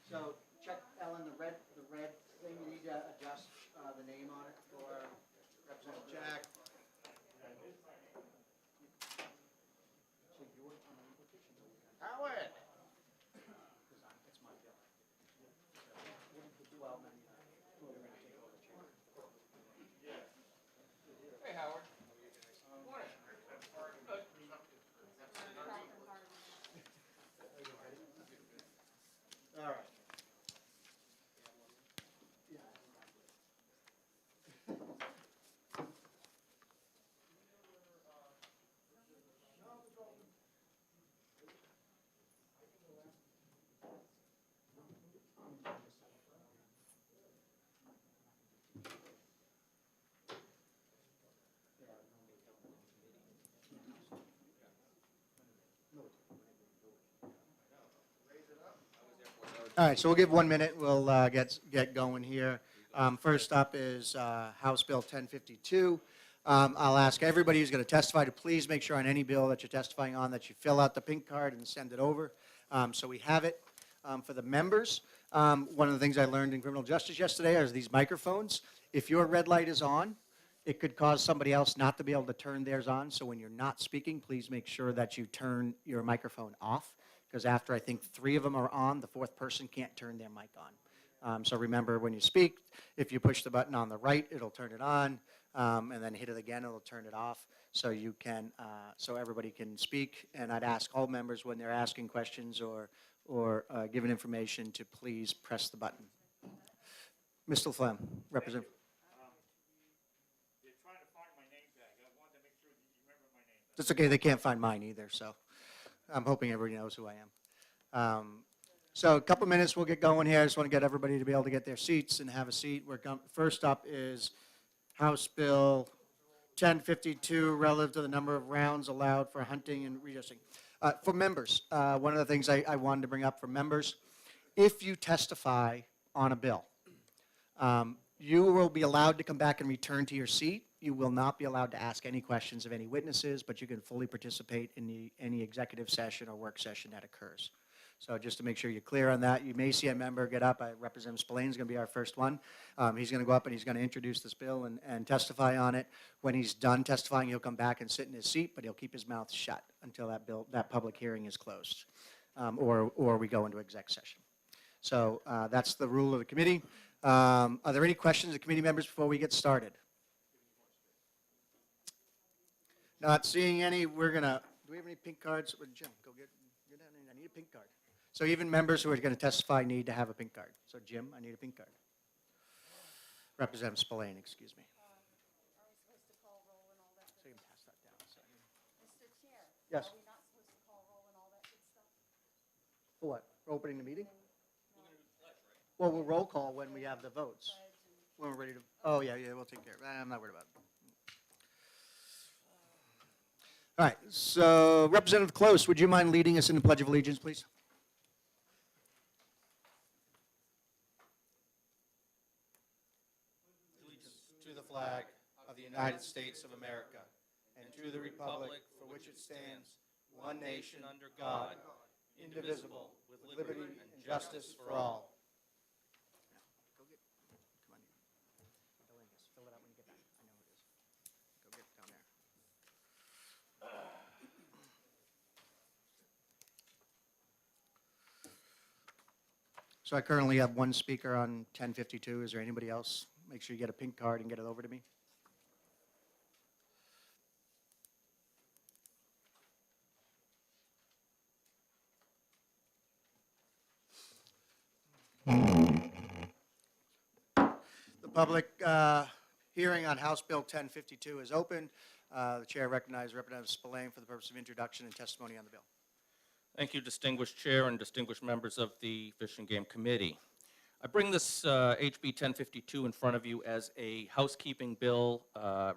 So check, Ellen, the red thing, you need to adjust the name on it for Representative Jack. So you're on the application. Howard. Because it's my bill. Well, then, we're going to take over the chair. Hey, Howard. Morning. Good. All right. All right, so we'll give 1 minute. We'll get going here. First up is House Bill 1052. I'll ask everybody who's going to testify to please make sure on any bill that you're testifying on that you fill out the pink card and send it over so we have it. For the members, one of the things I learned in criminal justice yesterday is these microphones. If your red light is on, it could cause somebody else not to be able to turn theirs on. So when you're not speaking, please make sure that you turn your microphone off, because after I think 3 of them are on, the 4th person can't turn their mic on. So remember, when you speak, if you push the button on the right, it'll turn it on, and then hit it again, it'll turn it off, so you can, so everybody can speak. And I'd ask all members when they're asking questions or giving information to please press the button. Mr. Flem, Representative. They're trying to find my name tag. I wanted to make sure that you remember my name tag. It's okay, they can't find mine either, so I'm hoping everybody knows who I am. So a couple minutes, we'll get going here. I just want to get everybody to be able to get their seats and have a seat. First up is House Bill 1052, relative to the number of rounds allowed for hunting and redistricting. For members, one of the things I wanted to bring up for members, if you testify on a bill, you will be allowed to come back and return to your seat. You will not be allowed to ask any questions of any witnesses, but you can fully participate in any executive session or work session that occurs. So just to make sure you're clear on that, you may see a member get up. Representative Spillane is going to be our first one. He's going to go up and he's going to introduce this bill and testify on it. When he's done testifying, he'll come back and sit in his seat, but he'll keep his mouth shut until that public hearing is closed, or we go into exec session. So that's the rule of the committee. Are there any questions of committee members before we get started? Not seeing any. We're going to, do we have any pink cards? Jim, go get down there. I need a pink card. So even members who are going to testify need to have a pink card. So Jim, I need a pink card. Representative Spillane, excuse me. Are we supposed to call roll and all that? So you can pass that down. So. Mr. Chair? Yes. Are we not supposed to call roll and all that good stuff? For what? For opening the meeting? Well, we'll roll call when we have the votes. When we're ready to, oh yeah, we'll take care of it. I'm not worried about it. All right, so Representative Close, would you mind leading us in the Pledge of Allegiance, please? Allegiance to the flag of the United States of America and to the republic for which it stands, one nation under God, indivisible, with liberty and justice for all. Go get, come on here. Fill it out when you get back. I know it is. Go get it down there. So I currently have one speaker on 1052. Is there anybody else? Make sure you get a pink card and get it over to me. The public hearing on House Bill 1052 is open. The chair recognizes Representative Spillane for the purpose of introduction and testimony on the bill. Thank you, distinguished chair and distinguished members of the Fish and Game Committee. I bring this HB 1052 in front of you as a housekeeping bill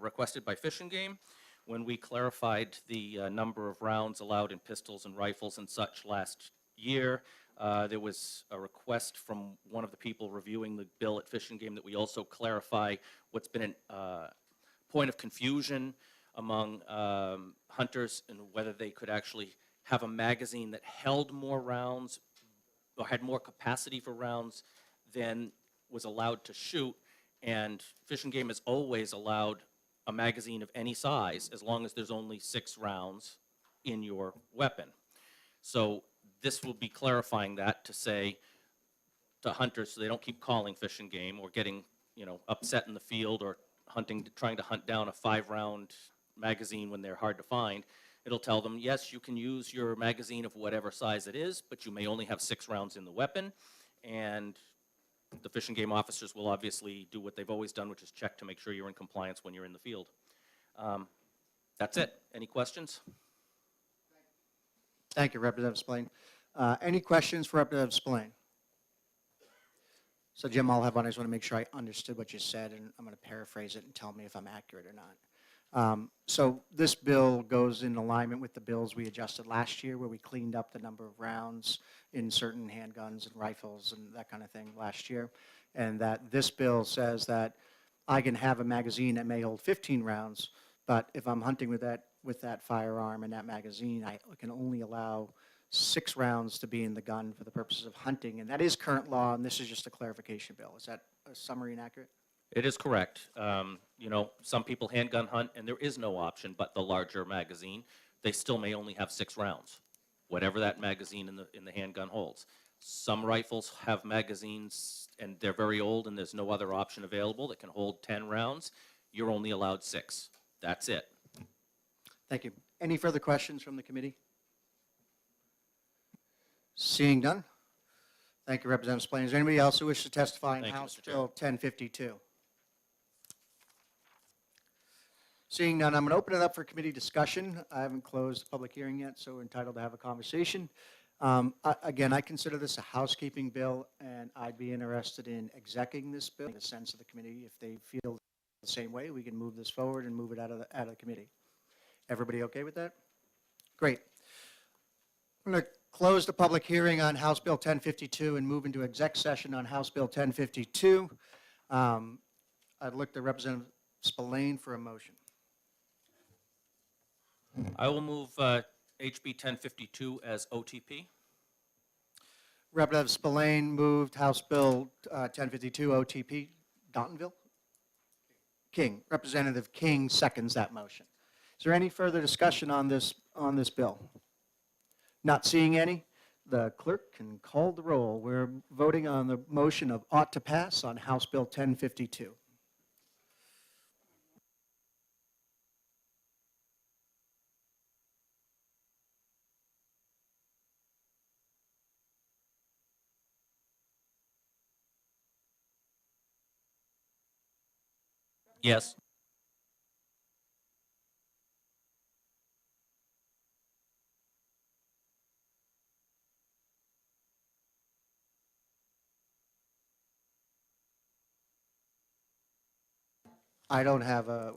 requested by Fish and Game when we clarified the number of rounds allowed in pistols and rifles and such last year. There was a request from one of the people reviewing the bill at Fish and Game that we also clarify what's been a point of confusion among hunters and whether they could actually have a magazine that held more rounds or had more capacity for rounds than was allowed to shoot. And Fish and Game has always allowed a magazine of any size as long as there's only 6 rounds in your weapon. So this will be clarifying that to say to hunters so they don't keep calling Fish and Game or getting, upset in the field or trying to hunt down a 5-round magazine when they're hard to find. It'll tell them, yes, you can use your magazine of whatever size it is, but you may only have 6 rounds in the weapon. And the Fish and Game officers will obviously do what they've always done, which is check to make sure you're in compliance when you're in the field. That's it. Any questions? Thank you, Representative Spillane. Any questions for Representative Spillane? So Jim, I'll have one. I just want to make sure I understood what you said, and I'm going to paraphrase it and tell me if I'm accurate or not. So this bill goes in alignment with the bills we adjusted last year, where we cleaned up the number of rounds in certain handguns and rifles and that kind of thing last year. And that this bill says that I can have a magazine that may hold 15 rounds, but if I'm hunting with that firearm and that magazine, I can only allow 6 rounds to be in the gun for the purposes of hunting. And that is current law, and this is just a clarification bill. Is that a summary inaccurate? It is correct. Some people handgun hunt, and there is no option but the larger magazine. They still may only have 6 rounds, whatever that magazine in the handgun holds. Some rifles have magazines, and they're very old, and there's no other option available that can hold 10 rounds. You're only allowed 6. That's it. Thank you. Any further questions from the committee? Seeing none. Thank you, Representative Spillane. Is there anybody else who wishes to testify on Thank you, House Mr. Chair. Bill 1052? Seeing none, I'm going to open it up for committee discussion. I haven't closed the public hearing yet, so we're entitled to have a conversation. Again, I consider this a housekeeping bill, and I'd be interested in execing this bill. In the sense of the committee, if they feel the same way, we can move this forward and move it out of the committee. Everybody okay with that? Great. I'm going to close the public hearing on House Bill 1052 and move into exec session on House Bill 1052. I'd look to Representative Spillane for a motion. I will move HB 1052 as OTP. Representative Spillane moved House Bill 1052 OTP. Dontonville? King. Representative King seconds that motion. Is there any further discussion on this bill? Not seeing any, the clerk can call the roll. We're voting on the motion of ought to pass on House Bill 1052. Yes. We don't have a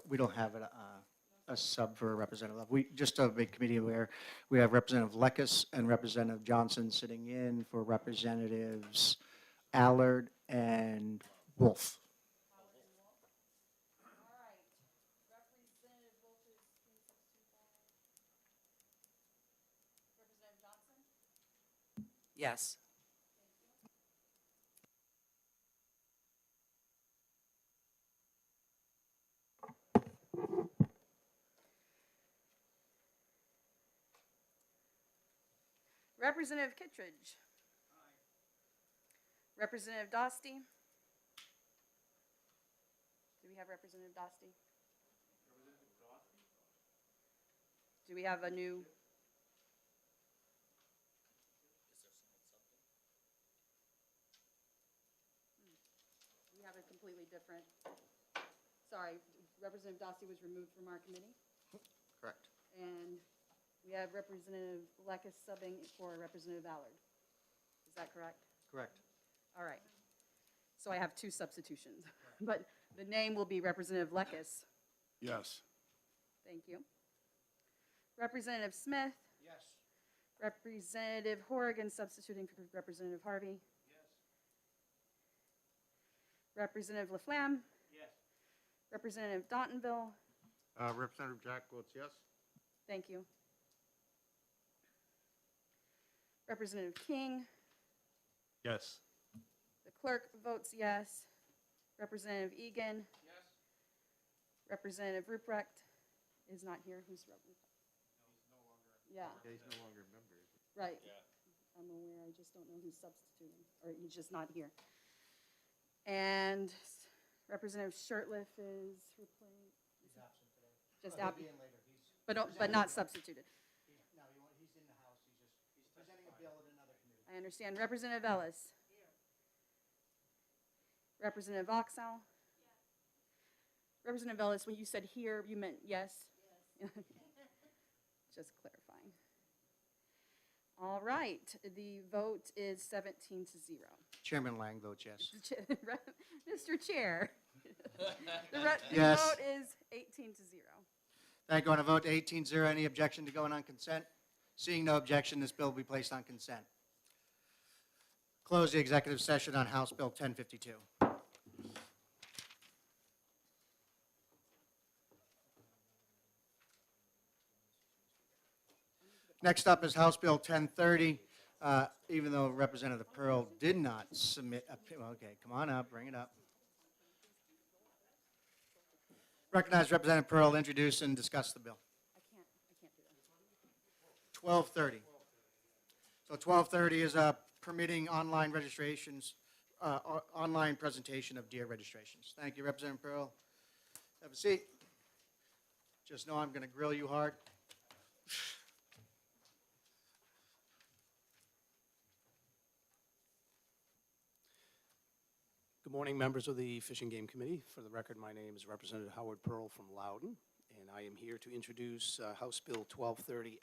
sub for Representative Love. We, just to make committee aware, we have Representative Lekes and Representative Johnson sitting in for Representatives Allard and Wolf. All right. Representative Wolf is in substitute. Representative Johnson? Yes. Representative Kittredge? Representative Dostie? Do we have Representative Dostie? Do we have a new? We have a completely different, sorry, Representative Dostie was removed from our committee. Correct. And we have Representative Lekes subbing for Representative Allard. Is that correct? Correct. All right. So I have 2 substitutions, but the name will be Representative Lekes. Yes. Thank you. Representative Smith. Yes. Representative Horrigan substituting for Representative Harvey. Yes. Representative Laflamme. Yes. Representative Dontonville. Representative Jack votes yes. Thank you. Representative King. Yes. The clerk votes yes. Representative Egan? Yes. Representative Ruprecht is not here. Who's Ruprecht? He's no longer. Yeah, Yeah, he's no longer a member. right. I'm aware, I just don't know who's substituting, or he's just not here. And Representative Shirtliff is replaced. He's absent today. Just He'll out, be in later. He's, but not substituted. no, he's in the House. He's presenting a bill at another committee. I understand. Representative Ellis? Representative Oxall? Representative Ellis, when you said here, you meant yes? Yes. Just clarifying. All right, the vote is 17-0. Chairman Lang votes yes. Mr. Chair. The Yes. vote is 18-0. Thank you. On a vote 18-0, any objection to going on consent? Seeing no objection, this bill will be placed on consent. Close the executive session on House Bill 1052. Next up is House Bill 1030. Even though Representative Pearl did not submit, okay, come on up, bring it up. Recognize Representative Pearl to introduce and discuss the bill. I can't do that. 1230. So 1230 is permitting online registrations, online presentation of deer registrations. Thank you, Representative Pearl. Have a seat. Just know I'm going to grill you hard. Good morning, members of the Fish and Game Committee. For the record, my name is Representative Howard Pearl from Loudon, and I am here to introduce House Bill 1230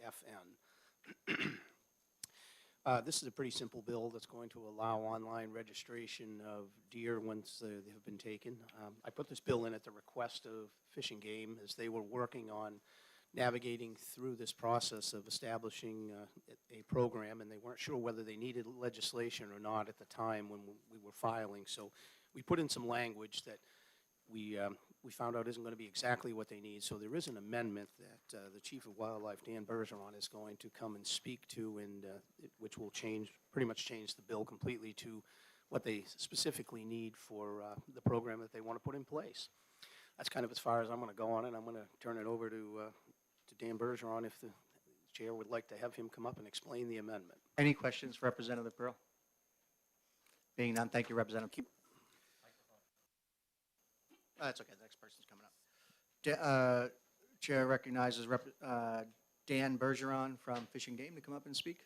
FN. This is a pretty simple bill that's going to allow online registration of deer once they have been taken. I put this bill in at the request of Fish and Game as they were working on navigating through this process of establishing a program, and they weren't sure whether they needed legislation or not at the time when we were filing. So we put in some language that we found out isn't going to be exactly what they need. So there is an amendment that the Chief of Wildlife, Dan Bergeron, is going to come and speak to, and which will pretty much change the bill completely to what they specifically need for the program that they want to put in place. That's kind of as far as I'm going to go on it. I'm going to turn it over to Dan Bergeron if the chair would like to have him come up and explain the amendment. Any questions for Representative Pearl? Being none, thank you, Representative. That's okay, the next person's coming up. Chair recognizes Dan Bergeron from Fish and Game to come up and speak.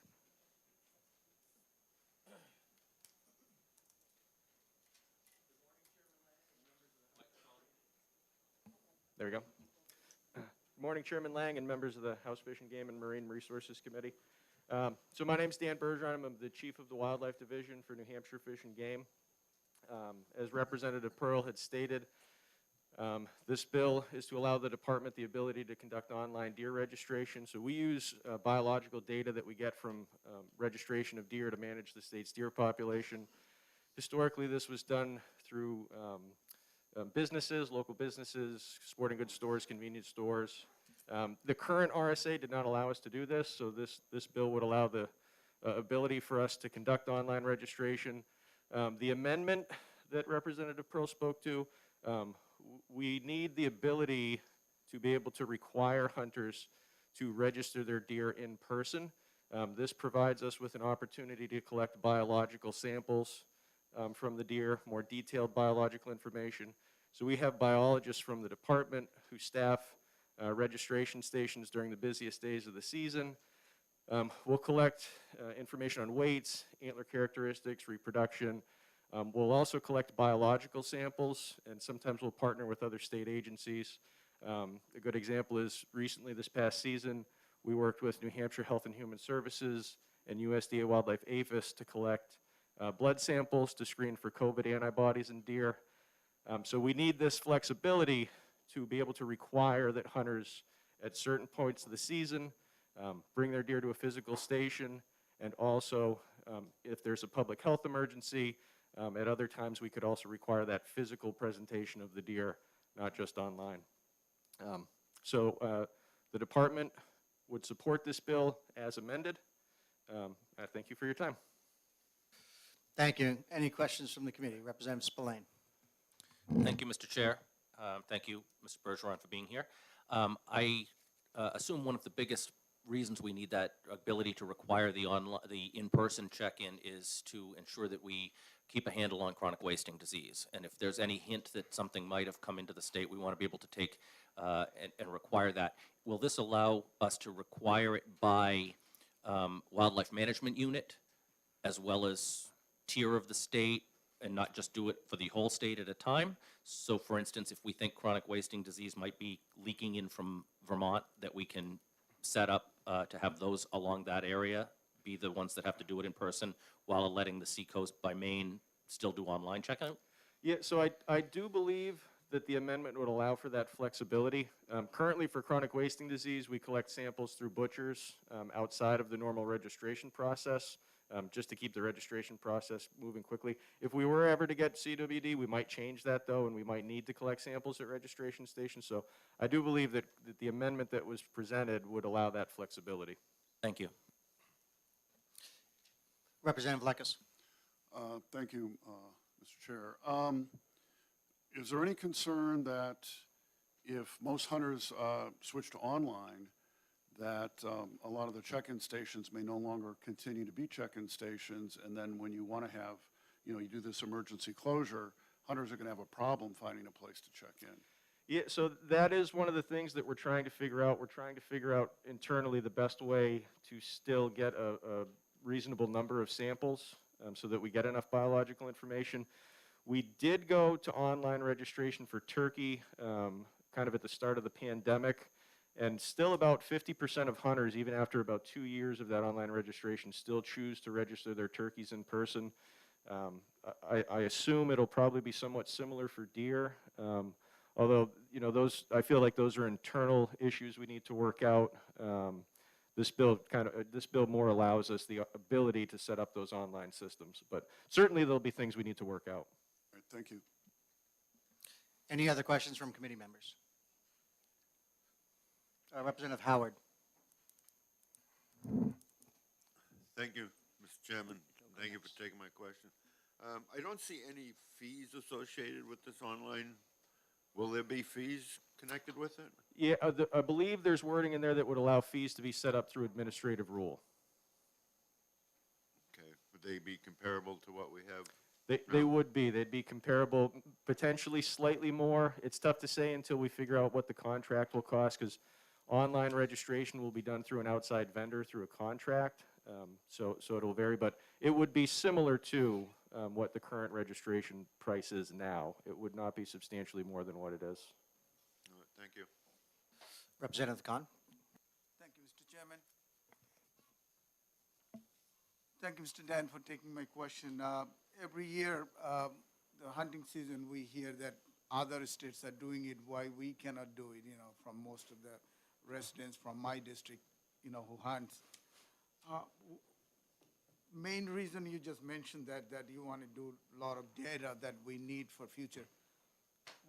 There we go. Good morning, Chairman Lang and members of the House Fish and Game and Marine Resources Committee. So my name's Dan Bergeron. I'm the Chief of the Wildlife Division for New Hampshire Fish and Game. As Representative Pearl had stated, this bill is to allow the department the ability to conduct online deer registration. So we use biological data that we get from registration of deer to manage the state's deer population. Historically, this was done through businesses, local businesses, sporting goods stores, convenience stores. The current RSA did not allow us to do this, so this bill would allow the ability for us to conduct online registration. The amendment that Representative Pearl spoke to, we need the ability to be able to require hunters to register their deer in person. This provides us with an opportunity to collect biological samples from the deer, more detailed biological information. So we have biologists from the department who staff registration stations during the busiest days of the season. We'll collect information on weights, antler characteristics, reproduction. We'll also collect biological samples, and sometimes we'll partner with other state agencies. A good example is recently this past season, we worked with New Hampshire Health and Human Services and USDA Wildlife APHIS to collect blood samples to screen for COVID antibodies in deer. So we need this flexibility to be able to require that hunters at certain points of the season bring their deer to a physical station, and also if there's a public health emergency, at other times we could also require that physical presentation of the deer, not just online. So the department would support this bill as amended. I thank you for your time. Thank you. Any questions from the committee? Representative Spillane. Thank you, Mr. Chair. Thank you, Mr. Bergeron, for being here. I assume one of the biggest reasons we need that ability to require the in-person check-in is to ensure that we keep a handle on chronic wasting disease. And if there's any hint that something might have come into the state, we want to be able to take and require that. Will this allow us to require it by wildlife management unit as well as tier of the state, and not just do it for the whole state at a time? So for instance, if we think chronic wasting disease might be leaking in from Vermont, that we can set up to have those along that area be the ones that have to do it in person, while letting the Seacoast by Maine still do online checkout? Yeah, so I do believe that the amendment would allow for that flexibility. Currently, for chronic wasting disease, we collect samples through butchers outside of the normal registration process, just to keep the registration process moving quickly. If we were ever to get CWD, we might change that, though, and we might need to collect samples at registration stations. So I do believe that the amendment that was presented would allow that flexibility. Thank you. Representative Lekus. Thank you, Mr. Chair. Is there any concern that if most hunters switch to online, that a lot of the check-in stations may no longer continue to be check-in stations, and then when you want to have, you do this emergency closure, hunters are going to have a problem finding a place to check in? Yeah, so that is one of the things that we're trying to figure out. We're trying to figure out internally the best way to still get a reasonable number of samples so that we get enough biological information. We did go to online registration for turkey kind of at the start of the pandemic, and still about 50% of hunters, even after about 2 years of that online registration, still choose to register their turkeys in person. I assume it'll probably be somewhat similar for deer, although I feel like those are internal issues we need to work out. This bill more allows us the ability to set up those online systems, but certainly there'll be things we need to work out. All right, thank you. Any other questions from committee members? Representative Howard. Thank you, Mr. Chairman. Thank you for taking my question. I don't see any fees associated with this online. Will there be fees connected with it? Yeah, I believe there's wording in there that would allow fees to be set up through administrative rule. Okay, would they be comparable to what we have? They would be. They'd be comparable, potentially slightly more. It's tough to say until we figure out what the contract will cost, because online registration will be done through an outside vendor through a contract, so it'll vary, but it would be similar to what the current registration price is now. It would not be substantially more than what it is. All right, thank you. Representative Khan. Thank you, Mr. Chairman. Thank you, Mr. Dan, for taking my question. Every year, the hunting season, we hear that other states are doing it, why we cannot do it, from most of the residents from my district, who hunts. Main reason you just mentioned that you want to do a lot of data that we need for future.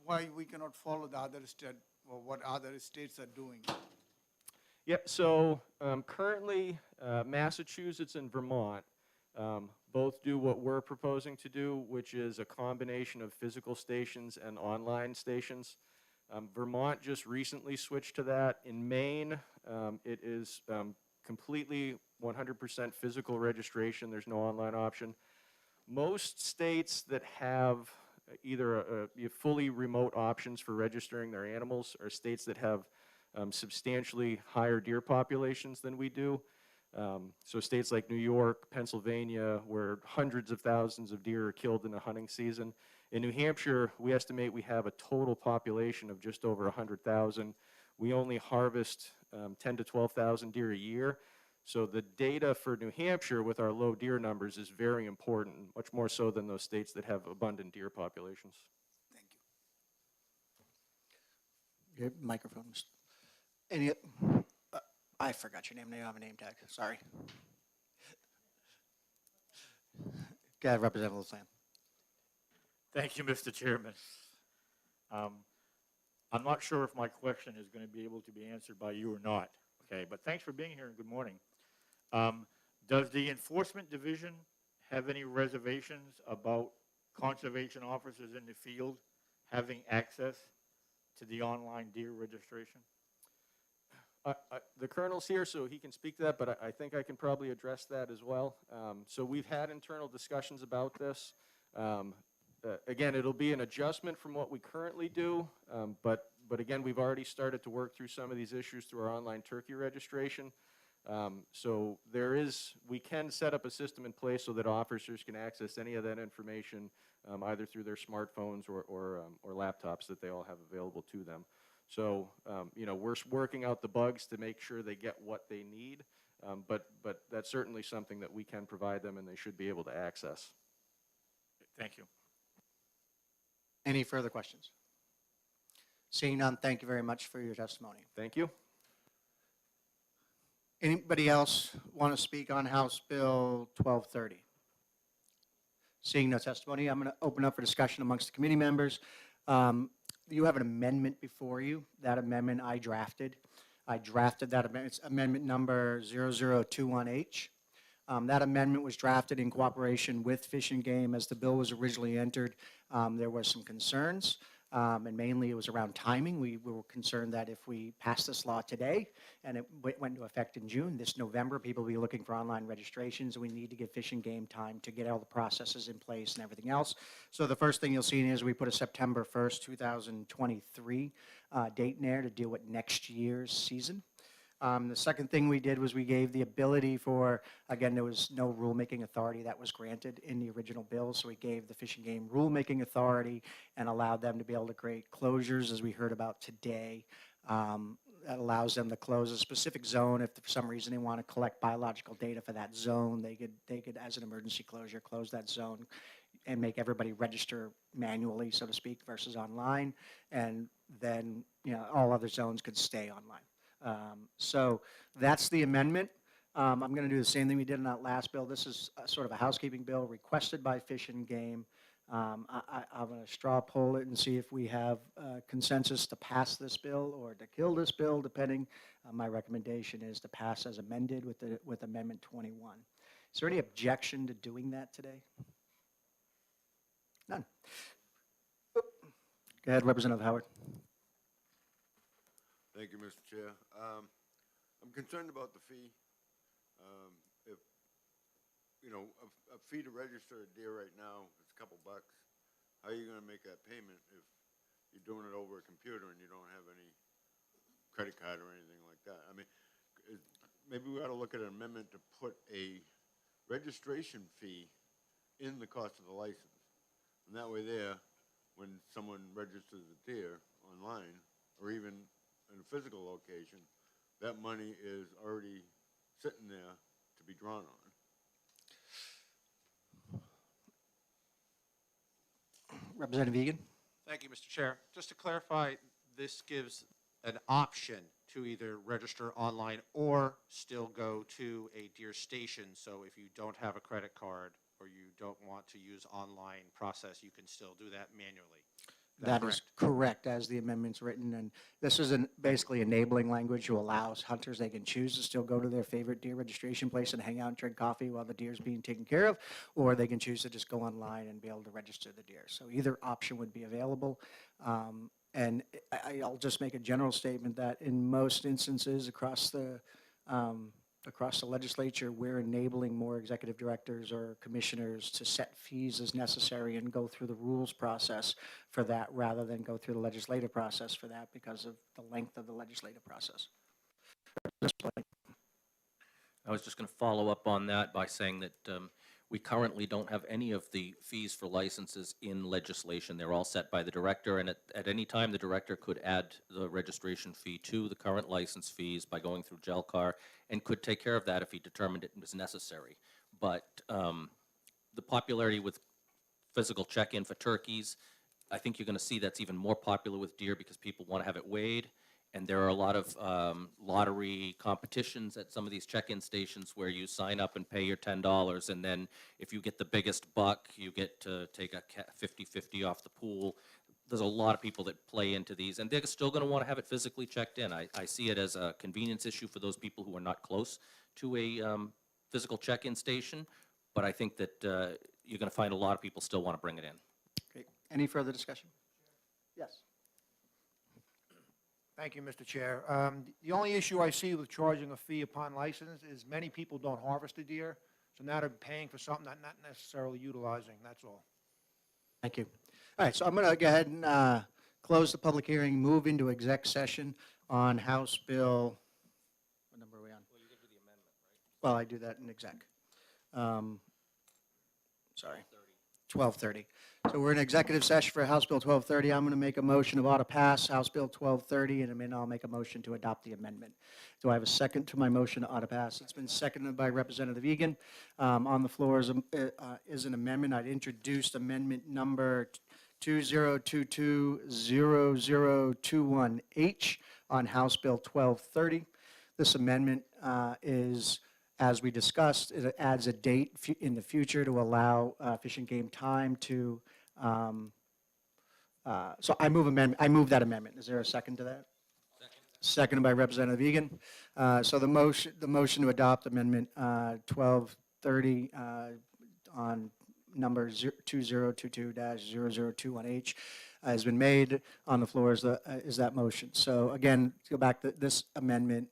Why we cannot follow the other state or what other states are doing? Yeah, so currently Massachusetts and Vermont both do what we're proposing to do, which is a combination of physical stations and online stations. Vermont just recently switched to that. In Maine, it is completely 100% physical registration. There's no online option. Most states that have either fully remote options for registering their animals are states that have substantially higher deer populations than we do. So states like New York, Pennsylvania, where hundreds of thousands of deer are killed in a hunting season. In New Hampshire, we estimate we have a total population of just over 100,000. We only harvest 10 to 12,000 deer a year. So the data for New Hampshire with our low deer numbers is very important, much more so than those states that have abundant deer populations. Thank you. Your microphone. Any, I forgot your name. You don't have a name tag. Sorry. Go ahead, Representative LaSam. Thank you, Mr. Chairman. I'm not sure if my question is going to be able to be answered by you or not, okay, but thanks for being here and good morning. Does the Enforcement Division have any reservations about conservation officers in the field having access to the online deer registration? The colonel's here, so he can speak to that, but I think I can probably address that as well. So we've had internal discussions about this. Again, it'll be an adjustment from what we currently do, but again, we've already started to work through some of these issues through our online turkey registration. So we can set up a system in place so that officers can access any of that information either through their smartphones or laptops that they all have available to them. So, we're working out the bugs to make sure they get what they need, but that's certainly something that we can provide them and they should be able to access. Thank you. Any further questions? Seeing none, thank you very much for your testimony. Thank you. Anybody else want to speak on House Bill 1230? Seeing no testimony, I'm going to open up for discussion amongst the committee members. You have an amendment before you. That amendment I drafted. I drafted that amendment. It's amendment number 0021H. That amendment was drafted in cooperation with Fish and Game as the bill was originally entered. There were some concerns, and mainly it was around timing. We were concerned that if we passed this law today and it went into effect in June, this November, people will be looking for online registrations. We need to give Fish and Game time to get all the processes in place and everything else. So the first thing you'll see is we put a September 1st, 2023 date in there to deal with next year's season. The second thing we did was we gave the ability for, again, there was no rulemaking authority that was granted in the original bill, so we gave the Fish and Game rulemaking authority and allowed them to be able to create closures, as we heard about today. That allows them to close a specific zone. If for some reason they want to collect biological data for that zone, they could, as an emergency closure, close that zone and make everybody register manually, so to speak, versus online. And then, all other zones could stay online. So that's the amendment. I'm going to do the same thing we did in that last bill. This is sort of a housekeeping bill requested by Fish and Game. I'm going to straw poll it and see if we have consensus to pass this bill or to kill this bill, depending. My recommendation is to pass as amended with Amendment 21. Is there any objection to doing that today? None. Go ahead, Representative Howard. Thank you, Mr. Chair. I'm concerned about the fee. If, a fee to register a deer right now, it's a couple bucks. How are you gonna make that payment if you're doing it over a computer and you don't have any credit card or anything like that? I mean, maybe we ought to look at an amendment to put a registration fee in the cost of the license. And that way there, when someone registers a deer online, or even in a physical location, that money is already sitting there to be drawn on. Representative Egan? Thank you, Mr. Chair. Just to clarify, this gives an option to either register online or still go to a deer station. So if you don't have a credit card or you don't want to use online process, you can still do that manually. That is correct, as the amendment's written, and this is basically enabling language who allows hunters, they can choose to still go to their favorite deer registration place and hang out and drink coffee while the deer's being taken care of, or they can choose to just go online and be able to register the deer. So either option would be available. And I'll just make a general statement that in most instances across the legislature, we're enabling more executive directors or commissioners to set fees as necessary and go through the rules process for that rather than go through the legislative process for that because of the length of the legislative process. I was just going to follow up on that by saying that we currently don't have any of the fees for licenses in legislation. They're all set by the director, and at any time, the director could add the registration fee to the current license fees by going through GELCAR and could take care of that if he determined it was necessary. But the popularity with physical check-in for turkeys, I think you're going to see that's even more popular with deer because people want to have it weighed. And there are a lot of lottery competitions at some of these check-in stations where you sign up and pay your $10, and then if you get the biggest buck, you get to take a 50-50 off the pool. There's a lot of people that play into these, and they're still going to want to have it physically checked in. I see it as a convenience issue for those people who are not close to a physical check-in station, but I think that you're going to find a lot of people still want to bring it in. Great. Any further discussion? Yes. Thank you, Mr. Chair. The only issue I see with charging a fee upon license is many people don't harvest a deer, so now they're paying for something they're not necessarily utilizing, that's all. Thank you. All right, so I'm going to go ahead and close the public hearing, move into exec session on House Bill, what number are we on? Well, you did do the amendment, right? Well, I do that in exec. Sorry. 1230. So we're in executive session for House Bill 1230. I'm going to make a motion of ought to pass House Bill 1230, and in a minute I'll make a motion to adopt the amendment. Do I have a second to my motion ought to pass? It's been seconded by Representative Egan. On the floor is an amendment. I'd introduced amendment number 20220021H on House Bill 1230. This amendment is, as we discussed, it adds a date in the future to allow Fish and Game time to, so I move that amendment. Is there a second to that? Seconded by Representative Egan. So the motion to adopt Amendment 1230 on number 2022-0021H has been made. On the floor is that motion. So again, to go back, this amendment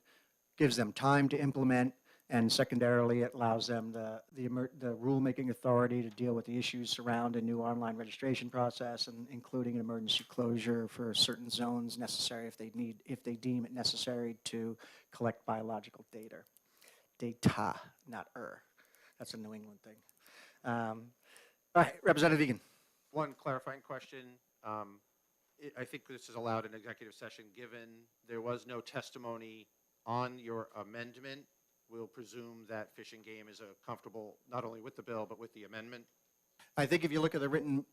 gives them time to implement, and secondarily, it allows them the rulemaking authority to deal with the issues surrounding a new online registration process, and including an emergency closure for certain zones necessary if they deem it necessary to collect biological data, not That's a New England thing. All right, Representative Egan. One clarifying question. I think this is allowed in executive session, given there was no testimony on your amendment. We'll presume that Fish and Game is comfortable not only with the bill, but with the amendment. I think if you look at the written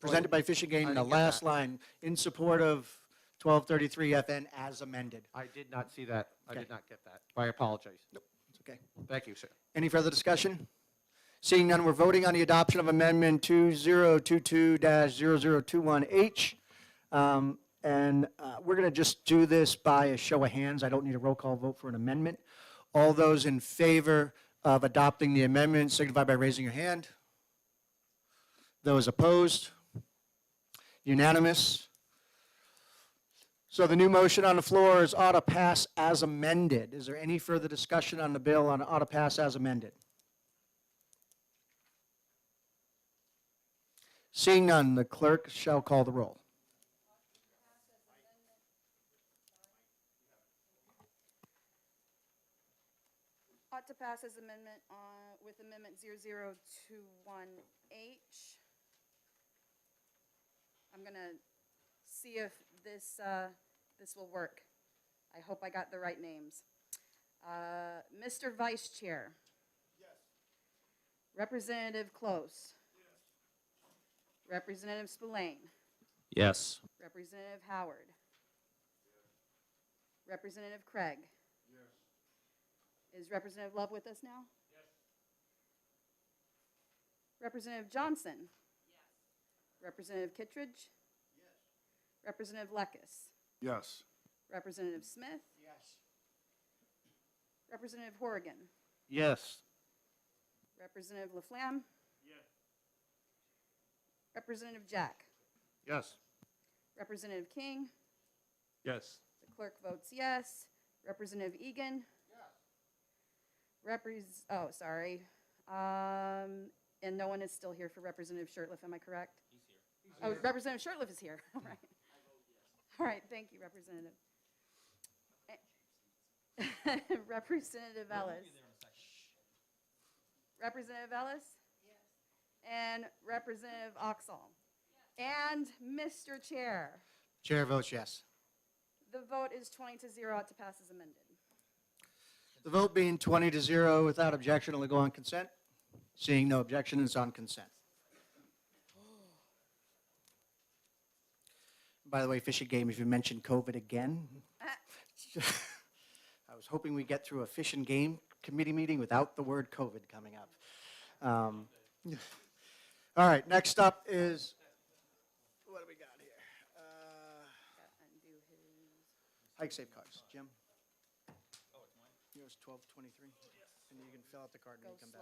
presented by Fish and Game, I the didn't get last that. line, in support of 1233 FN as amended. I did not see that. I Okay. did not get that. I apologize. It's okay. Thank you, sir. Any further discussion? Seeing none, we're voting on the adoption of Amendment 2022-0021H. And we're going to just do this by a show of hands. I don't need a roll call vote for an amendment. All those in favor of adopting the amendment signify by raising your hand. Those opposed? Unanimous? So the new motion on the floor is ought to pass as amended. Is there any further discussion on the bill on ought to pass as amended? Seeing none, the clerk shall call the roll. Ought to pass as amendment with amendment 0021H. I'm gonna see if this will work. I hope I got the right names. Mr. Vice Chair. Yes. Representative Close. Yes. Representative Spillane. Yes. Representative Howard. Yes. Representative Craig. Is Representative Love with us now? Yes. Representative Johnson? Yes. Representative Kittredge? Yes. Representative Lekis? Yes. Representative Smith? Yes. Representative Horrigan? Yes. Representative Laflamme? Yes. Representative Jack? Yes. Representative King? Yes. The clerk votes yes. Representative Egan? Oh, sorry. And no one is still here for Representative Shurtleff, am I correct? He's here. Oh, Representative Shurtleff is here. All right. All right, thank you, Representative. Representative Ellis. Representative Ellis? Yes. And Representative Oxall? Yes. And Mr. Chair? Chair votes yes. The vote is 20-0 ought to pass as amended. The vote being 20-0 without objection, it'll go on consent. Seeing no objection, it's on consent. By the way, Fish and Game, if you mentioned COVID again, I was hoping we'd get through a Fish and Game committee meeting without the word COVID coming up. All right, next up is, what do we got here? Undo his. Hike safe cars. Jim? Oh, it's mine? Yours 1223? And you can fill fill out the card when Go you come back.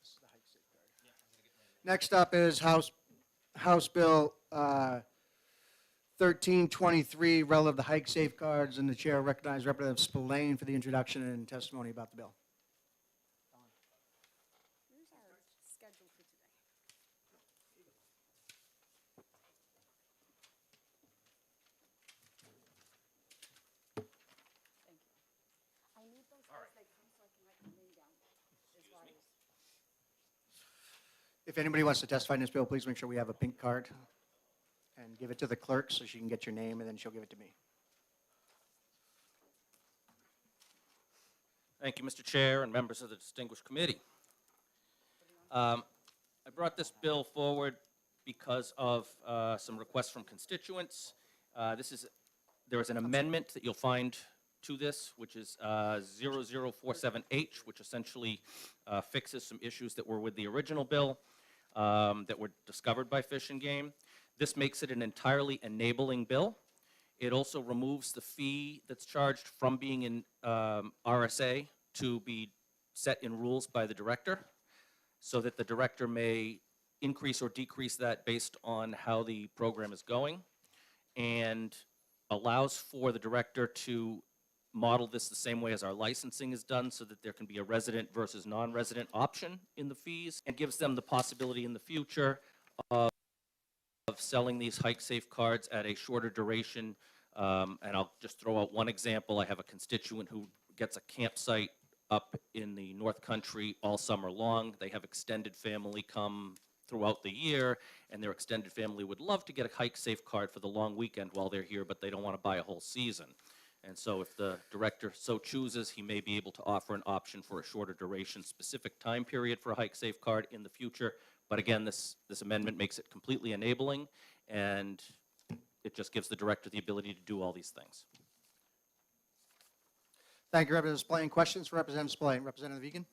slow. This is the hike safe card. Next up is House Bill 1323, relative to hike safeguards, and the chair recognizes Representative Spillane for the introduction and testimony about the bill. Here's our schedule for today. Thank you. I need those as they come so I can write my name down. As well as- If anybody wants to testify in this bill, please make sure we have a pink card and give it to the clerk so she can get your name, and then she'll give it to me. Thank you, Mr. Chair and members of the distinguished committee. I brought this bill forward because of some requests from constituents. There is an amendment that you'll find to this, which is 0047H, which essentially fixes some issues that were with the original bill that were discovered by Fish and Game. This makes it an entirely enabling bill. It also removes the fee that's charged from being in RSA to be set in rules by the director, so that the director may increase or decrease that based on how the program is going, and allows for the director to model this the same way as our licensing is done, so that there can be a resident versus non-resident option in the fees, and gives them the possibility in the future of selling these hike safe cards at a shorter duration. And I'll just throw out one example. I have a constituent who gets a campsite up in the North Country all summer long. They have extended family come throughout the year, and their extended family would love to get a hike safe card for the long weekend while they're here, but they don't want to buy a whole season. And so if the director so chooses, he may be able to offer an option for a shorter duration, specific time period for a hike safe card in the future. But again, this amendment makes it completely enabling, and it just gives the director the ability to do all these things. Thank you, Representative Spillane. Questions for Representative Spillane? Representative Egan?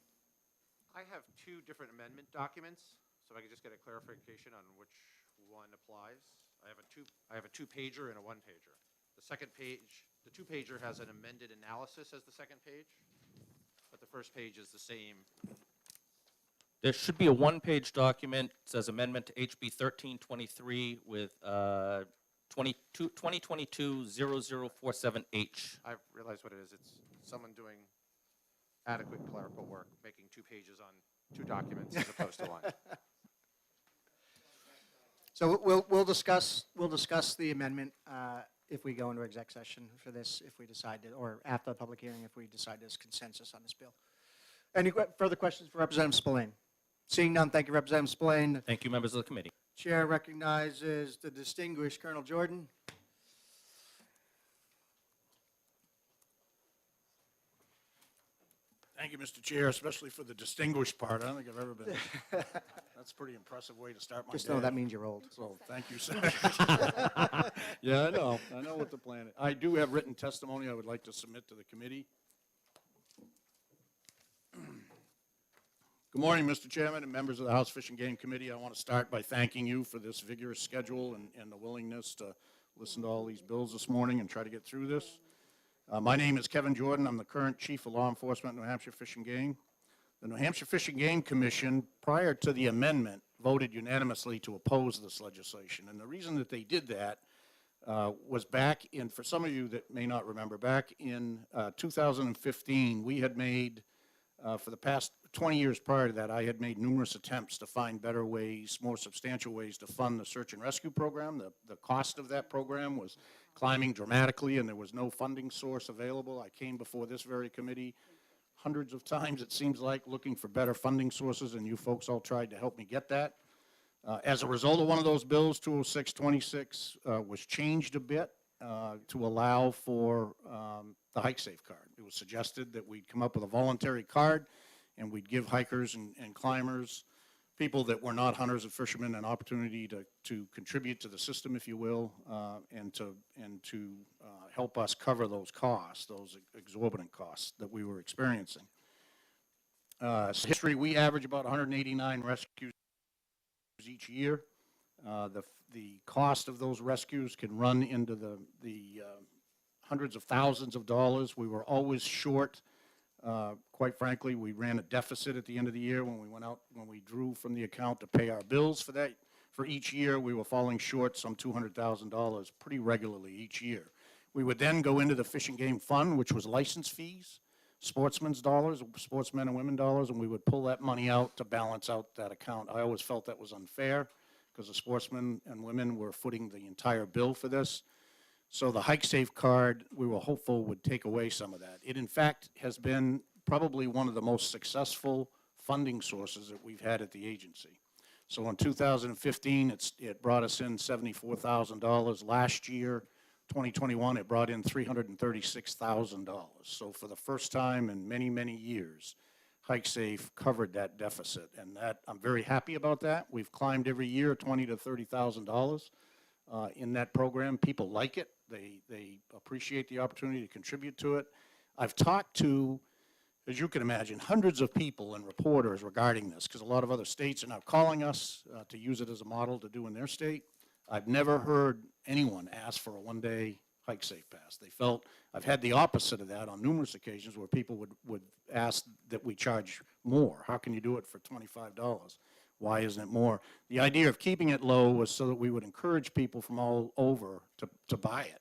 I have two different amendment documents, so if I could just get a clarification on which one applies. I have a two-pager and a one-pager. The second page, the two-pager has an amended analysis as the second page, but the first page is the same. There should be a one-page document. It says amendment to HB 1323 with 2022-0047H. I realize what it is. It's someone doing adequate clerical work, making 2 pages on 2 documents as opposed to one. So we'll discuss the amendment if we go into exec session for this, if we decide to, or after the public hearing, if we decide there's consensus on this bill. Any further questions for Representative Spillane? Seeing none, thank you, Representative Spillane. Thank you, members of the committee. Chair recognizes the distinguished Colonel Jordan. Thank you, Mr. Chair, especially for the distinguished part. I don't think I've ever been. That's a pretty impressive way to start my day. Just know that means you're old. So, thank you, sir. Yeah, I know what the plan is. I do have written testimony I would like to submit to the committee. Good morning, Mr. Chairman and members of the House Fish and Game Committee. I want to start by thanking you for this vigorous schedule and the willingness to listen to all these bills this morning and try to get through this. My name is Kevin Jordan. I'm the current Chief of Law Enforcement at New Hampshire Fish and Game. The New Hampshire Fish and Game Commission, prior to the amendment, voted unanimously to oppose this legislation. And the reason that they did that was back in, for some of you that may not remember, back in 2015, we had made, for the past 20 years prior to that, I had made numerous attempts to find better ways, more substantial ways to fund the search and rescue program. The cost of that program was climbing dramatically, and there was no funding source available. I came before this very committee hundreds of times, it seems like, looking for better funding sources, and you folks all tried to help me get that. As a result of one of those bills, 20626 was changed a bit to allow for the hike safe card. It was suggested that we'd come up with a voluntary card, and we'd give hikers and climbers, people that were not hunters and fishermen, an opportunity to contribute to the system, if you will, and to help us cover those costs, those exorbitant costs that we were experiencing. History, we average about 189 rescues each year. The cost of those rescues can run into the hundreds of thousands of dollars. We were always short. Quite frankly, we ran a deficit at the end of the year when we drew from the account to pay our bills for that. For each year, we were falling short some $200,000 pretty regularly each year. We would then go into the Fish and Game Fund, which was license fees, sportsmen's dollars, sportsmen and women dollars, and we would pull that money out to balance out that account. I always felt that was unfair because the sportsmen and women were footing the entire bill for this. So the Hike Safe card, we were hopeful would take away some of that. It, in fact, has been probably one of the most successful funding sources that we've had at the agency. So in 2015, it brought us in $74,000. Last year, 2021, it brought in $336,000. So for the first time in many, many years, Hike Safe covered that deficit, and that I'm very happy about that. We've climbed every year $20,000 to $30,000 in that program. People like it. They appreciate the opportunity to contribute to it. I've talked to, as you can imagine, hundreds of people and reporters regarding this, because a lot of other states are now calling us to use it as a model to do in their state. I've never heard anyone ask for a one-day Hike Safe pass. They felt, I've had the opposite of that on numerous occasions where people would ask that we charge more. How can you do it for $25? Why isn't it more? The idea of keeping it low was so that we would encourage people from all over to buy it.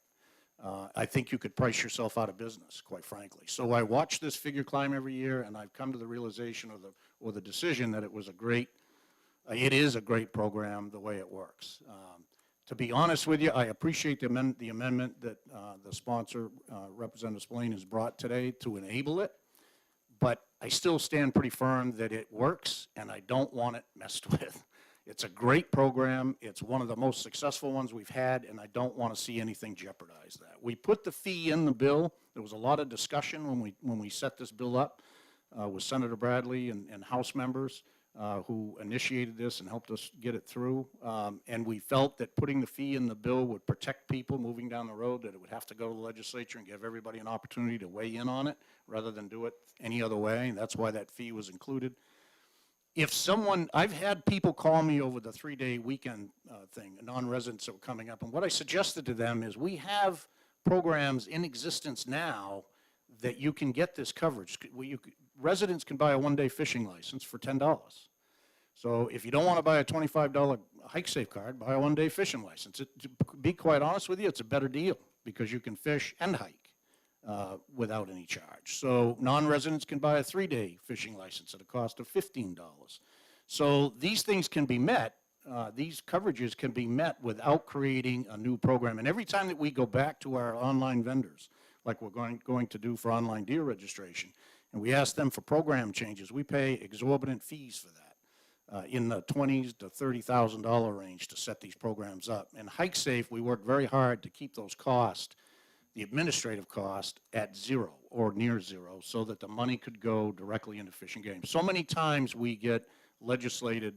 I think you could price yourself out of business, quite frankly. So I watch this figure climb every year, and I've come to the realization or the decision that it is a great program the way it works. To be honest with you, I appreciate the amendment that the sponsor, Representative Spillane, has brought today to enable it, but I still stand pretty firm that it works, and I don't want it messed with. It's a great program. It's one of the most successful ones we've had, and I don't want to see anything jeopardize that. We put the fee in the bill. There was a lot of discussion when we set this bill up with Senator Bradley and House members who initiated this and helped us get it through. And we felt that putting the fee in the bill would protect people moving down the road, that it would have to go to the legislature and give everybody an opportunity to weigh in on it rather than do it any other way. And that's why that fee was included. I've had people call me over the 3-day weekend thing, non-residents that were coming up, and what I suggested to them is we have programs in existence now that you can get this coverage. Residents can buy a one-day fishing license for $10. So if you don't want to buy a $25 Hike Safe card, buy a one-day fishing license. To be quite honest with you, it's a better deal because you can fish and hike without any charge. So non-residents can buy a 3-day fishing license at a cost of $15. So these things can be met, these coverages can be met without creating a new program. And every time that we go back to our online vendors, like we're going to do for online deer registration, and we ask them for program changes, we pay exorbitant fees for that, in the $20,000 to $30,000 range to set these programs up. And Hike Safe, we work very hard to keep those costs, the administrative cost, at zero or near zero so that the money could go directly into Fish and Game. So many times we get legislated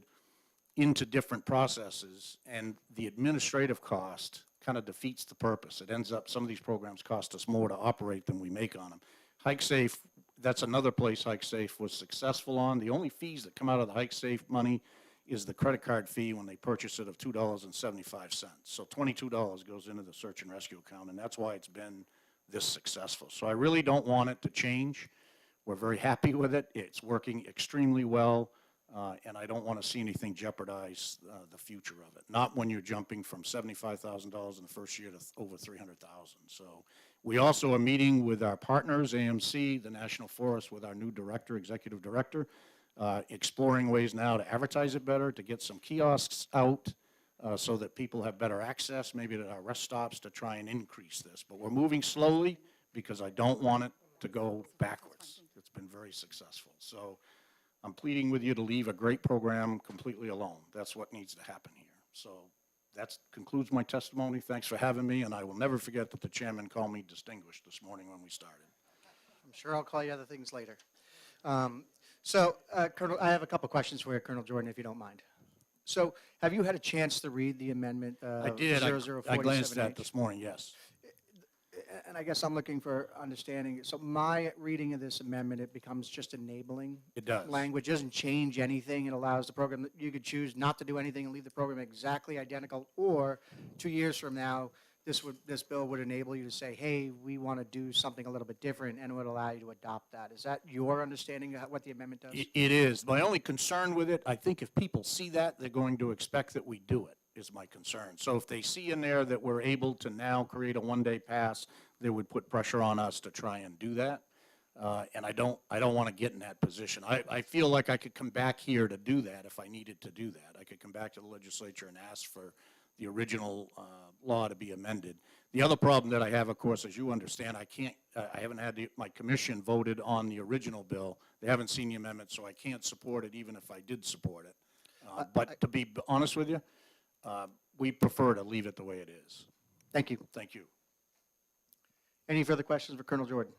into different processes and the administrative cost kind of defeats the purpose. It ends up, some of these programs cost us more to operate than we make on them. Hike Safe, that's another place Hike Safe was successful on. The only fees that come out of the Hike Safe money is the credit card fee when they purchase it of $2.75. So $22 goes into the search and rescue account, and that's why it's been this successful. So I really don't want it to change. We're very happy with it. It's working extremely well, and I don't want to see anything jeopardize the future of it. Not when you're jumping from $75,000 in the first year to over $300,000. So we also are meeting with our partners, AMC, the National Forest, with our new director, executive director, exploring ways now to advertise it better, to get some kiosks out so that people have better access, maybe at our rest stops, to try and increase this. But we're moving slowly because I don't want it to go backwards. It's been very successful. So I'm pleading with you to leave a great program completely alone. That's what needs to happen here. So that concludes my testimony. Thanks for having me, and I will never forget that the chairman called me distinguished this morning when we started. I'm sure I'll call you other things later. Colonel, I have a couple questions for you, Colonel Jordan, if you don't mind. So have you had a chance to read the amendment? I did. I glanced at it this morning, yes. And I guess I'm looking for understanding. So my reading of this amendment, it becomes just enabling. It does. Language doesn't change anything. It allows the program, you could choose not to do anything and leave the program exactly identical, or 2 years from now, this bill would enable you to say, hey, we want to do something a little bit different, and it would allow you to adopt that. Is that your understanding of what the amendment does? It is. My only concern with it, I think if people see that, they're going to expect that we do it, is my concern. So if they see in there that we're able to now create a one-day pass, they would put pressure on us to try and do that. And I don't want to get in that position. I feel like I could come back here to do that if I needed to do that. I could come back to the legislature and ask for the original law to be amended. The other problem that I have, of course, as you understand, I haven't had my commission voted on the original bill. They haven't seen the amendment, so I can't support it even if I did support it. But to be honest with you, we prefer to leave it the way it is. Thank you. Thank you. Any further questions for Colonel Jordan?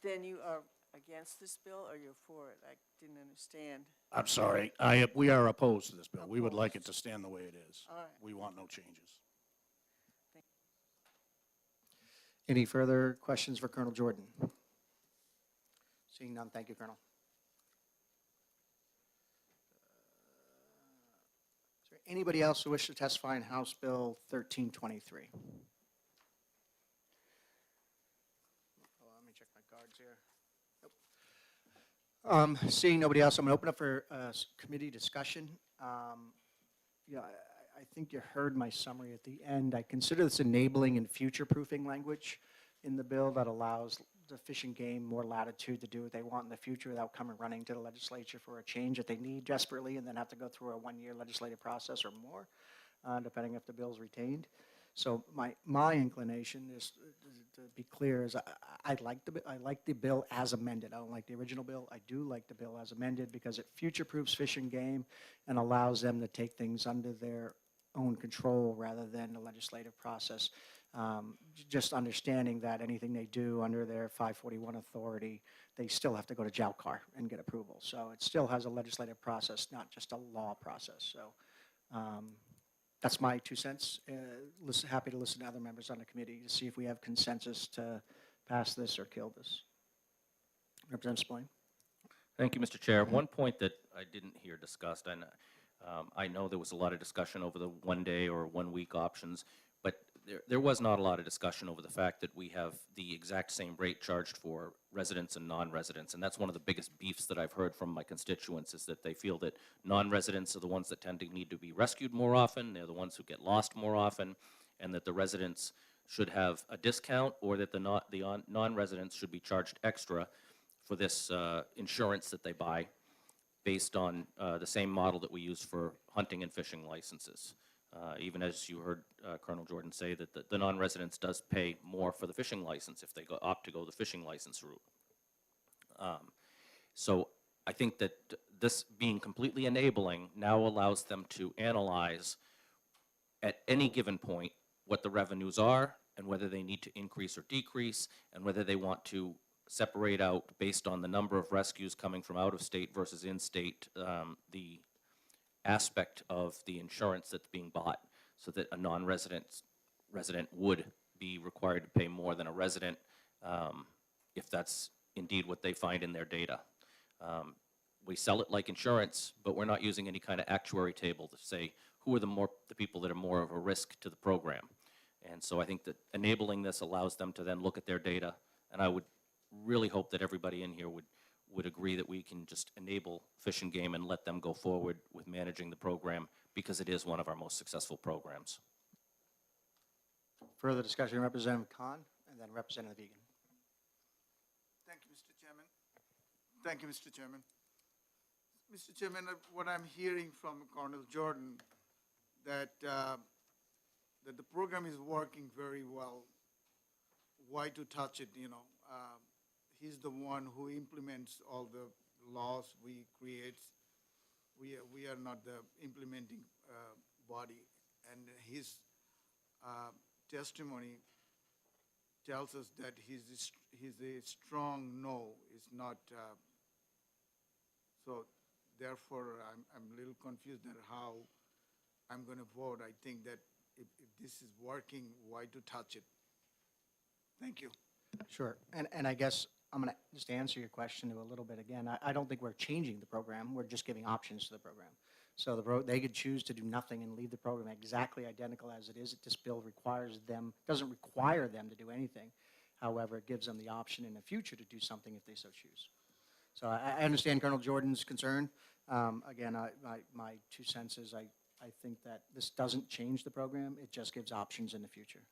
Then you are against this bill or you're for it? I didn't understand. I'm sorry. We are opposed to this bill. We would like it to stand the way it is. All right. We want no changes. Any further questions for Colonel Jordan? Seeing none, thank you, Colonel. Is there anybody else who wishes to testify in House Bill 1323? Let me check my cards here. Nope. Seeing nobody else, I'm going to open up for committee discussion. I think you heard my summary at the end. I consider this enabling and future-proofing language in the bill that allows the Fish and Game more latitude to do what they want in the future without coming running to the legislature for a change that they need desperately and then have to go through a one-year legislative process or more, depending if the bill's retained. So my inclination is, to be clear, is I like the bill as amended. I don't like the original bill. I do like the bill as amended because it future-proofs Fish and Game and allows them to take things under their own control rather than the legislative process. Just understanding that anything they do under their 541 authority, they still have to go to JALCAR and get approval. So it still has a legislative process, not just a law process. So that's my 2 cents. Happy to listen to other members on the committee to see if we have consensus to pass this or kill this. Representative Spillane. Thank you, Mr. Chair. One point that I didn't hear discussed, and I know there was a lot of discussion over the one-day or one-week options, but there was not a lot of discussion over the fact that we have the exact same rate charged for residents and non-residents, and that's one of the biggest beefs that I've heard from my constituents is that they feel that non-residents are the ones that tend to need to be rescued more often, they're the ones who get lost more often, and that the residents should have a discount or that the non-residents should be charged extra for this insurance that they buy based on the same model that we use for hunting and fishing licenses. Even as you heard Colonel Jordan say that the non-residents does pay more for the fishing license if they opt to go the fishing license route. So I think that this being completely enabling now allows them to analyze at any given point what the revenues are and whether they need to increase or decrease and whether they want to separate out based on the number of rescues coming from out of state versus in-state the aspect of the insurance that's being bought so that a non-resident would be required to pay more than a resident if that's indeed what they find in their data. We sell it like insurance, but we're not using any kind of actuary table to say who are the people that are more of a risk to the program. And so I think that enabling this allows them to then look at their data, and I would really hope that everybody in here would agree that we can just enable Fish and Game and let them go forward with managing the program because it is one of our most successful programs. Further discussion, Representative Khan, and then Representative Egan. Thank you, Mr. Chairman. Thank you, Mr. Chairman. Mr. Chairman, what I'm hearing from Colonel Jordan, that the program is working very well. Why to touch it, you know? He's the one who implements all the laws we create. We are not the implementing body. And his testimony tells us that he's a strong no. It's not. So therefore, I'm a little confused at how I'm going to vote. I think that if this is working, why to touch it? Thank you. Sure. And I guess I'm going to just answer your question a little bit again. I don't think we're changing the program. We're just giving options to the program. So they could choose to do nothing and leave the program exactly identical as it is. This bill doesn't require them to do anything. However, it gives them the option in the future to do something if they so choose. So I understand Colonel Jordan's concern. Again, my 2 cents is I think that this doesn't change the program. It just gives options in the future.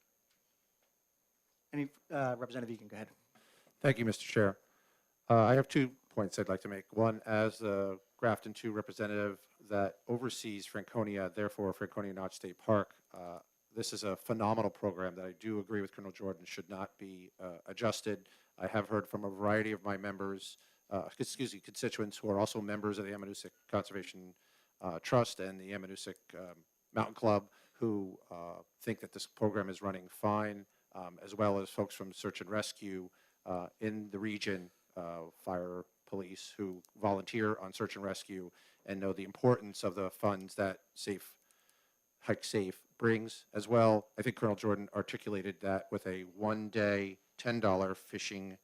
Any, Representative Egan, go ahead. Thank you, Mr. Chair. I have 2 points I'd like to make. One, as the Grafton 2 representative that oversees Franconia, therefore Franconia Notch State Park, this is a phenomenal program that I do agree with Colonel Jordan should not be adjusted. I have heard from a variety of my members, constituents who are also members of the Ammonoosuc Conservation Trust and the Ammonoosuc Mountain Club who think that this program is running fine, as well as folks from Search and Rescue in the region, fire, police, who volunteer on search and rescue and know the importance of the funds that Hike Safe brings. As well, I think Colonel Jordan articulated that with a 1-day $10 fishing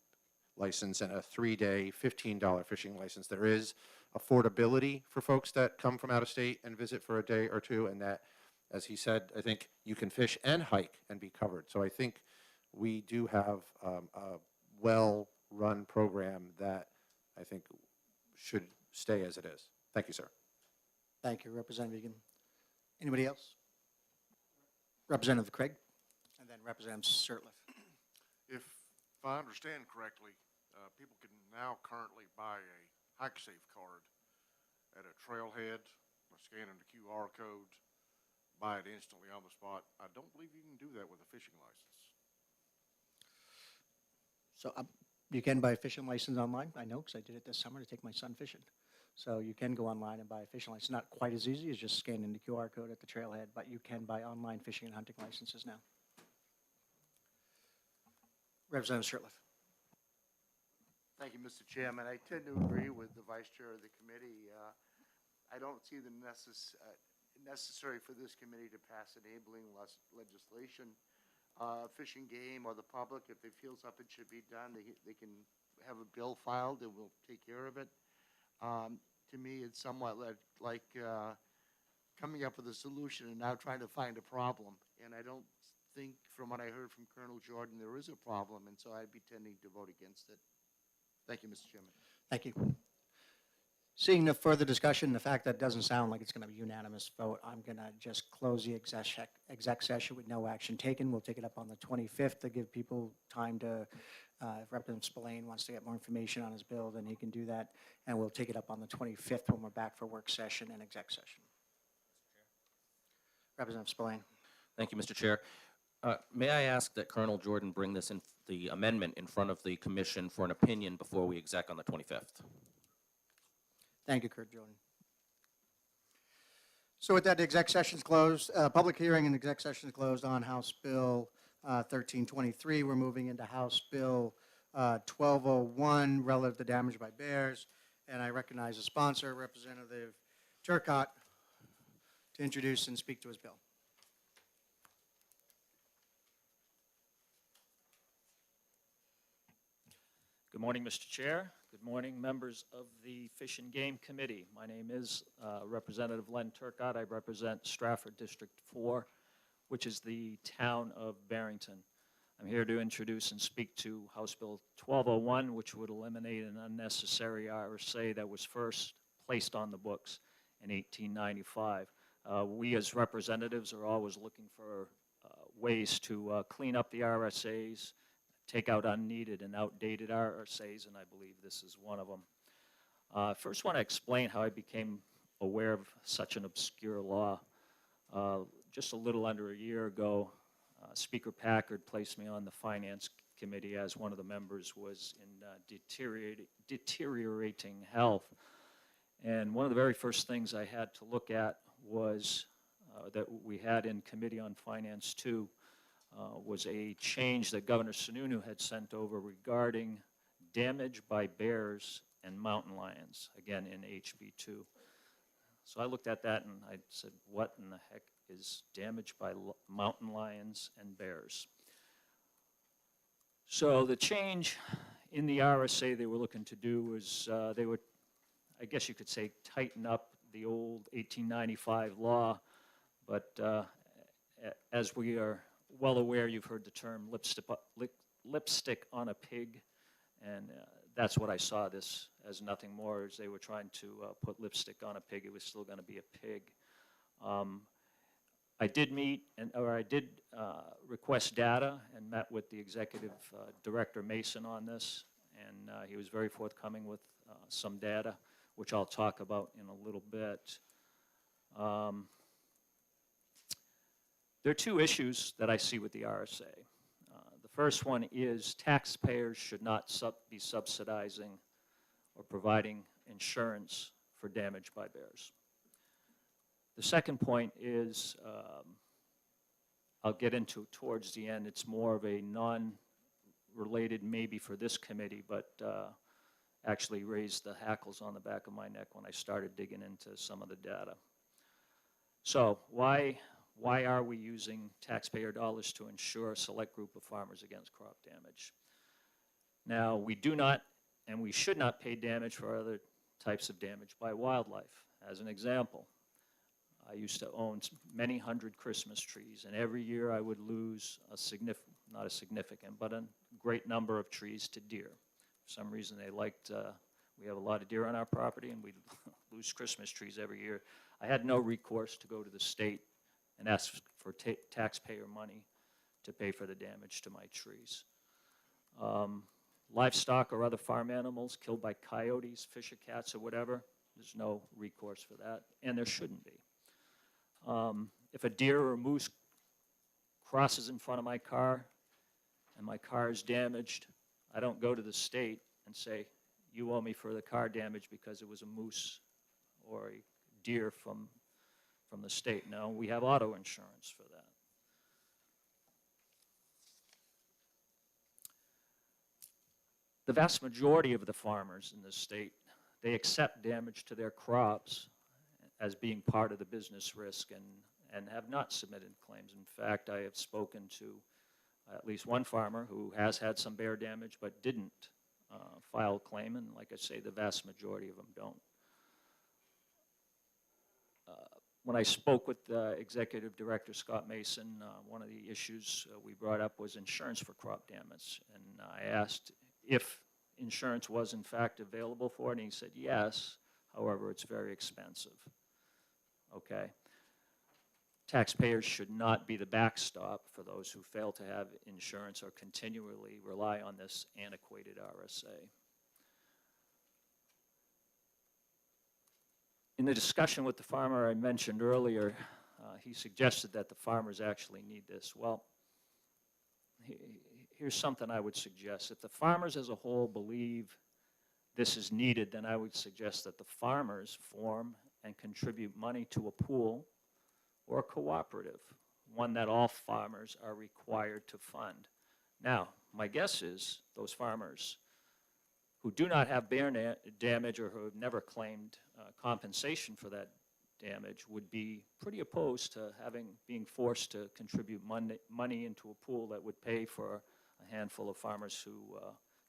license and a 3-day $15 fishing license, there is affordability for folks that come from out of state and visit for a day or two, and that, as he said, I think you can fish and hike and be covered. So I think we do have a well-run program that I think should stay as it is. Thank you, sir. Thank you, Representative Egan. Anybody else? Representative Craig, and then Representative Sirleaf. If I understand correctly, people can now currently buy a Hike Safe card at a trailhead, scanning the QR code, buy it instantly on the spot. I don't believe you can do that with a fishing license. So you can buy a fishing license online. I know because I did it this summer to take my son fishing. So you can go online and buy a fishing license. Not quite as easy as just scanning the QR code at the trailhead, but you can buy online fishing and hunting licenses now. Representative Sirleaf. Thank you, Mr. Chairman. I tend to agree with the Vice Chair of the committee. I don't see the necessary for this committee to pass enabling legislation. Fish and Game or the public, if they feel something should be done, they can have a bill filed and we'll take care of it. To me, it's somewhat like coming up with a solution and now trying to find a problem. And I don't think, from what I heard from Colonel Jordan, there is a problem, and so I'd be tending to vote against it. Thank you, Mr. Chairman. Thank you. Seeing no further discussion, the fact that it doesn't sound like it's going to be a unanimous vote, I'm going to just close the exec session with no action taken. We'll take it up on the 25th to give people time to, if Representative Spillane wants to get more information on his bill, then he can do that. And we'll take it up on the 25th when we're back for work session and exec session. Representative Spillane. Thank you, Mr. Chair. May I ask that Colonel Jordan bring this in, the amendment in front of the commission for an opinion before we exec on the 25th? Thank you, Kurt Jordan. So with that, the exec session is closed. Public hearing and exec session is closed on House Bill 1323. We're moving into House Bill 1201, relative to damage by bears. And I recognize the sponsor, Representative Turcott, to introduce and speak to his bill. Good morning, Mr. Chair. Good morning, members of the Fish and Game Committee. My name is Representative Len Turcott. I represent Stratford District 4, which is the town of Barrington. I'm here to introduce and speak to House Bill 1201, which would eliminate an unnecessary RSA that was first placed on the books in 1895. We as representatives are always looking for ways to clean up the RSAs, take out unneeded and outdated RSAs, and I believe this is one of them. First, want to explain how I became aware of such an obscure law. Just a little under a year ago, Speaker Packard placed me on the Finance Committee as one of the members was in deteriorating health. And one of the very first things I had to look at was that we had in Committee on Finance 2 was a change that Governor Sununu had sent over regarding damage by bears and mountain lions, again in HB 2. So I looked at that and I said, what in the heck is damage by mountain lions and bears? So the change in the RSA they were looking to do was they would, I guess you could say, tighten up the old 1895 law, but as we are well aware, you've heard the term lipstick on a pig, and that's what I saw this as, nothing more, as they were trying to put lipstick on a pig. It was still going to be a pig. I did meet, I did request data and met with the executive director Mason on this, and he was very forthcoming with some data, which I'll talk about in a little bit. There are two issues that I see with the RSA. The first one is taxpayers should not be subsidizing or providing insurance for damage by bears. The second point is, I'll get into towards the end, it's more of a non-related maybe for this committee, but actually raised the hackles on the back of my neck when I started digging into some of the data. So why are we using taxpayer dollars to insure a select group of farmers against crop damage? Now, we do not and we should not pay damage for other types of damage by wildlife. As an example, I used to own many hundred Christmas trees, and every year I would lose a significant, not a significant, but a great number of trees to deer. For some reason they liked, we have a lot of deer on our property, and we lose Christmas trees every year. I had no recourse to go to the state and ask for taxpayer money to pay for the damage to my trees. Livestock or other farm animals killed by coyotes, fisher cats, or whatever, there's no recourse for that, and there shouldn't be. If a deer or a moose crosses in front of my car and my car is damaged, I don't go to the state and say, you owe me for the car damage because it was a moose or a deer from the state. No, we have auto insurance for that. The vast majority of the farmers in this state, they accept damage to their crops as being part of the business risk and have not submitted claims. In fact, I have spoken to at least one farmer who has had some bear damage but didn't file a claim, and like I say, the vast majority of them don't. When I spoke with Executive Director Scott Mason, one of the issues we brought up was insurance for crop damage, and I asked if insurance was in fact available for it, and he said yes, however, it's very expensive. Okay. Taxpayers should not be the backstop for those who fail to have insurance or continually rely on this antiquated RSA. In the discussion with the farmer I mentioned earlier, he suggested that the farmers actually need this. Well, here's something I would suggest. If the farmers as a whole believe this is needed, then I would suggest that the farmers form and contribute money to a pool or a cooperative, one that all farmers are required to fund. Now, my guess is those farmers who do not have bear damage or who have never claimed compensation for that damage would be pretty opposed to being forced to contribute money into a pool that would pay for a handful of farmers who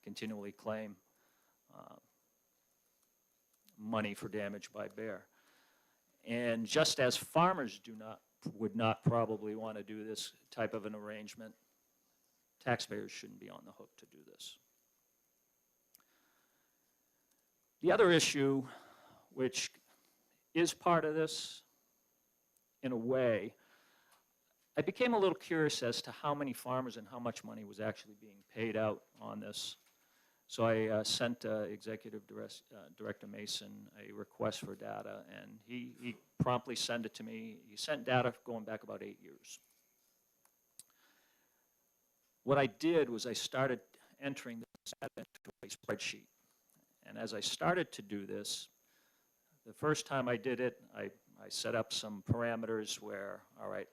continually claim money for damage by bear. And just as farmers would not probably want to do this type of an arrangement, taxpayers shouldn't be on the hook to do this. The other issue, which is part of this in a way, I became a little curious as to how many farmers and how much money was actually being paid out on this. So I sent Executive Director Mason a request for data, and he promptly sent it to me. He sent data going back about 8 years. What I did was I started entering this into a spreadsheet. And as I started to do this, the first time I did it, I set up some parameters where, all right,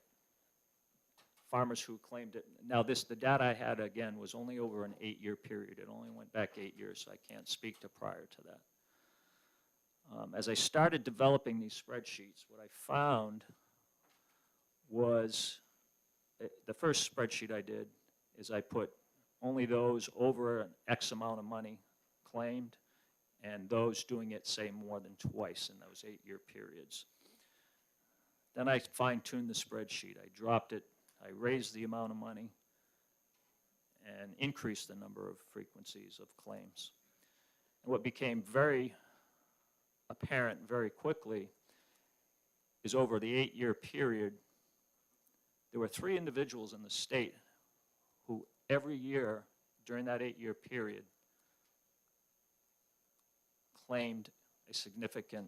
farmers who claimed it. Now the data I had, again, was only over an 8-year period. It only went back 8 years, so I can't speak to prior to that. As I started developing these spreadsheets, what I found was, the first spreadsheet I did is I put only those over an X amount of money claimed, and those doing it, say, more than twice in those 8-year periods. Then I fine-tuned the spreadsheet. I dropped it, I raised the amount of money, and increased the number of frequencies of claims. And what became very apparent very quickly is over the 8-year period, there were 3 individuals in the state who every year during that 8-year period claimed a significant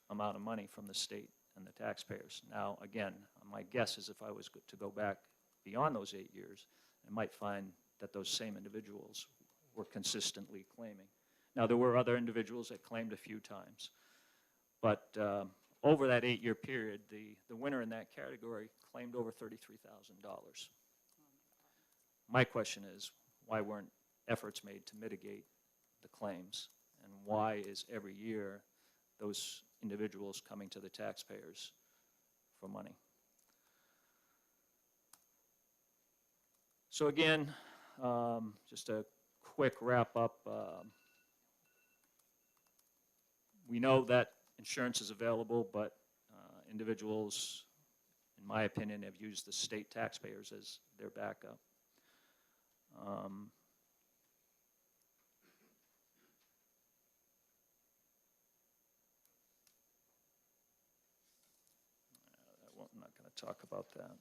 amount of money from the state and the taxpayers. Now, again, my guess is if I was to go back beyond those 8 years, I might find that those same individuals were consistently claiming. Now, there were other individuals that claimed a few times, but over that 8-year period, the winner in that category claimed over $33,000. My question is, why weren't efforts made to mitigate the claims? And why is every year those individuals coming to the taxpayers for money? So again, just a quick wrap up. We know that insurance is available, but individuals, in my opinion, have used the state taxpayers as their backup. I'm not going to talk about that.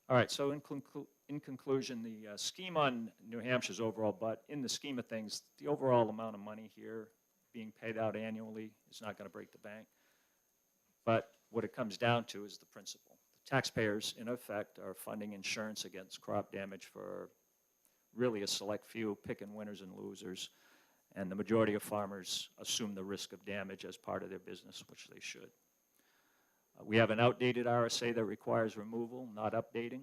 All right, so in conclusion, the scheme on New Hampshire's overall, but in the scheme of things, the overall amount of money here being paid out annually is not going to break the bank. But what it comes down to is the principle. The taxpayers, in effect, are funding insurance against crop damage for really a select few, picking winners and losers, and the majority of farmers assume the risk of damage as part of their business, which they should. We have an outdated RSA that requires removal, not updating.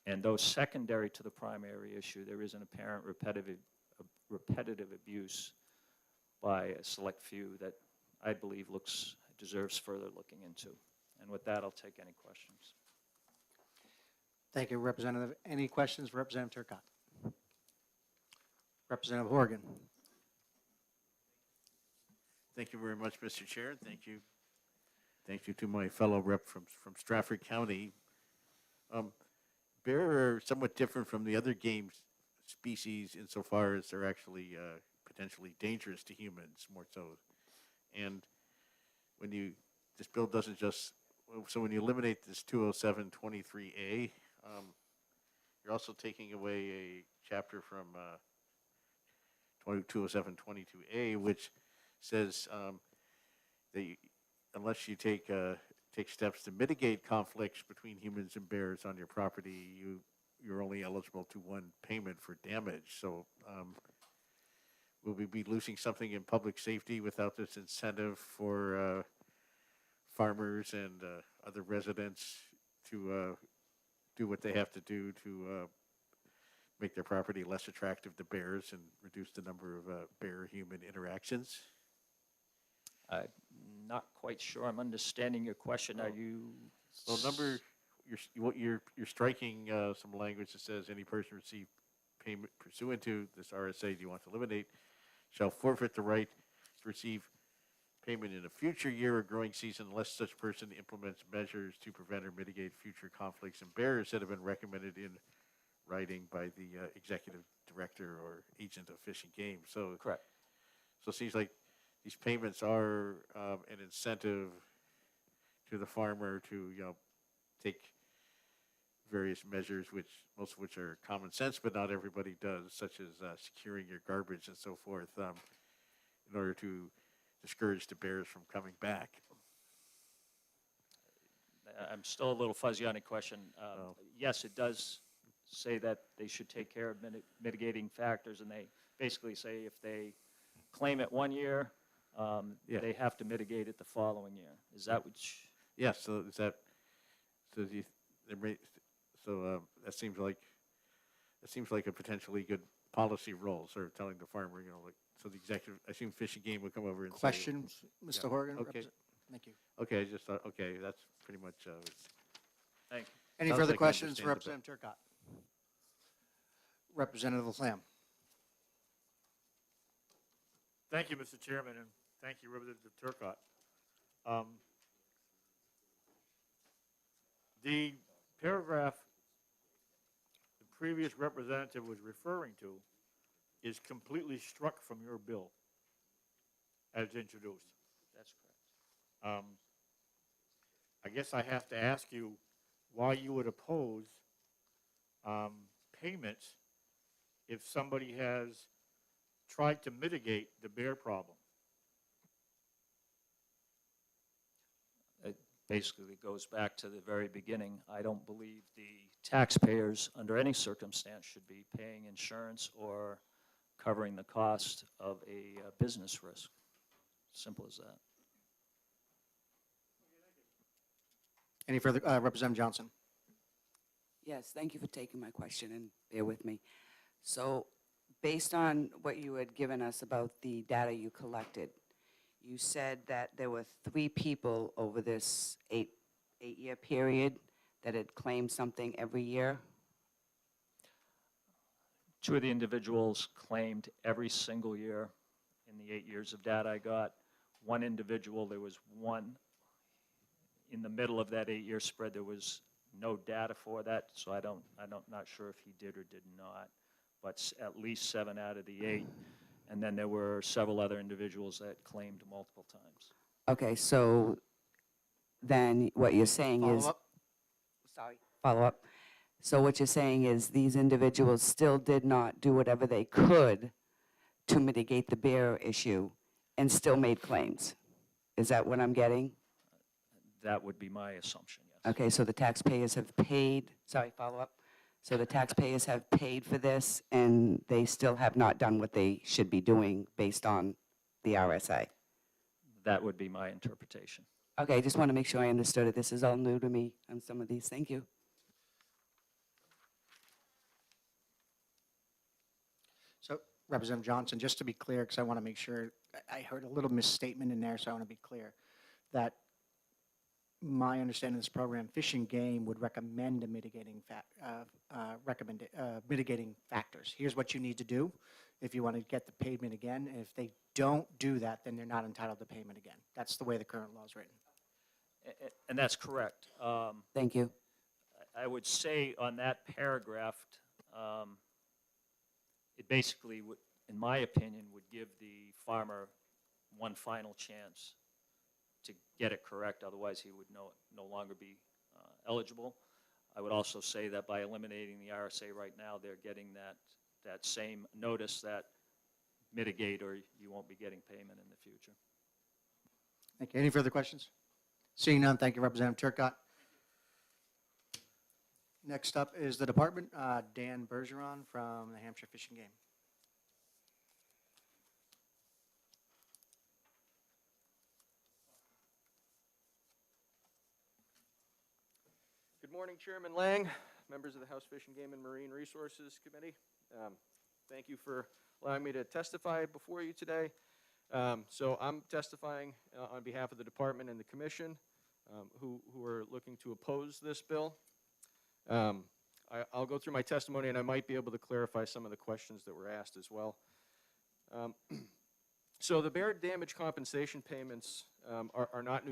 And though secondary to the primary issue, there is an apparent repetitive abuse by a select few that I believe deserves further looking into. And with that, I'll take any questions. Thank you, Representative. Any questions for Representative Turcotte? Representative Horgan. Thank you very much, Mr. Chair. Thank you. Thank you to my fellow rep from Stratford County. Bear are somewhat different from the other game species insofar as they're actually potentially dangerous to humans, more so. And when this bill doesn't just, so when you eliminate this 207-23A, you're also taking away a chapter from 207-22A, which says that unless you take steps to mitigate conflicts between humans and bears on your property, you're only eligible to one payment for damage. So will we be losing something in public safety without this incentive for farmers and other residents to do what they have to do to make their property less attractive to bears and reduce the number of bear-human interactions? I'm not quite sure I'm understanding your question. Are you? Well, you're striking some language that says any person receive payment pursuant to this RSA you want to eliminate shall forfeit the right to receive payment in a future year or growing season unless such person implements measures to prevent or mitigate future conflicts and bears that have been recommended in writing by the executive director or agent of Fish and Game. So correct. So it seems like these payments are an incentive to the farmer to take various measures, most of which are common sense, but not everybody does, such as securing your garbage and so forth, in order to discourage the bears from coming back. I'm still a little fuzzy on the question. Yes, it does say that they should take care of mitigating factors, and they basically say if they claim it one year, they have to mitigate it the following year. Is that which? Yes. So is that? So that seems like a potentially good policy role, sort of telling the farmer, so the executive. I assume Fish and Game would come over and Questions, say, Mr. Horgan? Okay. Thank you. Okay, I just thought. Okay, that's pretty much. Thank you. Any Sounds further like I questions for understand Representative Turcotte? Representative Lamb. Thank you, Mr. Chairman, and thank you, Representative Turcott. The paragraph the previous representative was referring to is completely struck from your bill as introduced. That's correct. I guess I have to ask you why you would oppose payments if somebody has tried to mitigate the bear problem. It basically goes back to the very beginning. I don't believe the taxpayers, under any circumstance, should be paying insurance or covering the cost of a business risk. Simple as that. Any further, Representative Johnson? Yes, thank you for taking my question, and bear with me. So, based on what you had given us about the data you collected, you said that there were 3 people over this eight-year period that had claimed something every year? 2 of the individuals claimed every single year in the 8 years of data I got. 1 individual, there was one in the middle of that 8-year spread, there was no data for that, so not sure if he did or did not, but at least 7 out of the 8. And then there were several other individuals that claimed multiple times. Okay, so then what you're saying is... Follow up? Sorry, follow up. So what you're saying is these individuals still did not do whatever they could to mitigate the bear issue and still made claims. Is that what I'm getting? That would be my assumption, yes. Okay, so the taxpayers have paid, sorry, follow up. So the taxpayers have paid for this and they still have not done what they should be doing based on the RSA. That would be my interpretation. Okay, I just want to make sure I understood it. This is all new to me on some of these. Thank you. So, Representative Johnson, just to be clear, because I want to make sure, I heard a little misstatement in there, so I want to be clear, that my understanding of this program, Fish and Game would recommend a mitigating mitigating factors. Here's what you need to do if you want to get the payment again, and if they don't do that, then they're not entitled to payment again. That's the way the current law is written. And that's correct. Thank you. I would say on that paragraph, it basically, would, in my opinion, would give the farmer one final chance to get it correct, otherwise he would no longer be eligible. I would also say that by eliminating the RSA right now, they're getting that same notice that mitigate or you won't be getting payment in the future. Thank you. Any further questions? Seeing none, thank you, Representative Turcott. Next up is the department, Dan Bergeron from the Hampshire Fish and Game. Good morning, Chairman Lang, members of the House Fish and Game and Marine Resources Committee. Thank you for allowing me to testify before you today. So I'm testifying on behalf of the department and the commission who are looking to oppose this bill. I'll go through my testimony and I might be able to clarify some of the questions that were asked as well. So the bear damage compensation payments are not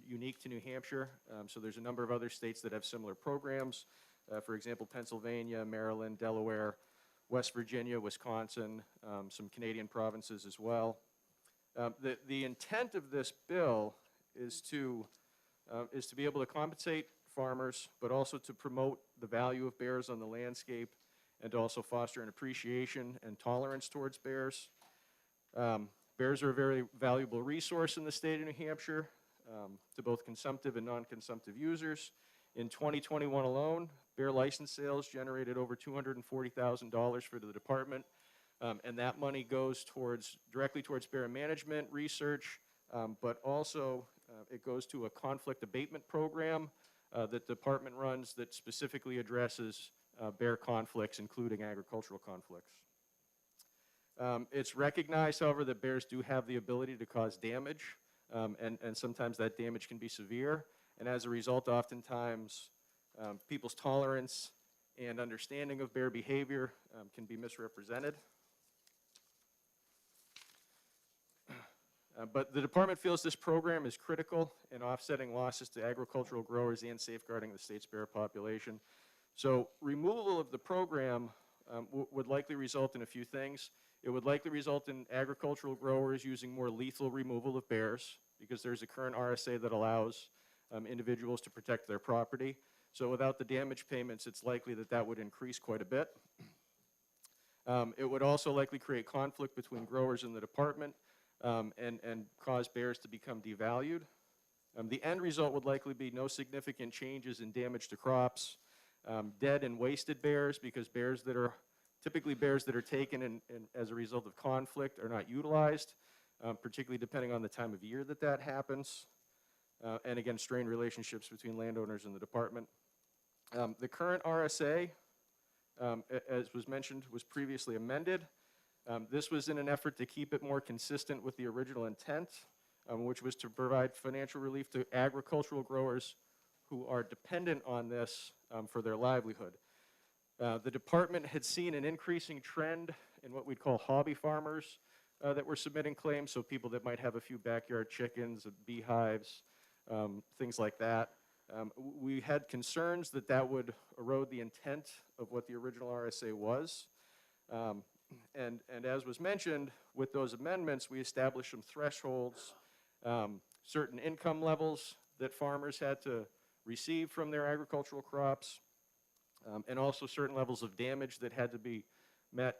unique to New Hampshire. So there's a number of other states that have similar programs. For example, Pennsylvania, Maryland, Delaware, West Virginia, Wisconsin, some Canadian provinces as well. The intent of this bill is to be able to compensate farmers, but also to promote the value of bears on the landscape and to also foster an appreciation and tolerance towards bears. Bears are a very valuable resource in the state of New Hampshire to both consumptive and non-consumptive users. In 2021 alone, bear license sales generated over $240,000 for the department, and that money goes directly towards bear management, research, but also it goes to a conflict abatement program that the department runs that specifically addresses bear conflicts, including agricultural conflicts. It's recognized, however, that bears do have the ability to cause damage, and sometimes that damage can be severe. And as a result, oftentimes, people's tolerance and understanding of bear behavior can be misrepresented. But the department feels this program is critical in offsetting losses to agricultural growers and safeguarding the state's bear population. So removal of the program would likely result in a few things. It would likely result in agricultural growers using more lethal removal of bears, because there's a current RSA that allows individuals to protect their property. So without the damage payments, it's likely that that would increase quite a bit. It would also likely create conflict between growers and the department, and cause bears to become devalued. The end result would likely be no significant changes in damage to crops, dead and wasted bears, because typically bears that are taken as a result of conflict are not utilized, particularly depending on the time of year that happens, and again, strained relationships between landowners and the department. The current RSA, as was mentioned, was previously amended. This was in an effort to keep it more consistent with the original intent, which was to provide financial relief to agricultural growers who are dependent on this for their livelihood. The department had seen an increasing trend in what we'd call hobby farmers that were submitting claims, so people that might have a few backyard chickens, beehives, things like that. We had concerns that that would erode the intent of what the original RSA was. And as was mentioned, with those amendments, we established some thresholds, certain income levels that farmers had to receive from their agricultural crops, and also certain levels of damage that had to be met,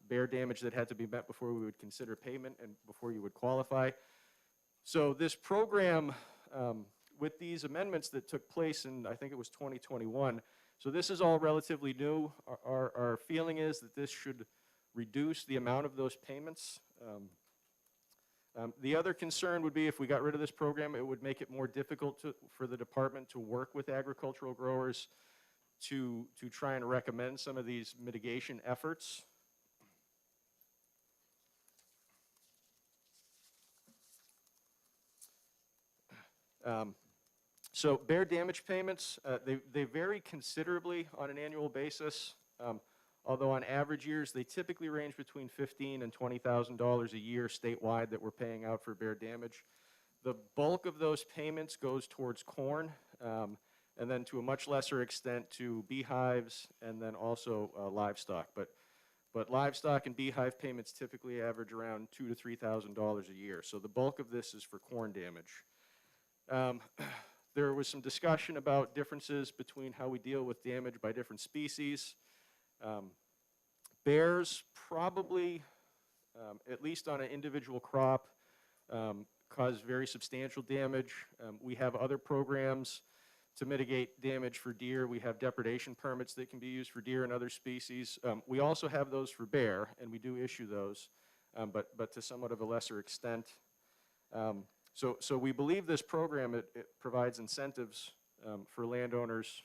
bear damage that had to be met before we would consider payment and before you would qualify. So this program, with these amendments that took place in, I think it was 2021, so this is all relatively new. Our feeling is that this should reduce the amount of those payments. The other concern would be if we got rid of this program, it would make it more difficult for the department to work with agricultural growers to try and recommend some of these mitigation efforts. So bear damage payments, they vary considerably on an annual basis. Although on average years, they typically range between $15,000 and $20,000 a year statewide that we're paying out for bear damage. The bulk of those payments goes towards corn, and then to a much lesser extent to beehives, and then also livestock. But livestock and beehive payments typically average around $2,000 to $3,000 a year. So the bulk of this is for corn damage. There was some discussion about differences between how we deal with damage by different species. Bears probably, at least on an individual crop, cause very substantial damage. We have other programs to mitigate damage for deer. We have depredation permits that can be used for deer and other species. We also have those for bear, and we do issue those, but to somewhat of a lesser extent. So we believe this program, it provides incentives for landowners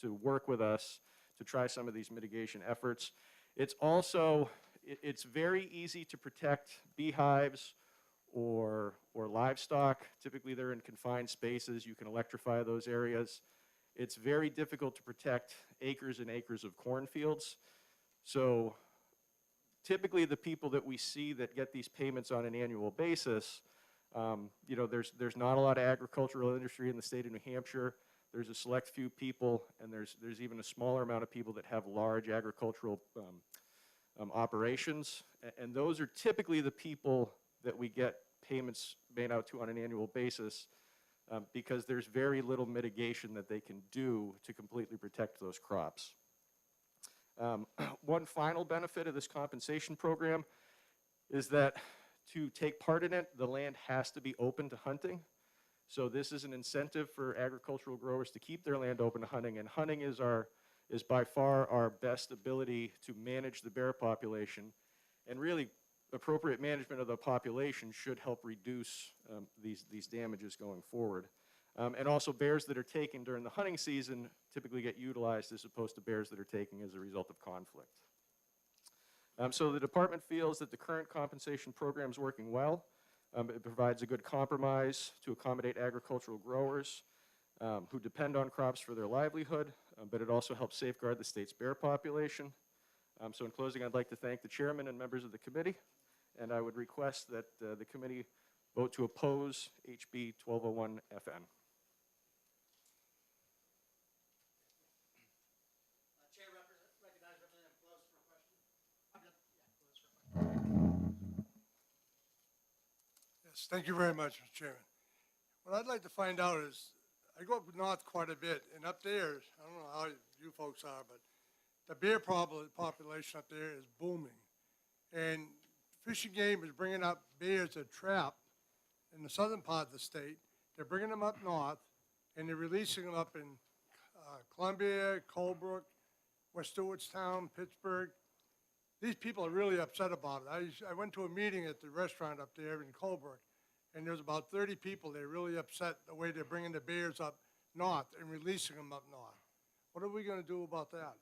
to work with us to try some of these mitigation efforts. It's also, it's very easy to protect beehives or livestock. Typically they're in confined spaces. You can electrify those areas. It's very difficult to protect acres and acres of cornfields. So typically the people that we see that get these payments on an annual basis, you know, there's not a lot of agricultural industry in the state of New Hampshire. There's a select few people, and there's even a smaller amount of people that have large agricultural operations. And those are typically the people that we get payments made out to on an annual basis, because there's very little mitigation that they can do to completely protect those crops. One final benefit of this compensation program is that to take part in it, the land has to be open to hunting. So this is an incentive for agricultural growers to keep their land open to hunting, and hunting is by far our best ability to manage the bear population, and really appropriate management of the population should help reduce these damages going forward. And also bears that are taken during the hunting season typically get utilized as opposed to bears that are taken as a result of conflict. So the department feels that the current compensation program is working well. It provides a good compromise to accommodate agricultural growers who depend on crops for their livelihood, but it also helps safeguard the state's bear population. So in closing, I'd like to thank the chairman and members of the committee, and I would request that the committee Vote to oppose HB 1201 FN. Yes, thank you very much, Mr. Chairman. What I'd like to find out is, I go up north quite a bit, and up there, I don't know how you folks are, but the bear population up there is booming. And Fish and Game is bringing up bears that trap in the southern part of the state. They're bringing them up north, and they're releasing them up in Columbia, Colebrook, West Stewartstown, Pittsburgh. These people are really upset about it. I went to a meeting at the restaurant up there in Colebrook, and there was about 30 people. They're really upset the way they're bringing the bears up north and releasing them up north. What are we going to do about that?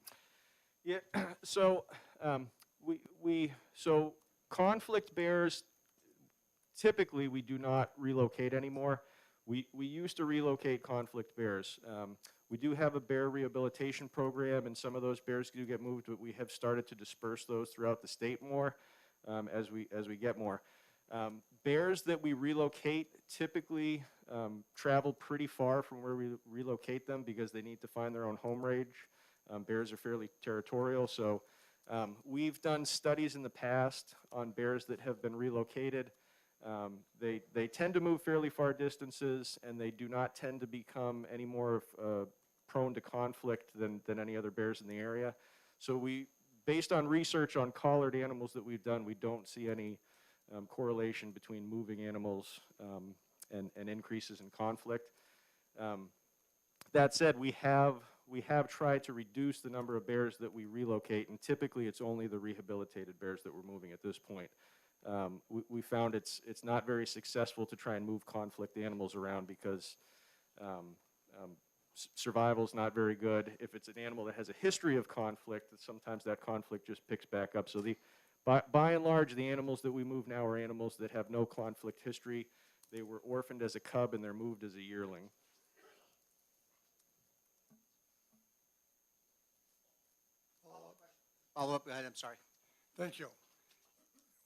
Yeah, so so conflict bears, typically we do not relocate anymore. We used to relocate conflict bears. We do have a bear rehabilitation program, and some of those bears do get moved, but we have started to disperse those throughout the state more as we get more. Bears that we relocate typically travel pretty far from where we relocate them because they need to find their own home range. Bears are fairly territorial, so we've done studies in the past on bears that have been relocated. They tend to move fairly far distances, and they do not tend to become any more prone to conflict than any other bears in the area. So based on research on collared animals that we've done, we don't see any correlation between moving animals and increases in conflict. That said, we have tried to reduce the number of bears that we relocate, and typically it's only the rehabilitated bears that we're moving at this point. We found it's not very successful to try and move conflict animals around because survival is not very good. If it's an animal that has a history of conflict, sometimes that conflict just picks back up. So by and large, the animals that we move now are animals that have no conflict history. They were orphaned as a cub and they're moved as a yearling. Follow up, go ahead, I'm sorry. Thank you.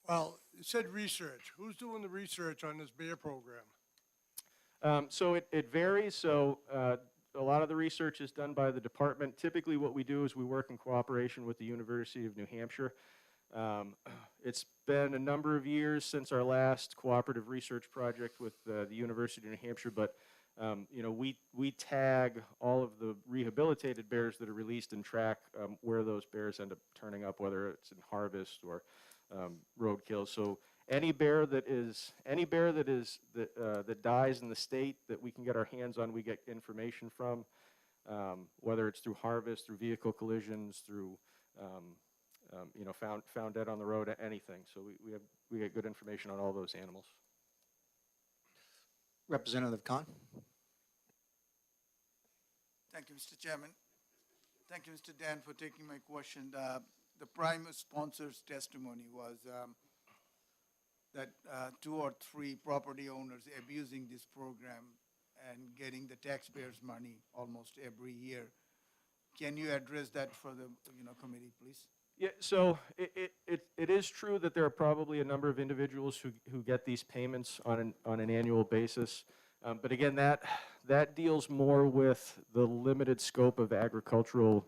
Well, you said research. Who's doing the research on this bear program? So it varies. So a lot of the research is done by the department. Typically what we do is we work in cooperation with the University of New Hampshire. It's been a number of years since our last cooperative research project with the University of New Hampshire, but you know, we tag all of the rehabilitated bears that are released and track where those bears end up turning up, whether it's in harvest or roadkill. So any bear that dies in the state that we can get our hands on, we get information from, whether it's through harvest, through vehicle collisions, through you know, found dead on the road, anything. So we get good information on all those animals. Representative Khan. Thank you, Mr. Chairman. Thank you, Mr. Dan, for taking my question. The prime sponsor's testimony was that 2 or 3 property owners abusing this program and getting the taxpayers' money almost every year. Can you address that for the committee, please? Yeah, so it is true that there are probably a number of individuals who get these payments on an annual basis. But again, that deals more with the limited scope of agricultural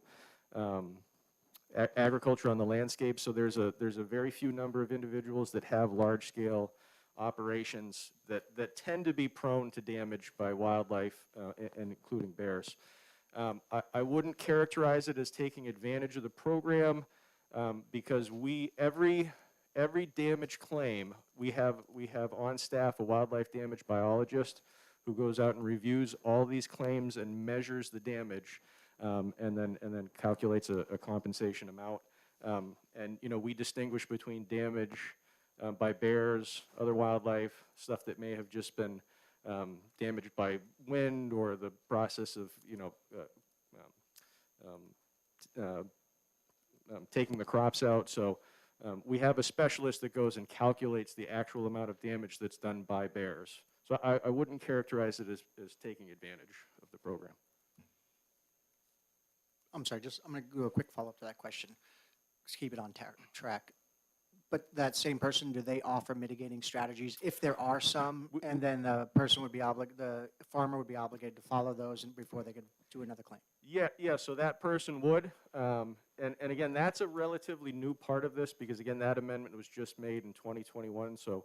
agriculture on the landscape. So there's a very few number of individuals that have large-scale operations that tend to be prone to damage by wildlife, and including bears. I wouldn't characterize it as taking advantage of the program. Because every damage claim, we have on staff a wildlife damage biologist who goes out and reviews all these claims and measures the damage, and then calculates a compensation amount. And you know, we distinguish between damage by bears, other wildlife, stuff that may have just been damaged by wind or the process of taking the crops out. So we have a specialist that goes and calculates the actual amount of damage that's done by bears. So I wouldn't characterize it as taking advantage of the program. I'm sorry, I'm going to do a quick follow-up to that question. Let's keep it on track. But that same person, do they offer mitigating strategies if there are some? And then the person would be the farmer would be obligated to follow those before they could do another claim? Yeah, so that person would. And again, that's a relatively new part of this because, again, that amendment was just made in 2021. So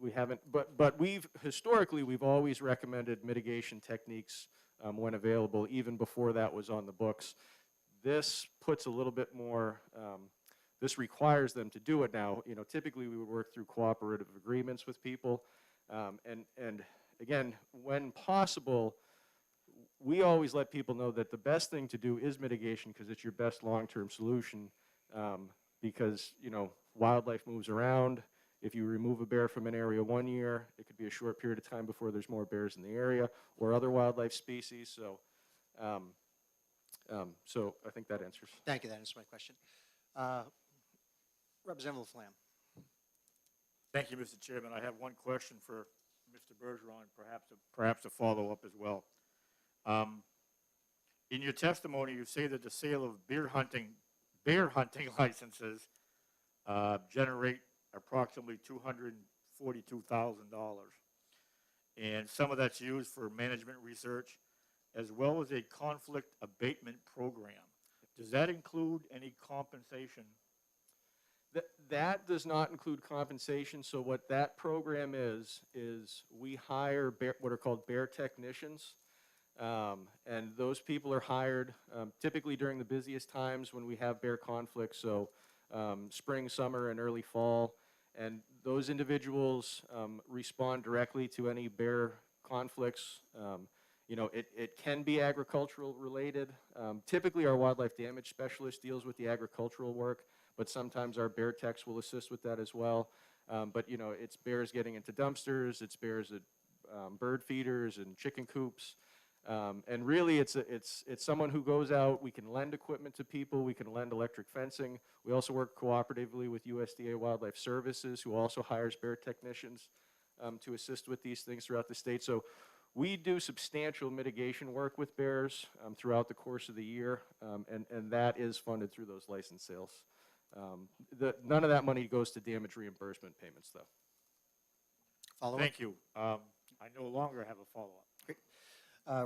we haven't, but historically, we've always recommended mitigation techniques when available, even before that was on the books. This puts a little bit more, this requires them to do it now. You know, typically we would work through cooperative agreements with people. And again, when possible, we always let people know that the best thing to do is mitigation because it's your best long-term solution because, you know, wildlife moves around. If you remove a bear from an area 1 year, it could be a short period of time before there's more bears in the area or other wildlife species. So, so I think that answers. Thank you, that answers my question. Representative Lamb. Thank you, Mr. Chairman. I have one question for Mr. Bergeron, perhaps a follow-up as well. In your testimony, you say that the sale of bear hunting licenses generate approximately $242,000. And some of that's used for management research as well as a conflict abatement program. Does that include any compensation? That does not include compensation. So what that program is we hire what are called bear technicians. And those people are hired typically during the busiest times when we have bear conflicts, so spring, summer, and early fall. And those individuals respond directly to any bear conflicts. You know, it can be agricultural related. Typically, our wildlife damage specialist deals with the agricultural work, but sometimes our bear techs will assist with that as well. But, you know, it's bears getting into dumpsters, it's bears at bird feeders and chicken coops. And really, it's someone who goes out. We can lend equipment to people. We can lend electric fencing. We also work cooperatively with USDA Wildlife Services, who also hires bear technicians to assist with these things throughout the state. So we do substantial mitigation work with bears throughout the course of the year, and that is funded through those license sales. None of that money goes to damage reimbursement payments, though. Follow-up? Thank you. I no longer have a follow-up. Great.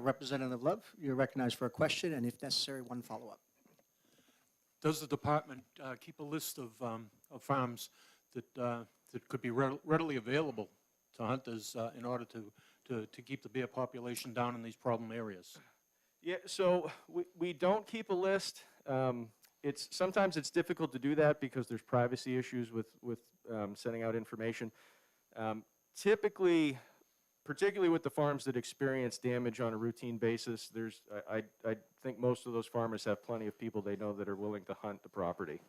Representative Love, you're recognized for a question, and if necessary, one follow-up. Does the department keep a list of farms that could be readily available to hunters in order to keep the bear population down in these problem areas? Yeah, so we don't keep a list. Sometimes it's difficult to do that because there's privacy issues with sending out information. Typically, particularly with the farms that experience damage on a routine basis, I think most of those farmers have plenty of people they know that are willing to hunt the property.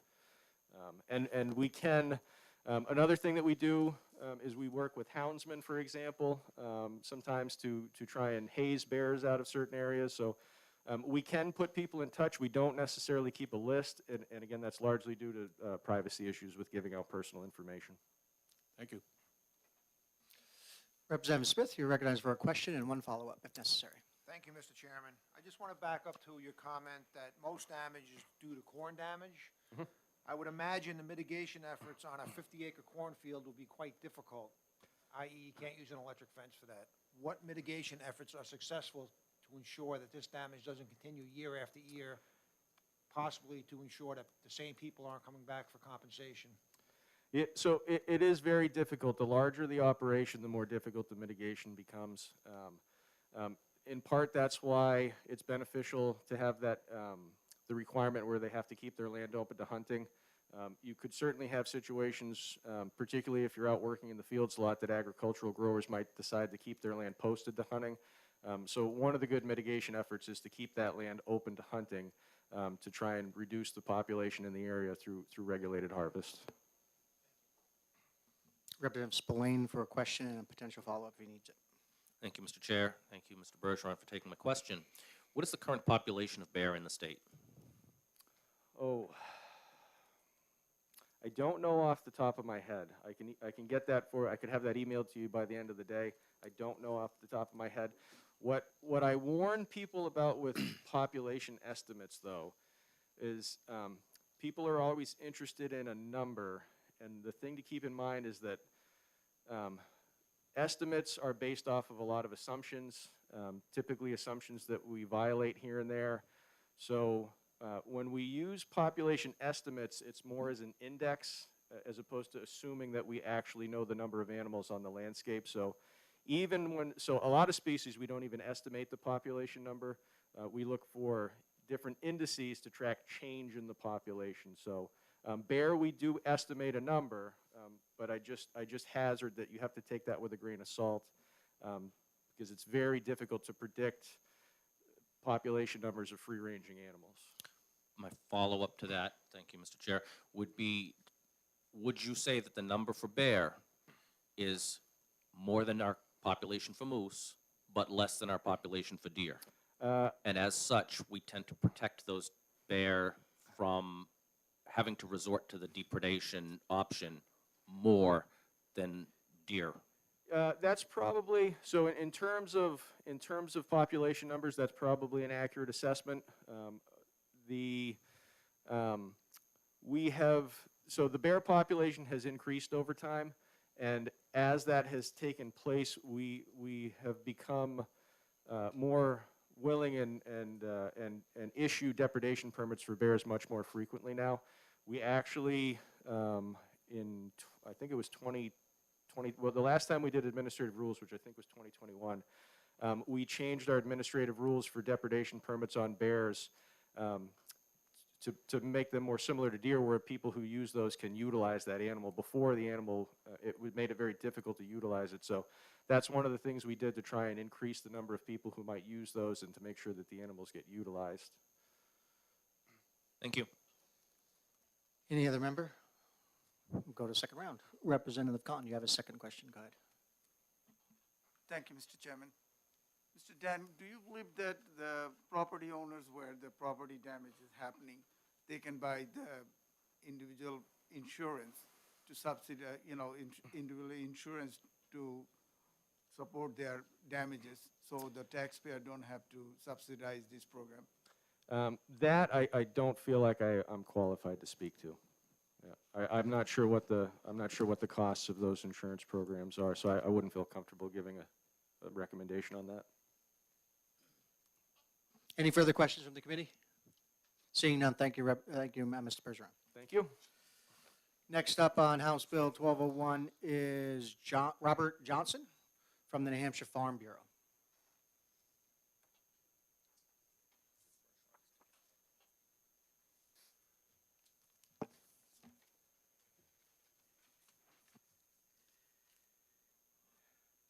And we can, another thing that we do is we work with houndsmen, for example, sometimes to try and haze bears out of certain areas. So we can put people in touch. We don't necessarily keep a list, and again, that's largely due to privacy issues with giving out personal information. Thank you. Representative Smith, you're recognized for a question and one follow-up, if necessary. Thank you, Mr. Chairman. I just want to back up to your comment that most damage is due to corn damage. I would imagine the mitigation efforts on a 50-acre cornfield will be quite difficult, i.e. you can't use an electric fence for that. What mitigation efforts are successful to ensure that this damage doesn't continue year after year, possibly to ensure that the same people aren't coming back for compensation? So it is very difficult. The larger the operation, the more difficult the mitigation becomes. In part, that's why it's beneficial to have that the requirement where they have to keep their land open to hunting. You could certainly have situations, particularly if you're out working in the fields a lot, that agricultural growers might decide to keep their land posted to hunting. So one of the good mitigation efforts is to keep that land open to hunting to try and reduce the population in the area through regulated harvest. Representative Spillane for a question and a potential follow-up if he needs it. Thank you, Mr. Chair. Thank you, Mr. Bergeron, for taking my question. What is the current population of bear in the state? Oh, I don't know off the top of my head. I can get that I could have that emailed to you by the end of the day. I don't know off the top of my head. What I warn people about with population estimates, though, is people are always interested in a number, And the thing to keep in mind is that estimates are based off of a lot of assumptions, typically assumptions that we violate here and there. So when we use population estimates, it's more as an index as opposed to assuming that we actually know the number of animals on the landscape. So so a lot of species, we don't even estimate the population number. We look for different indices to track change in the population. So bear, we do estimate a number, but I just hazard that you have to take that with a grain of salt because it's very difficult to predict population numbers of free-ranging animals. My follow-up to that, thank you, Mr. Chair, would you say that the number for bear is more than our population for moose, but less than our population for deer? And as such, we tend to protect those bear from having to resort to the depredation option more than deer. That's probably, so in terms of population numbers, that's probably an accurate assessment. So the bear population has increased over time, and as that has taken place, we have become more willing and issue depredation permits for bears much more frequently now. We actually, I think it was 2020, well, the last time we did administrative rules, which I think was 2021, we changed our administrative rules for depredation permits on bears to make them more similar to deer, where people who use those can utilize that animal. Before the animal, it made it very difficult to utilize it. So that's one of the things we did to try and increase the number of people who might use those and to make sure that the animals get utilized. Thank you. Any other member? We'll go to second round. Representative Cotton, you have a second question. Go ahead. Thank you, Mr. Chairman. Mr. Dan, do you believe that the property owners where the property damage is happening, they can buy the individual insurance to subsidize, individual insurance to support their damages, so the taxpayer don't have to subsidize this program? That I don't feel like I'm qualified to speak to. Yeah. I'm not sure what the costs of those insurance programs are, so I wouldn't feel comfortable giving a recommendation on that. Any further questions from the committee? Seeing none, thank you, Mr. Bergeron. Thank you. Next up on House Bill 1201 is Robert Johnson from the New Hampshire Farm Bureau.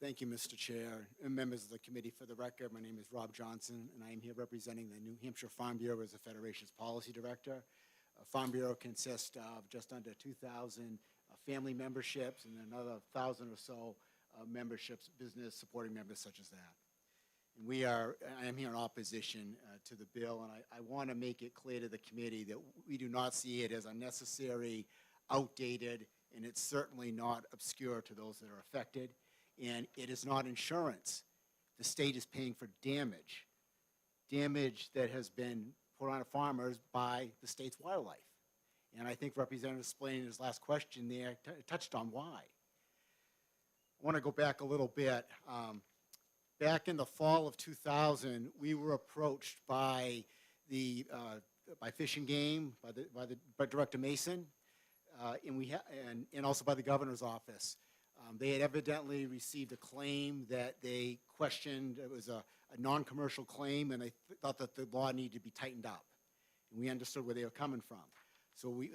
Thank you, Mr. Chair and members of the committee. For the record, my name is Rob Johnson, and I am here representing the New Hampshire Farm Bureau as the Federation's policy director. Farm Bureau consists of just under 2,000 family memberships and another 1,000 or so memberships, business supporting members such as that. And I am here in opposition to the bill, and I want to make it clear to the committee that we do not see it as unnecessary, outdated, and it's certainly not obscure to those that are affected. And it is not insurance. The state is paying for damage that has been put on farmers by the state's wildlife. And I think Representative Spillane in his last question there touched on why. I want to go back a little bit. Back in the fall of 2000, we were approached by Fish and Game, by Director Mason, and also by the governor's office. They had evidently received a claim that they questioned. It was a non-commercial claim, and they thought that the law needed to be tightened up. And we understood where they were coming from. So we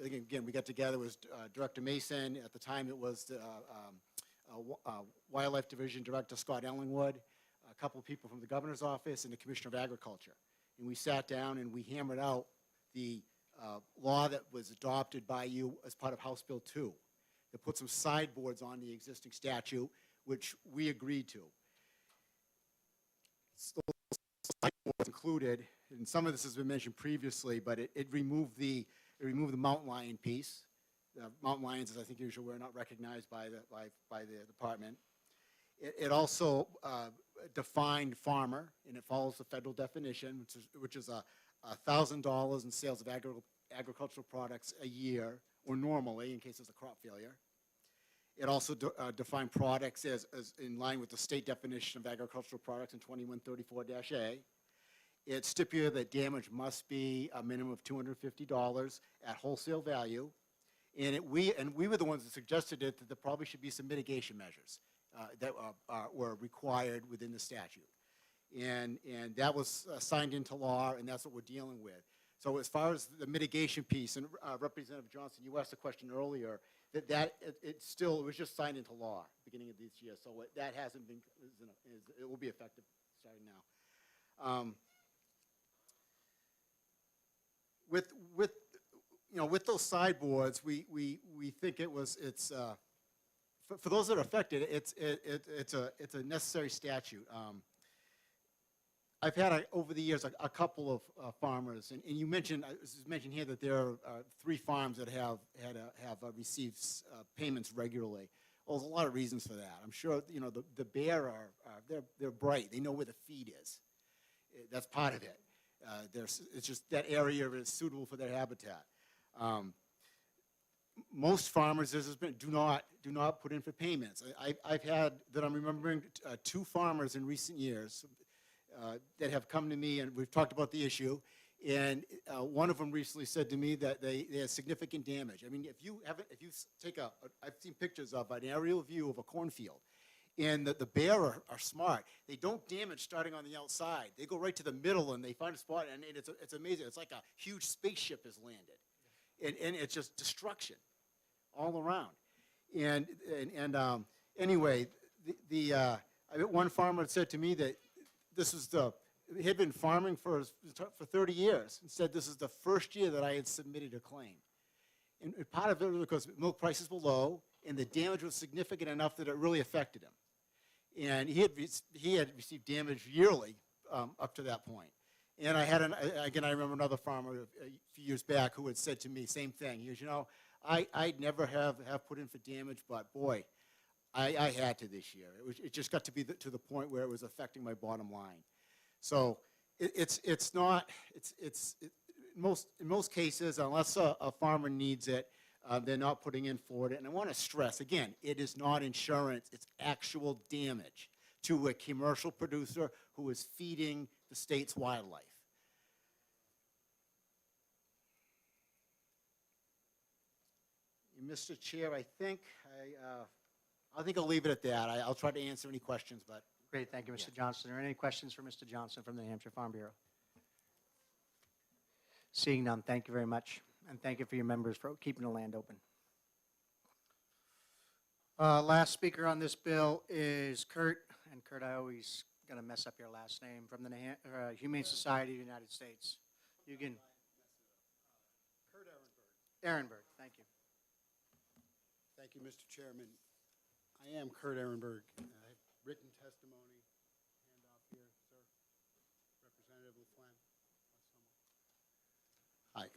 got together with Director Mason. At the time, it was the Wildlife Division Director Scott Ellingwood, a couple of people from the governor's office, and the Commissioner of Agriculture. And we sat down and we hammered out the law that was adopted by you as part of House Bill 2. That put some sideboards on the existing statute, which we agreed to. Those sideboards included, and some of this has been mentioned previously, but it removed the mountain lion piece. Mountain lions, as I think usually, were not recognized by the department. It also defined farmer, and it follows the federal definition, which is $1,000 in sales of agricultural products a year or normally in case there's a crop failure. It also defined products as in line with the state definition of agricultural products in 2134-A. It stipulated that damage must be a minimum of $250 at wholesale value. And we were the ones that suggested it, that there probably should be some mitigation measures that were required within the statute. And that was signed into law, and that's what we're dealing with. So as far as the mitigation piece, and Representative Johnson, you asked a question earlier, it was just signed into law beginning of this year. So that hasn't been, it will be effective starting now. With those sideboards, we think it's for those that are affected, it's a necessary statute. I've had over the years a couple of farmers, and you mentioned, this is mentioned here that there are 3 farms that have received payments regularly. Well, there's a lot of reasons for that. I'm sure the bear they're bright. They know where the feed is. That's part of it. It's just that area is suitable for their habitat. Most farmers, do not put in for payments. I've had, that I'm remembering, 2 farmers in recent years that have come to me, and we've talked about the issue, and one of them recently said to me that they had significant damage. I mean, if you take I've seen pictures of an aerial view of a cornfield, and the bear are smart. They don't damage starting on the outside. They go right to the middle, and they find a spot, and it's amazing. It's like a huge spaceship has landed, and it's just destruction all around. Anyway, one farmer said to me that he had been farming for 30 years, and said this is the first year that I had submitted a claim. And part of it was because milk prices were low, and the damage was significant enough that it really affected him. And he had received damage yearly up to that point. And I remember another farmer a few years back who had said to me, same thing. He goes, I'd never have put in for damage, but boy, I had to this year. It just got to be to the point where it was affecting my bottom line. So in most cases, unless a farmer needs it, they're not putting in for it. And I want to stress, again, it is not insurance. It's actual damage to a commercial producer who is feeding the state's wildlife. Mr. Chair, I think I'll leave it at that. I'll try to answer any questions, but. Great, thank you, Mr. Johnson. Are there any questions for Mr. Johnson from the New Hampshire Farm Bureau? Seeing none, thank you very much, and thank you for your members for keeping the land open. Last speaker on this bill is Kurt, and Kurt, I always gonna mess up your last name, from the Humane Society of the United States. You can. Kurt Ehrenberg, thank you. Thank you, Mr. Chairman. I am Kurt Ehrenberg. I have written testimony. Hand off here, sir. Representative LaFlamme. Hi.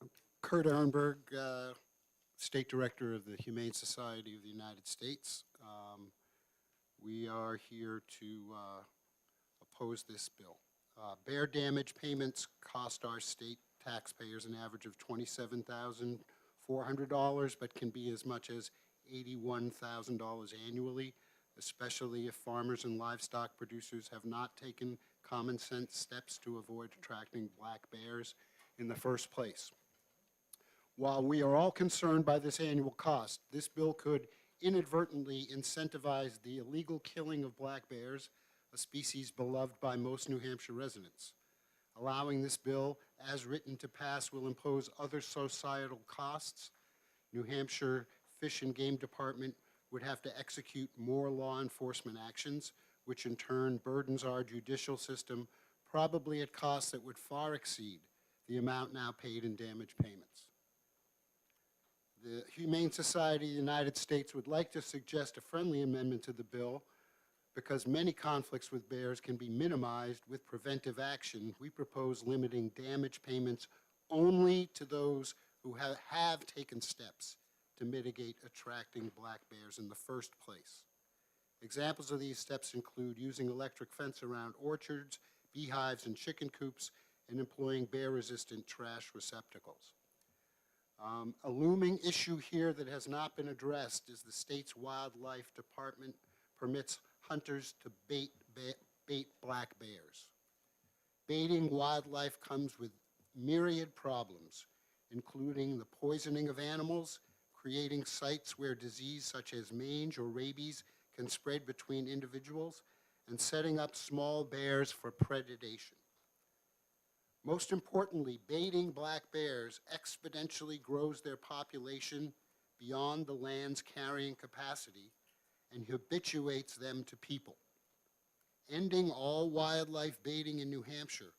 I'm Kurt Ehrenberg, State Director of the Humane Society of the United States. We are here to oppose this bill. Bear damage payments cost our state taxpayers an average of $27,400, but can be as much as $81,000 annually, especially if farmers and livestock producers have not taken common sense steps to avoid attracting black bears in the first place. While we are all concerned by this annual cost, this bill could inadvertently incentivize the illegal killing of black bears, a species beloved by most New Hampshire residents. Allowing this bill, as written, to pass will impose other societal costs. New Hampshire Fish and Game Department would have to execute more law enforcement actions, which in turn burdens our judicial system, probably at costs that would far exceed the amount now paid in damage payments. The Humane Society of the United States would like to suggest a friendly amendment to the bill. Because many conflicts with bears can be minimized with preventive action, we propose limiting damage payments only to those who have taken steps to mitigate attracting black bears in the first place. Examples of these steps include using electric fence around orchards, beehives, and chicken coops, and employing bear-resistant trash receptacles. A looming issue here that has not been addressed is the state's wildlife department permits hunters to bait black bears. Baiting wildlife comes with myriad problems, including the poisoning of animals, creating sites where disease such as mange or rabies can spread between individuals, and setting up small bears for predation. Most importantly, baiting black bears exponentially grows their population beyond the land's carrying capacity and habituates them to people. Ending all wildlife baiting in New Hampshire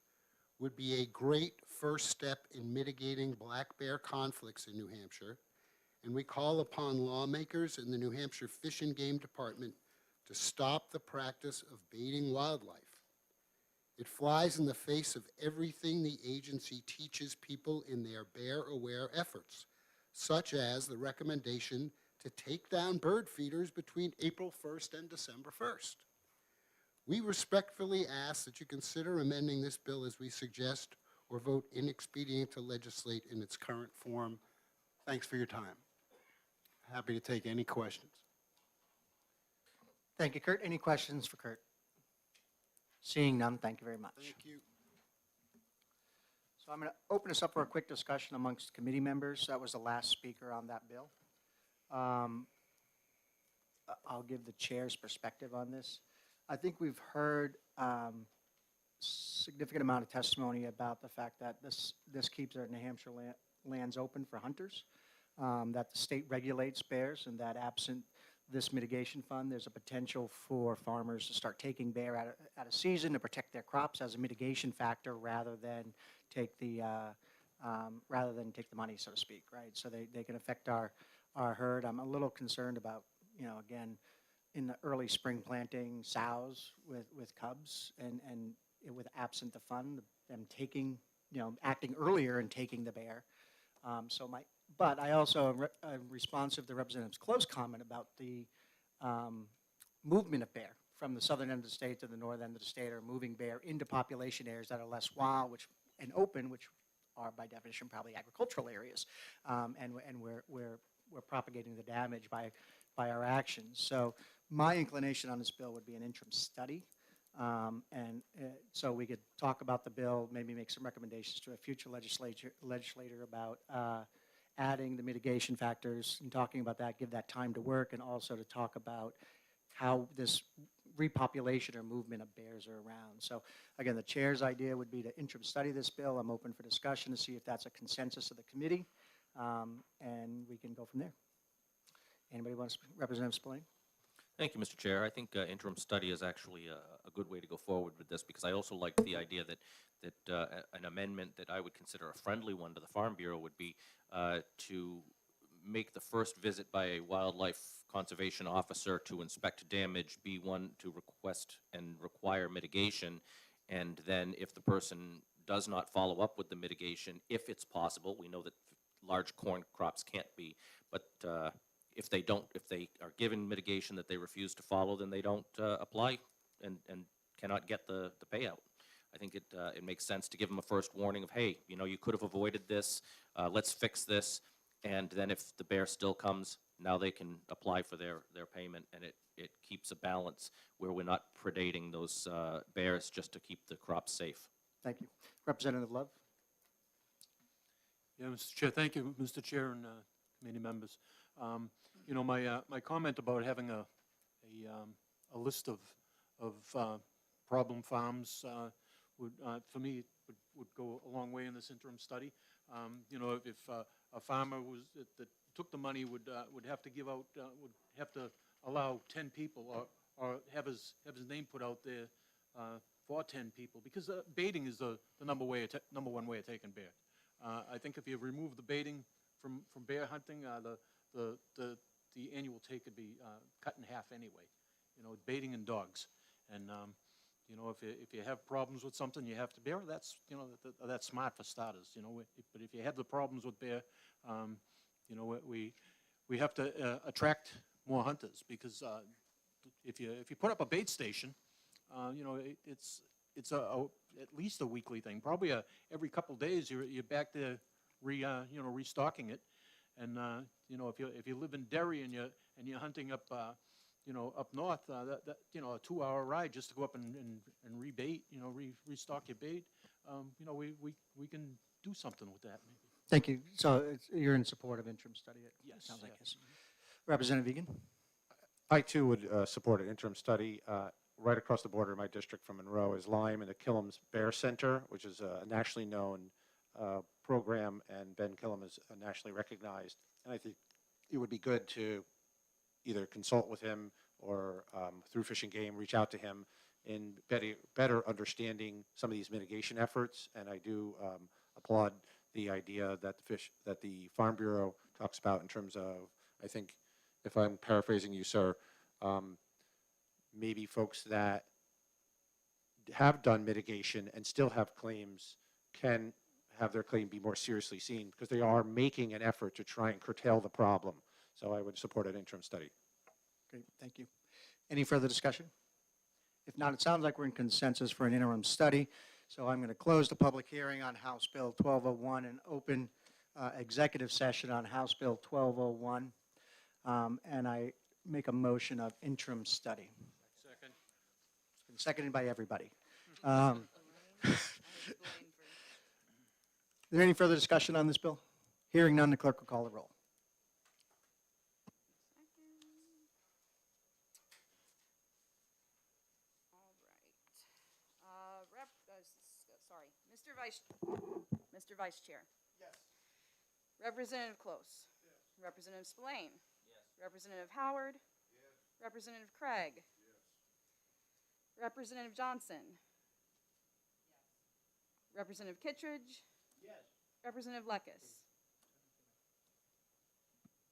would be a great first step in mitigating black bear conflicts in New Hampshire, and we call upon lawmakers in the New Hampshire Fish and Game Department to stop the practice of baiting wildlife. It flies in the face of everything the agency teaches people in their bear-aware efforts, such as the recommendation to take down bird feeders between April 1st and December 1st. We respectfully ask that you consider amending this bill as we suggest, or vote inexpedient to legislate in its current form. Thanks for your time. Happy to take any questions. Thank you, Kurt. Any questions for Kurt? Seeing none, thank you very much. Thank you. So I'm going to open this up for a quick discussion amongst committee members. That was the last speaker on that bill. I'll give the chair's perspective on this. I think we've heard significant amount of testimony about the fact that this keeps our New Hampshire lands open for hunters, that the state regulates bears, and that absent this mitigation fund, there's a potential for farmers to start taking bear out of season to protect their crops as a mitigation factor rather than take the money, so to speak, right? So they can affect our herd. I'm a little concerned about, again, in the early spring planting, sows with cubs and with absent the fund, them taking, acting earlier and taking the bear. But I also am responsive to Representative Close's comment about the movement of bear from the southern end of the state to the northern end of the state, or moving bear into population areas that are less wild and open, which are by definition probably agricultural areas, and we're propagating the damage by our actions. So my inclination on this bill would be an interim study. So we could talk about the bill, maybe make some recommendations to a future legislator about adding the mitigation factors and talking about that, give that time to work, and also to talk about how this repopulation or movement of bears are around. So again, the chair's idea would be to interim study this bill. I'm open for discussion to see if that's a consensus of the committee, and we can go from there. Anybody want to speak? Representative Spillane? Thank you, Mr. Chair. I think interim study is actually a good way to go forward with this, because I also like the idea that an amendment that I would consider a friendly one to the Farm Bureau would be to make the first visit by a wildlife conservation officer to inspect damage be one to request and require mitigation, and then if the person does not follow up with the mitigation, if it's possible, we know that large corn crops can't be, but if they are given mitigation that they refuse to follow, then they don't apply and cannot get the payout. I think it makes sense to give them a first warning of, hey, you could have avoided this, let's fix this, and then if the bear still comes, now they can apply for their payment, and it keeps a balance where we're not predating those bears just to keep the crops safe. Thank you. Representative Love? Yeah, Mr. Chair, thank you, Mr. Chair and committee members. My comment about having a list of problem farms would, for me, would go a long way in this interim study. If a farmer that took the money would have to give out, would have to allow 10 people or have his name put out there for 10 people, because baiting is the number one way of taking bear. I think if you remove the baiting from bear hunting, the annual take could be cut in half anyway. Baiting and dogs, and if you have problems with something, you have to bear. That's that's smart for starters. But if you have the problems with bear, we have to attract more hunters, because if you put up a bait station, it's at least a weekly thing. Probably every couple days you're back there restocking it. And, if you live in Derry and you're hunting up, up north, a 2-hour ride just to go up and rebait, restock your bait, we can do something with that maybe. Thank you. So you're in support of interim study? Yes, Sounds like yes. yes. Representative Egan? I too would support an interim study. Right across the border in my district from Monroe is Lyme and the Killam's Bear Center, which is a nationally known program, and Ben Killam is nationally recognized. And I think it would be good to either consult with him or through Fish and Game, reach out to him in better understanding some of these mitigation efforts. And I do applaud the idea that the Farm Bureau talks about in terms of, I think, if I'm paraphrasing you, sir, maybe folks that have done mitigation and still have claims can have their claim be more seriously seen, because they are making an effort to try and curtail the problem. So I would support an interim study. Great, thank you. Any further discussion? If not, it sounds like we're in consensus for an interim study. So I'm going to close the public hearing on House Bill 1201 and open executive session on House Bill 1201. And I make a motion of interim study. Second. It's been seconded by everybody. Is there any further discussion on this bill? Hearing none, the clerk will call the roll. All right. Sorry, Mr. Vice Chair. Yes. Representative Close. Yes. Representative Spillane. Yes. Representative Howard. Yes. Representative Craig. Yes. Representative Johnson. Yes. Representative Kittredge. Yes. Representative Lekis.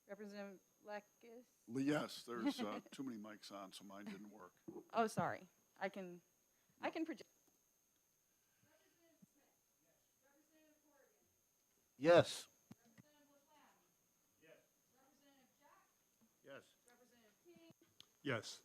Representative Lekis. Yes, there's too many mics on, so mine didn't work. Oh, sorry. I can project. Yes. Yes. Yes.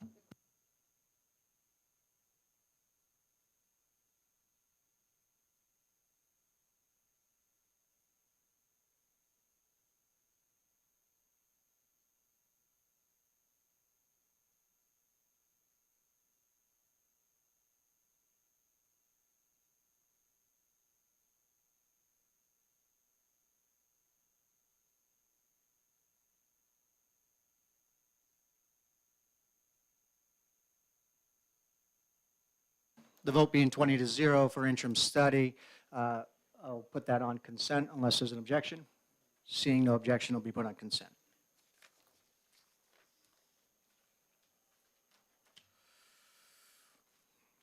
The vote being 20-0 for interim study, I'll put that on consent unless there's an objection. Seeing no objection, it'll be put on consent.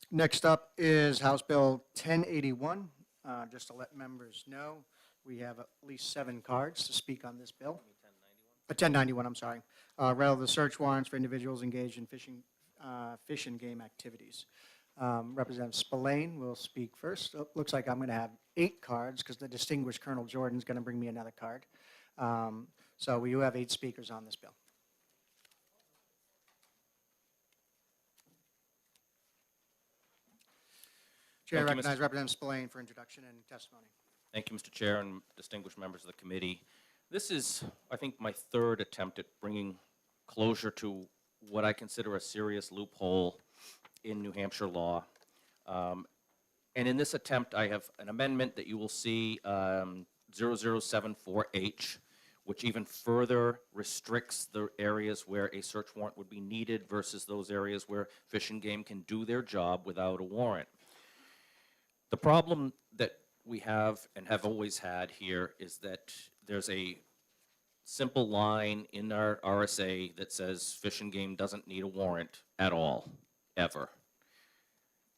Next up is House Bill 1081. Just to let members know, we have at least 7 cards to speak on this bill. 1091, I'm sorry. Rather the search warrants for individuals engaged in fish and game activities. Representative Spillane will speak first. Looks like I'm going to have 8 cards because the distinguished Colonel Jordan's going to bring me another card. So we do have 8 speakers on this bill. Chair, Thank you, recognize Mr. Representative Spillane for introduction and testimony. Thank you, Mr. Chair, and distinguished members of the committee. This is, I think, my 3rd attempt at bringing closure to what I consider a serious loophole in New Hampshire law. And in this attempt, I have an amendment that you will see, 0074H, which even further restricts the areas where a search warrant would be needed versus those areas where Fish and Game can do their job without a warrant. The problem that we have and have always had here is that there's a simple line in our RSA that says Fish and Game doesn't need a warrant at all, ever.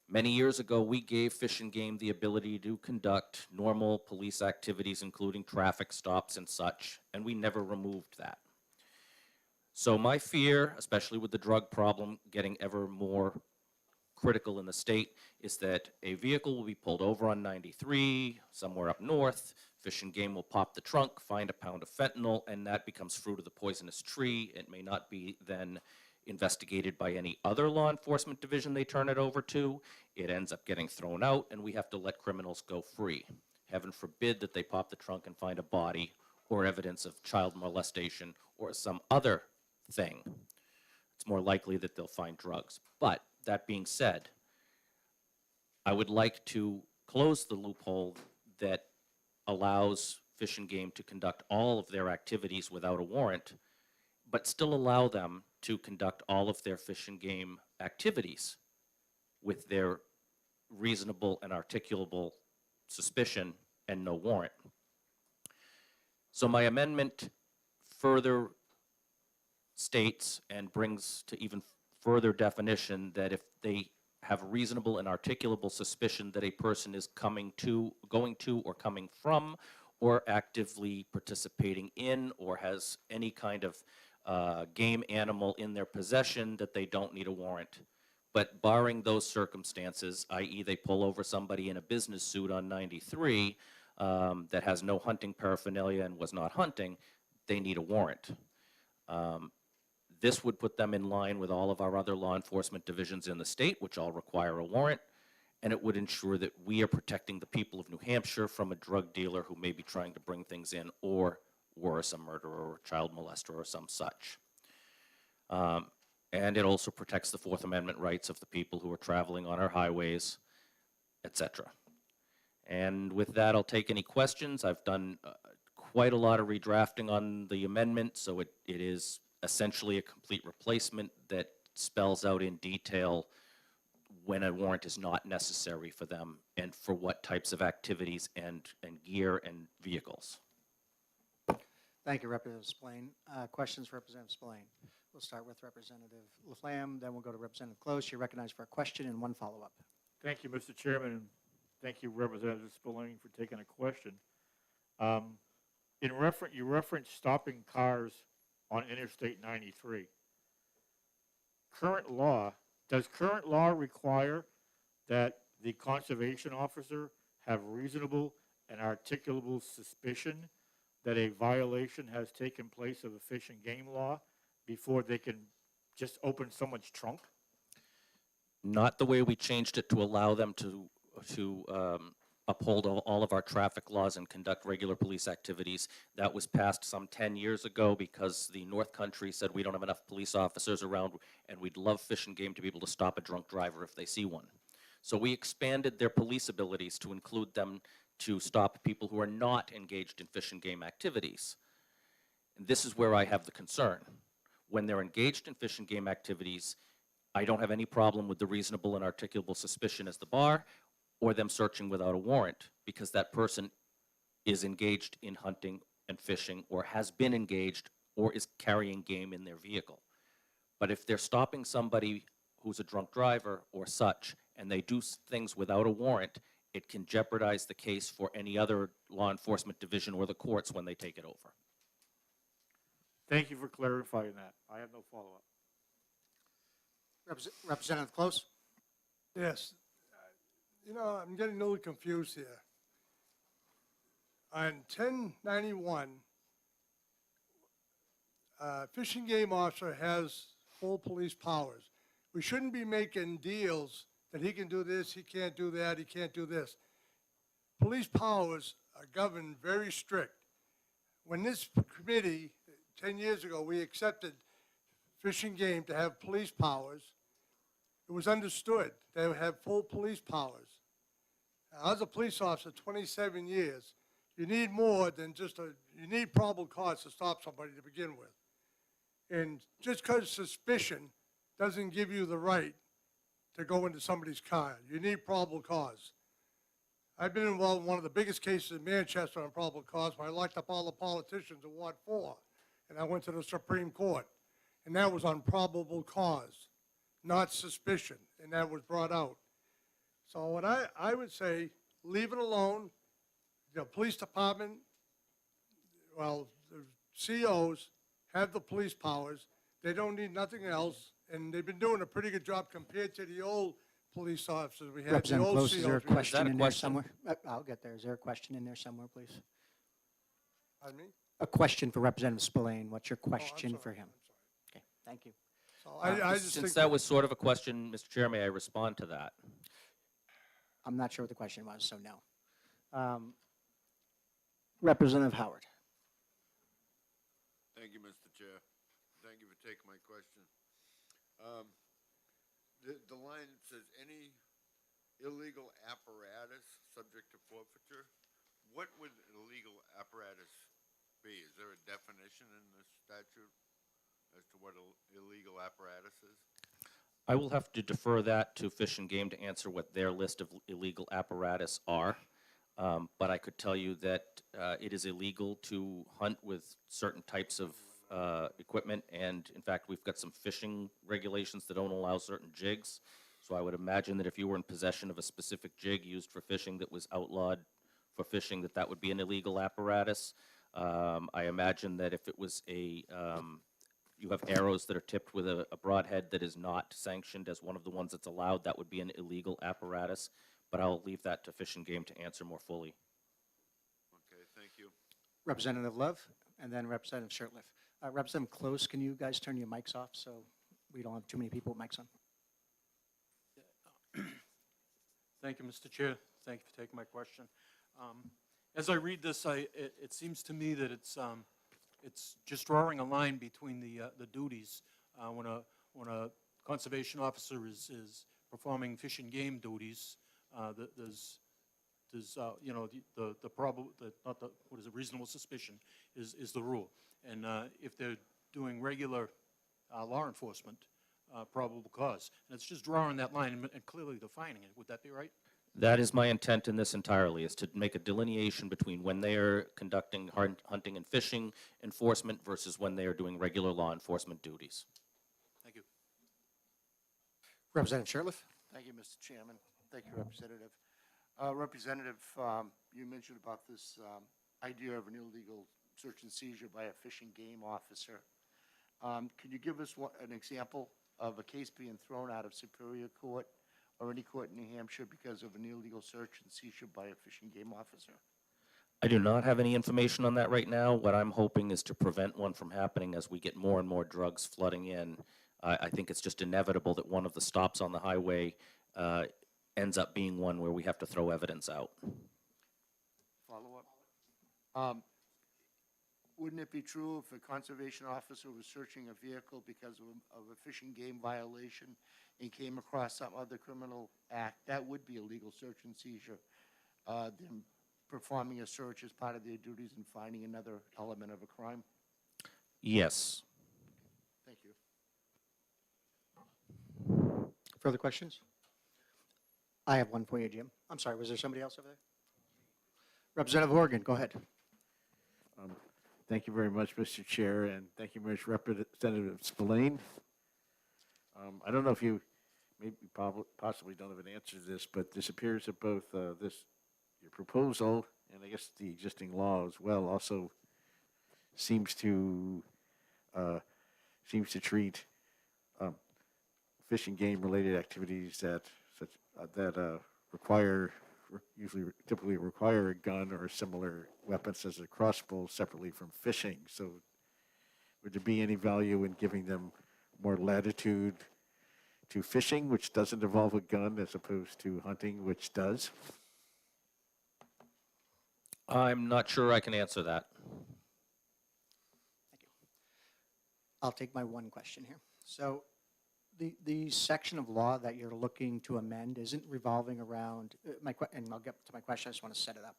Many years ago, we gave Fish and Game the ability to conduct normal police activities, including traffic stops and such, and we never removed that. So my fear, especially with the drug problem getting ever more critical in the state, is that a vehicle will be pulled over on 93, somewhere up north, Fish and Game will pop the trunk, find a pound of fentanyl, and that becomes fruit of the poisonous tree. It may not be then investigated by any other law enforcement division they turn it over to. It ends up getting thrown out, and we have to let criminals go free. Heaven forbid that they pop the trunk and find a body or evidence of child molestation or some other thing. It's more likely that they'll find drugs. But that being said, I would like to close the loophole that allows Fish and Game to conduct all of their activities without a warrant, but still allow them to conduct all of their Fish and Game activities with their reasonable and articulable suspicion and no warrant. So my amendment further states and brings to even further definition that if they have reasonable and articulable suspicion that a person is going to or coming from or actively participating in or has any kind of game animal in their possession, that they don't need a warrant. But barring those circumstances, i.e. they pull over somebody in a business suit on 93 that has no hunting paraphernalia and was not hunting, they need a warrant. This would put them in line with all of our other law enforcement divisions in the state, which all require a warrant, and it would ensure that we are protecting the people of New Hampshire from a drug dealer who may be trying to bring things in, or worse, a murderer or a child molester or some such. And it also protects the Fourth Amendment rights of the people who are traveling on our highways, etc. And with that, I'll take any questions. I've done quite a lot of redrafting on the amendment, so it is essentially a complete replacement that spells out in detail when a warrant is not necessary for them and for what types of activities and gear and vehicles. Thank you, Representative Spillane. Questions for Representative Spillane? We'll start with Representative Laflamme, then we'll go to Representative Close. You're recognized for a question and one follow-up. Thank you, Mr. Chairman, and thank you, Representative Spillane, for taking a question. You referenced stopping cars on Interstate 93. Does current law require that the conservation officer have reasonable and articulable suspicion that a violation has taken place of a fish and game law before they can just open someone's trunk? Not the way we changed it to allow them to uphold all of our traffic laws and conduct regular police activities. That was passed some 10 years ago because the North Country said we don't have enough police officers around and we'd love Fish and Game to be able to stop a drunk driver if they see one. So we expanded their police abilities to include them to stop people who are not engaged in Fish and Game activities. And this is where I have the concern. When they're engaged in Fish and Game activities, I don't have any problem with the reasonable and articulable suspicion as the bar, or them searching without a warrant, because that person is engaged in hunting and fishing, or has been engaged, or is carrying game in their vehicle. But if they're stopping somebody who's a drunk driver or such, and they do things without a warrant, it can jeopardize the case for any other law enforcement division or the courts when they take it over. Thank you for clarifying that. I have no follow-up. Representative Close? Yes. You know, I'm getting a little confused here. On 1091, Fish and Game officer has full police powers. We shouldn't be making deals that he can do this, he can't do that, he can't do this. Police powers are governed very strict. When this committee, 10 years ago, we accepted Fish and Game to have police powers, it was understood they would have full police powers. Now, I was a police officer 27 years. You need more than you need probable cause to stop somebody to begin with. And just because suspicion doesn't give you the right to go into somebody's car. You need probable cause. I've been involved in one of the biggest cases in Manchester on probable cause where I locked up all the politicians in Ward 4, and I went to the Supreme Court. And that was on probable cause, not suspicion, and that was brought out. So what I would say, leave it alone. The police department, well, the COs have the police powers. They don't need nothing else, and they've been doing a pretty good job compared to the old police officers we had. Representative Close, is there a question in there question? somewhere? I'll get there. Is there a question in there somewhere, please? Pardon me? A question for Representative Spillane. What's your question sorry, for him? Okay, thank you. So I just Since think that was sort of a question, Mr. Chair, may I respond to that? I'm not sure what the question was, so no. Representative Howard. Thank you, Mr. Chair. Thank you for taking my question. The line says any illegal apparatus subject to forfeiture. What would an illegal apparatus be? Is there a definition in the statute as to what illegal apparatus is? I will have to defer that to Fish and Game to answer what their list of illegal apparatus are. But I could tell you that it is illegal to hunt with certain types of equipment, and in fact, we've got some fishing regulations that don't allow certain jigs. So I would imagine that if you were in possession of a specific jig used for fishing that was outlawed for fishing, that would be an illegal apparatus. I imagine that if it was you have arrows that are tipped with a broadhead that is not sanctioned as one of the ones that's allowed, that would be an illegal apparatus. But I'll leave that to Fish and Game to answer more fully. Okay, thank you. Representative Love, and then Representative Shirtliff. Representative Close, can you guys turn your mics off so we don't have too many people with mics on? Thank you, Mr. Chair. Thank you for taking my question. As I read this, it seems to me that it's just drawing a line between the duties. When a conservation officer is performing fish and game duties, there's you know, the problem, not the, what is a reasonable suspicion is the rule. And if they're doing regular law enforcement, probable cause. And it's just drawing that line and clearly defining it. Would that be right? That is my intent in this entirely, is to make a delineation between when they are conducting hunting and fishing enforcement versus when they are doing regular law enforcement duties. Thank you. Representative Shirtliff. Thank you, Mr. Chairman. Thank you, Representative. Representative, you mentioned about this idea of an illegal search and seizure by a fish and game officer. Could you give us an example of a case being thrown out of Superior Court or any court in New Hampshire because of an illegal search and seizure by a fish and game officer? I do not have any information on that right now. What I'm hoping is to prevent one from happening as we get more and more drugs flooding in. I think it's just inevitable that one of the stops on the highway ends up being one where we have to throw evidence out. Follow-up. Wouldn't it be true if a conservation officer was searching a vehicle because of a fish and game violation and came across some other criminal act, that would be a legal search and seizure? Them performing a search as part of their duties and finding another element of a crime? Yes. Thank you. Further questions? I have one for you, Jim. I'm sorry, was there somebody else over there? Representative Horgan, go ahead. Thank you very much, Mr. Chair, and thank you very much, Representative Spillane. I don't know if you possibly don't have an answer to this, but this appears that both your proposal and I guess the existing law as well also seems to treat fish and game related activities that typically require a gun or similar weapons such as a crossbow separately from fishing. So would there be any value in giving them more latitude to fishing, which doesn't involve a gun, as opposed to hunting, which does? I'm not sure I can answer that. Thank you. I'll take my one question here. So the section of law that you're looking to amend isn't revolving around, and I'll get to my question, I just want to set it up.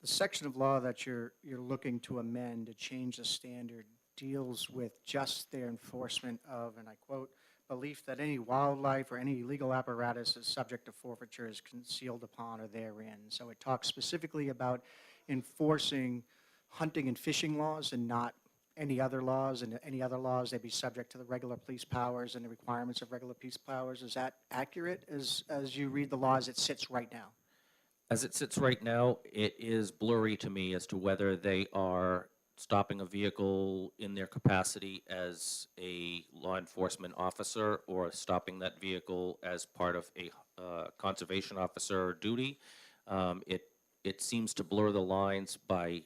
The section of law that you're looking to amend to change the standard deals with just their enforcement of, and I quote, belief that any wildlife or any illegal apparatus is subject to forfeiture is concealed upon or therein. So it talks specifically about enforcing hunting and fishing laws and not any other laws, and any other laws, they'd be subject to the regular police powers and the requirements of regular police powers. Is that accurate as you read the law as it sits right now? As it sits right now, it is blurry to me as to whether they are stopping a vehicle in their capacity as a law enforcement officer or stopping that vehicle as part of a conservation officer duty. It seems to blur the lines by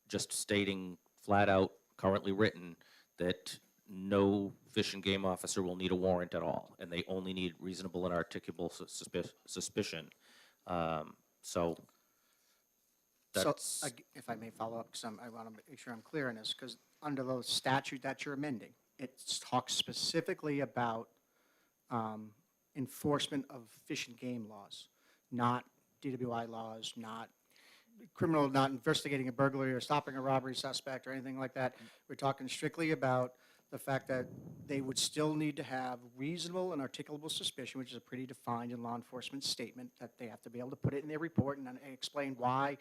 just stating flat out, currently written, that no fish and game officer will need a warrant at all, and they only need reasonable and articulable suspicion. So So, That's, if I may follow up, because I want to make sure I'm clear on this, because under the statute that you're amending, it talks specifically about enforcement of fish and game laws, not DWI laws, not criminal, not investigating a burglary or stopping a robbery suspect or anything like that. We're talking strictly about the fact that they would still need to have reasonable and articulable suspicion, which is a pretty defined in law enforcement statement, that they have to be able to put it in their report and then explain why,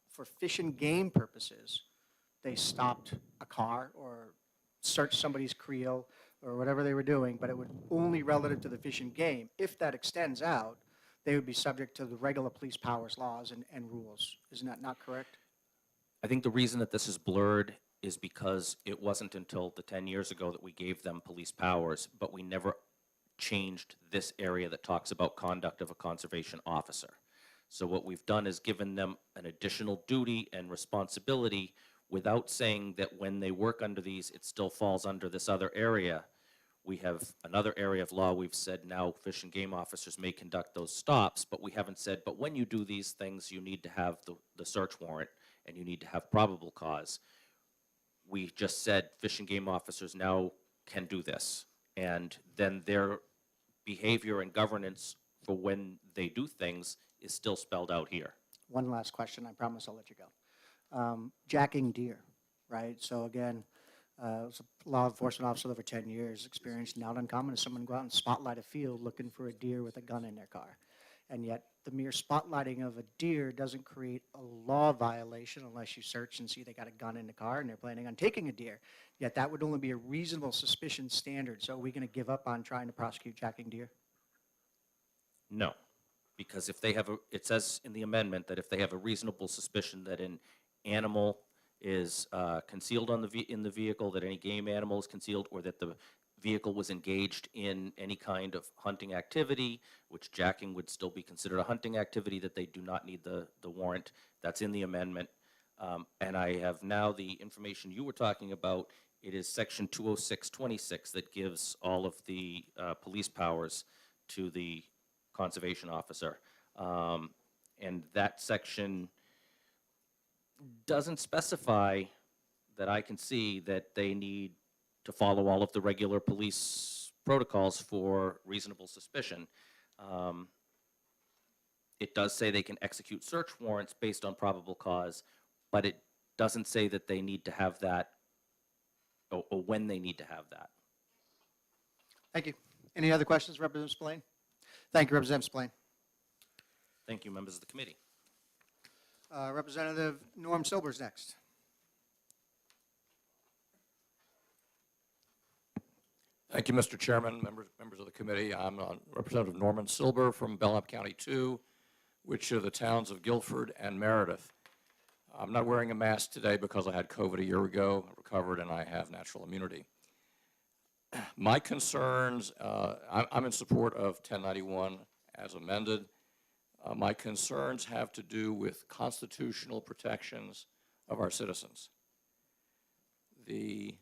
for fish and game purposes, they stopped a car or searched somebody's creel or whatever they were doing, but it would only relative to the fish and game. If that extends out, they would be subject to the regular police powers laws and rules. Isn't that not correct? I think the reason that this is blurred is because it wasn't until the 10 years ago that we gave them police powers, but we never changed this area that talks about conduct of a conservation officer. So what we've done is given them an additional duty and responsibility without saying that when they work under these, it still falls under this other area. We have another area of law. We've said now fish and game officers may conduct those stops, but we haven't said, but when you do these things, you need to have the search warrant and you need to have probable cause. We just said fish and game officers now can do this. And then their behavior and governance for when they do things is still spelled out here. One last question, I promise I'll let you go. Jacking deer, right? So again, I was a law enforcement officer over 10 years, experience not uncommon is someone go out and spotlight a field looking for a deer with a gun in their car. And yet the mere spotlighting of a deer doesn't create a law violation unless you search and see they got a gun in the car and they're planning on taking a deer. Yet that would only be a reasonable suspicion standard. So are we going to give up on trying to prosecute jacking deer? No, because if they have it says in the amendment that if they have a reasonable suspicion that an animal is concealed in the vehicle, that any game animal is concealed, or that the vehicle was engaged in any kind of hunting activity, which jacking would still be considered a hunting activity, that they do not need the warrant. That's in the amendment. And I have now the information you were talking about. It is section 20626 that gives all of the police powers to the conservation officer. And that section doesn't specify that I can see that they need to follow all of the regular police protocols for reasonable suspicion. It does say they can execute search warrants based on probable cause, but it doesn't say that they need to have that or when they need to have that. Thank you. Any other questions, Representative Spillane? Thank you, Representative Spillane. Thank you, members of the committee. Representative Norm Silber's next. Thank you, Mr. Chairman, members of the committee. I'm Representative Norman Silber from Belknap County 2, which are the towns of Guilford and Meredith. I'm not wearing a mask today because I had COVID a year ago, recovered, and I have natural immunity. My concerns, I'm in support of 1091 as amended. My concerns have to do with constitutional protections of our citizens. The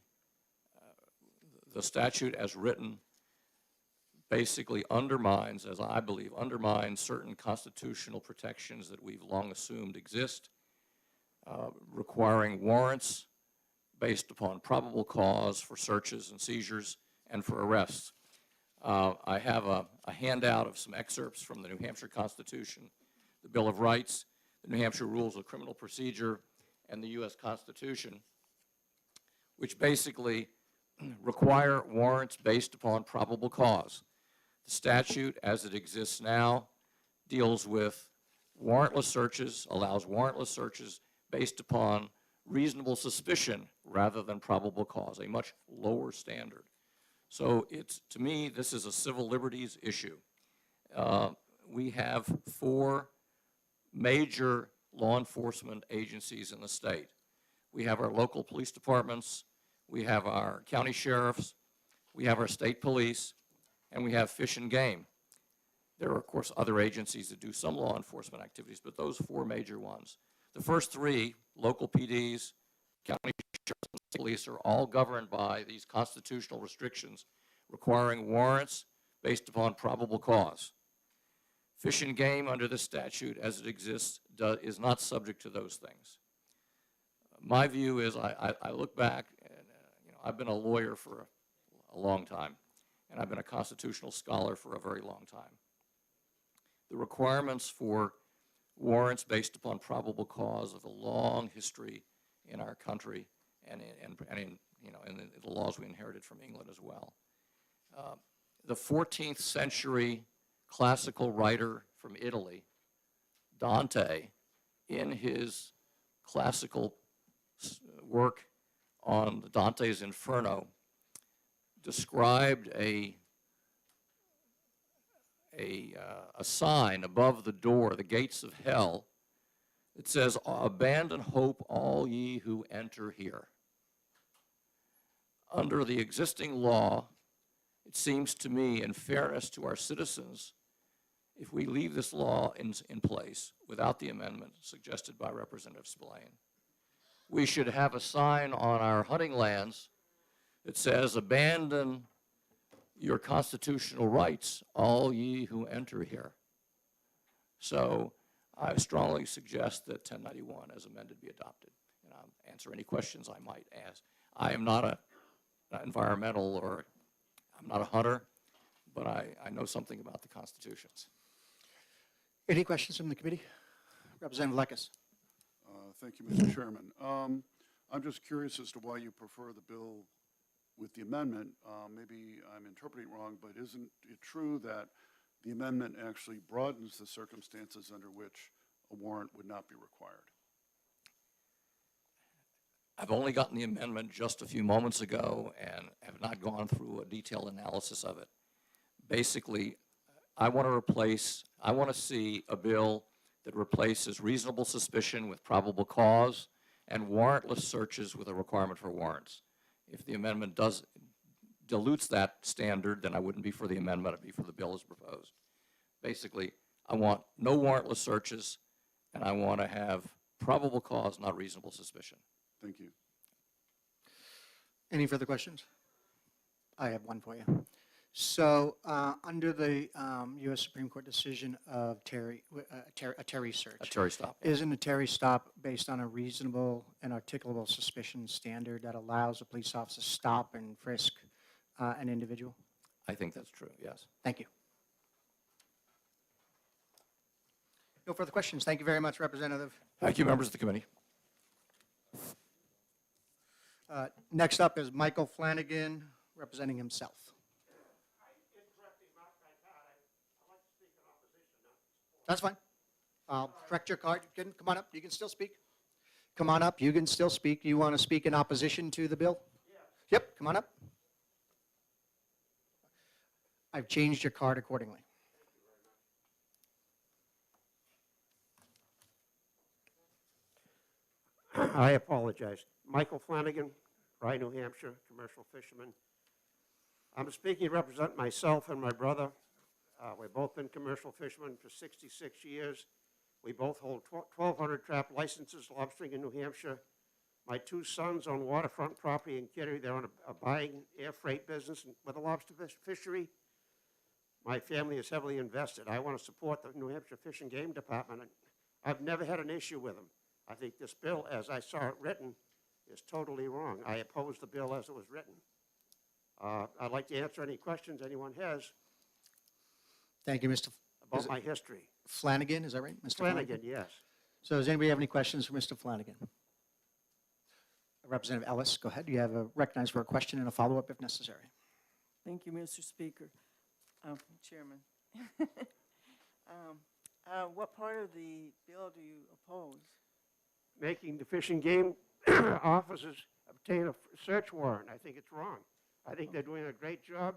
statute as written basically undermines, as I believe, undermines certain constitutional protections that we've long assumed exist, requiring warrants based upon probable cause for searches and seizures and for arrests. I have a handout of some excerpts from the New Hampshire Constitution, the Bill of Rights, the New Hampshire Rules of Criminal Procedure, and the U.S. Constitution, which basically require warrants based upon probable cause. The statute, as it exists now, deals with warrantless searches, allows warrantless searches based upon reasonable suspicion rather than probable cause, a much lower standard. So to me, this is a civil liberties issue. We have 4 major law enforcement agencies in the state. We have our local police departments, we have our county sheriffs, we have our state police, and we have Fish and Game. There are, of course, other agencies that do some law enforcement activities, but those 4 major ones. The first 3, local PDs, county sheriffs, and state police, are all governed by these constitutional restrictions requiring warrants based upon probable cause. Fish and Game, under the statute as it exists, is not subject to those things. My view is I look back, and I've been a lawyer for a long time, and I've been a constitutional scholar for a very long time. The requirements for warrants based upon probable cause of a long history in our country and in the laws we inherited from England as well. The 14th century classical writer from Italy, Dante, in his classical work on Dante's Inferno, described a sign above the door, the gates of hell. It says, "Abandon hope, all ye who enter here." Under the existing law, it seems to me, in fairness to our citizens, if we leave this law in place without the amendment suggested by Representative Spillane, we should have a sign on our hunting lands that says, "Abandon your constitutional rights, all ye who enter here." So I strongly suggest that 1091 as amended be adopted. And I'll answer any questions I might ask. I am not an environmental or I'm not a hunter, but I know something about the constitutions. Any questions from the committee? Representative Lekes. Thank you, Mr. Chairman. I'm just curious as to why you prefer the bill with the amendment. Maybe I'm interpreting wrong, but isn't it true that the amendment actually broadens the circumstances under which a warrant would not be required? I've only gotten the amendment just a few moments ago and have not gone through a detailed analysis of it. Basically, I want to see a bill that replaces reasonable suspicion with probable cause and warrantless searches with a requirement for warrants. If the amendment dilutes that standard, then I wouldn't be for the amendment, I'd be for the bill as proposed. Basically, I want no warrantless searches, and I want to have probable cause, not reasonable suspicion. Thank you. Any further questions? I have one for you. So under the U.S. Supreme Court decision of a Terry search. A Terry stop. Isn't a Terry stop based on a reasonable and articulable suspicion standard that allows a police officer to stop and frisk an individual? I think that's true, yes. Thank you. No further questions. Thank you very much, Representative. Thank you, members of the committee. Next up is Michael Flanagan, representing himself. That's fine. I'll correct your card. Come on up. You can still speak. Come on up. You can still speak. You want to speak in opposition to the bill? Yeah. Yep. Come on up. I've changed your card accordingly. I apologize. Michael Flanagan, Rye, New Hampshire, commercial fisherman. I'm speaking to represent myself and my brother. We've both been commercial fishermen for 66 years. We both hold 1,200 trap licenses lobstering in New Hampshire. My two sons own waterfront property in Kittery. They're on a buying air freight business with a lobster fishery. My family is heavily invested. I want to support the New Hampshire Fish and Game Department. I've never had an issue with them. I think this bill, as I saw it written, is totally wrong. I oppose the bill as it was written. I'd like to answer any questions anyone has. Thank you, Mr. About my history. Flanagan, is that right? Mr. Flanagan, yes. So does anybody have any questions for Mr. Flanagan? Representative Ellis, go ahead. You have a recognized for a question and a follow-up if necessary. Thank you, Mr. Speaker. Chairman. What part of the bill do you oppose? Making the Fish and Game officers obtain a search warrant. I think it's wrong. I think they're doing a great job.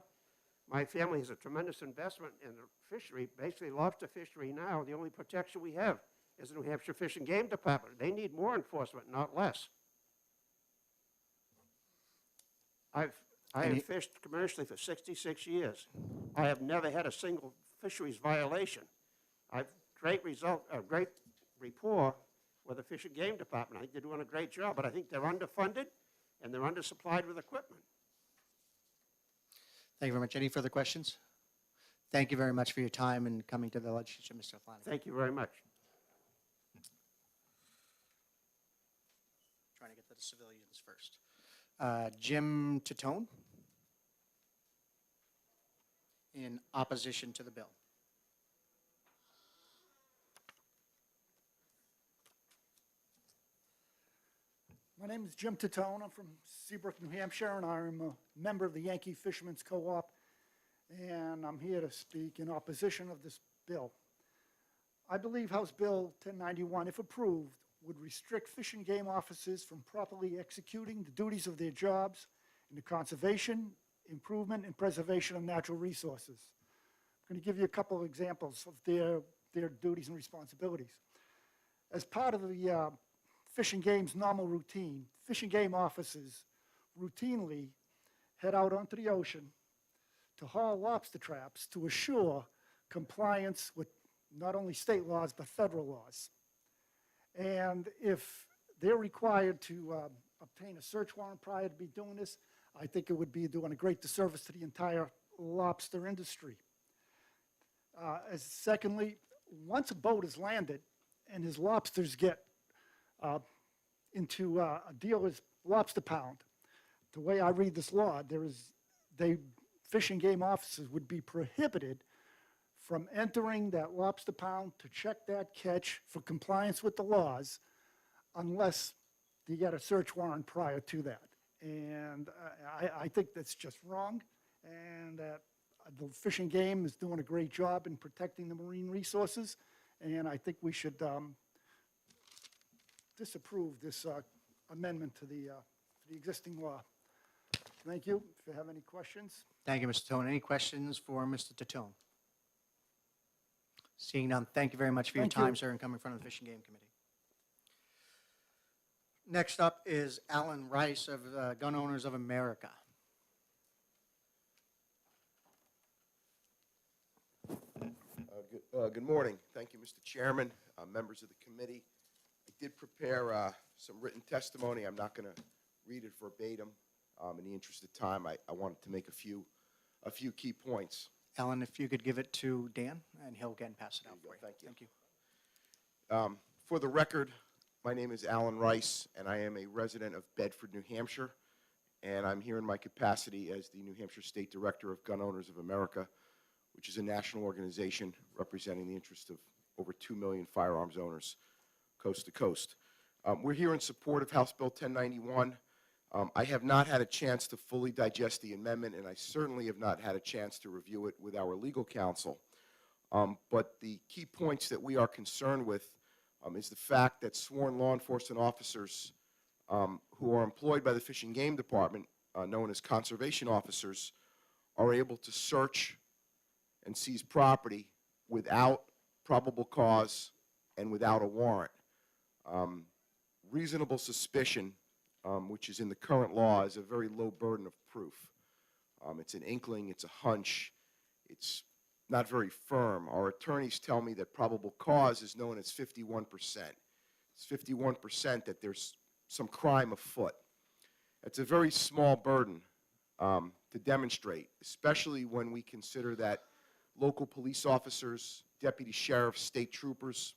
My family has a tremendous investment in the fishery, basically lobster fishery now. The only protection we have is the New Hampshire Fish and Game Department. They need more enforcement, not less. I have fished commercially for 66 years. I have never had a single fisheries violation. I've great rapport with the Fish and Game Department. I think they're doing a great job, but I think they're underfunded and they're undersupplied with equipment. Thank you very much. Any further questions? thank you very much for your time and coming to the legislature, Mr. Flanagan. Thank you very much. Trying to get to the civilians first. Jim Tatone. In opposition to the bill. My name is Jim Tatone. I'm from Seabrook, New Hampshire, and I'm a member of the Yankee Fishermen's Co-op, and I'm here to speak in opposition of this bill. I believe House Bill 1091, if approved, would restrict fish and game officers from properly executing the duties of their jobs in the conservation, improvement, and preservation of natural resources. I'm going to give you a couple of examples of their duties and responsibilities. As part of the Fish and Game's normal routine, fish and game officers routinely head out onto the ocean to haul lobster traps to assure compliance with not only state laws but federal laws. And if they're required to obtain a search warrant prior to be doing this, I think it would be doing a great disservice to the entire lobster industry. Secondly, once a boat is landed and his lobsters get into a dealer's lobster pound, the way I read this law, fish and game officers would be prohibited from entering that lobster pound to check that catch for compliance with the laws unless you get a search warrant prior to that. And I think that's just wrong, and that the Fish and Game is doing a great job in protecting the marine resources, and I think we should disapprove this amendment to the existing law. Thank you. If you have any questions. Thank you, Mr. Tatone. Any questions for Mr. Tatone? Seeing none, thank you very much for your Thank you. time, sir, and coming in front of the Fish and Game Committee. Next up is Alan Rice of Gun Owners of America. Good morning. Thank you, Mr. Chairman, members of the committee. I did prepare some written testimony. I'm not going to read it verbatim. In the interest of time, I wanted to make a few key points. Alan, if you could give it to Dan, and he'll again pass it out for you. Thank you. Thank you. For the record, my name is Alan Rice, and I am a resident of Bedford, New Hampshire, and I'm here in my capacity as the New Hampshire State Director of Gun Owners of America, which is a national organization representing the interests of over 2 million firearms owners coast to coast. We're here in support of House Bill 1091. I have not had a chance to fully digest the amendment, and I certainly have not had a chance to review it with our legal counsel. But the key points that we are concerned with is the fact that sworn law enforcement officers who are employed by the Fish and Game Department, known as conservation officers, are able to search and seize property without probable cause and without a warrant. Reasonable suspicion, which is in the current law, is a very low burden of proof. It's an inkling, it's a hunch, it's not very firm. Our attorneys tell me that probable cause is known as 51%. It's 51% that there's some crime afoot. It's a very small burden to demonstrate, especially when we consider that local police officers, deputy sheriffs, state troopers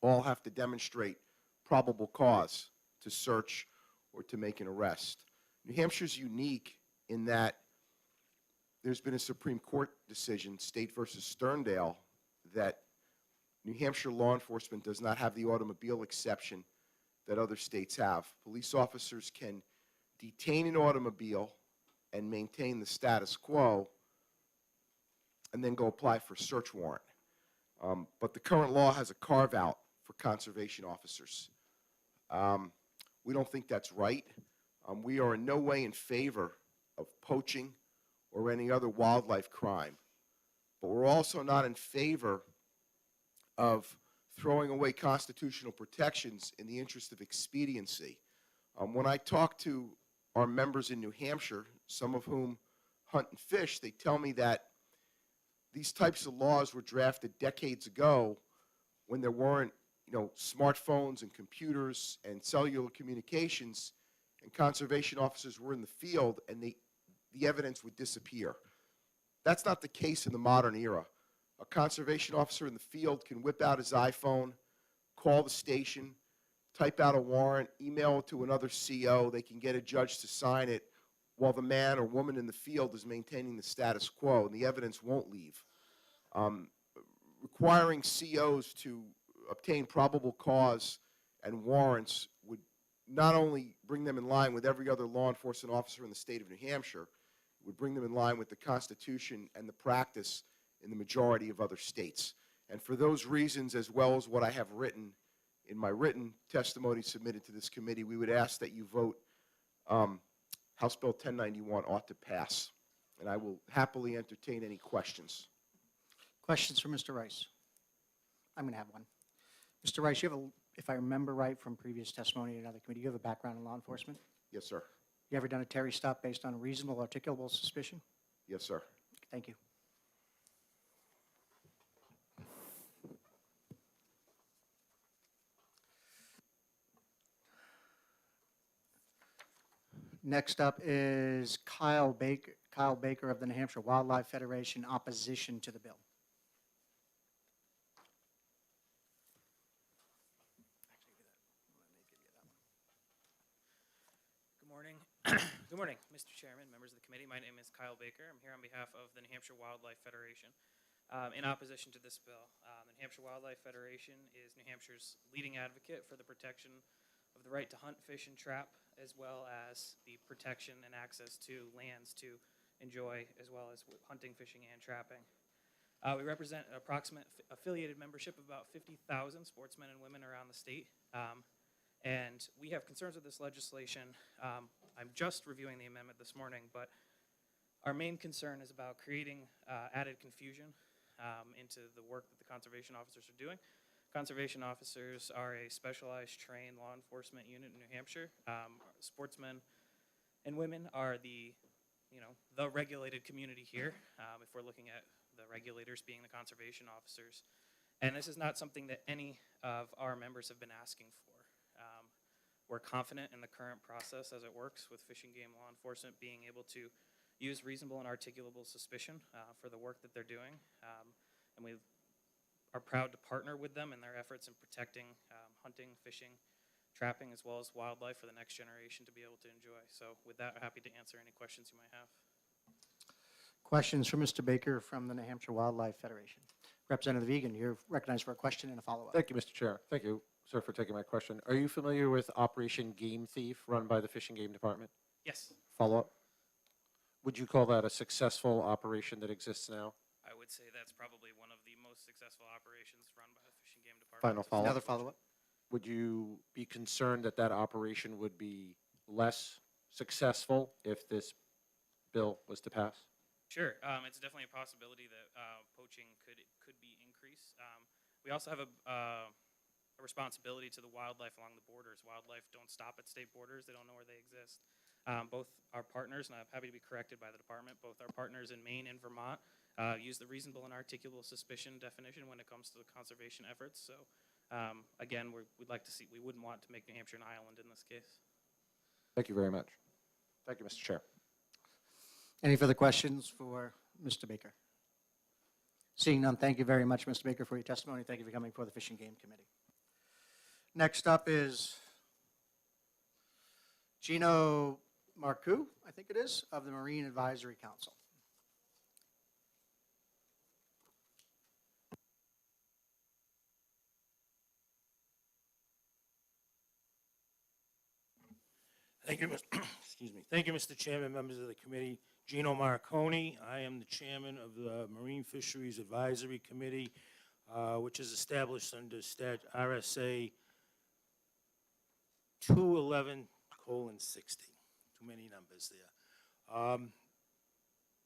all have to demonstrate probable cause to search or to make an arrest. New Hampshire's unique in that there's been a Supreme Court decision, State versus Sterndale, that New Hampshire law enforcement does not have the automobile exception that other states have. Police officers can detain an automobile and maintain the status quo and then go apply for a search warrant. But the current law has a carve-out for conservation officers. We don't think that's right. We are in no way in favor of poaching or any other wildlife crime. But we're also not in favor of throwing away constitutional protections in the interest of expediency. When I talk to our members in New Hampshire, some of whom hunt and fish, they tell me that these types of laws were drafted decades ago when there weren't, smartphones and computers and cellular communications, and conservation officers were in the field, and the evidence would disappear. That's not the case in the modern era. A conservation officer in the field can whip out his iPhone, call the station, type out a warrant, email it to another CO. They can get a judge to sign it while the man or woman in the field is maintaining the status quo, and the evidence won't leave. Requiring COs to obtain probable cause and warrants would not only bring them in line with every other law enforcement officer in the state of New Hampshire, it would bring them in line with the Constitution and the practice in the majority of other states. And for those reasons, as well as what I have written in my written testimony submitted to this committee, we would ask that you vote House Bill 1091 ought to pass. And I will happily entertain any questions. Questions for Mr. Rice? I'm going to have one. Mr. Rice, you have if I remember right from previous testimony in another committee, you have a background in law enforcement? Yes, sir. You ever done a Terry stop based on reasonable articulable suspicion? Yes, sir. Thank you. Next up is Kyle Baker of the New Hampshire Wildlife Federation, opposition to the bill. Good morning. Good morning, Mr. Chairman, members of the committee. My name is Kyle Baker. I'm here on behalf of the New Hampshire Wildlife Federation in opposition to this bill. The New Hampshire Wildlife Federation is New Hampshire's leading advocate for the protection of the right to hunt, fish, and trap, as well as the protection and access to lands to enjoy, as well as hunting, fishing, and trapping. We represent an approximate affiliated membership of about 50,000 sportsmen and women around the state. And we have concerns with this legislation. I'm just reviewing the amendment this morning, but our main concern is about creating added confusion into the work that the conservation officers are doing. Conservation officers are a specialized trained law enforcement unit in New Hampshire. Sportsmen and women are the regulated community here, if we're looking at the regulators being the conservation officers. And this is not something that any of our members have been asking for. We're confident in the current process as it works with Fish and Game law enforcement being able to use reasonable and articulable suspicion for the work that they're doing. And we are proud to partner with them in their efforts in protecting hunting, fishing, trapping, as well as wildlife for the next generation to be able to enjoy. So with that, I'm happy to answer any questions you might have. Questions for Mr. Baker from the New Hampshire Wildlife Federation. Representative Egan, you're recognized for a question and a follow-up. Thank you, Mr. Chair. Thank you, sir, for taking my question. Are you familiar with Operation Game Thief run by the Fish and Game Department? Yes, Follow-up? Would you call that a successful operation that exists now? I would say that's probably one of the most successful operations run by the Fish and Game Department. Final follow-up? Another follow-up. Would you be concerned that that operation would be less successful if this bill was to pass? Sure, it's definitely a possibility that poaching could be increased. We also have a responsibility to the wildlife along the borders. Wildlife don't stop at state borders; they don't know where they exist. Both our partners, and I'm happy to be corrected by the department, both our partners in Maine and Vermont use the reasonable and articulable suspicion definition when it comes to the conservation efforts. So, again, we'd like to see. We wouldn't want to make New Hampshire an island in this case. Thank you very much. Thank you, Mr. Chair. Any further questions for Mr. Baker? Seeing none, thank you very much, Mr. Baker, for your testimony. Thank you for coming before the Fish and Game Committee. Next up is Gino Marcoux, I think it is, of the Marine Advisory Council. Thank you, excuse me. Thank you, Mr. Chairman, members of the committee. Gino Marconi. I am the chairman of the Marine Fisheries Advisory Committee, which is established under RSA 211:60. Too many numbers there.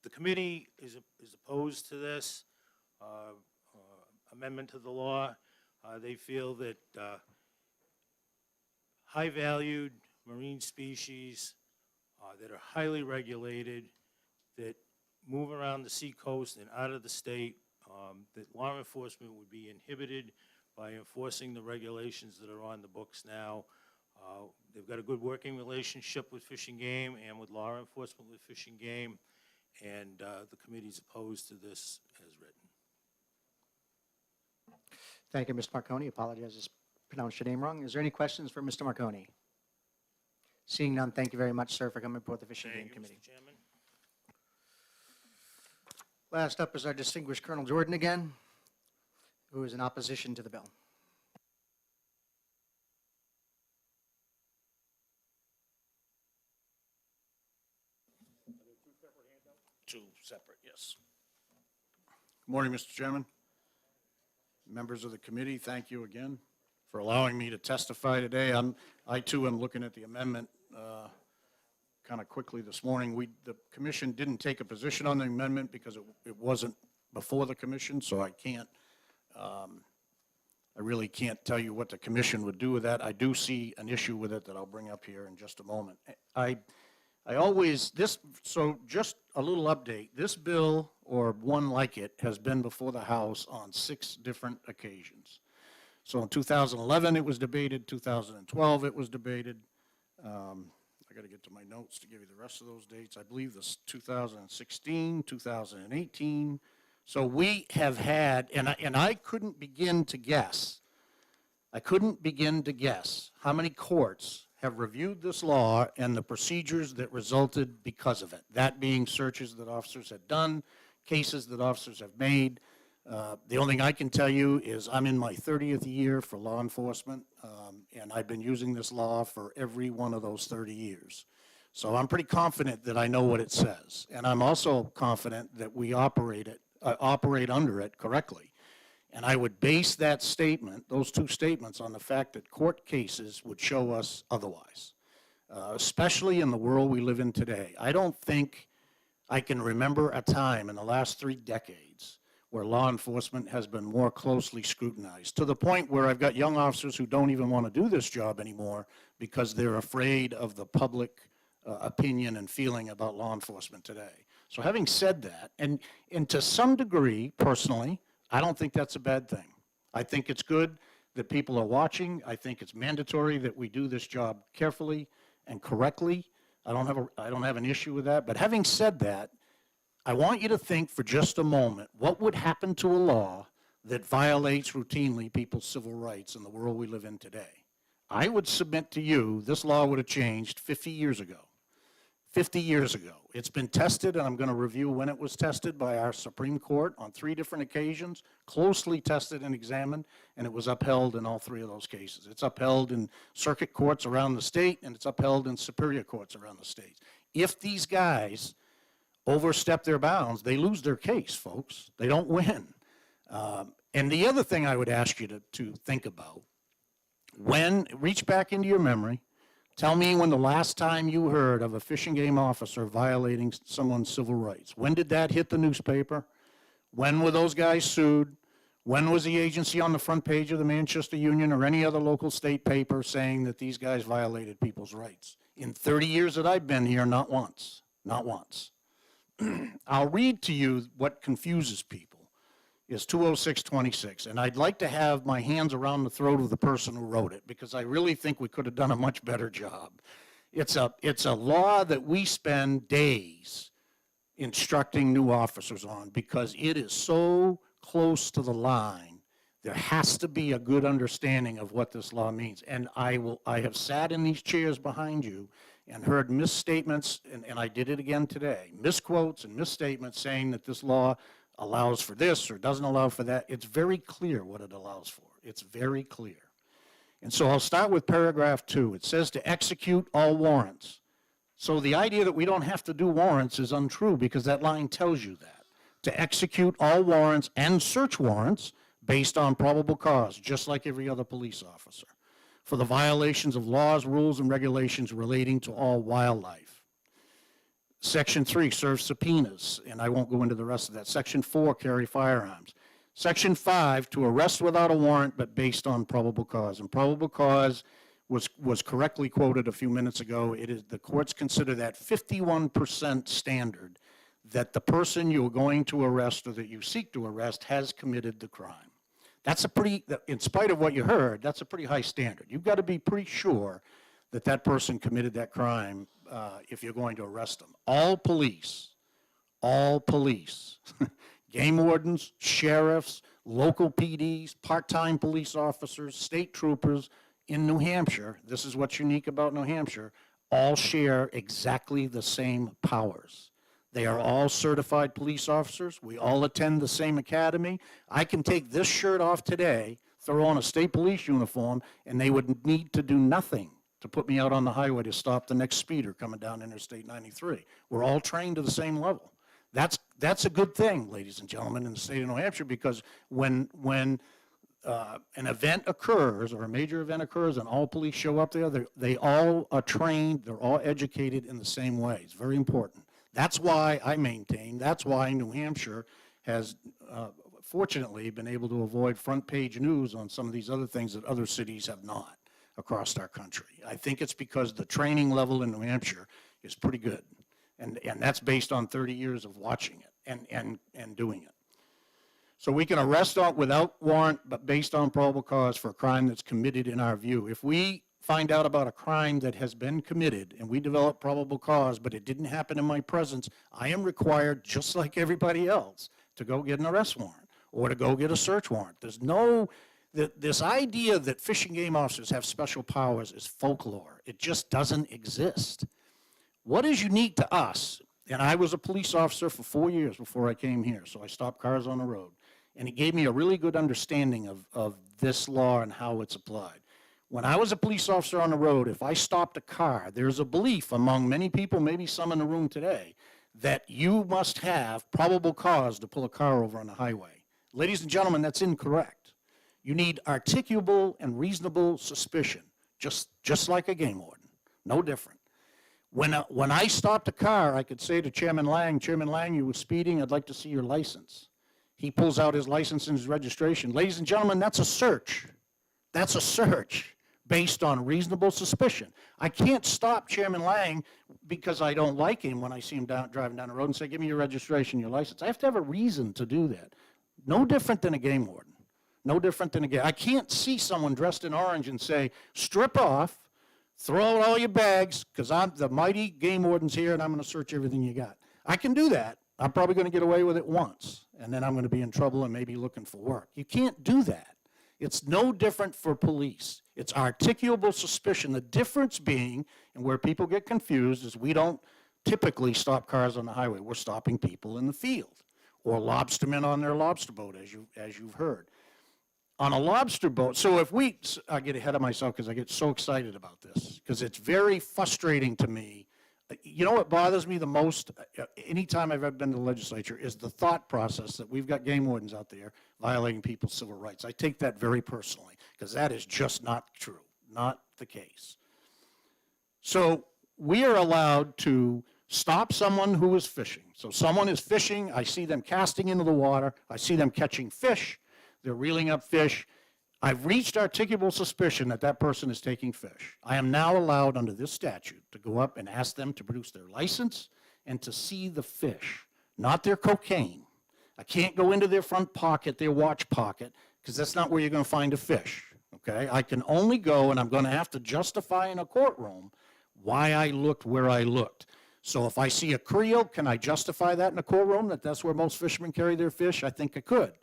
The committee is opposed to this amendment to the law. They feel that high-valued marine species that are highly regulated, that move around the seacoast and out of the state, that law enforcement would be inhibited by enforcing the regulations that are on the books now. They've got a good working relationship with Fish and Game and with law enforcement with Fish and Game, and the committee's opposed to this as written. Thank you, Mr. Marconi. Apologize, I pronounced your name wrong. Is there any questions for Mr. Marconi? Seeing none, thank you very much, sir, for coming before the Fish and Game Committee. Mr. Chairman. Last up is our distinguished Colonel Jordan again, who is in opposition to the bill. Two separate, yes. Good morning, Mr. Chairman. Members of the committee, thank you again for allowing me to testify today. I too am looking at the amendment kind of quickly this morning. The commission didn't take a position on the amendment because it wasn't before the commission, so I really can't tell you what the commission would do with that. I do see an issue with it that I'll bring up here in just a moment. So just a little update. This bill, or one like it, has been before the House on 6 different occasions. So in 2011, it was debated. 2012, it was debated. I got to get to my notes to give you the rest of those dates. I believe this 2016, 2018. So we have had, and I couldn't begin to guess. I couldn't begin to guess how many courts have reviewed this law and the procedures that resulted because of it. That being searches that officers had done, cases that officers have made. The only thing I can tell you is I'm in my 30th year for law enforcement, and I've been using this law for every one of those 30 years. So I'm pretty confident that I know what it says, and I'm also confident that we operate under it correctly. And I would base that statement, those 2 statements, on the fact that court cases would show us otherwise, especially in the world we live in today. I don't think I can remember a time in the last 3 decades where law enforcement has been more closely scrutinized, to the point where I've got young officers who don't even want to do this job anymore because they're afraid of the public opinion and feeling about law enforcement today. So having said that, and to some degree, personally, I don't think that's a bad thing. I think it's good that people are watching. I think it's mandatory that we do this job carefully and correctly. I don't have an issue with that. But having said that, I want you to think for just a moment, what would happen to a law that violates routinely people's civil rights in the world we live in today? I would submit to you this law would have changed 50 years ago. 50 years ago. It's been tested, and I'm going to review when it was tested by our Supreme Court on 3 different occasions, closely tested and examined, and it was upheld in all 3 of those cases. It's upheld in circuit courts around the state, and it's upheld in superior courts around the state. If these guys overstep their bounds, they lose their case, folks. They don't win. And the other thing I would ask you to think about, reach back into your memory, tell me when the last time you heard of a Fish and Game officer violating someone's civil rights. When did that hit the newspaper? When were those guys sued? When was the agency on the front page of the Manchester Union or any other local state paper saying that these guys violated people's rights? In 30 years that I've been here, not once. Not once. I'll read to you what confuses people. Is 20626, and I'd like to have my hands around the throat of the person who wrote it, because I really think we could have done a much better job. It's a law that we spend days instructing new officers on because it is so close to the line. There has to be a good understanding of what this law means. And I have sat in these chairs behind you and heard misstatements, and I did it again today, misquotes and misstatements saying that this law allows for this or doesn't allow for that. It's very clear what it allows for. It's very clear. And so I'll start with paragraph 2. It says to execute all warrants. So the idea that we don't have to do warrants is untrue because that line tells you that. To execute all warrants and search warrants based on probable cause, just like every other police officer, for the violations of laws, rules, and regulations relating to all wildlife. Section 3, serve subpoenas, and I won't go into the rest of that. Section 4, carry firearms. Section 5, to arrest without a warrant but based on probable cause. And probable cause was correctly quoted a few minutes ago. It is, the courts consider that 51% standard that the person you're going to arrest or that you seek to arrest has committed the crime. That's a pretty, in spite of what you heard, that's a pretty high standard. You've got to be pretty sure that that person committed that crime if you're going to arrest them. All police all police, game wardens, sheriffs, local PDs, part-time police officers, state troopers in New Hampshire, this is what's unique about New Hampshire, all share exactly the same powers. They are all certified police officers. We all attend the same academy. I can take this shirt off today, throw on a state police uniform, and they would need to do nothing to put me out on the highway to stop the next speeder coming down Interstate 93. We're all trained to the same level. That's a good thing, ladies and gentlemen, in the state of New Hampshire, because when an event occurs or a major event occurs and all police show up there, they all are trained, they're all educated in the same way. It's very important. That's why I maintain, that's why New Hampshire has fortunately been able to avoid front page news on some of these other things that other cities have not across our country. I think it's because the training level in New Hampshire is pretty good. And that's based on 30 years of watching it and doing it. So we can arrest without warrant, but based on probable cause for a crime that's committed in our view. If we find out about a crime that has been committed and we develop probable cause, but it didn't happen in my presence, I am required, just like everybody else, to go get an arrest warrant or to go get a search warrant. There's no, this idea that fish and game officers have special powers is folklore. It just doesn't exist. What is unique to us, and I was a police officer for 4 years before I came here, so I stopped cars on the road, and it gave me a really good understanding of this law and how it's applied. When I was a police officer on the road, if I stopped a car, there's a belief among many people, maybe some in the room today, that you must have probable cause to pull a car over on the highway. Ladies and gentlemen, that's incorrect. You need articulable and reasonable suspicion, just like a game warden, no different. When I stopped a car, I could say to Chairman Lang, you were speeding, I'd like to see your license. He pulls out his license and his registration. Ladies and gentlemen, that's a search. That's a search based on reasonable suspicion. I can't stop Chairman Lang because I don't like him when I see him driving down the road and say, give me your registration, your license. I have to have a reason to do that. No different than a game warden. No different than a game. I can't see someone dressed in orange and say, strip off, throw out all your bags, because I'm the mighty game warden's here and I'm going to search everything you got. I can do that. I'm probably going to get away with it once, and then I'm going to be in trouble and maybe looking for work. You can't do that. It's no different for police. It's articulable suspicion. The difference being, and where people get confused, is we don't typically stop cars on the highway. We're stopping people in the field or lobstermen on their lobster boat, as you've heard. On a lobster boat, so if I get ahead of myself because I get so excited about this, because it's very frustrating to me. You know what bothers me the most, anytime I've ever been to the legislature, is the thought process that we've got game wardens out there violating people's civil rights. I take that very personally, because that is just not true, not the case. So we are allowed to stop someone who is fishing. So someone is fishing, I see them casting into the water, I see them catching fish, they're reeling up fish. I've reached articulable suspicion that that person is taking fish. I am now allowed under this statute to go up and ask them to produce their license and to see the fish, not their cocaine. I can't go into their front pocket, their watch pocket, because that's not where you're going to find a fish, okay? I can only go, and I'm going to have to justify in a courtroom why I looked where I looked. So if I see a creel, can I justify that in a courtroom, that that's where most fishermen carry their fish? I think I could.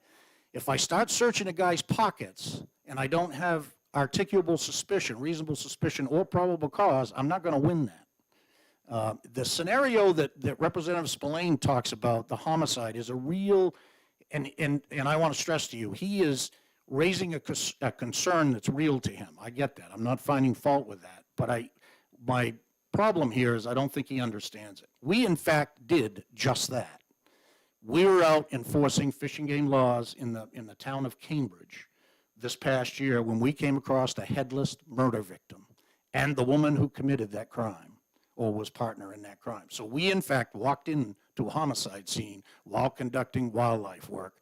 If I start searching a guy's pockets and I don't have articulable suspicion, reasonable suspicion, or probable cause, I'm not going to win that. The scenario that Representative Spillane talks about, the homicide, is a real, and I want to stress to you, he is raising a concern that's real to him. I get that. I'm not finding fault with that. But my problem here is I don't think he understands it. We, in fact, did just that. We were out enforcing fish and game laws in the town of Cambridge this past year when we came across a headless murder victim and the woman who committed that crime or was partner in that crime. So we, in fact, walked into a homicide scene while conducting wildlife work.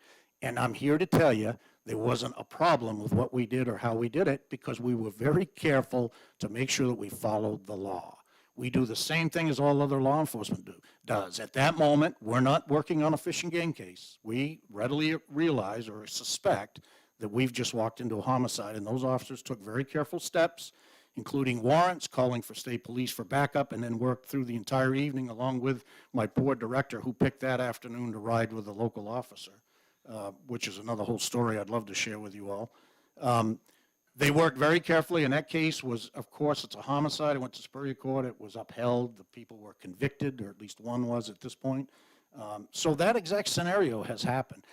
And I'm here to tell you there wasn't a problem with what we did or how we did it because we were very careful to make sure that we followed the law. We do the same thing as all other law enforcement does. At that moment, we're not working on a fish and game case. We readily realize or suspect that we've just walked into a homicide, and those officers took very careful steps including warrants, calling for state police for backup, and then worked through the entire evening along with my board director, who picked that afternoon to ride with a local officer, which is another whole story I'd love to share with you all. They worked very carefully, and that case was, of course, it's a homicide. It went to Superior Court. It was upheld. The people were convicted, or at least one was at this point. So that exact scenario has happened.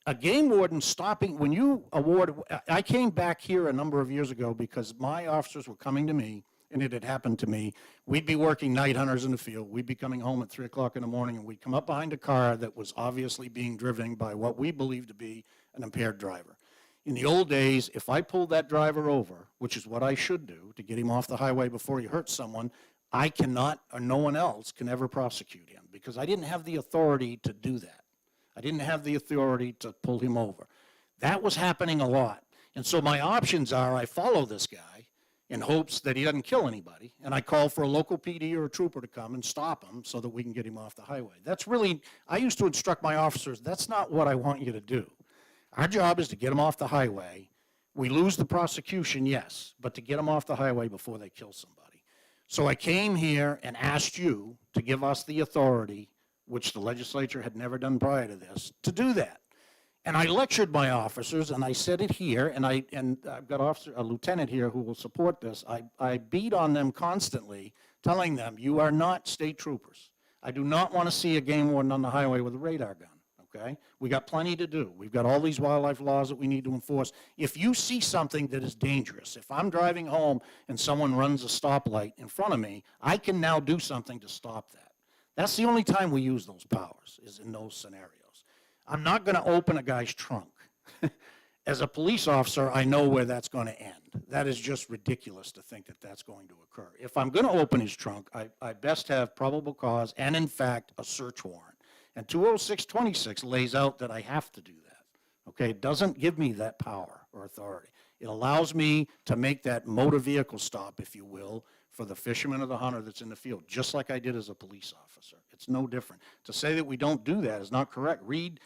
A game warden stopping, when you award, I came back here a number of years ago because my officers were coming to me, and it had happened to me. We'd be working night hunters in the field. We'd be coming home at 3 o'clock in the morning, and we'd come up behind a car that was obviously being driven by what we believed to be an impaired driver. In the old days, if I pulled that driver over, which is what I should do to get him off the highway before he hurts someone, I cannot, or no one else can ever prosecute him because I didn't have the authority to do that. I didn't have the authority to pull him over. That was happening a lot. And so my options are I follow this guy in hopes that he doesn't kill anybody, and I call for a local PD or a trooper to come and stop him so that we can get him off the highway. That's really, I used to instruct my officers, that's not what I want you to do. Our job is to get him off the highway. We lose the prosecution, yes, but to get him off the highway before they kill somebody. So I came here and asked you to give us the authority, which the legislature had never done prior to this, to do that. And I lectured my officers, and I said it here, and I've got a lieutenant here who will support this. I beat on them constantly, telling them, you are not state troopers. I do not want to see a game warden on the highway with a radar gun, okay? We got plenty to do. We've got all these wildlife laws that we need to enforce. If you see something that is dangerous, if I'm driving home and someone runs a stoplight in front of me, I can now do something to stop that. That's the only time we use those powers, is in those scenarios. I'm not going to open a guy's trunk. As a police officer, I know where that's going to end. That is just ridiculous to think that that's going to occur. If I'm going to open his trunk, I best have probable cause and, in fact, a search warrant. And 20626 lays out that I have to do that. Okay, it doesn't give me that power or authority. It allows me to make that motor vehicle stop, if you will, for the fisherman or the hunter that's in the field, just like I did as a police officer. It's no different. To say that we don't do that is not correct. Read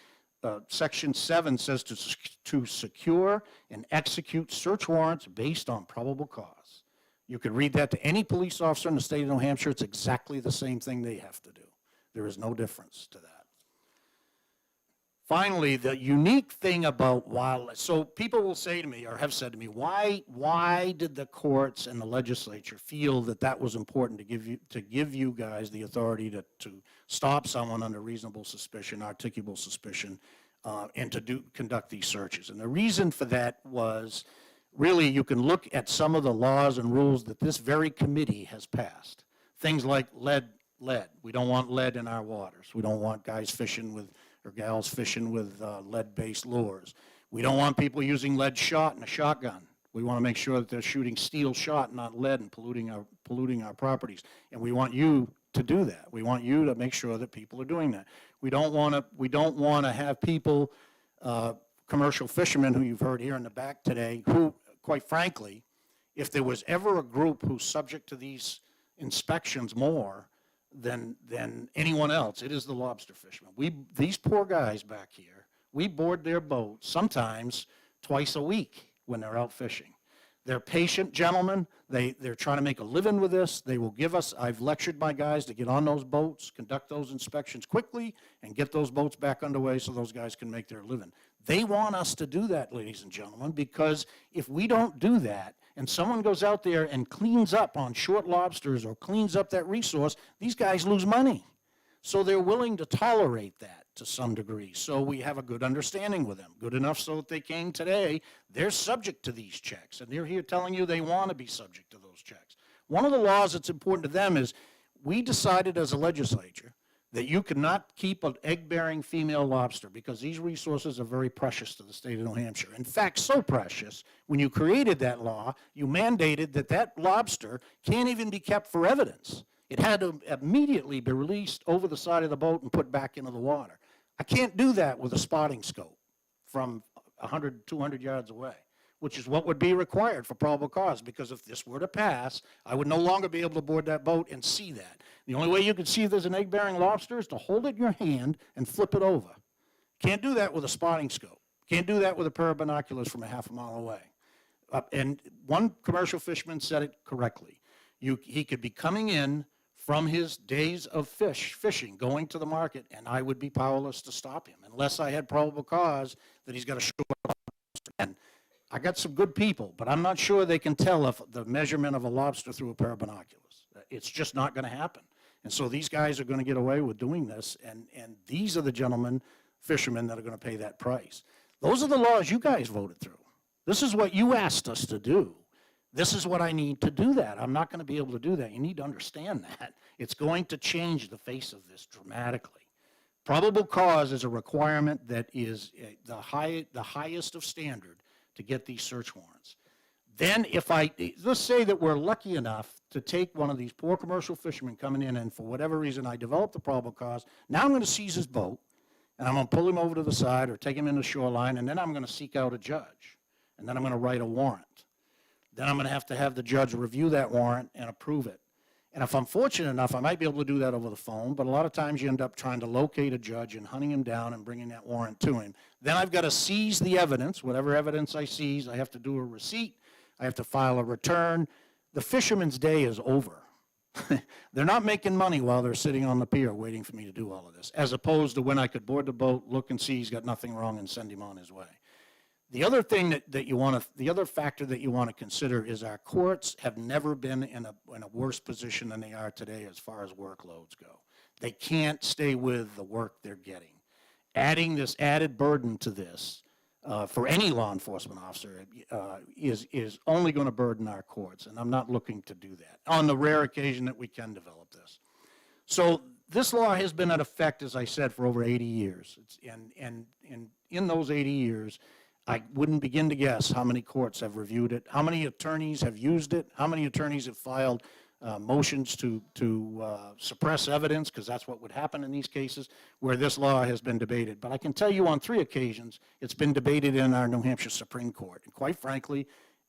Section 7 says to secure and execute search warrants based on probable cause. You could read that to any police officer in the state of New Hampshire. It's exactly the same thing they have to do. There is no difference to that. Finally, the unique thing about wildlife, so people will say to me, or have said to me, why did the courts and the legislature feel that that was important to give you guys the authority to stop someone under reasonable suspicion, articulable suspicion, and to conduct these searches? And the reason for that was, really, you can look at some of the laws and rules that this very committee has passed. Things like lead. We don't want lead in our waters. We don't want guys fishing with, or gals fishing with lead-based lures. We don't want people using lead shot in a shotgun. We want to make sure that they're shooting steel shot, not lead, and polluting our properties. And we want you to do that. We want you to make sure that people are doing that. We don't want to have people, commercial fishermen who you've heard here in the back today, who, quite frankly, if there was ever a group who's subject to these inspections more than anyone else, it is the lobster fishermen. These poor guys back here, we board their boats sometimes twice a week when they're out fishing. They're patient gentlemen. They're trying to make a living with this. They will give us, I've lectured my guys to get on those boats, conduct those inspections quickly, and get those boats back underway so those guys can make their living. They want us to do that, ladies and gentlemen, because if we don't do that, and someone goes out there and cleans up on short lobsters or cleans up that resource, these guys lose money. So they're willing to tolerate that to some degree. So we have a good understanding with them, good enough so that they came today. They're subject to these checks, and they're here telling you they want to be subject to those checks. One of the laws that's important to them is we decided as a legislature that you cannot keep an egg-bearing female lobster because these resources are very precious to the state of New Hampshire. In fact, so precious, when you created that law, you mandated that that lobster can't even be kept for evidence. It had to immediately be released over the side of the boat and put back into the water. I can't do that with a spotting scope from 100, 200 yards away, which is what would be required for probable cause, because if this were to pass, I would no longer be able to board that boat and see that. The only way you can see if there's an egg-bearing lobster is to hold it in your hand and flip it over. Can't do that with a spotting scope. Can't do that with a pair of binoculars from a half a mile away. and one commercial fisherman said it correctly. He could be coming in from his days of fishing, going to the market, and I would be powerless to stop him unless I had probable cause that he's got a short lobster. And I got some good people, but I'm not sure they can tell if the measurement of a lobster through a pair of binoculars. It's just not going to happen. And so these guys are going to get away with doing this, and these are the gentlemen, fishermen, that are going to pay that price. Those are the laws you guys voted through. This is what you asked us to do. This is what I need to do that. I'm not going to be able to do that. You need to understand that. It's going to change the face of this dramatically. Probable cause is a requirement that is the highest of standard to get these search warrants. Then let's say that we're lucky enough to take one of these poor commercial fishermen coming in, and for whatever reason I develop the probable cause. Now I'm going to seize his boat, and I'm going to pull him over to the side or take him in the shoreline, and then I'm going to seek out a judge, and then I'm going to write a warrant. Then I'm going to have the judge review that warrant and approve it. And if I'm fortunate enough, I might be able to do that over the phone, but a lot of times you end up trying to locate a judge and hunting him down and bringing that warrant to him. Then I've got to seize the evidence. Whatever evidence I seize, I have to do a receipt. I have to file a return. The fisherman's day is over. They're not making money while they're sitting on the pier waiting for me to do all of this, as opposed to when I could board the boat, look and see he's got nothing wrong, and send him on his way. The other thing the other factor that you want to consider is our courts have never been in a worse position than they are today as far as workloads go. They can't stay with the work they're getting. Adding this added burden to this for any law enforcement officer is only going to burden our courts, and I'm not looking to do that on the rare occasion that we can develop this. So this law has been in effect, as I said, for over 80 years. And in those 80 years, I wouldn't begin to guess how many courts have reviewed it, how many attorneys have used it, how many attorneys have filed motions to suppress evidence, because that's what would happen in these cases where this law has been debated. But I can tell you on 3 occasions it's been debated in our New Hampshire Supreme Court. And quite frankly,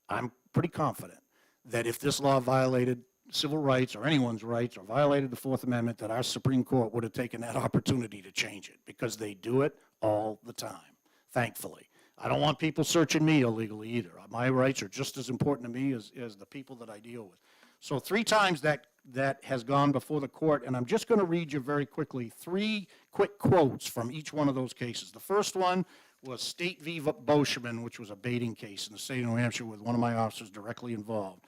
I'm pretty confident that if this law violated civil rights or anyone's rights or violated the Fourth Amendment, that our Supreme Court would have taken that opportunity to change it, because they do it all the time, thankfully. I don't want people searching me illegally either. My rights are just as important to me as the people that I deal with. So 3 times that has gone before the court, and I'm just going to read you very quickly 3 quick quotes from each one of those cases. The first one was State v. Boschman, which was a baiting case in the state of New Hampshire with one of my officers directly involved.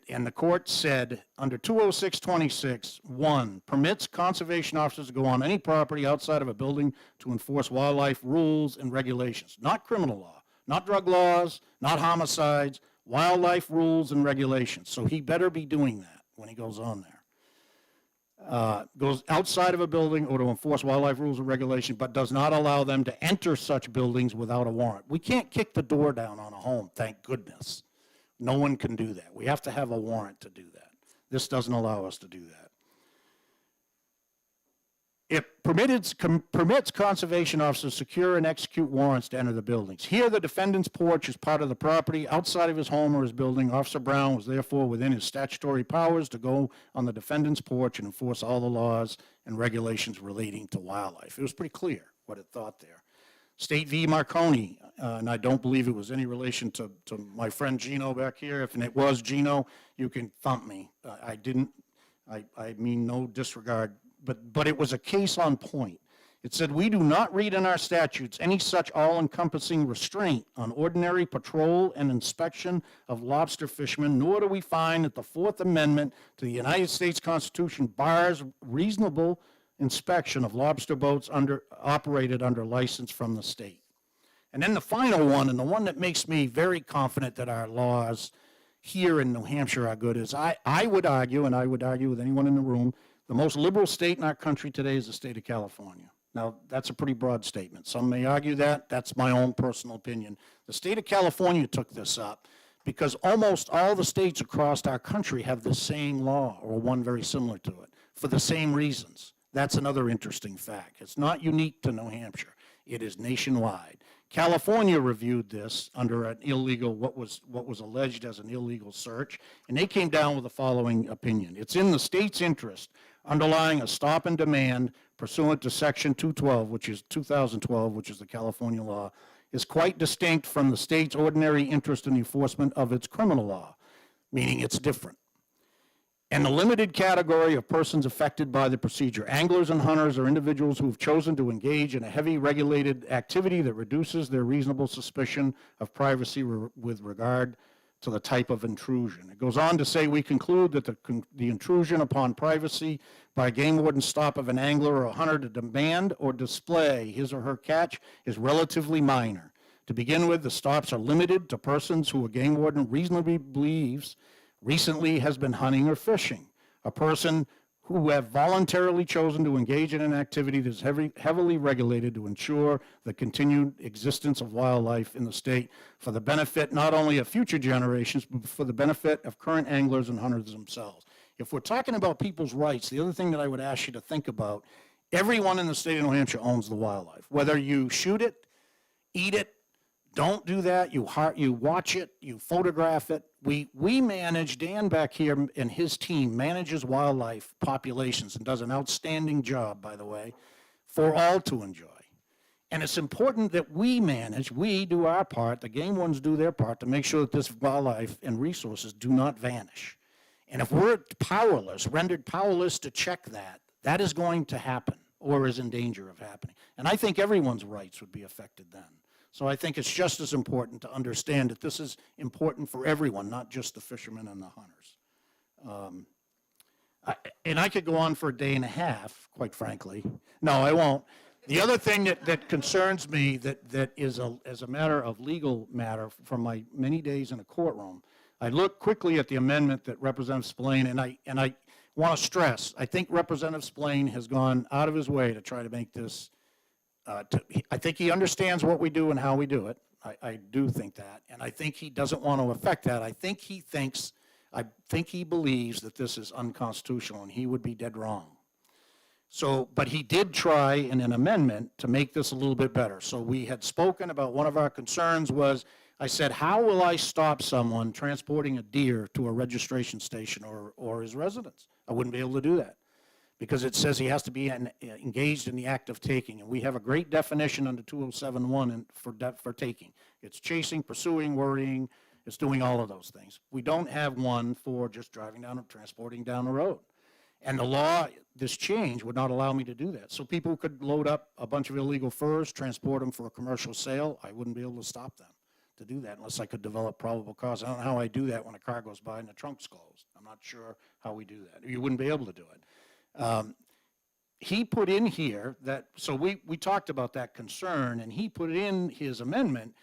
And the court said, under 20626, 1, permits conservation officers to go on any property outside of a building to enforce wildlife rules and regulations. Not criminal law, not drug laws, not homicides, wildlife rules and regulations. So he better be doing that when he goes on there. Goes outside of a building or to enforce wildlife rules and regulations, but does not allow them to enter such buildings without a warrant. We can't kick the door down on a home, thank goodness. No one can do that. We have to have a warrant to do that. This doesn't allow us to do that. It permits conservation officers to secure and execute warrants to enter the buildings. Here, the defendant's porch is part of the property outside of his home or his building. Officer Brown was therefore within his statutory powers to go on the defendant's porch and enforce all the laws and regulations relating to wildlife. It was pretty clear what it thought there. State v. Marconi, and I don't believe it was any relation to my friend Gino back here. If it was Gino, you can thump me. I mean no disregard, but it was a case on point. It said, we do not read in our statutes any such all-encompassing restraint on ordinary patrol and inspection of lobster fishermen, nor do we find that the Fourth Amendment to the United States Constitution bars reasonable inspection of lobster boats operated under license from the state. And then the final one, and the one that makes me very confident that our laws here in New Hampshire are good, is I would argue, and I would argue with anyone in the room, the most liberal state in our country today is the state of California. Now, that's a pretty broad statement. Some may argue that. That's my own personal opinion. The state of California took this up because almost all the states across our country have the same law, or one very similar to it, for the same reasons. That's another interesting fact. It's not unique to New Hampshire. It is nationwide. California reviewed this under an illegal, what was alleged as an illegal search, and they came down with the following opinion. It's in the state's interest, underlying a stop and demand pursuant to Section 212, which is 2012, which is the California law, is quite distinct from the state's ordinary interest in the enforcement of its criminal law, meaning it's different. And the limited category of persons affected by the procedure. Anglers and hunters are individuals who have chosen to engage in a heavy regulated activity that reduces their reasonable suspicion of privacy with regard to the type of intrusion. It goes on to say, we conclude that the intrusion upon privacy by a game warden's stop of an angler or a hunter to demand or display his or her catch is relatively minor. To begin with, the stops are limited to persons who a game warden reasonably believes recently has been hunting or fishing. A person who have voluntarily chosen to engage in an activity that is heavily regulated to ensure the continued existence of wildlife in the state for the benefit not only of future generations, but for the benefit of current anglers and hunters themselves. If we're talking about people's rights, the other thing that I would ask you to think about, everyone in the state of New Hampshire owns the wildlife. Whether you shoot it, eat it, don't do that, you watch it, you photograph it. We manage, Dan back here and his team manages wildlife populations and does an outstanding job, by the way, for all to enjoy. And it's important that we do our part, the game wardens do their part to make sure that this wildlife and resources do not vanish. And if we're powerless, rendered powerless to check that, that is going to happen or is in danger of happening. And I think everyone's rights would be affected then. So I think it's just as important to understand that this is important for everyone, not just the fishermen and the hunters. And I could go on for a day and a half, quite frankly. No, I won't. The other thing that concerns me that is as a matter of legal matter from my many days in a courtroom, I looked quickly at the amendment that Representative Spillane, and I want to stress, I think Representative Spillane has gone out of his way to try to make this I think he understands what we do and how we do it. I do think that. And I think he doesn't want to affect that. I think he believes that this is unconstitutional, and he would be dead wrong. So, but he did try in an amendment to make this a little bit better. So we had spoken about one of our concerns was, I said, how will I stop someone transporting a deer to a registration station or his residence? I wouldn't be able to do that, because it says he has to be engaged in the act of taking. And we have a great definition under 207.1 for taking. It's chasing, pursuing, worrying, it's doing all of those things. We don't have one for just driving down or transporting down the road. And the law, this change would not allow me to do that. So people could load up a bunch of illegal furs, transport them for a commercial sale. I wouldn't be able to stop them to do that unless I could develop probable cause. I don't know how I do that when a car goes by and the trunk's closed. I'm not sure how we do that. You wouldn't be able to do it. He put in here that, so we talked about that concern, and he put in his amendment,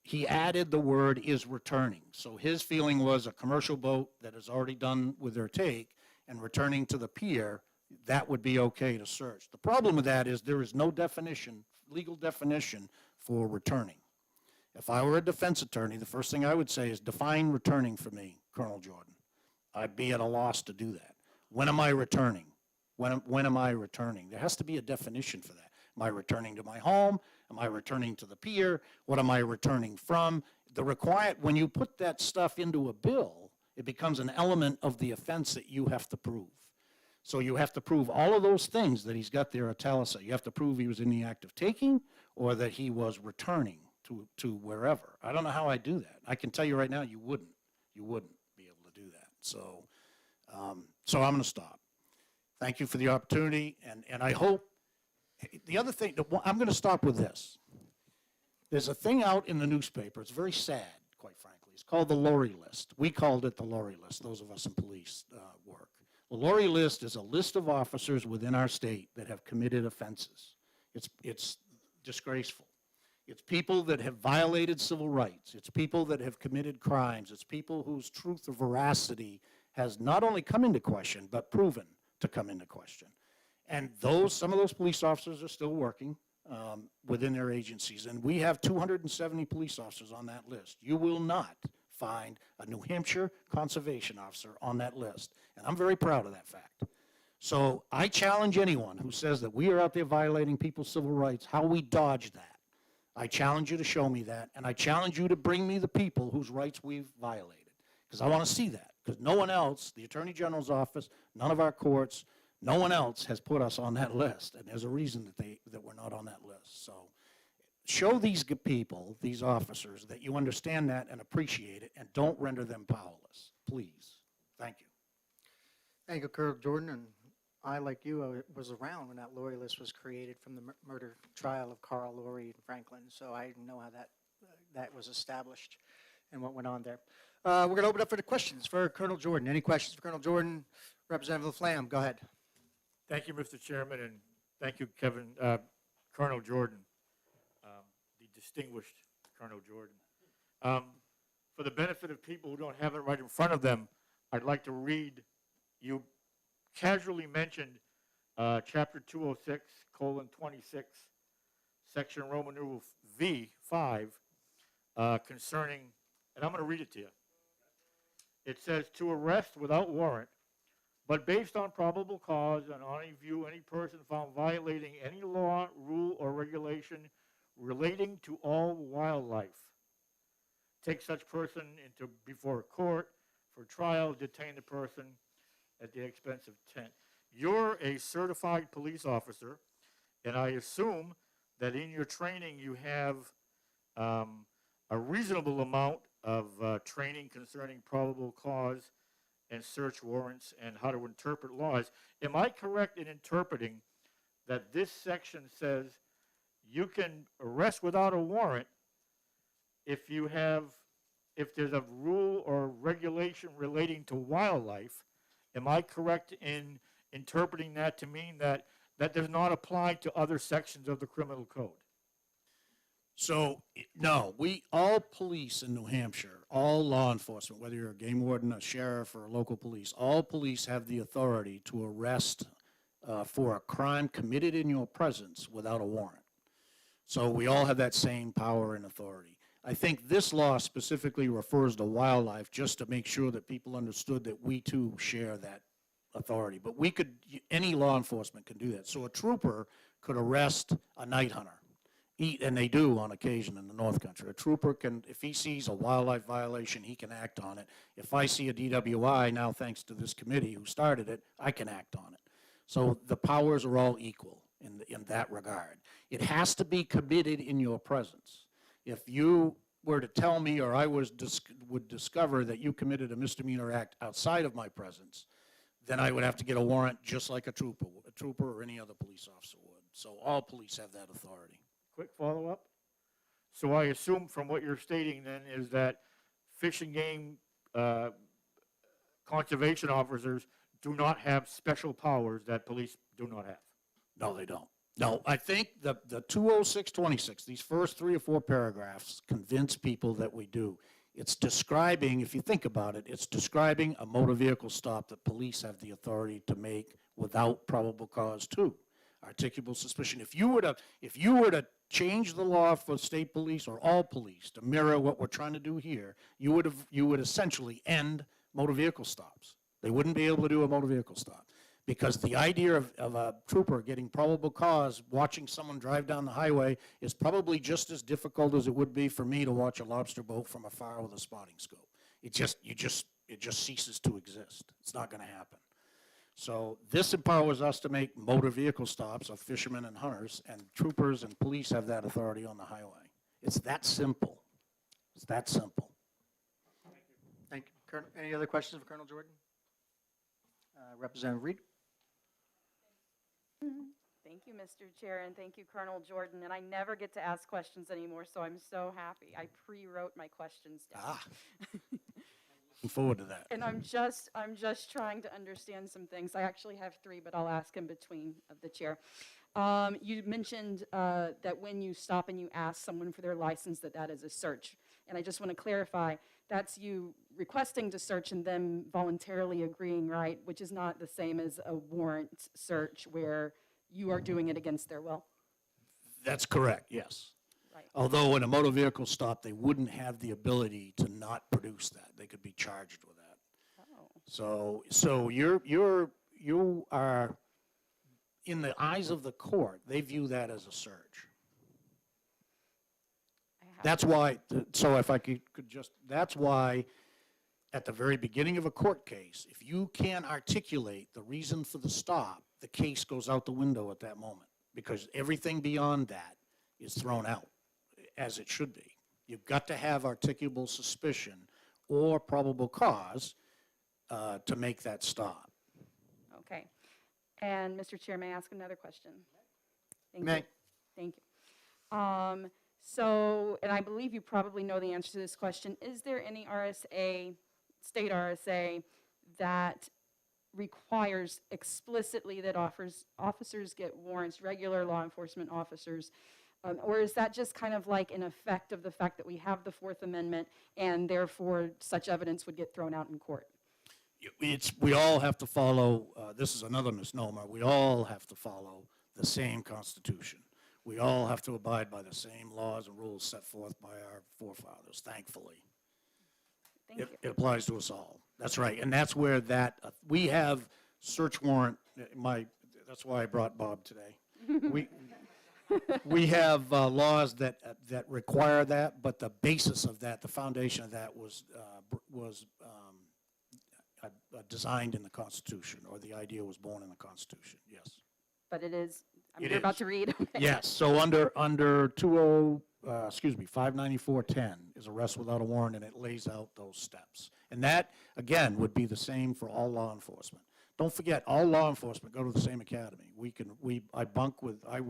he added the word is returning. So his feeling was a commercial boat that is already done with their take and returning to the pier, that would be okay to search. The problem with that is there is no definition, legal definition for returning. If I were a defense attorney, the first thing I would say is define returning for me, Colonel Jordan. I'd be at a loss to do that. When am I returning? When am I returning? There has to be a definition for that. Am I returning to my home? Am I returning to the pier? What am I returning from? When you put that stuff into a bill, it becomes an element of the offense that you have to prove. So you have to prove all of those things that he's got there italicized. You have to prove he was in the act of taking or that he was returning to wherever. I don't know how I do that. I can tell you right now, you wouldn't be able to do that. So I'm going to stop. Thank you for the opportunity, and I hope, the other thing, I'm going to stop with this. There's a thing out in the newspaper, it's very sad, quite frankly. It's called the Lori List. We called it the Lori List, those of us in police work. The Lori List is a list of officers within our state that have committed offenses. It's disgraceful. It's people that have violated civil rights. It's people that have committed crimes. It's people whose truth or veracity has not only come into question, but proven to come into question. And some of those police officers are still working within their agencies. And we have 270 police officers on that list. You will not find a New Hampshire conservation officer on that list. And I'm very proud of that fact. So I challenge anyone who says that we are out there violating people's civil rights, how we dodge that. I challenge you to show me that, and I challenge you to bring me the people whose rights we've violated, because I want to see that, because no one else, the Attorney General's office, none of our courts, no one else has put us on that list, and there's a reason that we're not on that list. So show these people, these officers, that you understand that and appreciate it, and don't render them powerless, please. Thank you. Thank you, Colonel Jordan, and I, like you, was around when that Laurie list was created from the murder trial of Carl Laurie and Franklin, so I know how that was established and what went on there. We're going to open up for the questions for Colonel Jordan. Any questions for Colonel Jordan? Representative Laflamme, go ahead. Thank you, Mr. Chairman, and thank you, Kevin, Colonel Jordan, the distinguished Colonel Jordan. For the benefit of people who don't have it right in front of them, I'd like to read, you casually mentioned Chapter 206:26, Section Roman numeral V5, concerning, and I'm going to read it to you. It says, to arrest without warrant, but based on probable cause and on any view, any person found violating any law, rule, or regulation relating to all wildlife. Take such person before a court for trial, detain the person at the expense of 10. You're a certified police officer, and I assume that in your training you have a reasonable amount of training concerning probable cause and search warrants and how to interpret laws. Am I correct in interpreting that this section says you can arrest without a warrant if there's a rule or regulation relating to wildlife? Am I correct in interpreting that to mean that does not apply to other sections of the criminal code? So, no, all police in New Hampshire, all law enforcement, whether you're a game warden, a sheriff, or a local police, all police have the authority to arrest for a crime committed in your presence without a warrant. So we all have that same power and authority. I think this law specifically refers to wildlife just to make sure that people understood that we too share that authority. But any law enforcement can do that. So a trooper could arrest a night hunter. And they do on occasion in the North Country. A trooper can, if he sees a wildlife violation, he can act on it. If I see a DWI, now thanks to this committee who started it, I can act on it. So the powers are all equal in that regard. It has to be committed in your presence. If you were to tell me, or I would discover that you committed a misdemeanor act outside of my presence, then I would have to get a warrant just like a trooper or any other police officer would. So all police have that authority. Quick follow-up. So I assume from what you're stating then is that fish and game conservation officers do not have special powers that police do not have. No, they don't. No, I think the 20626, these first 3 or 4 paragraphs convince people that we do. It's describing, if you think about it, it's describing a motor vehicle stop that police have the authority to make without probable cause too. Articulable suspicion. If you were to change the law for state police or all police to mirror what we're trying to do here, you would essentially end motor vehicle stops. They wouldn't be able to do a motor vehicle stop because the idea of a trooper getting probable cause watching someone drive down the highway is probably just as difficult as it would be for me to watch a lobster boat from afar with a spotting scope. It just ceases to exist. It's not going to happen. So this empowers us to make motor vehicle stops of fishermen and hunters, and troopers and police have that authority on the highway. It's that simple. It's that simple. Thank you. Colonel, any other questions for Colonel Jordan? Representative Reed? Thank you, Mr. Chair, and thank you, Colonel Jordan. And I never get to ask questions anymore, so I'm so happy. I pre-wrote my questions down. Looking forward to that. And I'm just trying to understand some things. I actually have 3, but I'll ask in between of the chair. You mentioned that when you stop and you ask someone for their license, that is a search. And I just want to clarify, that's you requesting to search and them voluntarily agreeing, right? Which is not the same as a warrant search where you are doing it against their will. That's correct, yes. Right. Although in a motor vehicle stop, they wouldn't have the ability to not produce that. They could be charged with that. Oh. So you are, in the eyes of the court, they view that as a search. That's why, so if I could just, that's why at the very beginning of a court case, if you can't articulate the reason for the stop, the case goes out the window at that moment because everything beyond that is thrown out. as it should be. You've got to have articulable suspicion or probable cause to make that stop. Okay. And Mr. Chair, may I ask another question? Thank May. you. Thank you. So, and I believe you probably know the answer to this question. Is there any RSA, state RSA, that requires explicitly that officers get warrants, regular law enforcement officers? Or is that just kind of like an effect of the fact that we have the Fourth Amendment and therefore such evidence would get thrown out in court? We all have to follow, this is another misnomer, we all have to follow the same Constitution. We all have to abide by the same laws and rules set forth by our forefathers, thankfully. Thank you. It applies to us all. That's right. And that's where that, we have search warrant, that's why I brought Bob today. We have laws that require that, but the basis of that, the foundation of that was designed in the Constitution, or the idea was born in the Constitution, yes. But it is, It you're about is. to read. Okay. Yes, so under 59410 is arrest without a warrant, and it lays out those steps. And that, again, would be the same for all law enforcement. Don't forget, all law enforcement go to the same academy. When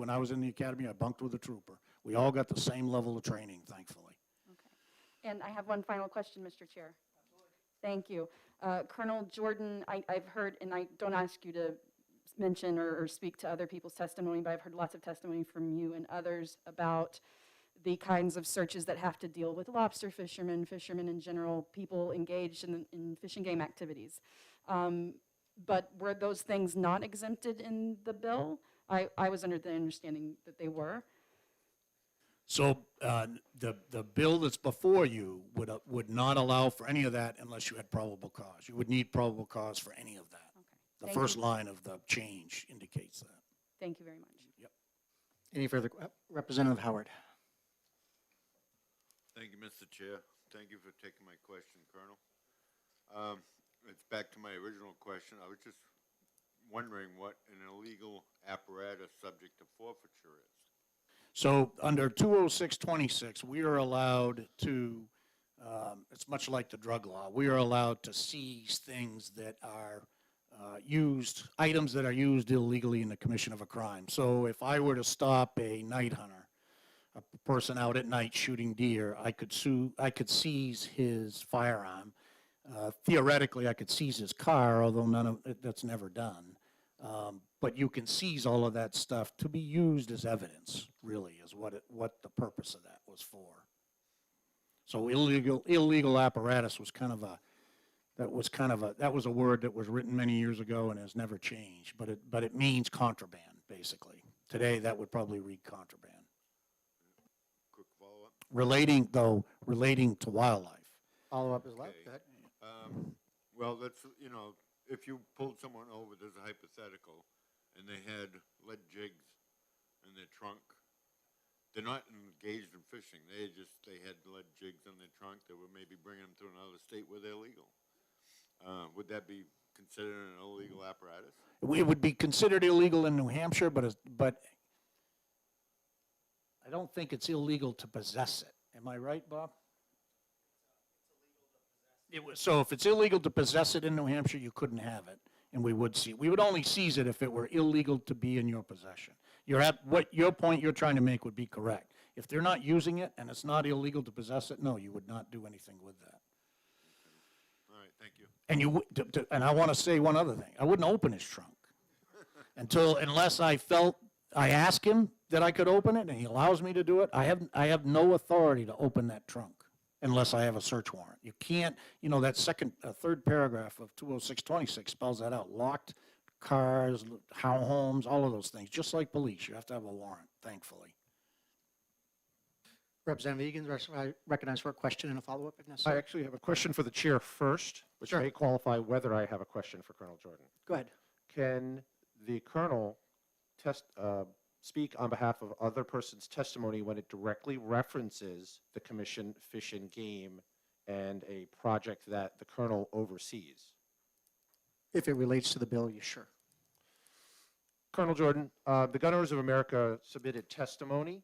I was in the academy, I bunked with a trooper. We all got the same level of training, thankfully. And I have one final question, Mr. Chair. Thank you. Colonel Jordan, I've heard, and I don't ask you to mention or speak to other people's testimony, but I've heard lots of testimony from you and others about the kinds of searches that have to deal with lobster fishermen, fishermen in general, people engaged in fish and game activities. But were those things not exempted in the bill? I was under the understanding that they were. So the bill that's before you would not allow for any of that unless you had probable cause. You would need probable cause for any of that. The Thank first you. line of the change indicates that. Thank you very much. Yep. Any further, Representative Howard? Thank you, Mr. Chair. Thank you for taking my question, Colonel. It's back to my original question. I was just wondering what an illegal apparatus subject to forfeiture is. So under 20626, we are allowed to, it's much like the drug law, we are allowed to seize things that are items that are used illegally in the commission of a crime. So if I were to stop a night hunter, a person out at night shooting deer, I could seize his firearm. Theoretically, I could seize his car, although that's never done. But you can seize all of that stuff to be used as evidence, really, is what the purpose of that was for. So illegal apparatus was that was a word that was written many years ago and has never changed, but it means contraband, basically. Today, that would probably read contraband. Quick follow-up. Relating to wildlife. Follow-up is allowed. Okay. Go ahead. Well, that's, if you pulled someone over, there's a hypothetical, and they had lead jigs in their trunk. They're not engaged in fishing. They had lead jigs in their trunk. They were maybe bringing them to another state where they're legal. Would that be considered an illegal apparatus? It would be considered illegal in New Hampshire, but I don't think it's illegal to possess it. Am I right, Bob? So if it's illegal to possess it in New Hampshire, you couldn't have it, and we would only seize it if it were illegal to be in your possession. Your point you're trying to make would be correct. If they're not using it and it's not illegal to possess it, no, you would not do anything with that. All right, thank you. And I want to say one other thing. I wouldn't open his trunk unless I ask him that I could open it and he allows me to do it. I have no authority to open that trunk unless I have a search warrant. You can't, that third paragraph of 20626 spells that out. Locked cars, homes, all of those things. Just like police, you have to have a warrant, thankfully. Representative Egan, recognized for a question and a follow-up if I necessary. actually have a question for the chair first, which Sure. may qualify whether I have a question for Colonel Jordan. Go ahead. Can the colonel speak on behalf of other person's testimony when it directly references the commission Fish and Game and a project that the colonel oversees? If it relates to the bill, you sure. Colonel Jordan, the Gun Owners of America submitted testimony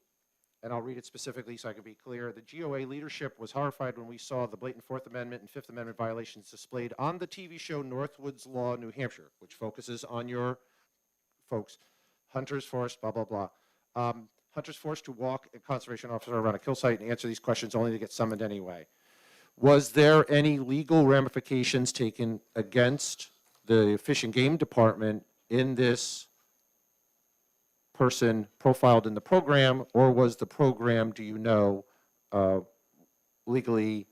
and I'll read it specifically so I can be clear. The GOA leadership was horrified when we saw the blatant Fourth Amendment and Fifth Amendment violations displayed on the TV show Northwoods Law, New Hampshire, which focuses on your folks, hunters forced, blah, blah, blah. Hunters forced to walk a conservation officer around a kill site and answer these questions only to get summoned anyway. Was there any legal ramifications taken against the Fish and Game Department in this person profiled in the program, or was the program, do you know, legally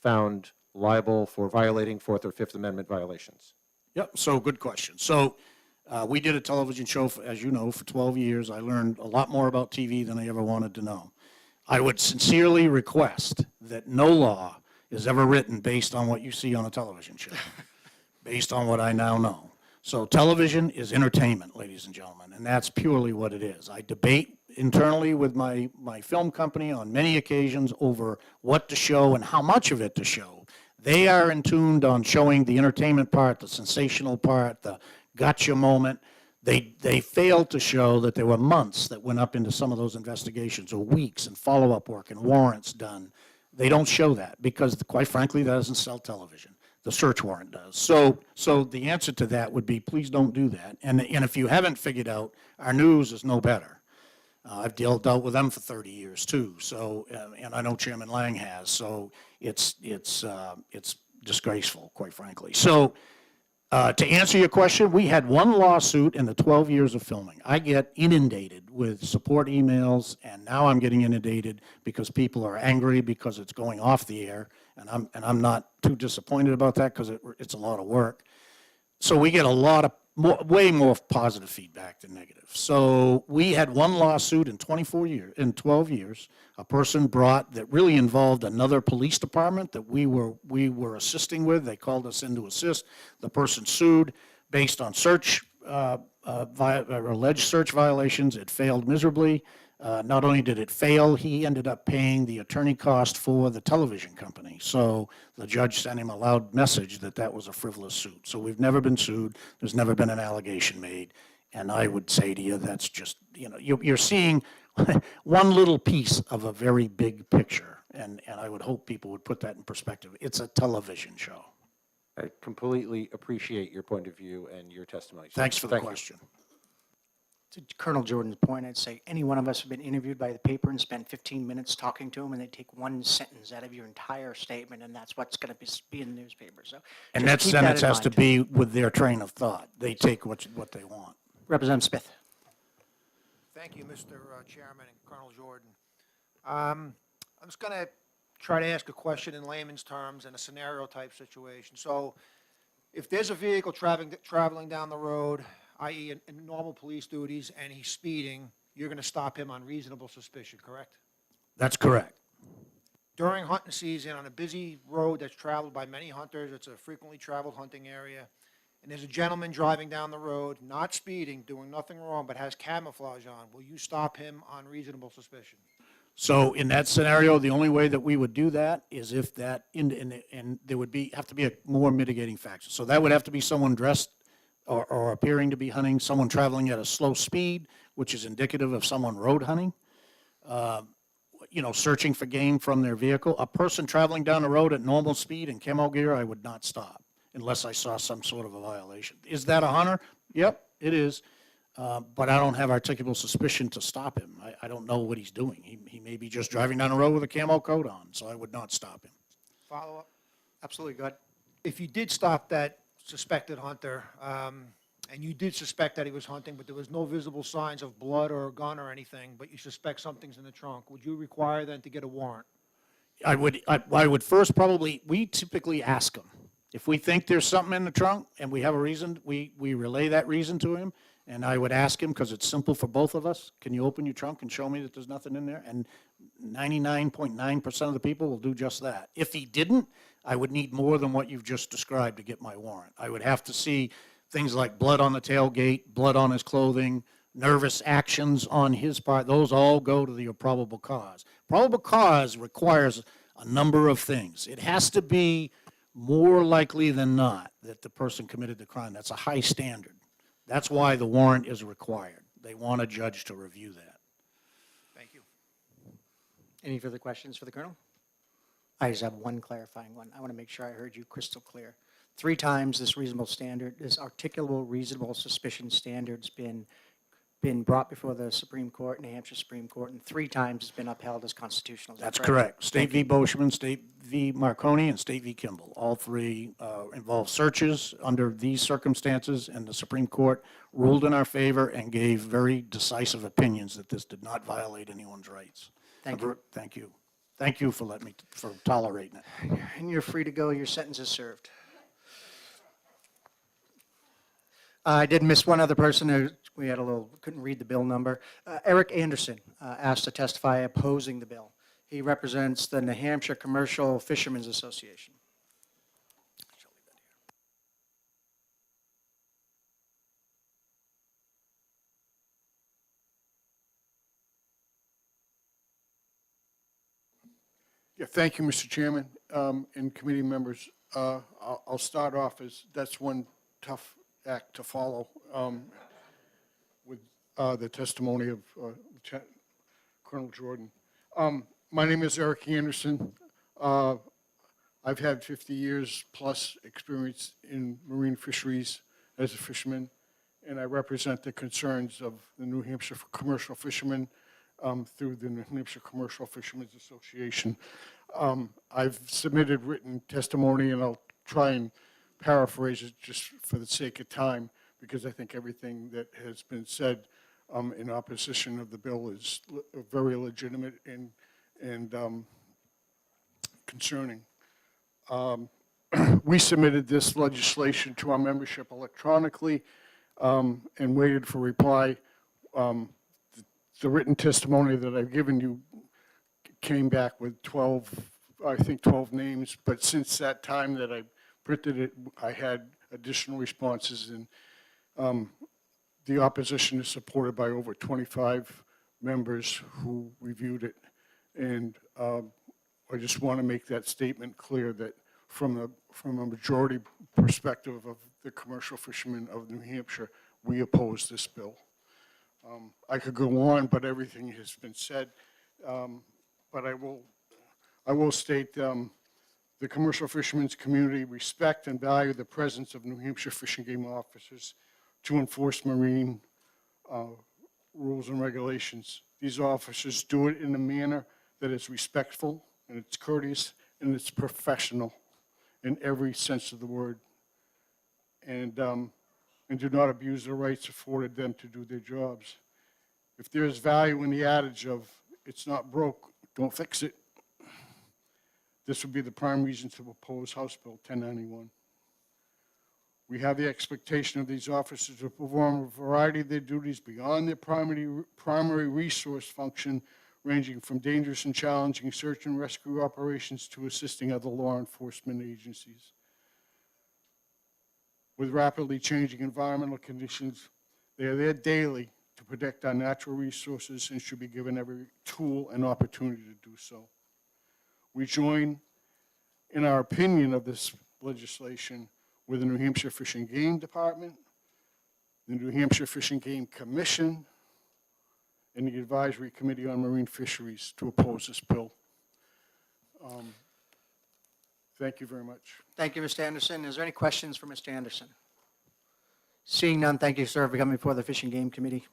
found liable for violating Fourth or Fifth Amendment violations? Yep, so good question. So we did a television show, as you know, for 12 years. I learned a lot more about TV than I ever wanted to know. I would sincerely request that no law is ever written based on what you see on a television show, based on what I now know. So television is entertainment, ladies and gentlemen, and that's purely what it is. I debate internally with my film company on many occasions over what to show and how much of it to show. They are in tuned on showing the entertainment part, the sensational part, the gotcha moment. They failed to show that there were months that went up into some of those investigations, or weeks, and follow-up work and warrants done. They don't show that because, quite frankly, that doesn't sell television. The search warrant does. So the answer to that would be, please don't do that. And if you haven't figured out, our news is no better. I've dealt with them for 30 years too. So, and I know Chairman Lang has. So it's disgraceful, quite frankly. So to answer your question, we had one lawsuit in the 12 years of filming. I get inundated with support emails, and now I'm getting inundated because people are angry because it's going off the air, and I'm not too disappointed about that because it's a lot of work. So we get a lot of way more positive feedback than negative. So we had one lawsuit in 12 years. A person brought that really involved another police department that we were assisting with. They called us in to assist. The person sued based on alleged search violations. It failed miserably. Not only did it fail, he ended up paying the attorney cost for the television company. So the judge sent him a loud message that that was a frivolous suit. So we've never been sued. There's never been an allegation made. And I would say to you, that's just, you're seeing one little piece of a very big picture. And I would hope people would put that in perspective. It's a television show. I completely appreciate your point of view and your testimony. Thanks for the Thank you. question. To Colonel Jordan's point, I'd say any one of us have been interviewed by the paper and spent 15 minutes talking to them, and they take one sentence out of your entire statement, and that's what's going to be in the newspaper. So, And just that keep sentence in has to mind. be with their train of thought. They take what they want. Representative Smith. Thank you, Mr. Chairman and Colonel Jordan. I'm just going to try to ask a question in layman's terms in a scenario type situation. So if there's a vehicle traveling down the road, i.e. in normal police duties, and he's speeding, you're going to stop him on reasonable suspicion, correct? That's correct. During hunting season, on a busy road that's traveled by many hunters, it's a frequently traveled hunting area, and there's a gentleman driving down the road, not speeding, doing nothing wrong, but has camouflage on, will you stop him on reasonable suspicion? So in that scenario, the only way that we would do that is if that, and there would have to be a more mitigating factor. So that would have to be someone dressed or appearing to be hunting, someone traveling at a slow speed, which is indicative of someone road hunting, searching for game from their vehicle. A person traveling down the road at normal speed in camo gear, I would not stop unless I saw some sort of a violation. Is that a hunter? Yep, it is. But I don't have articulable suspicion to stop him. I don't know what he's doing. He may be just driving down the road with a camo coat on, so I would not stop him. Follow up? Absolutely, go ahead. If you did stop that suspected hunter, and you did suspect that he was hunting, but there was no visible signs of blood or a gun or anything, but you suspect something's in the trunk, would you require then to get a warrant? I would first we typically ask them. If we think there's something in the trunk and we have a reason, we relay that reason to him. And I would ask him, because it's simple for both of us, can you open your trunk and show me that there's nothing in there? And 99.9% of the people will do just that. If he didn't, I would need more than what you've just described to get my warrant. I would have to see things like blood on the tailgate, blood on his clothing, nervous actions on his part. Those all go to the probable cause. Probable cause requires a number of things. It has to be more likely than not that the person committed the crime. That's a high standard. That's why the warrant is required. They want a judge to review that. Thank you. Any further questions for the Colonel? I just have one clarifying one. I want to make sure I heard you crystal clear. 3 times this reasonable standard, this articulable reasonable suspicion standard's been brought before the Supreme Court, New Hampshire Supreme Court, and 3 times it's been upheld as constitutional. Is that That's correct. State Thank you. v. Boschman, State v. Marconi, and State v. Kimball. All 3 involve searches under these circumstances, and the Supreme Court ruled in our favor and gave very decisive opinions that this did not violate anyone's rights. Thank you. Thank you. Thank you for letting me, for tolerating it. And you're free to go. Your sentence is served. I did miss one other person who, we had a little, couldn't read the bill number. Eric Anderson asked to testify opposing the bill. He represents the New Hampshire Commercial Fishermen's Association. Yeah, thank you, Mr. Chairman, and committee members. I'll start off as, that's one tough act to follow with the testimony of Lieutenant Colonel Jordan. My name is Eric Anderson. I've had 50 years plus experience in marine fisheries as a fisherman, and I represent the concerns of the New Hampshire commercial fishermen through the New Hampshire Commercial Fishermen's Association. I've submitted written testimony, and I'll try and paraphrase it just for the sake of time, because I think everything that has been said in opposition of the bill is very legitimate and concerning. We submitted this legislation to our membership electronically and waited for reply. The written testimony that I've given you came back with 12 names, but since that time that I printed it, I had additional responses, and the opposition is supported by over 25 members who reviewed it. And I just want to make that statement clear that from a majority perspective of the commercial fishermen of New Hampshire, we oppose this bill. I could go on, but everything has been said. But I will state the commercial fishermen's community respect and value the presence of New Hampshire Fish and Game officers to enforce marine rules and regulations. These officers do it in a manner that is respectful, and it's courteous, and it's professional in every sense of the word, and do not abuse the rights afforded them to do their jobs. If there is value in the adage of, it's not broke, don't fix it, this would be the prime reason to oppose House Bill 1091. We have the expectation of these officers to perform a variety of their duties beyond their primary resource function, ranging from dangerous and challenging search and rescue operations to assisting other law enforcement agencies. With rapidly changing environmental conditions, they are there daily to protect our natural resources and should be given every tool and opportunity to do so. We join in our opinion of this legislation with the New Hampshire Fish and Game Department, the New Hampshire Fish and Game Commission, and the Advisory Committee on Marine Fisheries to oppose this bill. Thank you very much. Thank you, Mr. Anderson. Is there any questions for Mr. Anderson? Seeing none, thank you, sir, for coming before the Fish and Game Committee.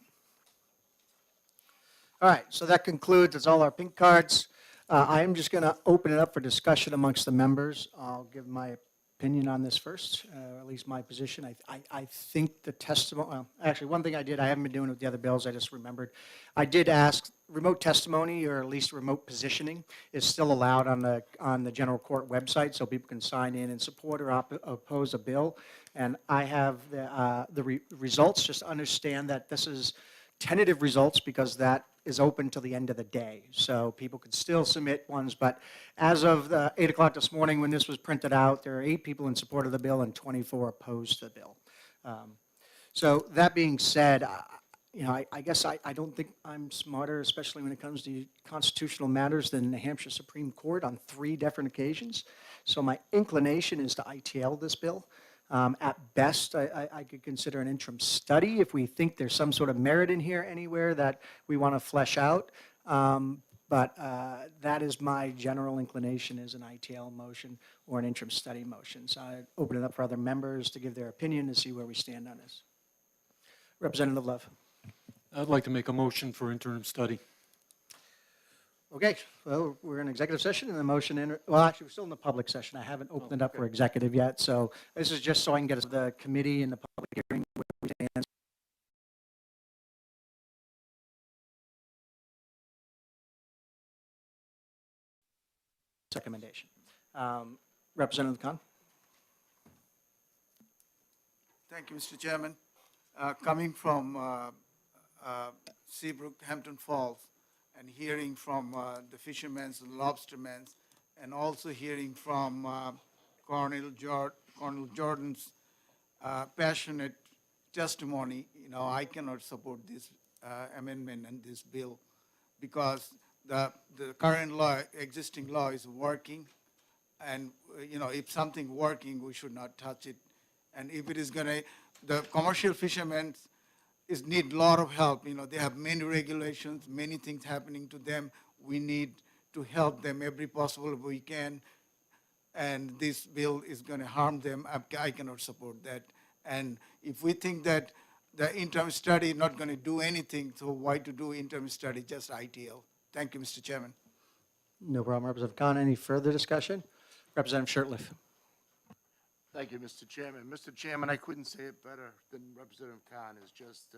All right, so that concludes, that's all our pink cards. I am just going to open it up for discussion amongst the members. I'll give my opinion on this first, at least my position. I think the testimony, well, actually, one thing I did, I haven't been doing it with the other bills, I just remembered. I did ask, remote testimony, or at least remote positioning, is still allowed on the general court website, so people can sign in and support or oppose a bill. And I have the results, just understand that this is tentative results because that is open till the end of the day. So people could still submit ones, but as of 8 o'clock this morning when this was printed out, there are 8 people in support of the bill and 24 opposed to the bill. So that being said, I guess I don't think I'm smarter, especially when it comes to constitutional matters, than the Hampshire Supreme Court on 3 different occasions. So my inclination is to ITL this bill. At best, I could consider an interim study if we think there's some sort of merit in here anywhere that we want to flesh out. But that is my general inclination, is an ITL motion or an interim study motion. So I open it up for other members to give their opinion to see where we stand on this. Representative Love. I'd like to make a motion for interim study. Okay, well, we're in executive session and the motion, well, actually, we're still in the public session. I haven't opened it up for executive yet. So this is just so I can get the committee and the public hearing where we stand. Recommendation. Representative Khan. Thank you, Mr. Chairman. Coming from Seabrook, Hampton Falls, and hearing from the fishermen's and lobstermen's, and also hearing from Colonel Jordan's passionate testimony, I cannot support this amendment and this bill, because the current law, existing law is working, and, if something working, we should not touch it. And if it is the commercial fishermen need a lot of help. They have many regulations, many things happening to them. We need to help them every possible we can. And this bill is going to harm them. I cannot support that. And if we think that the interim study is not going to do anything, so why to do interim study, just ITL? Thank you, Mr. Chairman. No problem, Representative Khan. Any further discussion? Representative Shurtleff. Thank you, Mr. Chairman. Mr. Chairman, I couldn't say it better than Representative Khan has just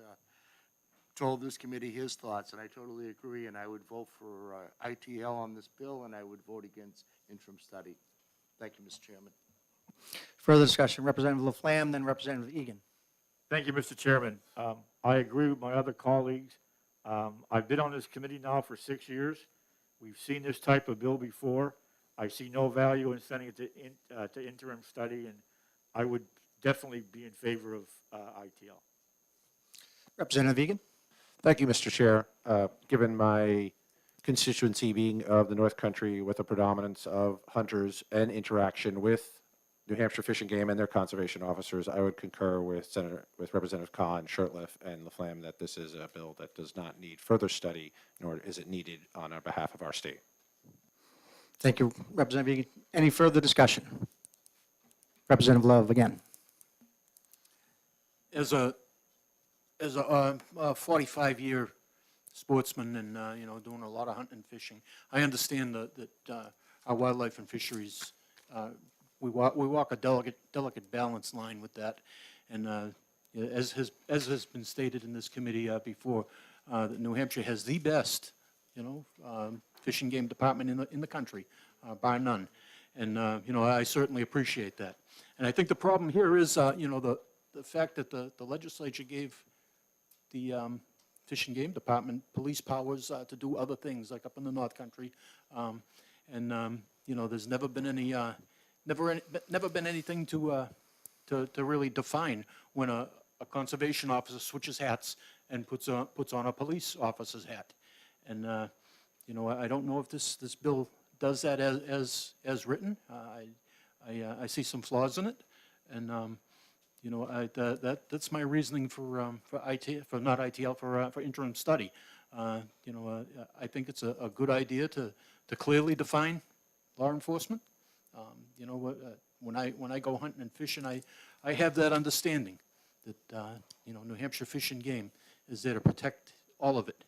told this committee his thoughts, and I totally agree, and I would vote for ITL on this bill, and I would vote against interim study. Thank you, Mr. Chairman. Further discussion. Representative Laflamme, then Representative Egan. Thank you, Mr. Chairman. I agree with my other colleagues. I've been on this committee now for 6 years. We've seen this type of bill before. I see no value in sending it to interim study, and I would definitely be in favor of ITL. Representative Egan. Thank you, Mr. Chair. Given my constituency being of the North Country with a predominance of hunters and interaction with New Hampshire Fish and Game and their conservation officers, I would concur with Representative Khan, Shurtleff, and Laflamme that this is a bill that does not need further study, nor is it needed on our behalf of our state. Thank you, Representative Egan. Any further discussion? Representative Love again. As a 45-year sportsman and, doing a lot of hunting and fishing, I understand that our wildlife and fisheries, we walk a delicate balance line with that. And as has been stated in this committee before, that New Hampshire has the best, fish and game department in the country, bar none. And, I certainly appreciate that. And I think the problem here is, the fact that the legislature gave the Fish and Game Department police powers to do other things, like up in the North Country. There's never been any, never been anything to really define when a conservation officer switches hats and puts on a police officer's hat. And, I don't know if this bill does that as written. I see some flaws in it, and that's my reasoning for interim study. I think it's a good idea to clearly define law enforcement. When I go hunting and fishing, I have that understanding that New Hampshire Fish and Game is there to protect all of it.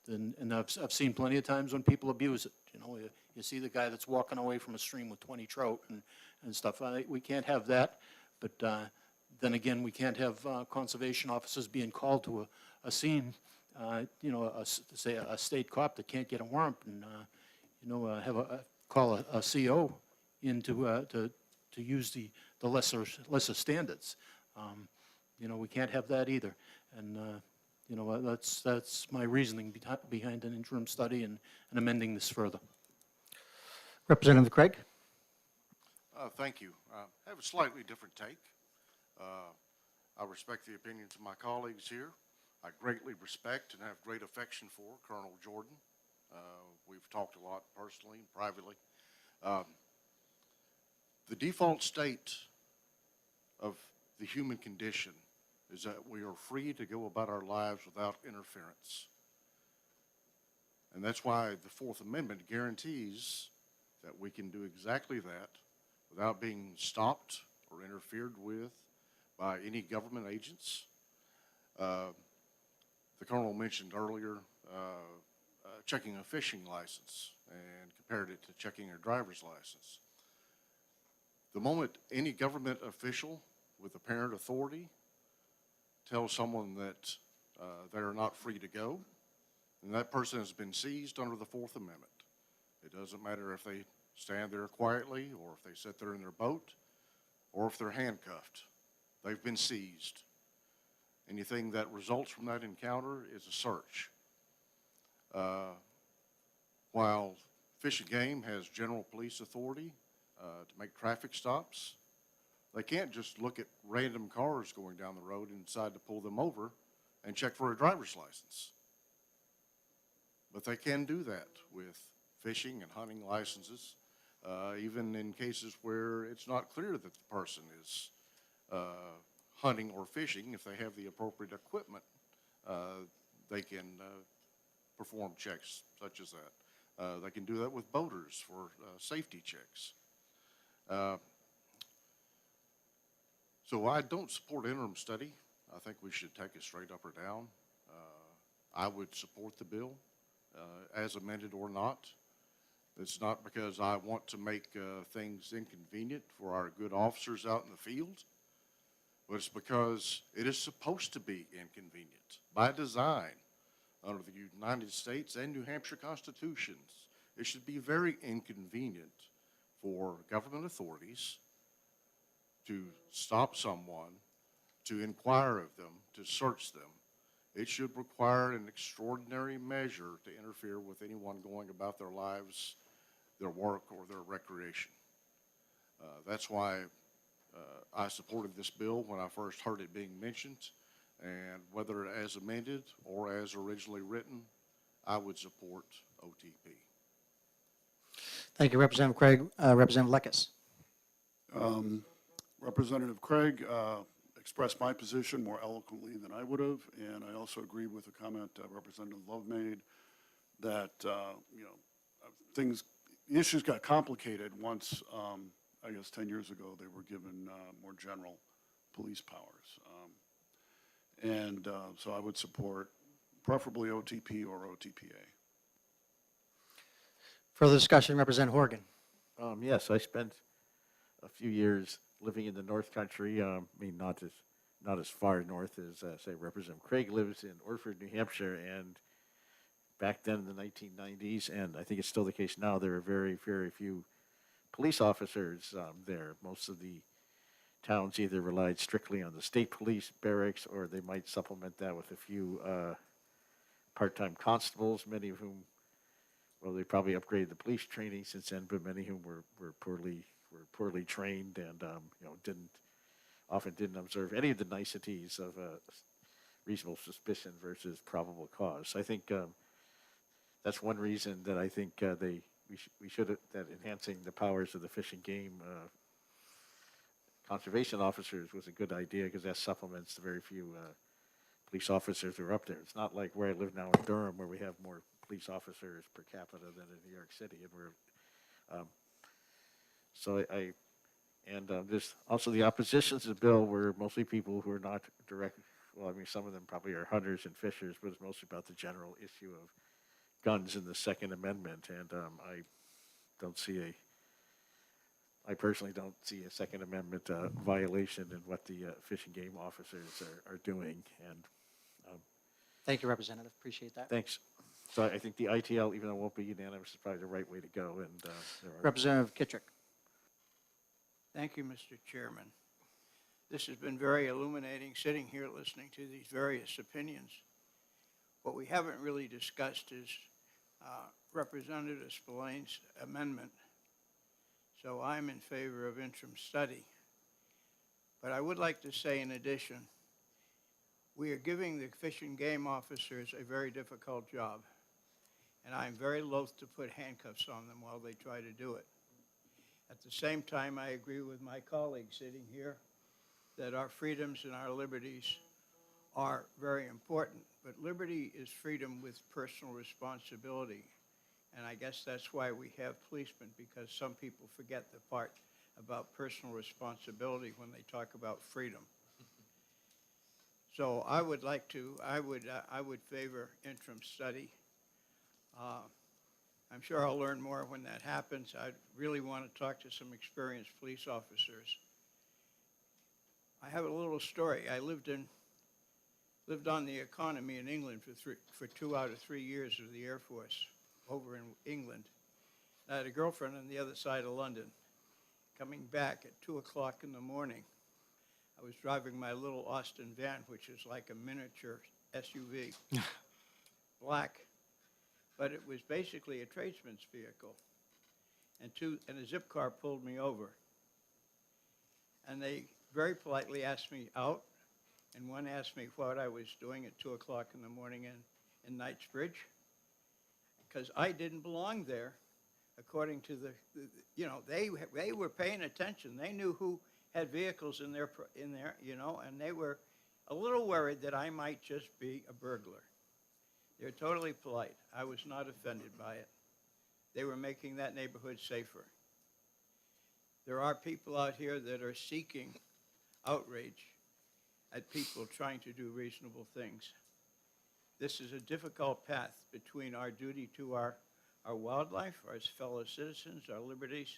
And I've seen plenty of times when people abuse it. You see the guy that's walking away from a stream with 20 trout and stuff. We can't have that. But then again, we can't have conservation officers being called to a scene, say a state cop that can't get a warrant, and call a CO in to use the lesser standards. We can't have that either. And that's my reasoning behind an interim study and amending this further. Representative Craig. Thank you. I have a slightly different take. I respect the opinions of my colleagues here. I greatly respect and have great affection for Colonel Jordan. We've talked a lot personally and privately. The default state of the human condition is that we are free to go about our lives without interference. And that's why the Fourth Amendment guarantees that we can do exactly that without being stopped or interfered with by any government agents. The Colonel mentioned earlier checking a fishing license and compared it to checking a driver's license. The moment any government official with apparent authority tells someone that they are not free to go, then that person has been seized under the Fourth Amendment. It doesn't matter if they stand there quietly or if they sit there in their boat or if they're handcuffed. They've been seized. Anything that results from that encounter is a search. While Fish and Game has general police authority to make traffic stops, they can't just look at random cars going down the road and decide to pull them over and check for a driver's license. But they can do that with fishing and hunting licenses, even in cases where it's not clear that the person is hunting or fishing. If they have the appropriate equipment, they can perform checks such as that. They can do that with boaters for safety checks. So I don't support interim study. I think we should take it straight up or down. I would support the bill as amended or not. It's not because I want to make things inconvenient for our good officers out in the field, but it's because it is supposed to be inconvenient by design under the United States and New Hampshire constitutions. It should be very inconvenient for government authorities to stop someone, to inquire of them, to search them. It should require an extraordinary measure to interfere with anyone going about their lives, their work, or their recreation. That's why I supported this bill when I first heard it being mentioned, and whether as amended or as originally written, I would support OTP. Thank you, Representative Craig. Representative Lekes. Representative Craig expressed my position more eloquently than I would have, and I also agree with the comment Representative Love made that, the issues got complicated once, I guess 10 years ago, they were given more general police powers. So I would support preferably OTP or OTPA. Further discussion, Representative Horgan. Yes, I spent a few years living in the North Country. Not as far north as, say, Representative Craig lives in Orford, New Hampshire, and back then in the 1990s, and I think it's still the case now, there are very, very few police officers there. Most of the towns either relied strictly on the state police barracks, or they might supplement that with a few part-time constables, many of whom, well, they probably upgraded the police training since then, but many of whom were poorly trained and often didn't observe any of the niceties of reasonable suspicion versus probable cause. I think that's one reason that I think we should that enhancing the powers of the Fish and Game conservation officers was a good idea, because that supplements the very few police officers who are up there. It's not like where I live now in Durham, where we have more police officers per capita than in New York City, and there's also the opposition to the bill were mostly people who are not direct. Well, some of them probably are hunters and fishers, but it's mostly about the general issue of guns in the Second Amendment, and I personally don't see a Second Amendment violation in what the Fish and Game officers are doing. And Thank you, Representative. Appreciate that. thanks. So I think the ITL, even though it won't be unanimous, is probably the right way to go. And Representative Kittrick. Thank you, Mr. Chairman. This has been very illuminating, sitting here listening to these various opinions. What we haven't really discussed is Representative Spillane's amendment. So I'm in favor of interim study. But I would like to say, in addition, we are giving the Fish and Game officers a very difficult job, and I'm very loath to put handcuffs on them while they try to do it. At the same time, I agree with my colleague sitting here that our freedoms and our liberties are very important, but liberty is freedom with personal responsibility. And I guess that's why we have policemen, because some people forget the part about personal responsibility when they talk about freedom. So I would like to, I would favor interim study. I'm sure I'll learn more when that happens. I really want to talk to some experienced police officers. I have a little story. I lived on the economy in England for 2 out of 3 years of the Air Force over in England. I had a girlfriend on the other side of London. Coming back at 2 o'clock in the morning, I was driving my little Austin van, which is like a miniature SUV, black, but it was basically a tradesman's vehicle. And a zip car pulled me over. And they very politely asked me out, and one asked me what I was doing at 2 o'clock in the morning in Knightsbridge, because I didn't belong there, according to they were paying attention. They knew who had vehicles in there, and they were a little worried that I might just be a burglar. They're totally polite. I was not offended by it. They were making that neighborhood safer. There are people out here that are seeking outrage at people trying to do reasonable things. This is a difficult path between our duty to our wildlife, our fellow citizens, our liberties,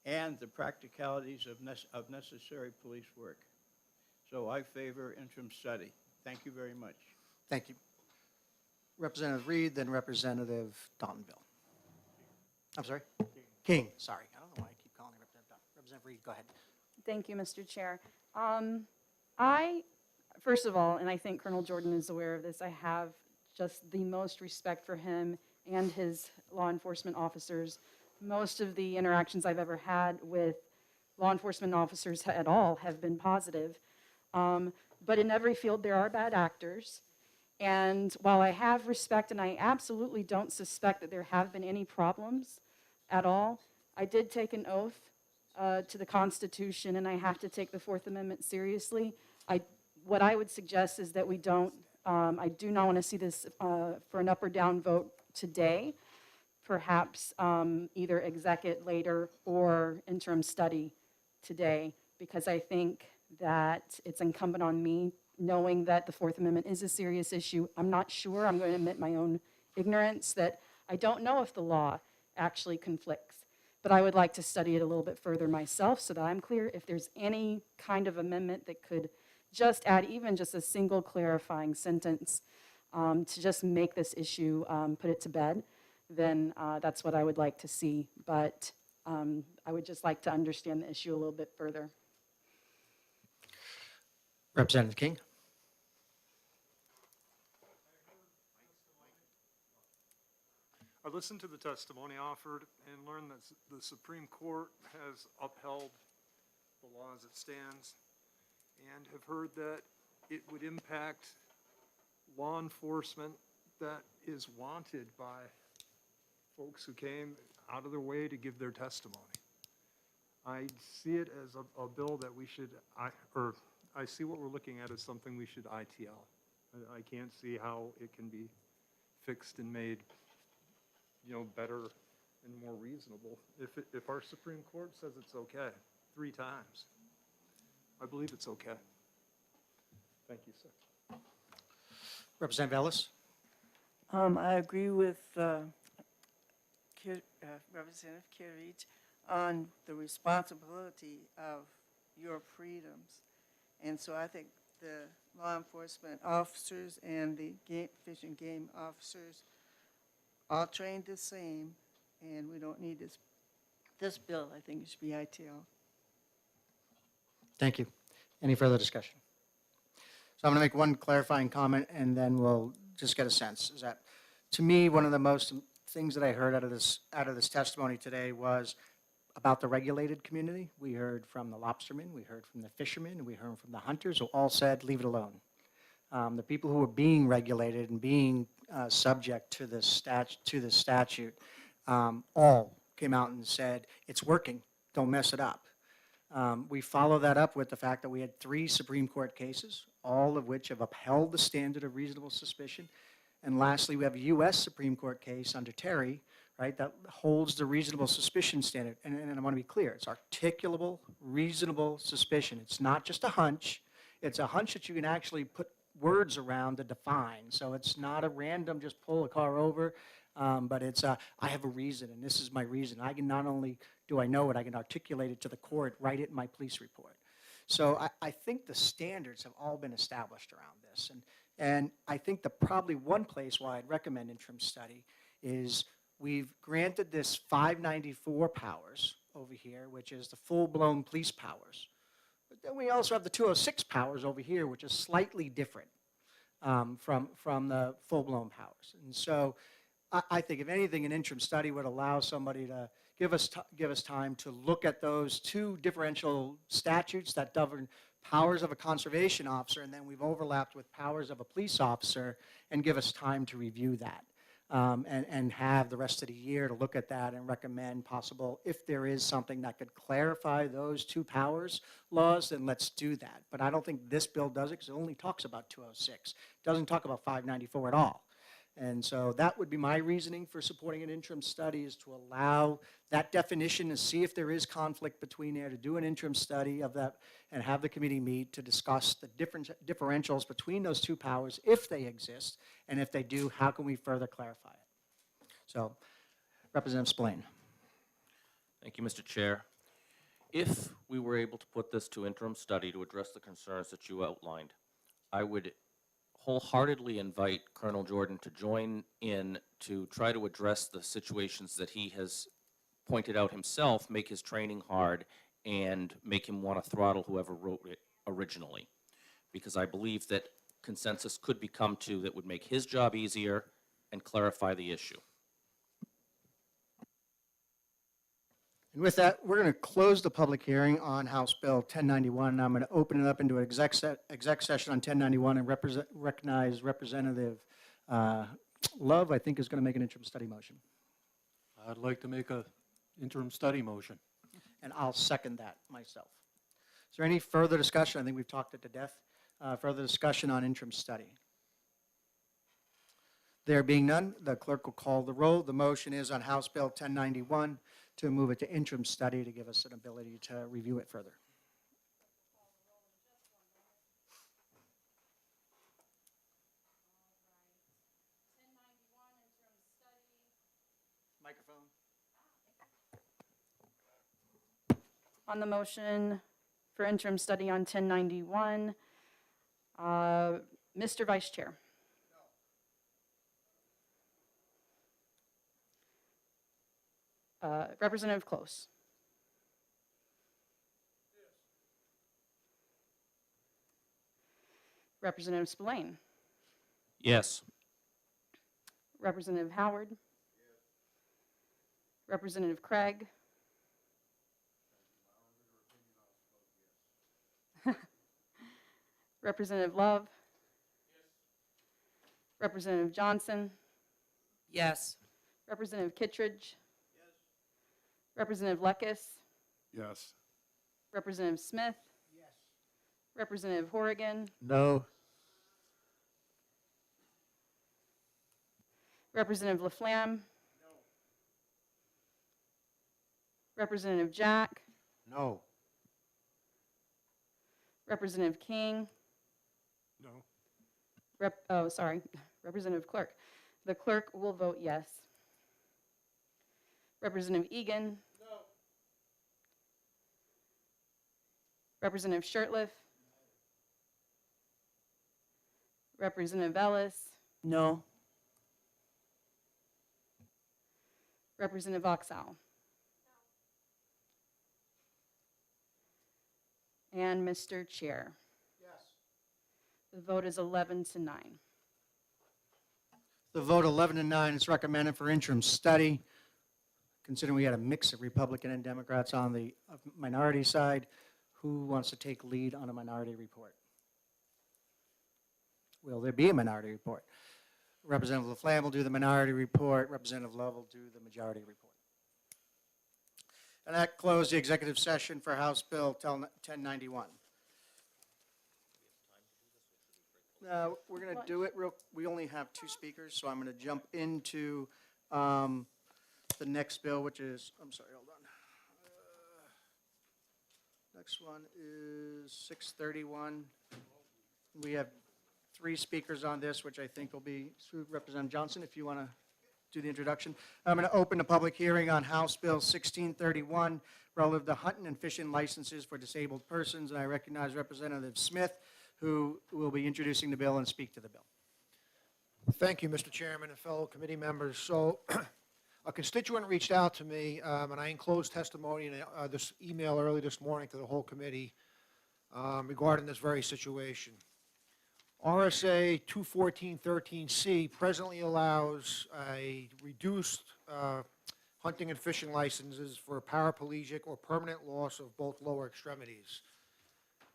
and the practicalities of necessary police work. So I favor interim study. Thank you very much. Thank you. Representative Reed, then Representative Donville. I'm sorry? King, sorry. I don't know why I keep calling you Representative Donville. Representative Reed, go ahead. Thank you, Mr. Chair. First of all, and I think Colonel Jordan is aware of this, I have just the most respect for him and his law enforcement officers. Most of the interactions I've ever had with law enforcement officers at all have been positive. But in every field, there are bad actors. And while I have respect, and I absolutely don't suspect that there have been any problems at all, I did take an oath to the Constitution, and I have to take the Fourth Amendment seriously. What I would suggest is that we don't, I do not want to see this for an up or down vote today. Perhaps either exec it later or interim study today, because I think that it's incumbent on me, knowing that the Fourth Amendment is a serious issue. I'm not sure, I'm going to admit my own ignorance, that I don't know if the law actually conflicts. But I would like to study it a little bit further myself so that I'm clear if there's any kind of amendment that could just add even just a single clarifying sentence to just make this issue, put it to bed, then that's what I would like to see. But I would just like to understand the issue a little bit further. Representative King. I listened to the testimony offered and learned that the Supreme Court has upheld the law as it stands, and have heard that it would impact law enforcement that is wanted by folks who came out of their way to give their testimony. I see it as a bill that we should, I see what we're looking at as something we should ITL. I can't see how it can be fixed and made, better and more reasonable. If our Supreme Court says it's okay 3 times, I believe it's okay. Thank you, sir. Representative Ellis. I agree with Representative Kirich on the responsibility of your freedoms. And so I think the law enforcement officers and the Fish and Game officers all trained the same, and we don't need this bill. I think it should be ITL. Thank you. Any further discussion? So I'm going to make one clarifying comment, and then we'll just get a sense. Is that, to me, one of the most things that I heard out of this testimony today was about the regulated community. We heard from the lobstermen, we heard from the fishermen, and we heard from the hunters, who all said, leave it alone. The people who are being regulated and being subject to this statute all came out and said, it's working, don't mess it up. We follow that up with the fact that we had 3 Supreme Court cases, all of which have upheld the standard of reasonable suspicion. And lastly, we have a U.S. Supreme Court case under Terry, right, that holds the reasonable suspicion standard. And I want to be clear, it's articulable, reasonable suspicion. It's not just a hunch. It's a hunch that you can actually put words around to define. So it's not a random just pull a car over, but it's I have a reason, and this is my reason. I can not only do I know it, I can articulate it to the court, write it in my police report. So I think the standards have all been established around this. And I think the probably one place why I'd recommend interim study is we've granted this 594 powers over here, which is the full-blown police powers. But then we also have the 206 powers over here, which is slightly different from the full-blown powers. And so I think, if anything, an interim study would allow somebody to give us time to look at those 2 differential statutes that govern powers of a conservation officer, and then we've overlapped with powers of a police officer, and give us time to review that. And have the rest of the year to look at that and recommend possible, if there is something that could clarify those 2 powers laws, then let's do that. But I don't think this bill does it, because it only talks about 206. It doesn't talk about 594 at all. And so that would be my reasoning for supporting an interim study, is to allow that definition and see if there is conflict between there, to do an interim study of that and have the committee meet to discuss the differentials between those 2 powers, if they exist, and if they do, how can we further clarify it? So, Representative Spillane. Thank you, Mr. Chair. If we were able to put this to interim study to address the concerns that you outlined, I would wholeheartedly invite Colonel Jordan to join in to try to address the situations that he has pointed out himself, make his training hard, and make him want to throttle whoever wrote it originally. Because I believe that consensus could be come to that would make his job easier and clarify the issue. And with that, we're going to close the public hearing on House Bill 1091. And I'm going to open it up into an exec session on 1091 and recognize Representative Love, I think, is going to make an interim study motion. I'd like to make a interim study motion. And I'll second that myself. Is there any further discussion? I think we've talked it to death. Further discussion on interim study? There being none, the clerk will call the roll. The motion is on House Bill 1091 to move it to interim study to give us an ability to review it further. Microphone. On the motion for interim study on 1091, Mr. Vice Chair. Representative Close. Representative Spillane. Yes. Representative Howard. Representative Craig. Representative Love. Representative Johnson. Yes. Representative Kittredge. Representative Lekis. Yes. Representative Smith. Representative Horrigan. No. Representative Laflamme. Representative Jack. No. Representative King. No. Representative Clerk. The clerk will vote yes. Representative Egan. No. Representative Shurtleff. Representative Ellis. No. Representative Oxow. And Mr. Chair. Yes. The vote is 11 to 9. The vote 11 to 9 is recommended for interim study. Considering we had a mix of Republican and Democrats on the minority side, who wants to take lead on a minority report? Will there be a minority report? Representative Laflamme will do the minority report. Representative Love will do the majority report. And that closed the executive session for House Bill 1091. We're going to do it we only have two speakers, so I'm going to jump into the next bill, which is, I'm sorry, hold on. Next one is 631. We have three speakers on this, which I think will be Representative Johnson, if you want to do the introduction. I'm going to open the public hearing on House Bill 1631 relative to hunting and fishing licenses for disabled persons, and I recognize Representative Smith, who will be introducing the bill and speak to the bill. Thank you, Mr. Chairman and fellow committee members. So a constituent reached out to me, and I enclosed testimony in this email early this morning to the whole committee regarding this very situation. RSA 214.13C presently allows a reduced hunting and fishing licenses for paraplegic or permanent loss of both lower extremities.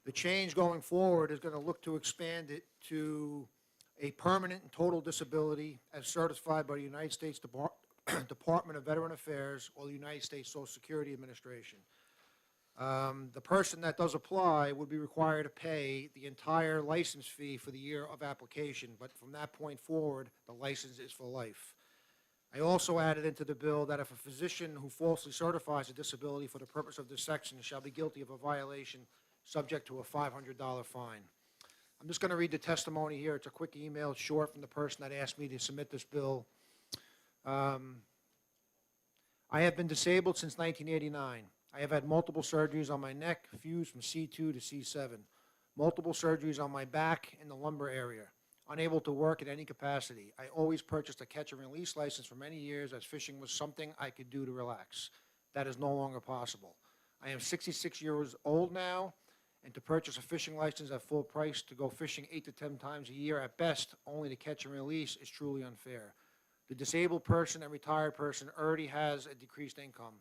The change going forward is going to look to expand it to a permanent and total disability as certified by the United States Department of Veteran Affairs or the United States Social Security Administration. The person that does apply would be required to pay the entire license fee for the year of application, but from that point forward, the license is for life. I also added into the bill that if a physician who falsely certifies a disability for the purpose of this section shall be guilty of a violation subject to a $500 fine. I'm just going to read the testimony here. It's a quick email, it's short, from the person that asked me to submit this bill. I have been disabled since 1989. I have had multiple surgeries on my neck, fused from C2 to C7. Multiple surgeries on my back in the lumbar area. Unable to work at any capacity. I always purchased a catch and release license for many years as fishing was something I could do to relax. That is no longer possible. I am 66 years old now, and to purchase a fishing license at full price to go fishing 8 to 10 times a year at best, only to catch and release, is truly unfair. The disabled person and retired person already has a decreased income.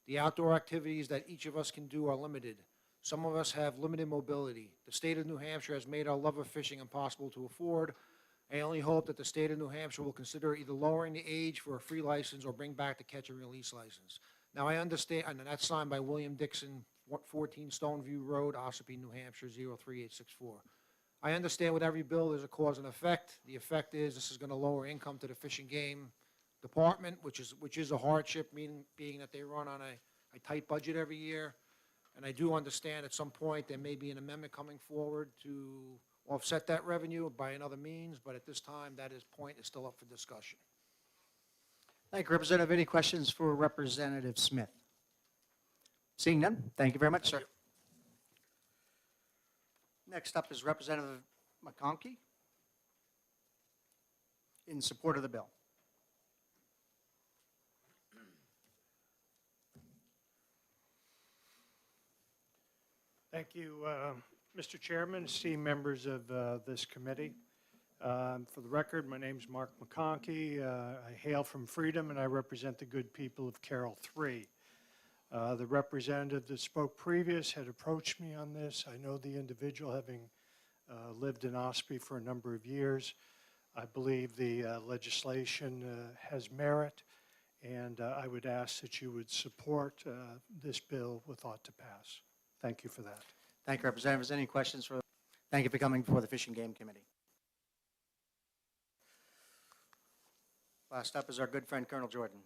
The outdoor activities that each of us can do are limited. Some of us have limited mobility. The state of New Hampshire has made our love of fishing impossible to afford. I only hope that the state of New Hampshire will consider either lowering the age for a free license or bring back the catch and release license. Now, I understand, and that's signed by William Dixon, 14 Stoneview Road, Ossipee, New Hampshire, 03864. I understand with every bill there's a cause and effect. The effect is this is going to lower income to the Fish and Game Department, which is a hardship, being that they run on a tight budget every year. And I do understand at some point there may be an amendment coming forward to offset that revenue by another means, but at this time, point is still up for discussion. Thank you, Representative. Any questions for Representative Smith? Seeing none, thank you very much, sir. Next up is Representative McConkey in support of the bill. Thank you, Mr. Chairman, esteemed members of this committee. For the record, my name is Mark McConkey. I hail from Freedom, and I represent the good people of Carroll 3. The representative that spoke previous had approached me on this. I know the individual, having lived in Ossipee for a number of years. I believe the legislation has merit, and I would ask that you would support this bill with ought to pass. Thank you for that. Thank you, Representatives. Any questions for? Thank you for coming before the Fish and Game Committee. Last up is our good friend, Colonel Jordan.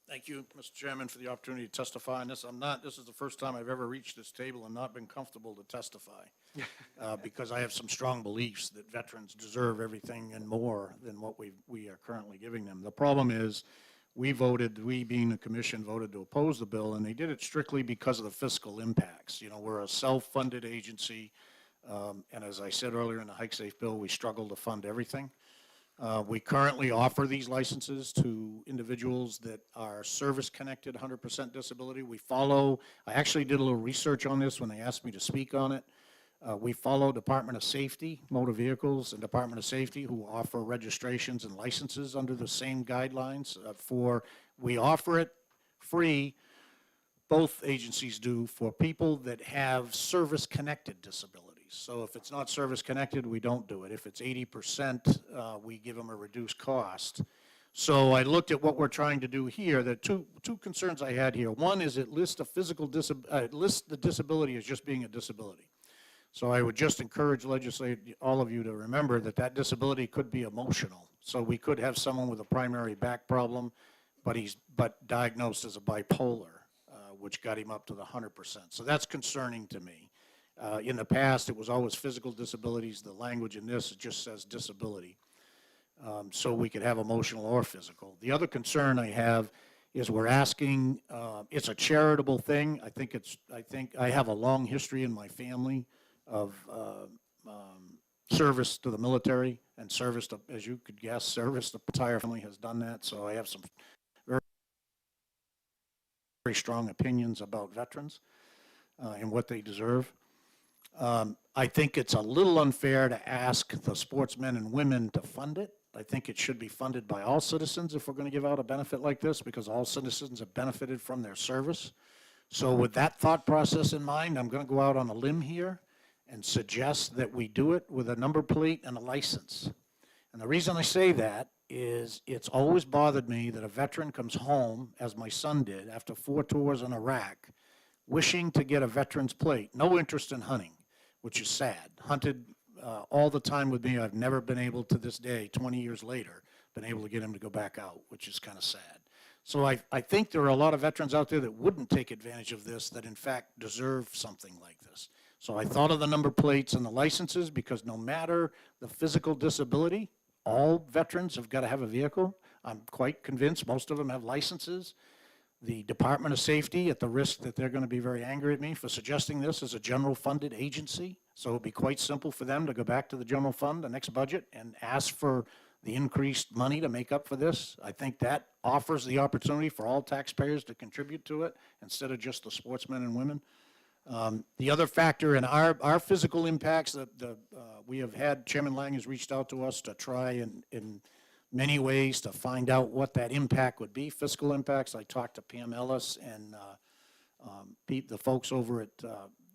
Thank you, Mr. Chairman, for the opportunity to testify on this. This is the first time I've ever reached this table and not been comfortable to testify because I have some strong beliefs that veterans deserve everything and more than what we are currently giving them. The problem is we being the commission, voted to oppose the bill, and they did it strictly because of the fiscal impacts. You know, we're a self-funded agency, and as I said earlier in the Hike Safe bill, we struggle to fund everything. We currently offer these licenses to individuals that are service-connected, 100% disability. I actually did a little research on this when they asked me to speak on it. We follow Department of Safety, Motor Vehicles, and Department of Safety, who offer registrations and licenses under the same guidelines. We offer it free, both agencies do, for people that have service-connected disabilities. So if it's not service-connected, we don't do it. If it's 80%, we give them a reduced cost. So I looked at what we're trying to do here. The two concerns I had here. One is it lists lists the disability as just being a disability. So I would just encourage all of you to remember that that disability could be emotional. So we could have someone with a primary back problem, but diagnosed as a bipolar, which got him up to the 100%. So that's concerning to me. In the past, it was always physical disabilities. The language in this, it just says disability. So we could have emotional or physical. The other concern I have is we're asking, it's a charitable thing. I think I have a long history in my family of service to the military and service to, as you could guess, service, the entire family has done that. So I have some very strong opinions about veterans and what they deserve. I think it's a little unfair to ask the sportsmen and women to fund it. I think it should be funded by all citizens if we're going to give out a benefit like this, because all citizens have benefited from their service. So with that thought process in mind, I'm going to go out on a limb here and suggest that we do it with a number plate and a license. And the reason I say that is it's always bothered me that a veteran comes home, as my son did, after 4 tours in Iraq, wishing to get a veteran's plate, no interest in hunting, which is sad. Hunted all the time with me. I've never been able to this day, 20 years later, been able to get him to go back out, which is kind of sad. So I think there are a lot of veterans out there that wouldn't take advantage of this, that in fact deserve something like this. So I thought of the number plates and the licenses, because no matter the physical disability, all veterans have got to have a vehicle. I'm quite convinced most of them have licenses. The Department of Safety, at the risk that they're going to be very angry at me for suggesting this, is a general funded agency. So it would be quite simple for them to go back to the general fund, the next budget, and ask for the increased money to make up for this. I think that offers the opportunity for all taxpayers to contribute to it instead of just the sportsmen and women. The other factor in our physical impacts that we have had, Chairman Lang has reached out to us to try in many ways to find out what that impact would be, fiscal impacts. I talked to Pam Ellis and Pete, the folks over at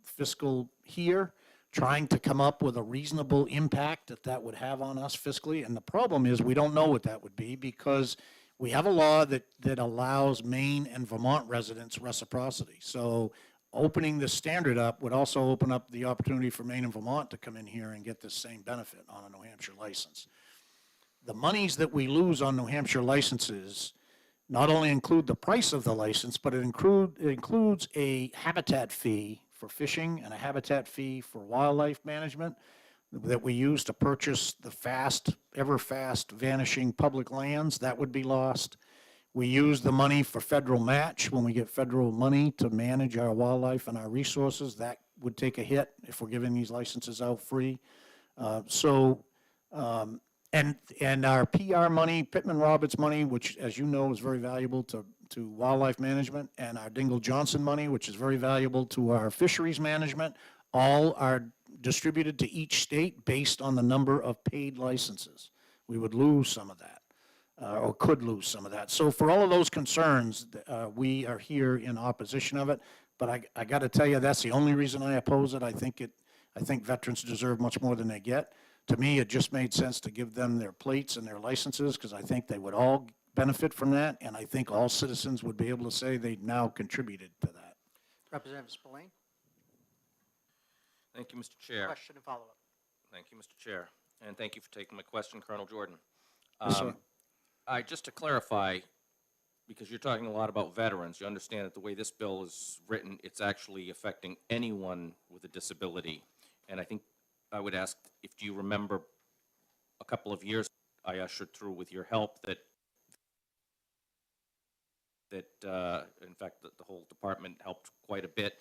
Fiscal here, trying to come up with a reasonable impact that would have on us fiscally. And the problem is we don't know what that would be, because we have a law that allows Maine and Vermont residents reciprocity. So opening the standard up would also open up the opportunity for Maine and Vermont to come in here and get this same benefit on a New Hampshire license. The monies that we lose on New Hampshire licenses not only include the price of the license, but it includes a habitat fee for fishing and a habitat fee for wildlife management that we use to purchase the ever fast vanishing public lands. That would be lost. We use the money for federal match when we get federal money to manage our wildlife and our resources. That would take a hit if we're giving these licenses out free. And our PR money, Pittman Roberts money, which, as you know, is very valuable to wildlife management, and our Dingle Johnson money, which is very valuable to our fisheries management, all are distributed to each state based on the number of paid licenses. We would lose some of that, or could lose some of that. So for all of those concerns, we are here in opposition of it. But I got to tell you, that's the only reason I oppose it. I think veterans deserve much more than they get. To me, it just made sense to give them their plates and their licenses, because I think they would all benefit from that, and I think all citizens would be able to say they now contributed to that. Representative Spillane. Thank you, Mr. Chair. Question and follow-up. Thank you, Mr. Chair. And thank you for taking my question, Colonel Jordan. Yes, sir. Just to clarify, because you're talking a lot about veterans, you understand that the way this bill is written, it's actually affecting anyone with a disability. And I think I would ask, do you remember a couple of years I ushered through with your help that in fact, the whole department helped quite a bit,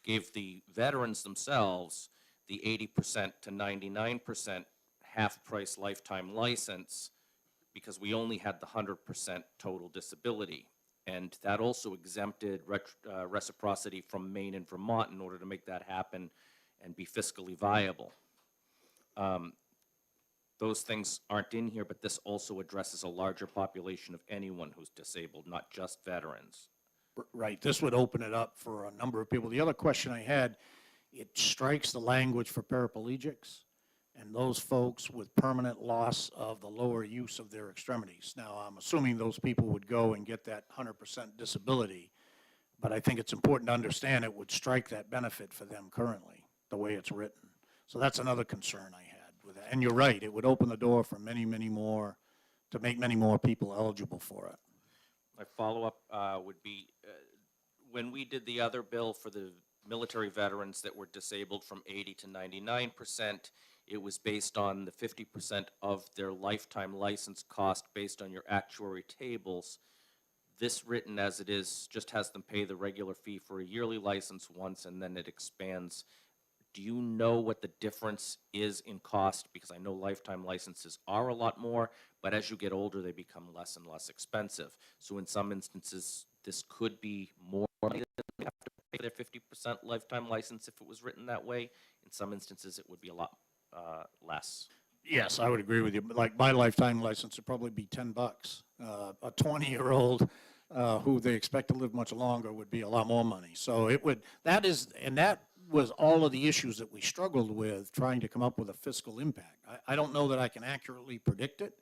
gave the veterans themselves the 80% to 99% half-price lifetime license, because we only had the 100% total disability. And that also exempted reciprocity from Maine and Vermont in order to make that happen and be fiscally viable. Those things aren't in here, but this also addresses a larger population of anyone who's disabled, not just veterans. Right, this would open it up for a number of people. The other question I had it strikes the language for paraplegics and those folks with permanent loss of the lower use of their extremities. Now, I'm assuming those people would go and get that 100% disability, but I think it's important to understand it would strike that benefit for them currently, the way it's written. So that's another concern I had with that. And you're right, it would open the door for many, many more, to make many more people eligible for it. My follow-up would be, when we did the other bill for the military veterans that were disabled from 80 to 99%, it was based on the 50% of their lifetime license cost based on your actuary tables. This, written as it is, just has them pay the regular fee for a yearly license once, and then it expands. Do you know what the difference is in cost? Because I know lifetime licenses are a lot more, but as you get older, they become less and less expensive. So in some instances, this could be more money than they have to pay their 50% lifetime license if it was written that way. In some instances, it would be a lot less. Yes, I would agree with you. Like my lifetime license would probably be $10. A 20-year-old who they expect to live much longer would be a lot more money. So it would, that was all of the issues that we struggled with trying to come up with a fiscal impact. I don't know that I can accurately predict it.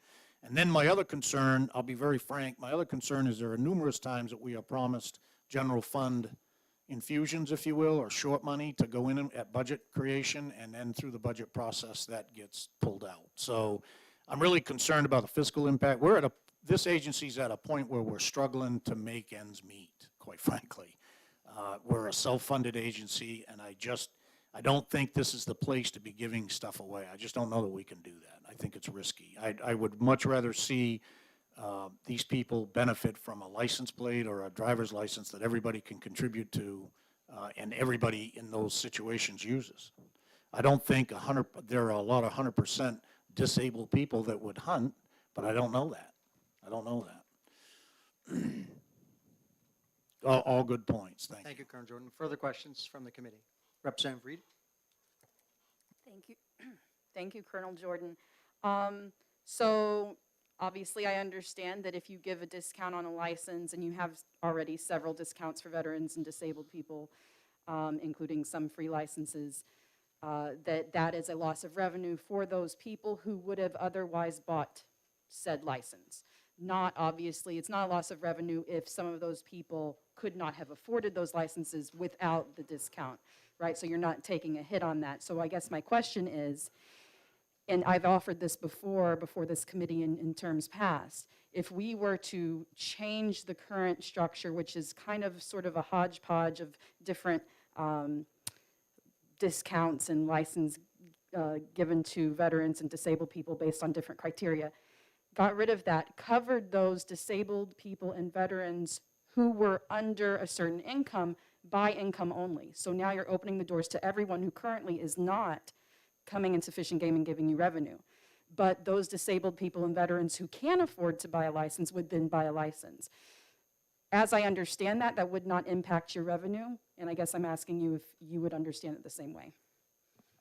And then my other concern, I'll be very frank, my other concern is there are numerous times that we are promised general fund infusions, if you will, or short money to go in at budget creation, and then through the budget process that gets pulled out. So I'm really concerned about the fiscal impact. This agency's at a point where we're struggling to make ends meet, quite frankly. We're a self-funded agency, and I don't think this is the place to be giving stuff away. I just don't know that we can do that. I think it's risky. I would much rather see these people benefit from a license plate or a driver's license that everybody can contribute to, and everybody in those situations uses. I don't think there are a lot of 100% disabled people that would hunt, but I don't know that. I don't know that. All good points. Thank you. Thank you, Colonel Jordan. Further questions from the committee? Representative Reed? Thank you. Thank you, Colonel Jordan. So obviously I understand that if you give a discount on a license, and you have already several discounts for veterans and disabled people, including some free licenses, that is a loss of revenue for those people who would have otherwise bought said license. It's not a loss of revenue if some of those people could not have afforded those licenses without the discount, right? So you're not taking a hit on that. So I guess my question is, and I've offered this before this committee in terms past, if we were to change the current structure, which is kind of sort of a hodgepodge of different discounts and license given to veterans and disabled people based on different criteria, got rid of that, covered those disabled people and veterans who were under a certain income by income only. So now you're opening the doors to everyone who currently is not coming into Fish and Game and giving you revenue. But those disabled people and veterans who can afford to buy a license would then buy a license. As I understand that, that would not impact your revenue, and I guess I'm asking you if you would understand it the same way.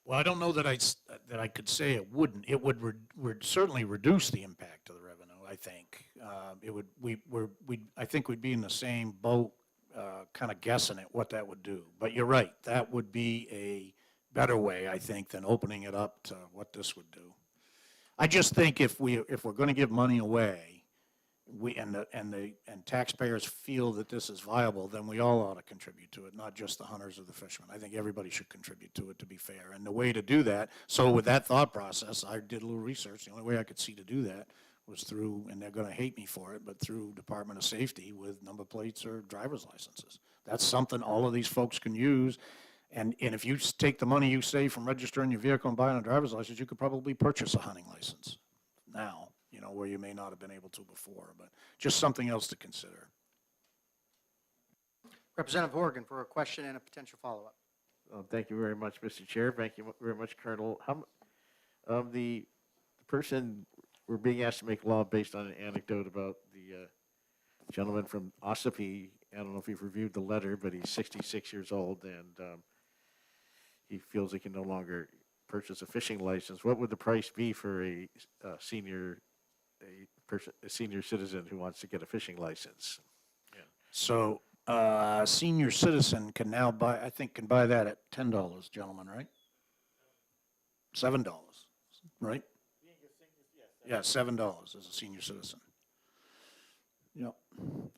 Well, I don't know that I could say it wouldn't. It would certainly reduce the impact of the revenue, I think. I think we'd be in the same boat, kind of guessing at what that would do. But you're right, that would be a better way, I think, than opening it up to what this would do. I just think if we're going to give money away, and taxpayers feel that this is viable, then we all ought to contribute to it, not just the hunters or the fishermen. I think everybody should contribute to it, to be fair. And the way to do that, so with that thought process, I did a little research. The only way I could see to do that was through, and they're going to hate me for it, but through Department of Safety with number plates or driver's licenses. That's something all of these folks can use. And if you take the money you save from registering your vehicle and buying a driver's license, you could probably purchase a hunting license now, where you may not have been able to before, but just something else to consider. Representative Horgan for a question and a potential follow-up. Thank you very much, Mr. Chair. Thank you very much, Colonel. The person, we're being asked to make law based on an anecdote about the gentleman from Ossipee. I don't know if you've reviewed the letter, but he's 66 years old, and he feels he can no longer purchase a fishing license. What would the price be for a senior citizen who wants to get a fishing license? Yeah. So Senior citizen can now buy, I think, can buy that at $10, gentlemen, right? $7, right? Yeah, $7 as a senior citizen. Yep.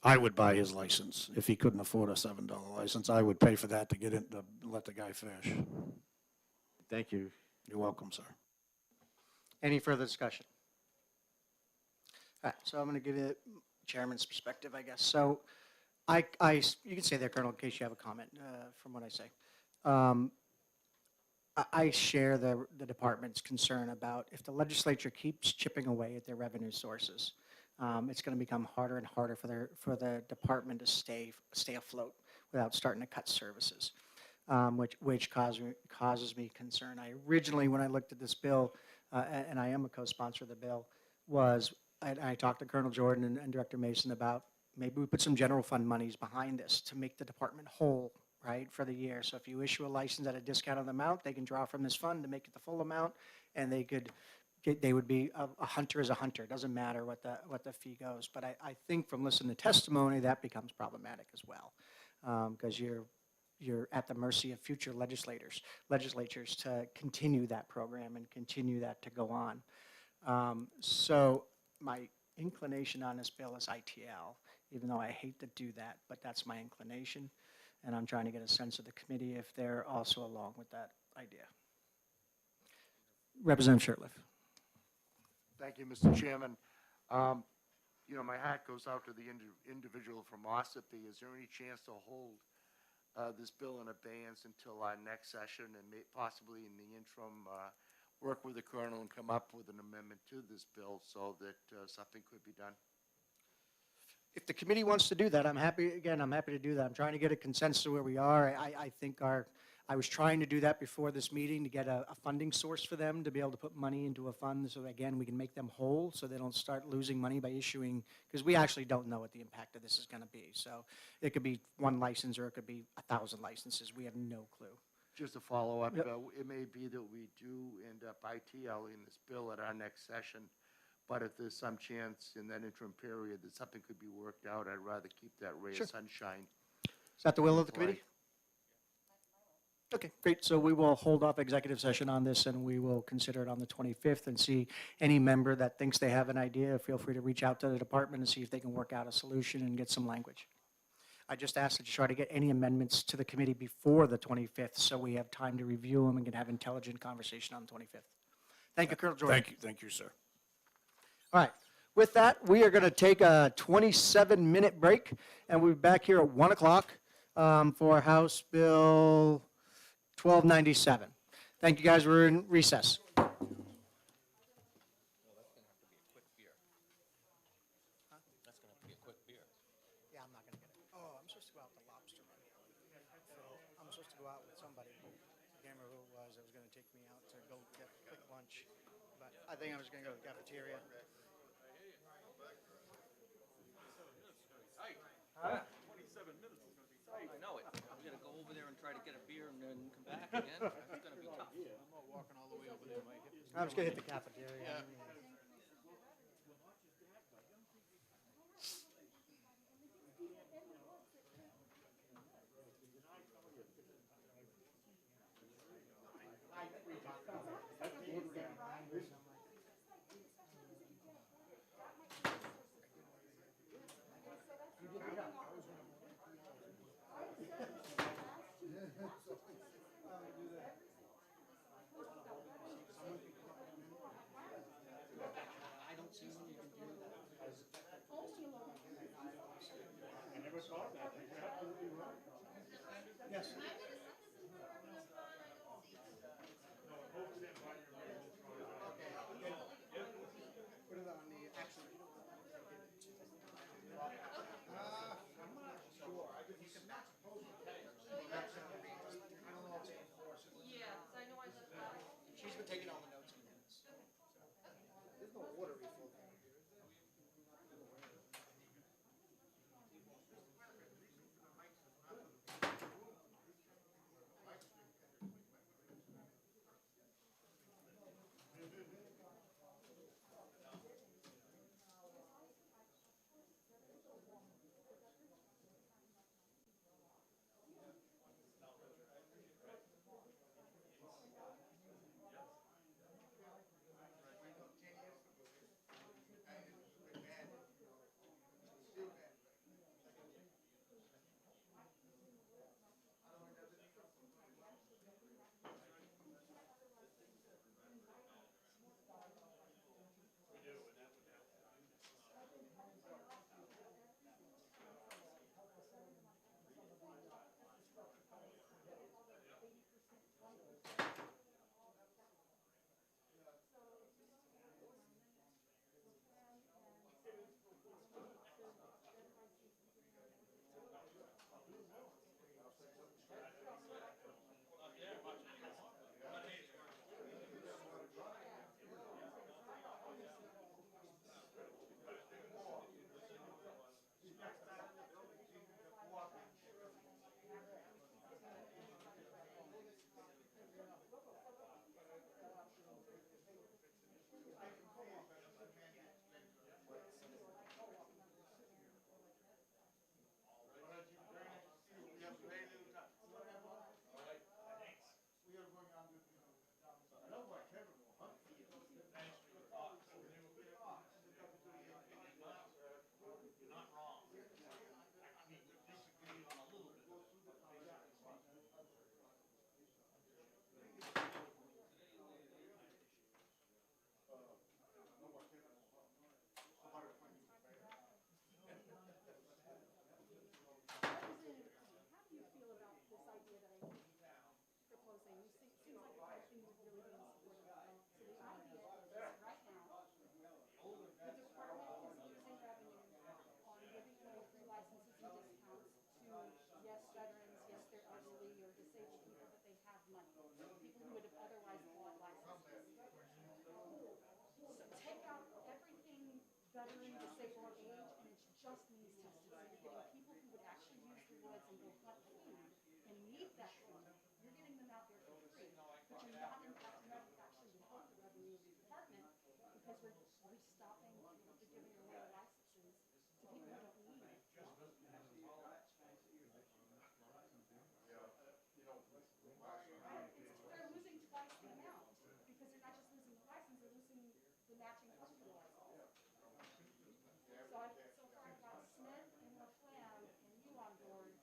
I would buy his license. If he couldn't afford a $7 license, I would pay for that to get in, to let the guy fish. Thank you. You're welcome, sir. Any further discussion? All right, so I'm going to give you the chairman's perspective, I guess. So you can say there, Colonel, in case you have a comment from what I say. I share the department's concern about if the legislature keeps chipping away at their revenue sources, it's going to become harder and harder for the department to stay afloat without starting to cut services, which causes me concern. Originally, when I looked at this bill, and I am a co-sponsor of the bill, I talked to Colonel Jordan and Director Mason about maybe we put some general fund monies behind this to make the department whole, right, for the year. So if you issue a license at a discounted amount, they can draw from this fund to make it the full amount, and they would be a hunter is a hunter. It doesn't matter what the fee goes. But I think from listening to testimony, that becomes problematic as well, because you're at the mercy of future legislatures to continue that program and continue that to go on. So my inclination on this bill is ITL, even though I hate to do that, but that's my inclination. And I'm trying to get a sense of the committee if they're also along with that idea. Representative Shurtleff. Thank you, Mr. Chairman. You know, my hat goes out to the individual from Ossipee. Is there any chance to hold this bill in abeyance until our next session and possibly in the interim work with the colonel and come up with an amendment to this bill so that something could be done? If the committee wants to do that, I'm happy to do that. I'm trying to get a consensus of where we are. I think I was trying to do that before this meeting to get a funding source for them to be able to put money into a fund so again, we can make them whole so they don't start losing money by issuing, because we actually don't know what the impact of this is going to be. So it could be one license or it could be 1,000 licenses. We have no clue. Just a follow-up, Yep. It may be that we do end up ITL in this bill at our next session, but if there's some chance in that interim period that something could be worked out, I'd rather keep that ray Sure. of sunshine. Is that the will of the Right. committee? Okay, great. So we will hold off executive session on this and we will consider it on the 25th and see any member that thinks they have an idea, feel free to reach out to the department and see if they can work out a solution and get some language. I just asked that you try to get any amendments to the committee before the 25th so we have time to review them and can have intelligent conversation on the 25th. Thank you, Colonel Jordan. Thank you, sir. All right. With that, we are going to take a 27-minute break, and we'll be back here at 1 o'clock for House Bill 1297. Thank you, guys. We're in recess. Yeah, I'm not going to get it. Oh, I'm supposed to go out with the lobster run. So I'm supposed to go out with somebody. I can't remember who it was that was going to take me out to go get quick lunch. But I think I was going to go to the cafeteria. Huh? 27 minutes is going to be tight. I know it. I'm going to go over there and try to get a beer and then come back again. It's going to be tough. I'm not walking all the way over there. I'm just going to hit the cafeteria. Yes. Put it on the action. I'm not sure. He's not supposed to pay. I don't know if it's enforceable. Yeah, because I know I left that. She's been taking all the notes and minutes. There's no water refill. say to people that they have money, people who would have otherwise bought licenses. So take out everything veteran, disabled, or age, and it's just these tested. So you're getting people who would actually use the woods and go hunt food and need that food. You're getting them out there for free, but you're not impacting them actually to help the revenue of the department because we're stopping, we're giving away licenses to people who don't need it. They're losing twice the amount because they're not just losing the license, they're losing the matching customer license. So far I've got Smith and Laflamme and you on board.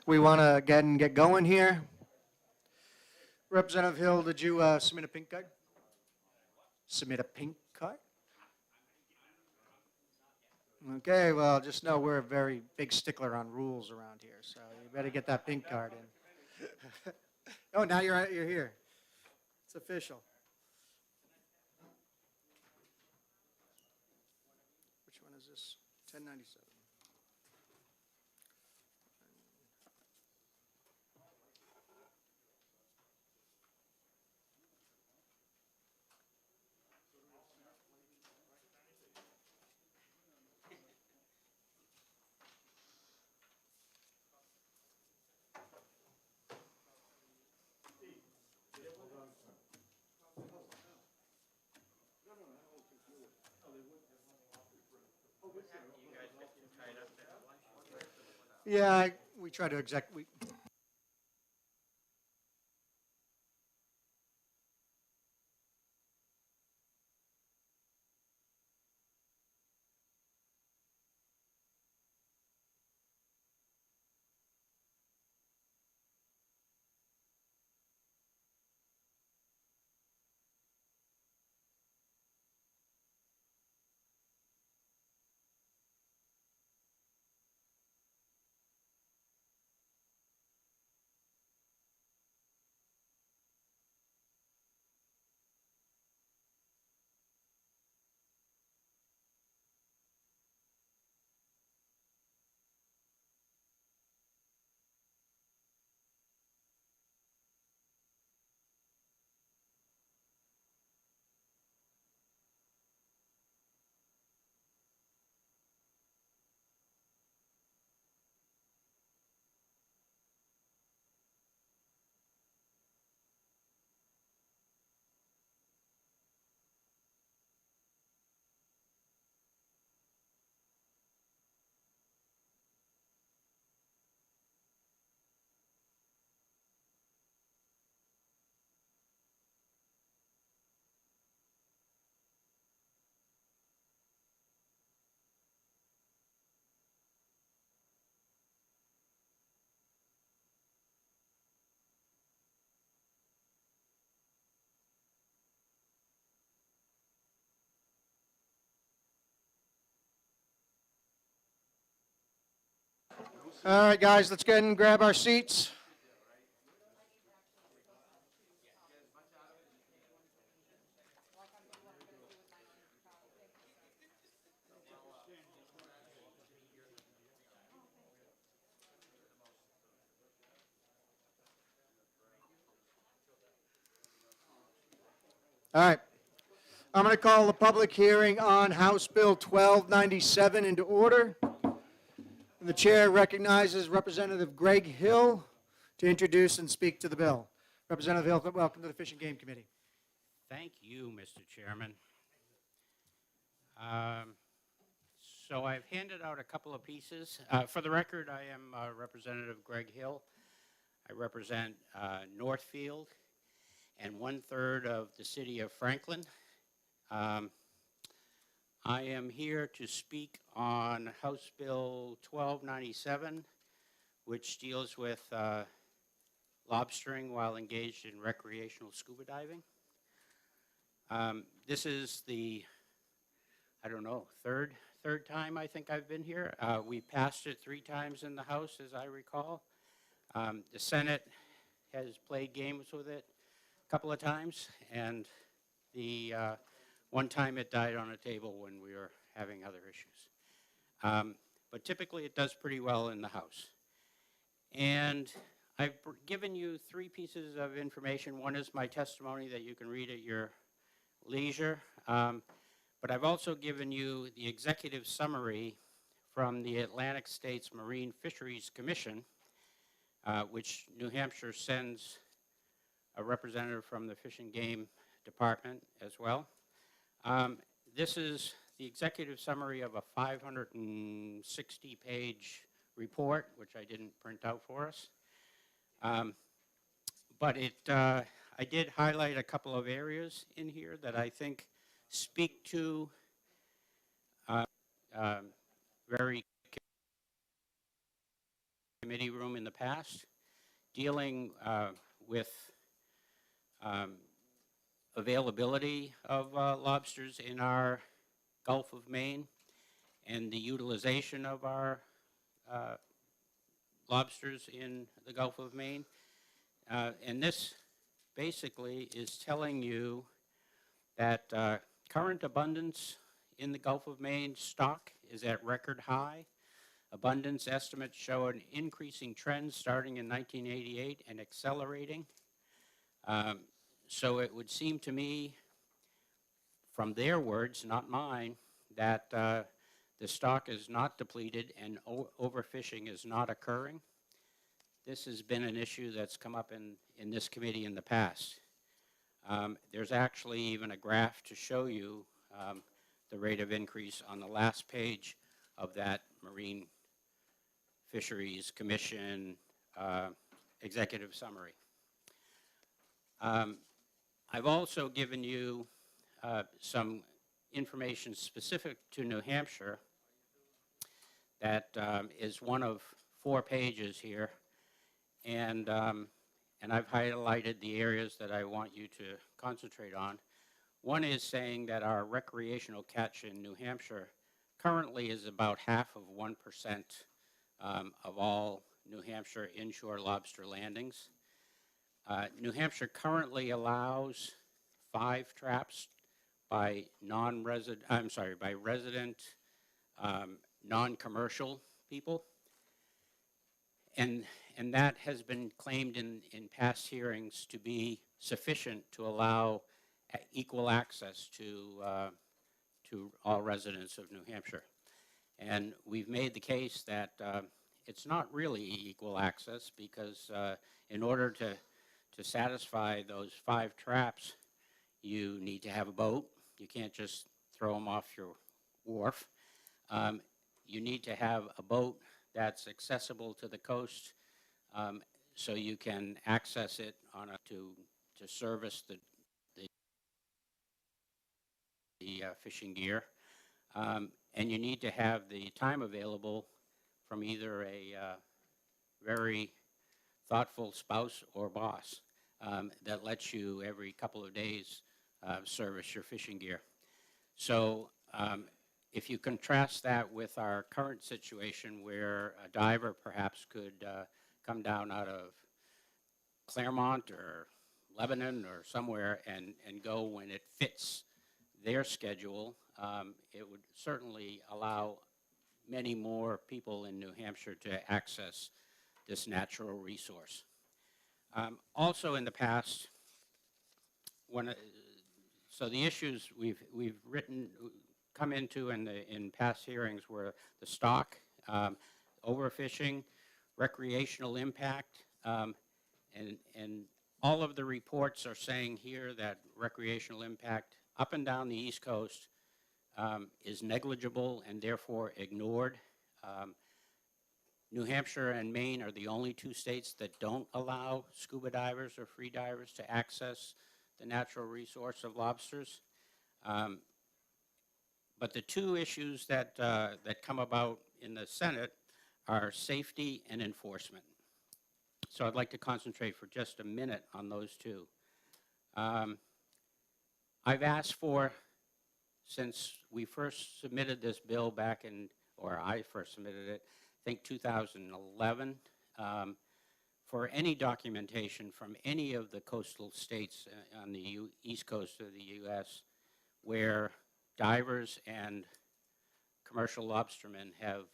we want to get going here. Representative Hill, did you submit a pink card? Submit a pink card? Okay, well, just know we're a very big stickler on rules around here, so you better get that pink card in. Oh, now you're here. It's official. Which one is this? 1097. Yeah, we try to All right, guys, let's go ahead and grab our seats. All right. I'm going to call the public hearing on House Bill 1297 into order. And the chair recognizes Representative Greg Hill to introduce and speak to the bill. Representative Hill, welcome to the Fish and Game Committee. Thank you, Mr. Chairman. So I've handed out a couple of pieces. For the record, I am Representative Greg Hill. I represent Northfield and 1/3 of the city of Franklin. I am here to speak on House Bill 1297, which deals with lobstering while engaged in recreational scuba diving. This is the, I don't know, third time I think I've been here. We passed it 3 times in the House, as I recall. The Senate has played games with it a couple of times, and the one time it died on a table when we were having other issues. But typically it does pretty well in the House. And I've given you 3 pieces of information. One is my testimony that you can read at your leisure. But I've also given you the executive summary from the Atlantic States Marine Fisheries Commission, which New Hampshire sends a representative from the Fish and Game Department as well. This is the executive summary of a 560-page report, which I didn't print out for us. But I did highlight a couple of areas in here that I think speak to very committee room in the past, dealing with availability of lobsters in our Gulf of Maine and the utilization of our lobsters in the Gulf of Maine. And this basically is telling you that current abundance in the Gulf of Maine stock is at record high. Abundance estimates show an increasing trend starting in 1988 and accelerating. So it would seem to me, from their words, not mine, that the stock is not depleted and overfishing is not occurring. This has been an issue that's come up in this committee in the past. There's actually even a graph to show you the rate of increase on the last page of that Marine Fisheries Commission executive summary. I've also given you some information specific to New Hampshire that is one of 4 pages here, and I've highlighted the areas that I want you to concentrate on. One is saying that our recreational catch in New Hampshire currently is about half of 1% of all New Hampshire inshore lobster landings. New Hampshire currently allows 5 traps by resident, non-commercial people. And that has been claimed in past hearings to be sufficient to allow equal access to all residents of New Hampshire. And we've made the case that it's not really equal access because in order to satisfy those 5 traps, you need to have a boat. You can't just throw them off your wharf. You need to have a boat that's accessible to the coast so you can access it to service the fishing gear. And you need to have the time available from either a very thoughtful spouse or boss that lets you every couple of days service your fishing gear. So if you contrast that with our current situation where a diver perhaps could come down out of Claremont or Lebanon or somewhere and go when it fits their schedule, it would certainly allow many more people in New Hampshire to access this natural resource. Also in the past, so the issues we've come into in past hearings were the stock, overfishing, recreational impact, and all of the reports are saying here that recreational impact up and down the East Coast is negligible and therefore ignored. New Hampshire and Maine are the only 2 states that don't allow scuba divers or free divers to access the natural resource of lobsters. But the 2 issues that come about in the Senate are safety and enforcement. So I'd like to concentrate for just a minute on those 2. I've asked for, since we first submitted this bill back or I first submitted it, I think 2011, for any documentation from any of the coastal states on the east coast of the U.S. where divers and commercial lobstermen have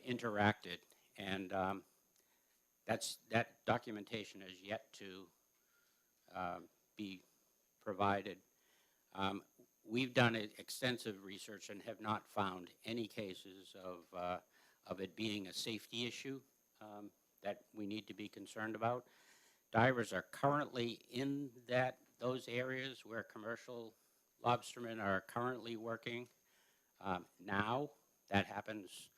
interacted, and that documentation has yet to be provided. We've done extensive research and have not found any cases of it being a safety issue that we need to be concerned about. Divers are currently in those areas where commercial lobstermen are currently working now. That happens,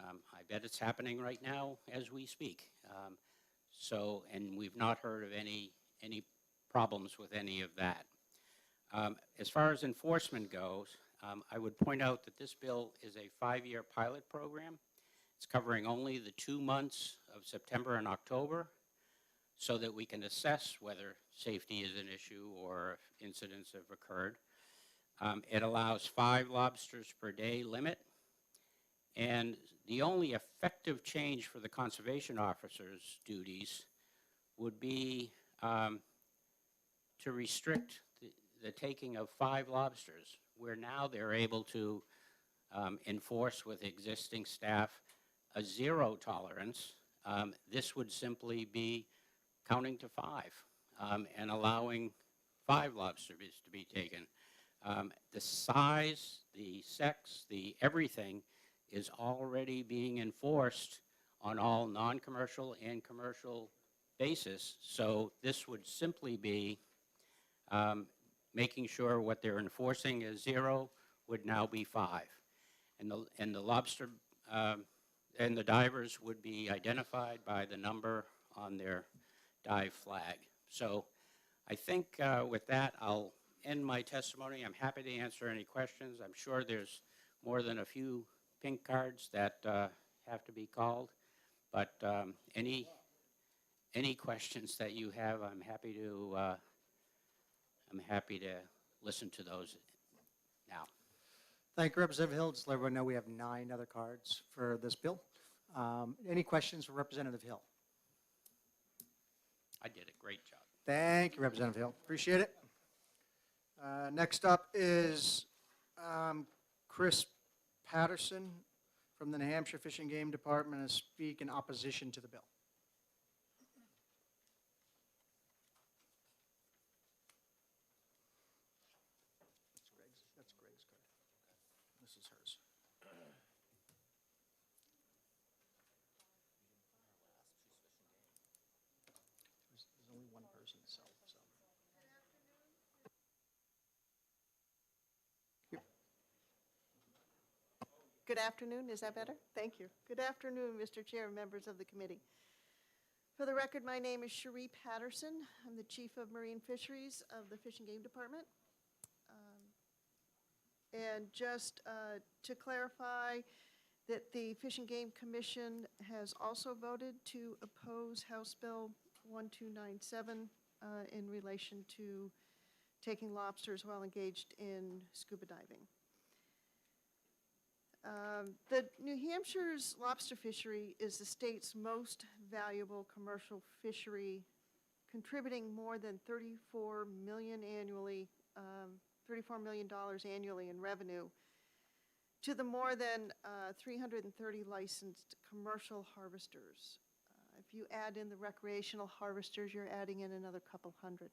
I bet it's happening right now as we speak. And we've not heard of any problems with any of that. As far as enforcement goes, I would point out that this bill is a 5-year pilot program. It's covering only the 2 months of September and October so that we can assess whether safety is an issue or if incidents have occurred. It allows 5 lobsters per day limit. And the only effective change for the conservation officer's duties would be to restrict the taking of 5 lobsters, where now they're able to enforce with existing staff a 0 tolerance. This would simply be counting to 5 and allowing 5 lobsters to be taken. The size, the sex, the everything is already being enforced on all non-commercial and commercial basis. So this would simply be making sure what they're enforcing is 0 would now be 5. And the lobster and the divers would be identified by the number on their dive flag. So I think with that, I'll end my testimony. I'm happy to answer any questions. I'm sure there's more than a few pink cards that have to be called, but any questions that you have, I'm happy to listen to those now. Thank you, Representative Hill. Just let everyone know we have 9 other cards for this bill. Any questions for Representative Hill? I did a great job. Thank you, Representative Hill. Appreciate it. Next up is Chris Patterson from the New Hampshire Fish and Game Department to speak in opposition to the bill. That's Greg's card. This is hers. There's only one person to sell, so. Good afternoon, is that better? Thank you. Good afternoon, Mr. Chair and members of the committee. For the record, my name is Cherie Patterson. I'm the Chief of Marine Fisheries of the Fish and Game Department. And just to clarify that the Fish and Game Commission has also voted to oppose House Bill 1297 in relation to taking lobsters while engaged in scuba diving. The New Hampshire's lobster fishery is the state's most valuable commercial fishery, contributing more than $34 million annually in revenue to the more than 330 licensed commercial harvesters. If you add in the recreational harvesters, you're adding in another couple hundred.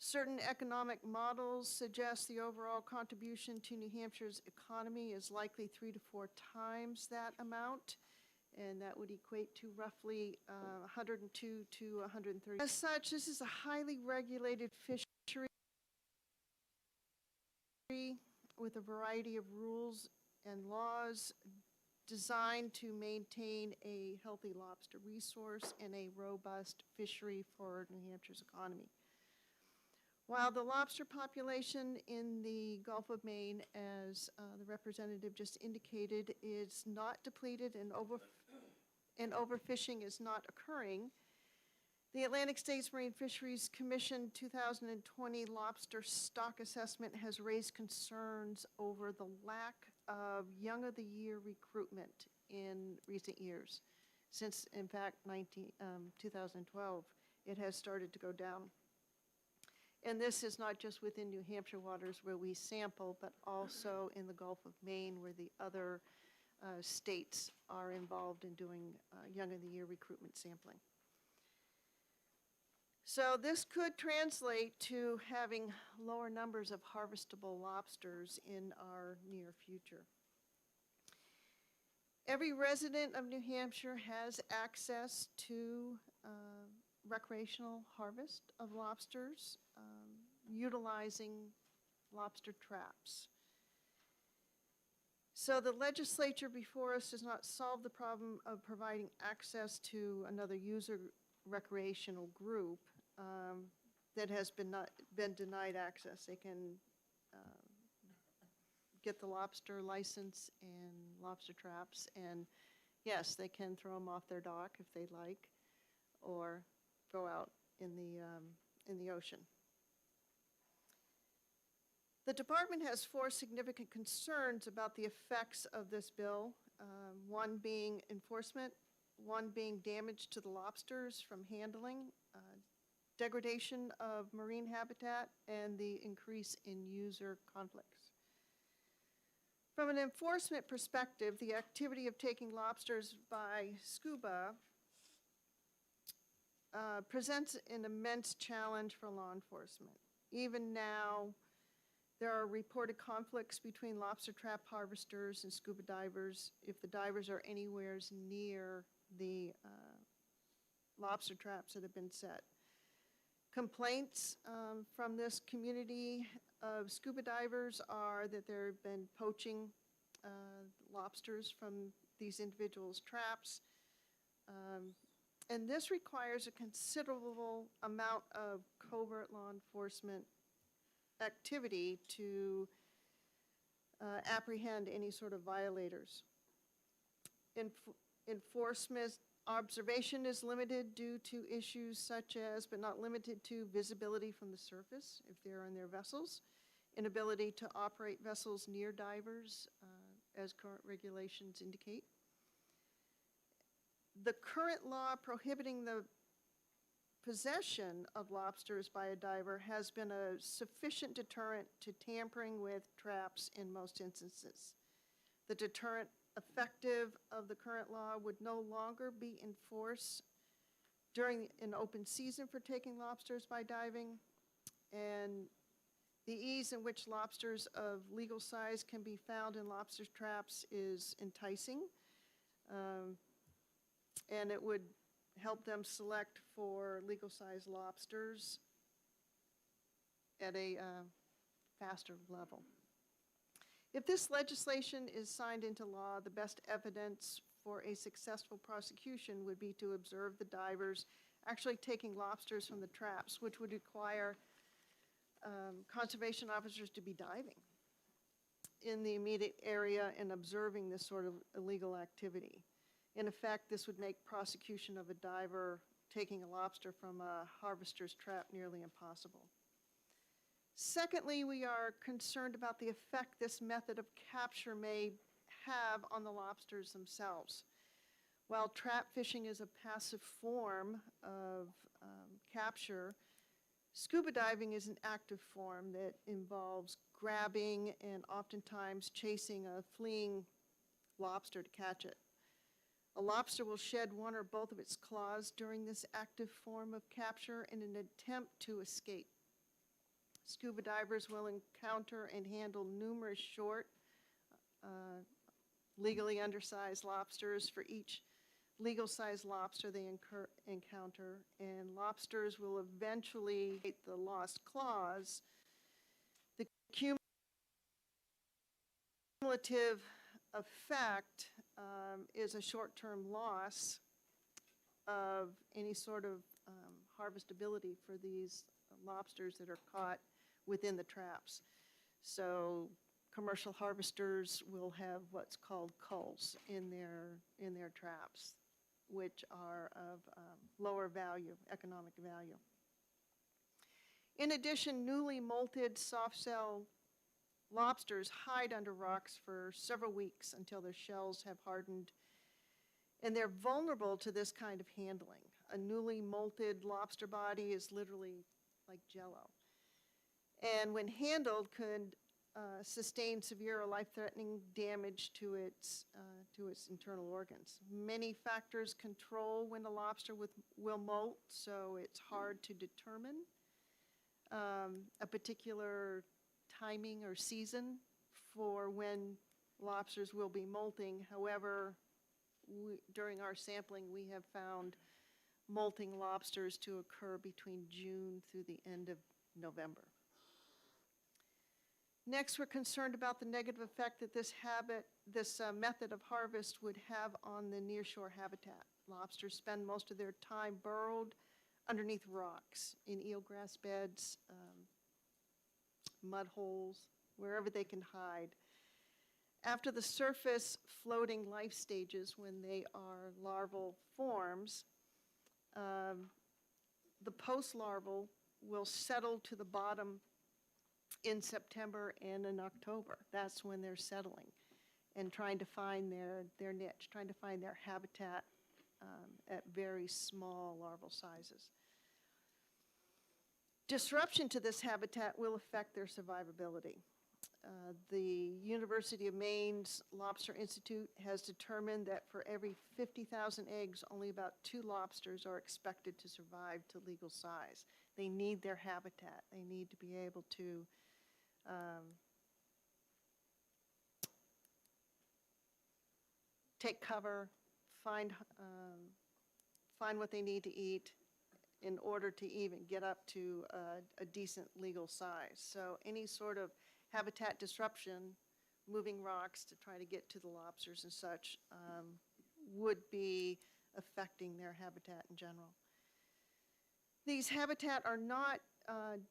Certain economic models suggest the overall contribution to New Hampshire's economy is likely 3 to 4 times that amount, and that would equate to roughly 102 to 130. As such, this is a highly regulated fishery with a variety of rules and laws designed to maintain a healthy lobster resource and a robust fishery for New Hampshire's economy. While the lobster population in the Gulf of Maine, as the representative just indicated, is not depleted and overfishing is not occurring, the Atlantic States Marine Fisheries Commission 2020 lobster stock assessment has raised concerns over the lack of young of the year recruitment in recent years. Since, in fact, 2012, it has started to go down. And this is not just within New Hampshire waters where we sample, but also in the Gulf of Maine where the other states are involved in doing young of the year recruitment sampling. So this could translate to having lower numbers of harvestable lobsters in our near future. Every resident of New Hampshire has access to recreational harvest of lobsters, utilizing lobster traps. So the legislature before us does not solve the problem of providing access to another user recreational group that has been denied access. They can get the lobster license and lobster traps. And yes, they can throw them off their dock if they like, or go out in the ocean. The department has 4 significant concerns about the effects of this bill, one being enforcement, one being damage to the lobsters from handling, degradation of marine habitat, and the increase in user conflicts. From an enforcement perspective, the activity of taking lobsters by scuba presents an immense challenge for law enforcement. Even now, there are reported conflicts between lobster trap harvesters and scuba divers if the divers are anywhere near the lobster traps that have been set. Complaints from this community of scuba divers are that there have been poaching lobsters from these individuals' traps. And this requires a considerable amount of covert law enforcement activity to apprehend any sort of violators. Enforcement observation is limited due to issues such as, but not limited to, visibility from the surface if they're in their vessels, inability to operate vessels near divers, as current regulations indicate. The current law prohibiting the possession of lobsters by a diver has been a sufficient deterrent to tampering with traps in most instances. The deterrent effective of the current law would no longer be enforced during an open season for taking lobsters by diving, and the ease in which lobsters of legal size can be found in lobster traps is enticing, and it would help them select for legal size lobsters at a faster level. If this legislation is signed into law, the best evidence for a successful prosecution would be to observe the divers actually taking lobsters from the traps, which would require conservation officers to be diving in the immediate area and observing this sort of illegal activity. In effect, this would make prosecution of a diver taking a lobster from a harvester's trap nearly impossible. Secondly, we are concerned about the effect this method of capture may have on the lobsters themselves. While trap fishing is a passive form of capture, scuba diving is an active form that involves grabbing and oftentimes chasing a fleeing lobster to catch it. A lobster will shed one or both of its claws during this active form of capture in an attempt to escape. Scuba divers will encounter and handle numerous short, legally undersized lobsters for each legal-sized lobster they encounter, and lobsters will eventually hit the lost claws. The cumulative effect is a short-term loss of any sort of harvestability for these lobsters that are caught within the traps. So commercial harvesters will have what's called culls in their traps, which are of lower value, economic value. In addition, newly molted soft-shell lobsters hide under rocks for several weeks until their shells have hardened, and they're vulnerable to this kind of handling. A newly molted lobster body is literally like jello, and when handled could sustain severe or life-threatening damage to its internal organs. Many factors control when a lobster will molt, so it's hard to determine a particular timing or season for when lobsters will be molting. However, during our sampling, we have found molting lobsters to occur between June through the end of November. Next, we're concerned about the negative effect that this method of harvest would have on the nearshore habitat. Lobsters spend most of their time burrowed underneath rocks, in eelgrass beds, mud holes, wherever they can hide. After the surface floating life stages, when they are larval forms, the post-larval will settle to the bottom in September and in October. That's when they're settling and trying to find their niche, trying to find their habitat at very small larval sizes. Disruption to this habitat will affect their survivability. The University of Maine's Lobster Institute has determined that for every 50,000 eggs, only about 2 lobsters are expected to survive to legal size. They need their habitat. They need to be able to take cover, find what they need to eat in order to even get up to a decent legal size. So any sort of habitat disruption, moving rocks to try to get to the lobsters and such, would be affecting their habitat in general. These habitat are not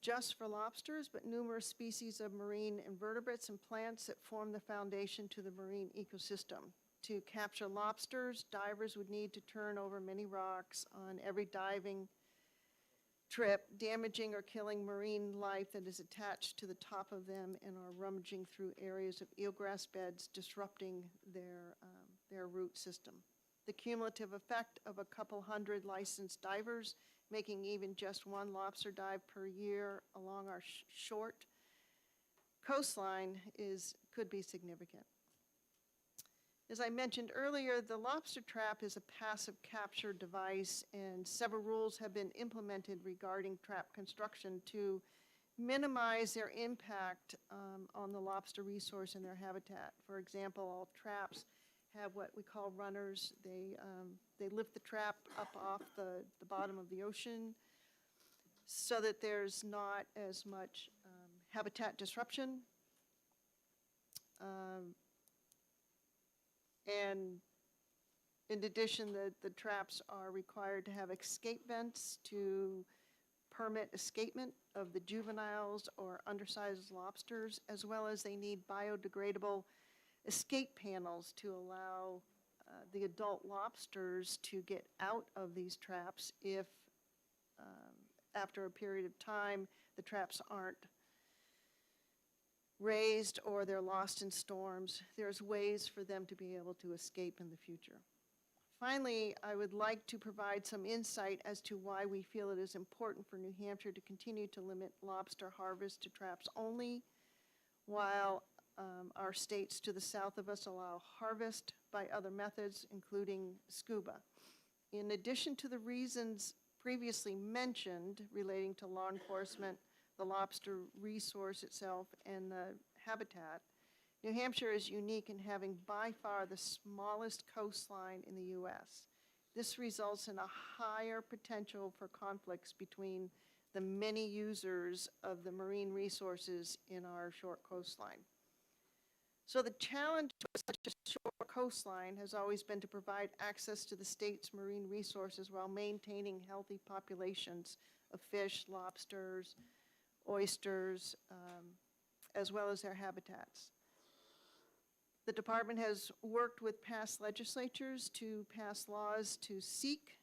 just for lobsters, but numerous species of marine invertebrates and plants that form the foundation to the marine ecosystem. To capture lobsters, divers would need to turn over many rocks on every diving trip, damaging or killing marine life that is attached to the top of them and are rummaging through areas of eelgrass beds, disrupting their root system. The cumulative effect of a couple hundred licensed divers making even just 1 lobster dive per year along our short coastline could be significant. As I mentioned earlier, the lobster trap is a passive capture device, and several rules have been implemented regarding trap construction to minimize their impact on the lobster resource and their habitat. For example, all traps have what we call runners. They lift the trap up off the bottom of the ocean so that there's not as much habitat disruption. And in addition, the traps are required to have escape vents to permit escapement of the juveniles or undersized lobsters, as well as they need biodegradable escape panels to allow the adult lobsters to get out of these traps if, after a period of time, the traps aren't raised or they're lost in storms. There's ways for them to be able to escape in the future. Finally, I would like to provide some insight as to why we feel it is important for New Hampshire to continue to limit lobster harvest to traps only, while our states to the south of us allow harvest by other methods, including scuba. In addition to the reasons previously mentioned relating to law enforcement, the lobster resource itself, and the habitat, New Hampshire is unique in having by far the smallest coastline in the U.S. This results in a higher potential for conflicts between the many users of the marine resources in our short coastline. So the challenge with such a short coastline has always been to provide access to the state's marine resources while maintaining healthy populations of fish, lobsters, oysters, as well as their habitats. The department has worked with past legislatures to pass laws to seek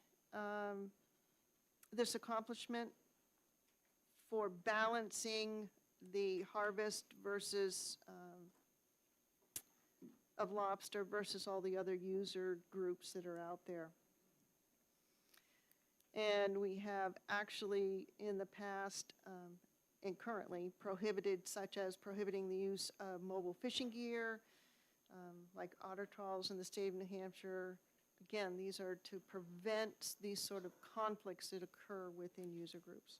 this accomplishment for balancing the harvest versus of lobster versus all the other user groups that are out there. And we have actually in the past and currently prohibited, such as prohibiting the use of mobile fishing gear, like otter trawls in the state of New Hampshire. Again, these are to prevent these sort of conflicts that occur within user groups.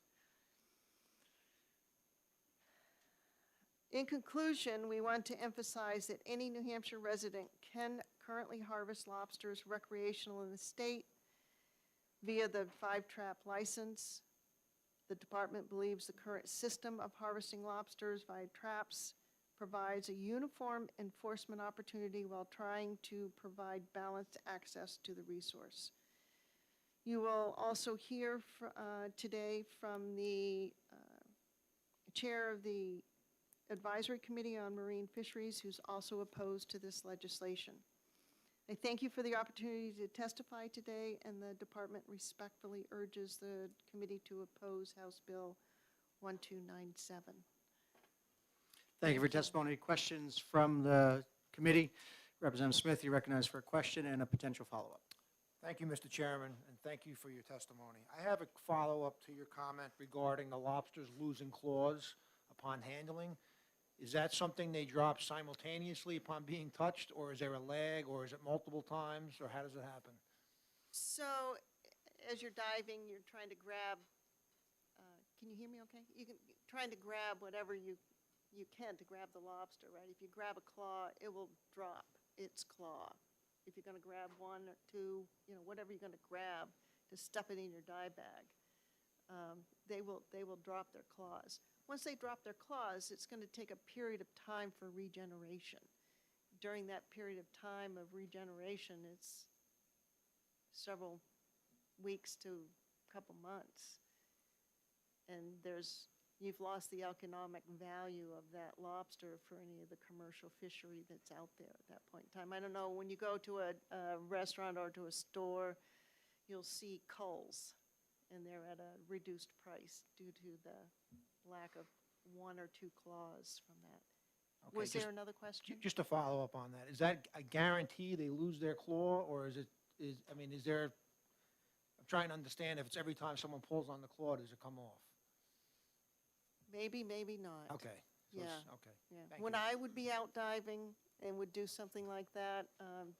In conclusion, we want to emphasize that any New Hampshire resident can currently harvest lobsters recreational in the state via the 5-trap license. The department believes the current system of harvesting lobsters via traps provides a uniform enforcement opportunity while trying to provide balanced access to the resource. You will also hear today from the chair of the Advisory Committee on Marine Fisheries, who's also opposed to this legislation. I thank you for the opportunity to testify today, and the department respectfully urges the committee to oppose House Bill 1297. Thank you for your testimony. Questions from the committee? Representative Smith, you recognized for a question and a potential follow-up. Thank you, Mr. Chairman, and thank you for your testimony. I have a follow-up to your comment regarding the lobsters losing claws upon handling. Is that something they drop simultaneously upon being touched, or is there a lag, or is it multiple times, or how does it happen? So, as you're diving, you're trying to grab, can you hear me okay? Trying to grab whatever you can to grab the lobster, right? If you grab a claw, it will drop its claw. If you're gonna grab one or two, whatever you're gonna grab to stuff it in your dye bag, they will drop their claws. Once they drop their claws, it's gonna take a period of time for regeneration. During that period of time of regeneration, it's several weeks to a couple months. And you've lost the economic value of that lobster for any of the commercial fishery that's out there at that point in time. I don't know, when you go to a restaurant or to a store, you'll see culls, and they're at a reduced price due to the lack of one or two claws from that. Okay, Was just- there another question? Just to follow up on that, is that a guarantee they lose their claw, or is there, I'm trying to understand if it's every time someone pulls on the claw, does it come off? Maybe, maybe not. Okay. So Yeah. it's- Okay. Yeah. Thank When you. I would be out diving and would do something like that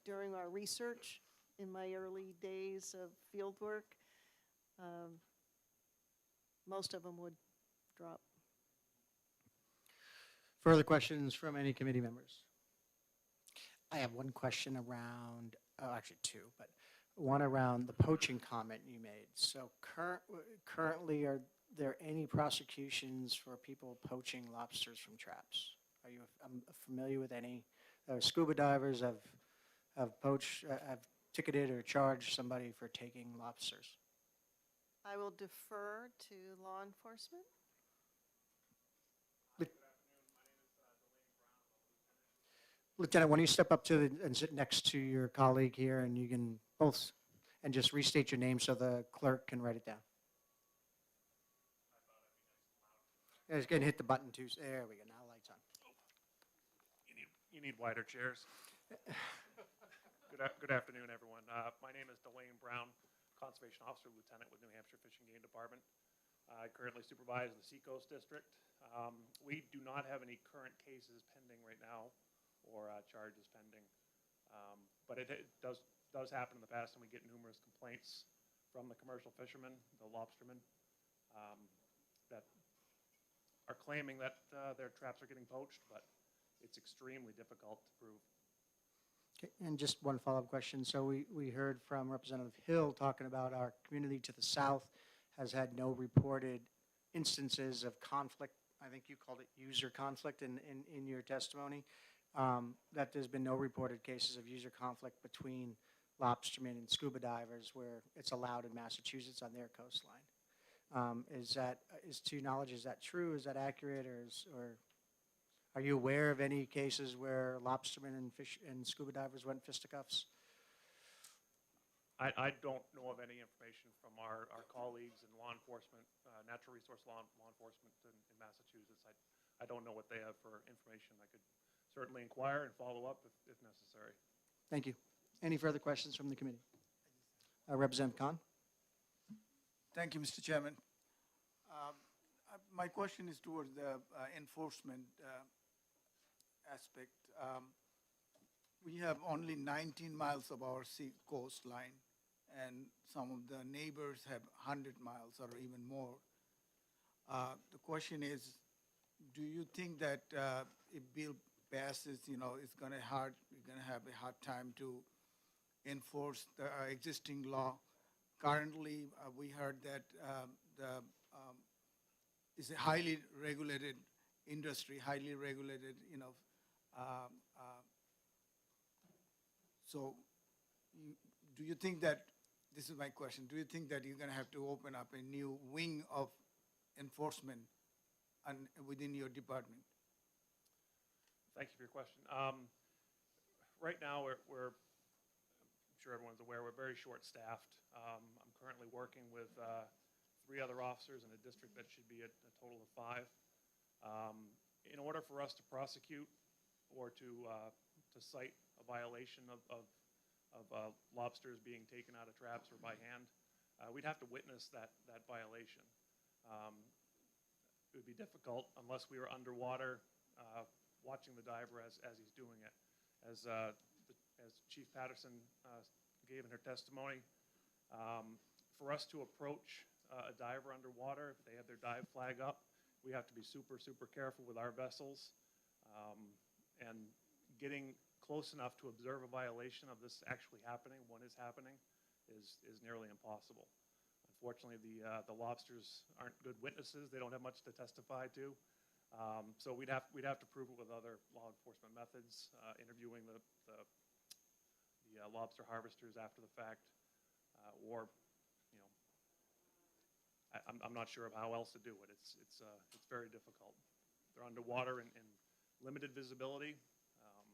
during our research in my early days of field work, most of them would drop. Further questions from any committee members? I have one question around, actually two, but one around the poaching comment you made. So currently, are there any prosecutions for people poaching lobsters from traps? Are you familiar with any? Scuba divers have ticketed or charged somebody for taking lobsters. I will defer to law enforcement. Lieutenant, why don't you step up and sit next to your colleague here, and you can both, and just restate your name so the clerk can write it down. Yeah, just gonna hit the button too. There we go, now lights on. You need wider chairs. Good afternoon, everyone. My name is Delane Brown, Conservation Officer Lieutenant with New Hampshire Fish and Game Department. I currently supervise the Seacoast District. We do not have any current cases pending right now or charges pending. But it does happen in the past, and we get numerous complaints from the commercial fishermen, the lobstermen, that are claiming that their traps are getting poached, but it's extremely difficult to prove. Okay, and just one follow-up question. So we heard from Representative Hill talking about our community to the south has had no reported instances of conflict. I think you called it user conflict in your testimony. That there's been no reported cases of user conflict between lobstermen and scuba divers where it's allowed in Massachusetts on their coastline. To your knowledge, is that true? Is that accurate, or are you aware of any cases where lobstermen and scuba divers went fisticuffs? I don't know of any information from our colleagues in law enforcement, natural resource law enforcement in Massachusetts. I don't know what they have for information. I could certainly inquire and follow up if necessary. Thank you. Any further questions from the committee? Representative Khan? Thank you, Mr. Chairman. My question is towards the enforcement aspect. We have only 19 miles of our sea coastline, and some of the neighbors have 100 miles or even more. The question is, do you think that if bill passes, it's going to we're going to have a hard time to enforce the existing law? Currently, we heard that it's a highly regulated industry, highly regulated, so do you think that, this is my question, do you think that you're going to have to open up a new wing of enforcement within your department? Thank you for your question. Right now, I'm sure everyone's aware, we're very short-staffed. I'm currently working with 3 other officers in a district that should be a total of 5. In order for us to prosecute or to cite a violation of lobsters being taken out of traps or by hand, we'd have to witness that violation. It would be difficult unless we were underwater watching the diver as he's doing it. As Chief Patterson gave in her testimony, for us to approach a diver underwater, if they have their dive flag up, we have to be super, super careful with our vessels. And getting close enough to observe a violation of this actually happening, when it's happening, is nearly impossible. Unfortunately, the lobsters aren't good witnesses. They don't have much to testify to. So we'd have to prove it with other law enforcement methods, interviewing the lobster harvesters after the fact, or I'm not sure of how else to do it. It's very difficult. They're underwater in limited visibility, and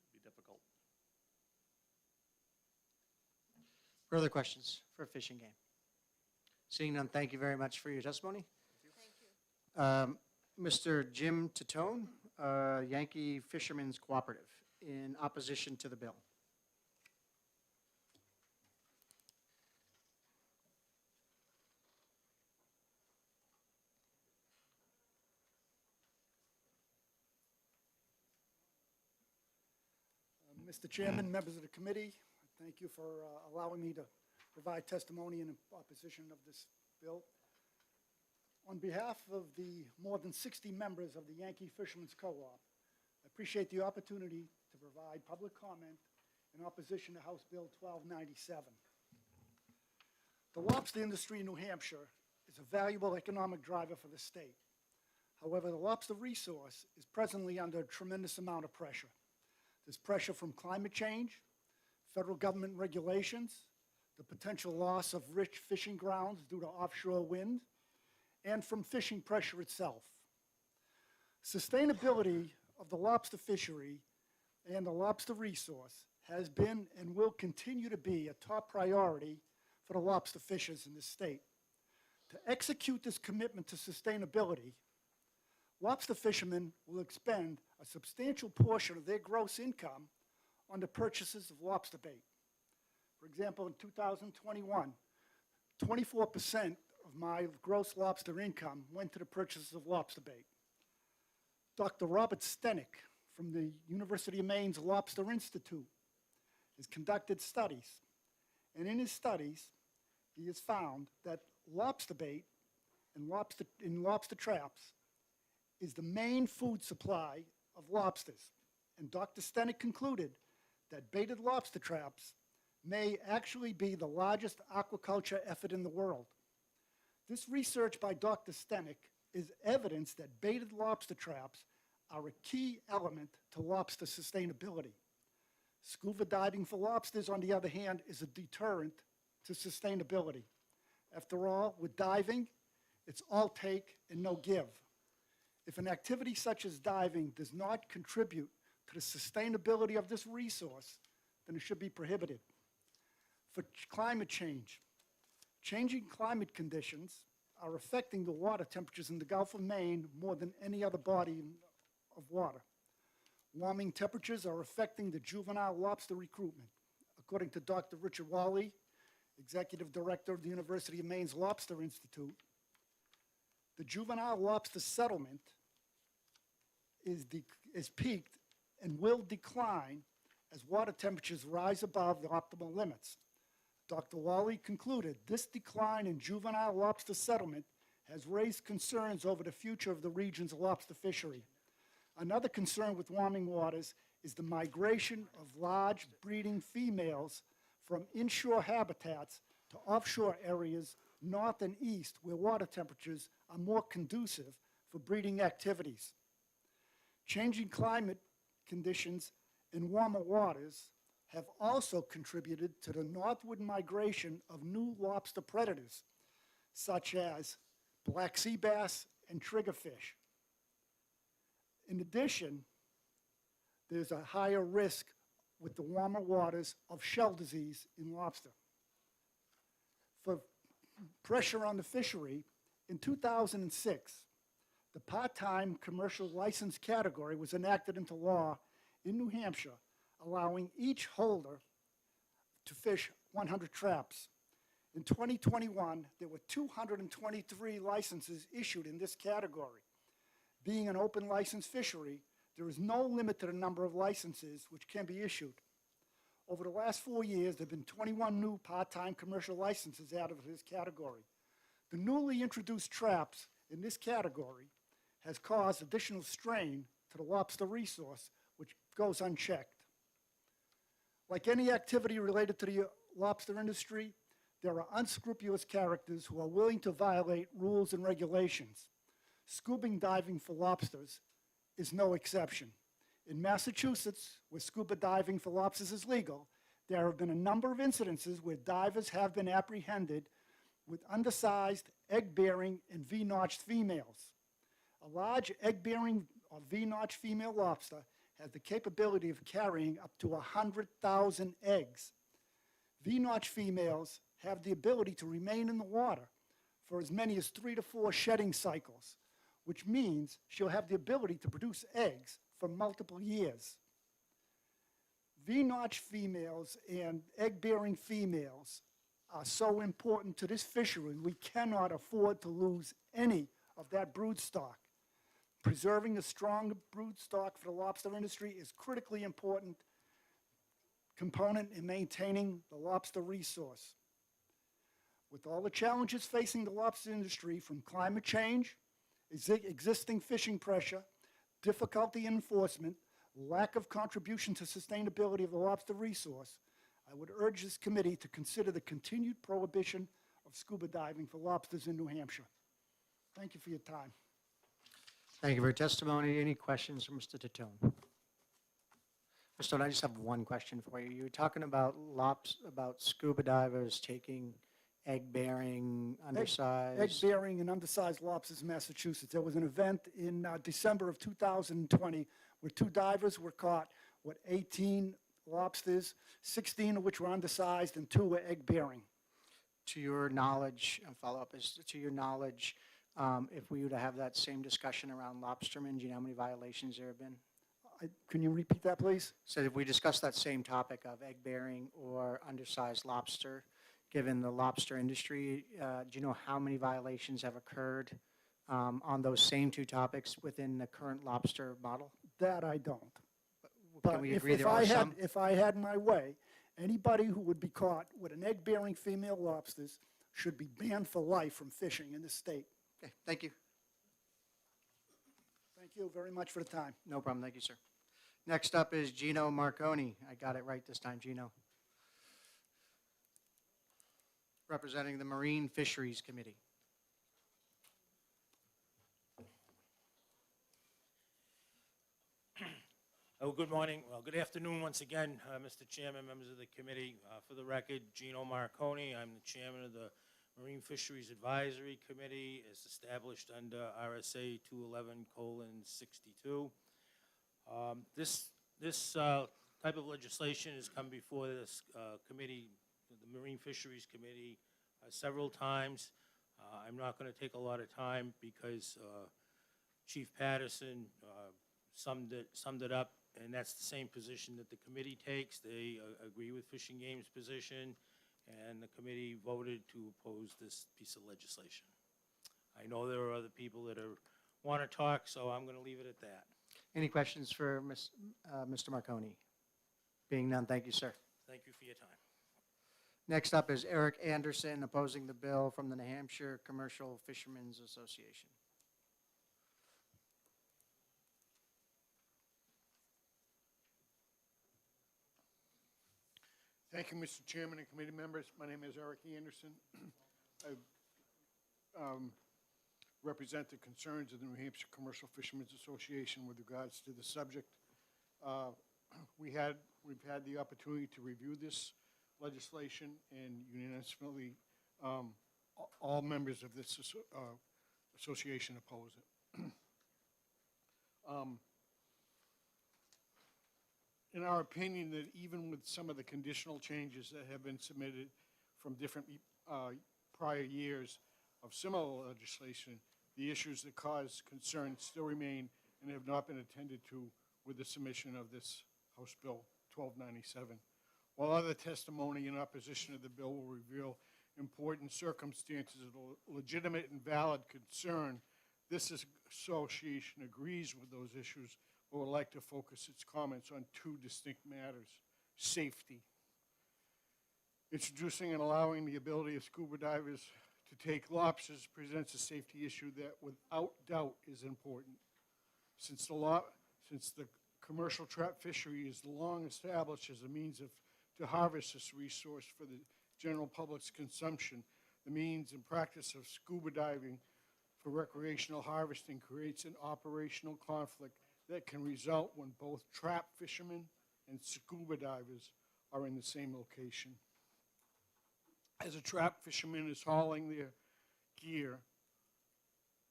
it'd be difficult. Further questions for Fish and Game? Seeing none, thank you very much for your testimony. Thank you. Mr. Jim Tatone, Yankee Fishermen's Cooperative, in opposition to the bill. Mr. Chairman, members of the committee, thank you for allowing me to provide testimony in opposition of this bill. On behalf of the more than 60 members of the Yankee Fishermen's Co-op, I appreciate the opportunity to provide public comment in opposition to House Bill 1297. The lobster industry in New Hampshire is a valuable economic driver for the state. However, the lobster resource is presently under a tremendous amount of pressure. There's pressure from climate change, federal government regulations, the potential loss of rich fishing grounds due to offshore wind, and from fishing pressure itself. Sustainability of the lobster fishery and the lobster resource has been and will continue to be a top priority for the lobster fishers in this state. To execute this commitment to sustainability, lobster fishermen will expend a substantial portion of their gross income on the purchases of lobster bait. For example, in 2021, 24% of my gross lobster income went to the purchase of lobster bait. Dr. Robert Stenick from the University of Maine's Lobster Institute has conducted studies, and in his studies, he has found that lobster bait and lobster traps is the main food supply of lobsters. And Dr. Stenick concluded that baited lobster traps may actually be the largest aquaculture effort in the world. This research by Dr. Stenick is evidence that baited lobster traps are a key element to lobster sustainability. Scuba diving for lobsters, on the other hand, is a deterrent to sustainability. After all, with diving, it's all take and no give. If an activity such as diving does not contribute to the sustainability of this resource, then it should be prohibited. For climate change, changing climate conditions are affecting the water temperatures in the Gulf of Maine more than any other body of water. Warming temperatures are affecting the juvenile lobster recruitment. According to Dr. Richard Wally, Executive Director of the University of Maine's Lobster Institute, the juvenile lobster settlement is peaked and will decline as water temperatures rise above the optimal limits. Dr. Wally concluded this decline in juvenile lobster settlement has raised concerns over the future of the region's lobster fishery. Another concern with warming waters is the migration of large breeding females from inshore habitats to offshore areas north and east where water temperatures are more conducive for breeding activities. Changing climate conditions in warmer waters have also contributed to the northward migration of new lobster predators, such as black sea bass and triggerfish. In addition, there's a higher risk with the warmer waters of shell disease in lobster. For pressure on the fishery, in 2006, the part-time commercial license category was enacted into law in New Hampshire, allowing each holder to fish 100 traps. In 2021, there were 223 licenses issued in this category. Being an open license fishery, there is no limit to the number of licenses which can be issued. Over the last 4 years, there have been 21 new part-time commercial licenses added to this category. The newly introduced traps in this category has caused additional strain to the lobster resource, which goes unchecked. Like any activity related to the lobster industry, there are unscrupulous characters who are willing to violate rules and regulations. Scuba diving for lobsters is no exception. In Massachusetts, where scuba diving for lobsters is legal, there have been a number of incidences where divers have been apprehended with undersized, egg-bearing, and V-notched females. A large egg-bearing or V-notched female lobster has the capability of carrying up to 100,000 eggs. V-notched females have the ability to remain in the water for as many as 3 to 4 shedding cycles, which means she'll have the ability to produce eggs for multiple years. V-notched females and egg-bearing females are so important to this fishery, we cannot afford to lose any of that brood stock. Preserving a strong brood stock for the lobster industry is critically important component in maintaining the lobster resource. With all the challenges facing the lobster industry, from climate change, existing fishing pressure, difficulty in enforcement, lack of contribution to sustainability of the lobster resource, I would urge this committee to consider the continued prohibition of scuba diving for lobsters in New Hampshire. Thank you for your time. Thank you for your testimony. Any questions for Mr. Tatone? Mr. Stone, I just have one question for you. You were talking about scuba divers taking egg-bearing, undersized. Egg-bearing and undersized lobsters in Massachusetts. There was an event in December of 2020 where 2 divers were caught with 18 lobsters, 16 of which were undersized and 2 were egg-bearing. To your knowledge, and follow-up is, to your knowledge, if we were to have that same discussion around lobstermen, do you know how many violations there have been? Can you repeat that, please? So if we discuss that same topic of egg-bearing or undersized lobster, given the lobster industry, do you know how many violations have occurred on those same 2 topics within the current lobster model? That I don't. Can But we if agree there are some? if I had my way, anybody who would be caught with an egg-bearing female lobsters should be banned for life from fishing in this state. Okay, thank you. Thank you very much for the time. No problem, thank you, sir. Next up is Gino Marconi. I got it right this time, Gino. Representing the Marine Fisheries Committee. Oh, good morning, well, good afternoon once again, Mr. Chairman, members of the committee. For the record, Gino Marconi, I'm the chairman of the Marine Fisheries Advisory Committee, as established under RSA 211:62. This type of legislation has come before this committee, the Marine Fisheries Committee, several times. I'm not going to take a lot of time because Chief Patterson summed it up, and that's the same position that the committee takes. They agree with Fish and Game's position, and the committee voted to oppose this piece of legislation. I know there are other people that want to talk, so I'm going to leave it at that. Any questions for Mr. Marconi? Being none, thank you, sir. Thank you for your time. Next up is Eric Anderson opposing the bill from the New Hampshire Commercial Fishermen's Association. Thank you, Mr. Chairman and committee members. My name is Eric Anderson. I represent the concerns of the New Hampshire Commercial Fishermen's Association with regards to the subject. We've had the opportunity to review this legislation, and unanimously, all members of this association oppose it. in our opinion, that even with some of the conditional changes that have been submitted from different prior years of similar legislation, the issues that cause concern still remain and have not been attended to with the submission of this House Bill 1297. While other testimony in opposition to the bill will reveal important circumstances of legitimate and valid concern, this association agrees with those issues, but would like to focus its comments on two distinct matters: safety. Introducing and allowing the ability of scuba divers to take lobsters presents a safety issue that without doubt is important. Since the commercial trap fishery is long established as a means to harvest this resource for the general public's consumption, the means and practice of scuba diving for recreational harvesting creates an operational conflict that can result when both trap fishermen and scuba divers are in the same location. As a trap fisherman is hauling their gear,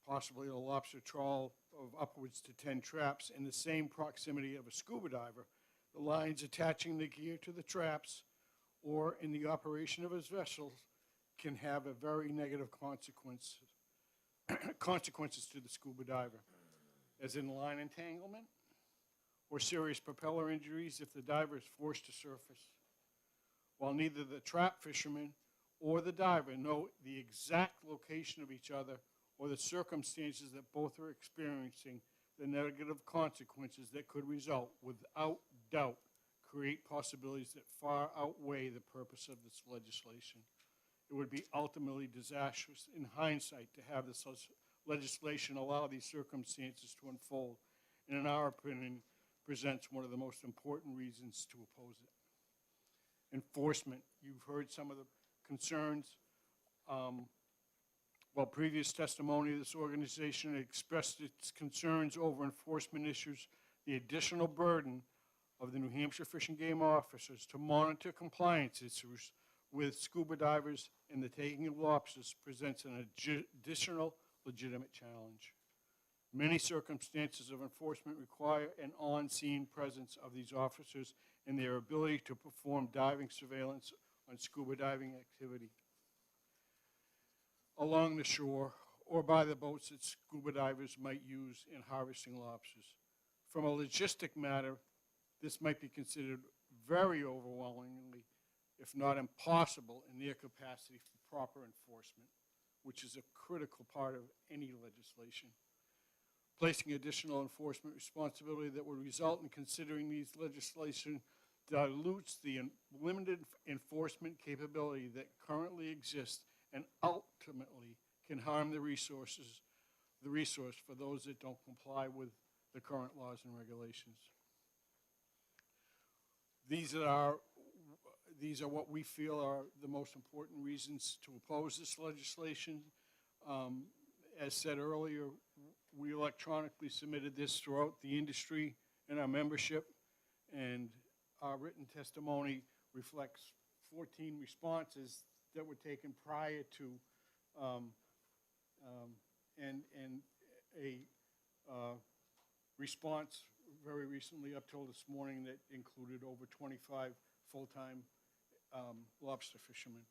possibly a lobster trawl of upwards to 10 traps, in the same proximity of a scuba diver, the lines attaching the gear to the traps or in the operation of his vessels can have a very negative consequences to the scuba diver, as in line entanglement or serious propeller injuries if the diver is forced to surface. While neither the trap fisherman or the diver know the exact location of each other or the circumstances that both are experiencing, the negative consequences that could result without doubt create possibilities that far outweigh the purpose of this legislation. It would be ultimately disastrous in hindsight to have this legislation allow these circumstances to unfold, and in our opinion, presents one of the most important reasons to oppose it. Enforcement. You've heard some of the concerns. While previous testimony of this organization expressed its concerns over enforcement issues, the additional burden of the New Hampshire Fish and Game officers to monitor compliance issues with scuba divers and the taking of lobsters presents an additional legitimate challenge. Many circumstances of enforcement require an on-scene presence of these officers and their ability to perform diving surveillance on scuba diving activity along the shore or by the boats that scuba divers might use in harvesting lobsters. From a logistic matter, this might be considered very overwhelmingly, if not impossible, in their capacity for proper enforcement, which is a critical part of any legislation. Placing additional enforcement responsibility that would result in considering these legislation dilutes the limited enforcement capability that currently exists and ultimately can harm the resource for those that don't comply with the current laws and regulations. These are what we feel are the most important reasons to oppose this legislation. As said earlier, we electronically submitted this throughout the industry and our membership, and our written testimony reflects 14 responses that were taken prior to and a response very recently up till this morning that included over 25 full-time lobster fishermen.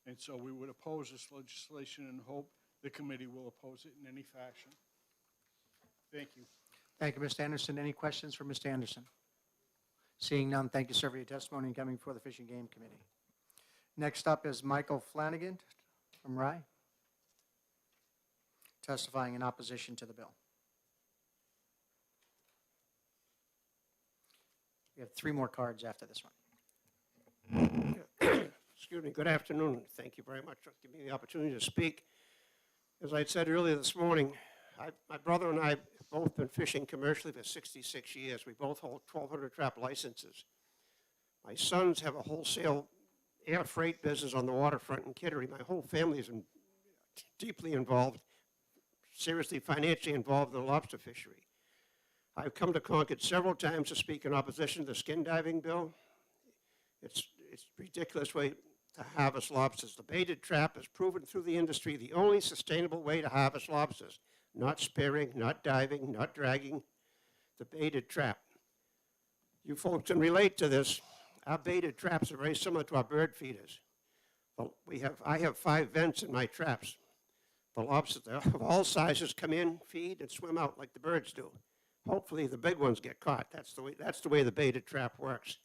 And so we would oppose this legislation and hope the committee will oppose it in any fashion. Thank you. Thank you, Mr. Anderson. Any questions for Mr. Anderson? Seeing none, thank you, sir, for your testimony and coming before the Fish and Game Committee. Next up is Michael Flanagan from Rye, testifying in opposition to the bill. We have 3 more cards after this one. Excuse me, good afternoon. Thank you very much for giving me the opportunity to speak. As I said earlier this morning, my brother and I have both been fishing commercially for 66 years. We both hold 1,200 trap licenses. My sons have a wholesale air freight business on the waterfront in Kittery. My whole family is deeply involved, seriously financially involved in the lobster fishery. I've come to Concord several times to speak in opposition to the skin diving bill. It's a ridiculous way to harvest lobsters. The baited trap has proven through the industry the only sustainable way to harvest lobsters. Not spearing, not diving, not dragging, the baited trap. You folks can relate to this. Our baited traps are very similar to our bird feeders. Well, I have 5 vents in my traps. The lobsters of all sizes come in, feed, and swim out like the birds do. Hopefully, the big ones get caught. That's the way the baited trap works.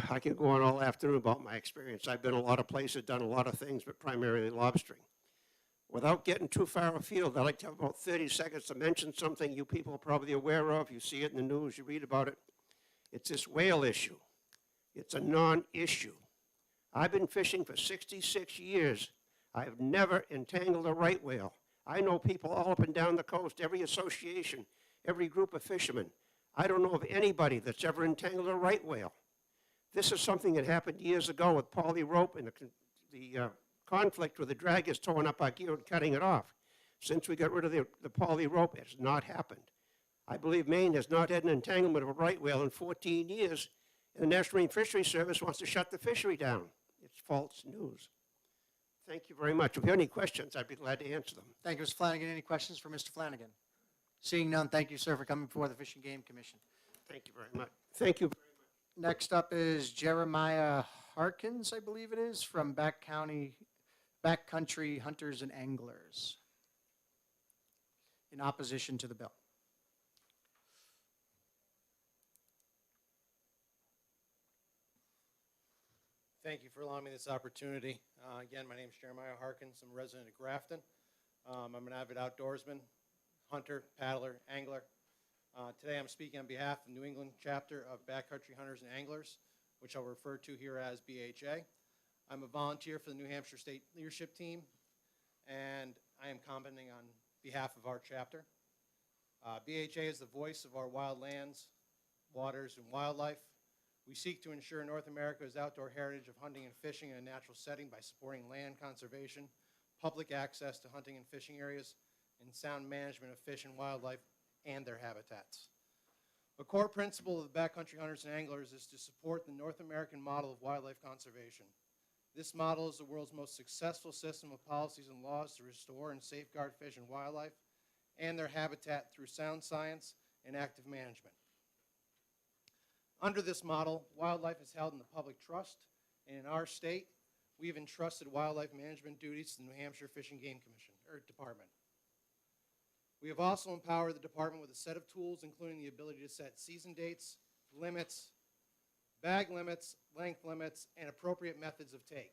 I can go on all afternoon about my experience. I've been a lot of places, done a lot of things, but primarily lobstering. Without getting too far afield, I'd like to have about 30 seconds to mention something you people are probably aware of. You see it in the news, you read about it. It's this whale issue. It's a non-issue. I've been fishing for 66 years. I've never entangled a right whale. I know people all up and down the coast, every association, every group of fishermen. I don't know of anybody that's ever entangled a right whale. This is something that happened years ago with poly rope and the conflict where the drag is towing up our gear and cutting it off. Since we got rid of the poly rope, it's not happened. I believe Maine has not had an entanglement of a right whale in 14 years, and the National Marine Fisheries Service wants to shut the fishery down. It's false news. Thank you very much. If you have any questions, I'd be glad to answer them. Thank you, Mr. Flanagan. Any questions for Mr. Flanagan? Seeing none, thank you, sir, for coming before the Fish and Game Commission. Thank you very much. Thank you. Next up is Jeremiah Harkins, I believe it is, from Backcountry Hunters and Anglers, in opposition to the bill. Thank you for allowing me this opportunity. Again, my name is Jeremiah Harkins. I'm a resident of Grafton. I'm an avid outdoorsman, hunter, paddler, angler. Today I'm speaking on behalf of the New England chapter of Backcountry Hunters and Anglers, which I'll refer to here as BHA. I'm a volunteer for the New Hampshire State Leadership Team, and I am commenting on behalf of our chapter. BHA is the voice of our wild lands, waters, and wildlife. We seek to ensure North America's outdoor heritage of hunting and fishing in a natural setting by supporting land conservation, public access to hunting and fishing areas, and sound management of fish and wildlife and their habitats. A core principle of the Backcountry Hunters and Anglers is to support the North American model of wildlife conservation. This model is the world's most successful system of policies and laws to restore and safeguard fish and wildlife and their habitat through sound science and active management. Under this model, wildlife is held in the public trust, and in our state, we have entrusted wildlife management duties to the New Hampshire Fish and Game Commission, or Department. We have also empowered the department with a set of tools, including the ability to set season dates, limits, bag limits, length limits, and appropriate methods of take,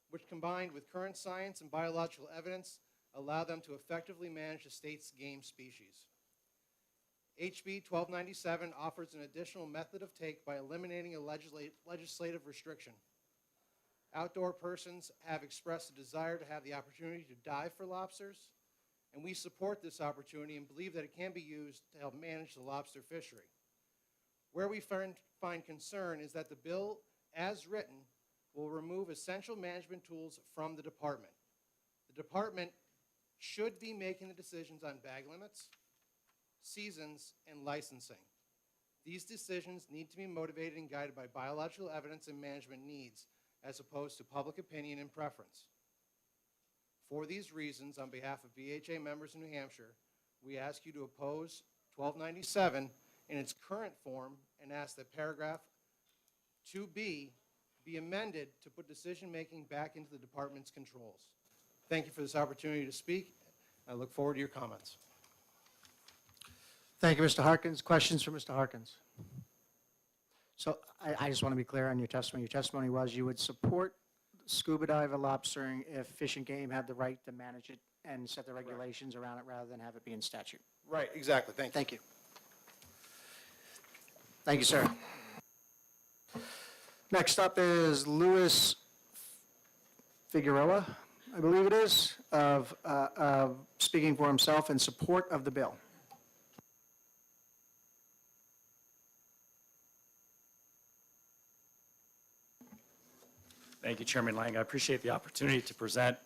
which combined with current science and biological evidence, allow them to effectively manage the state's game species. HB 1297 offers an additional method of take by eliminating a legislative restriction. Outdoor persons have expressed a desire to have the opportunity to dive for lobsters, and we support this opportunity and believe that it can be used to help manage the lobster fishery. Where we find concern is that the bill, as written, will remove essential management tools from the department. The department should be making the decisions on bag limits, seasons, and licensing. These decisions need to be motivated and guided by biological evidence and management needs, as opposed to public opinion and preference. For these reasons, on behalf of BHA members in New Hampshire, we ask you to oppose 1297 in its current form and ask that paragraph 2B be amended to put decision-making back into the department's controls. Thank you for this opportunity to speak. I look forward to your comments. Thank you, Mr. Harkins. Questions for Mr. Harkins? So I just want to be clear on your testimony. Your testimony was you would support scuba diver lobstering if Fish and Game had the right to manage it and set the regulations around it rather than have it be in statute. Right, exactly. Thank you. Thank you. Thank you, sir. Next up is Louis Figueroa, I believe it is, of speaking for himself in support of the bill. Thank you, Chairman Lang. I appreciate the opportunity to present.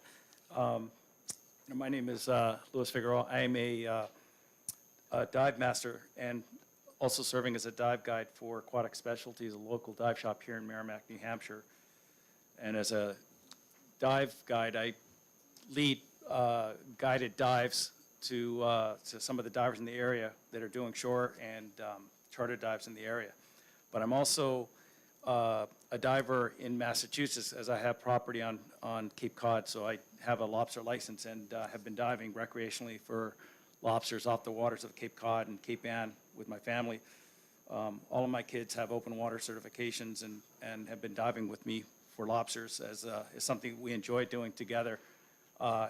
My name is Louis Figueroa. I am a dive master and also serving as a dive guide for Aquatic Specialties, a local dive shop here in Merrimack, New Hampshire. And as a dive guide, I lead guided dives to some of the divers in the area that are doing shore and charter dives in the area. But I'm also a diver in Massachusetts, as I have property on Cape Cod, so I have a lobster license and have been diving recreationally for lobsters off the waters of Cape Cod and Cape Ann with my family. All of my kids have open water certifications and have been diving with me for lobsters as something we enjoy doing together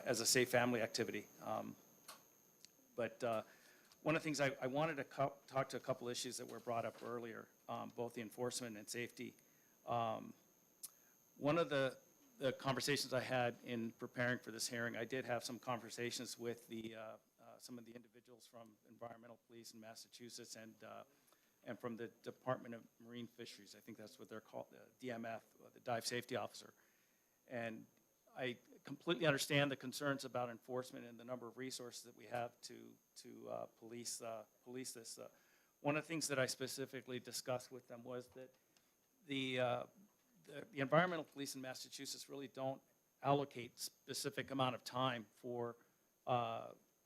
as a safe family activity. But one of the things I wanted to talk to a couple issues that were brought up earlier, both the enforcement and safety. One of the conversations I had in preparing for this hearing, I did have some conversations with some of the individuals from Environmental Police in Massachusetts and from the Department of Marine Fisheries. I think that's what they're called, the DMF, the Dive Safety Officer. And I completely understand the concerns about enforcement and the number of resources that we have to police this. One of the things that I specifically discussed with them was that the environmental police in Massachusetts really don't allocate specific amount of time for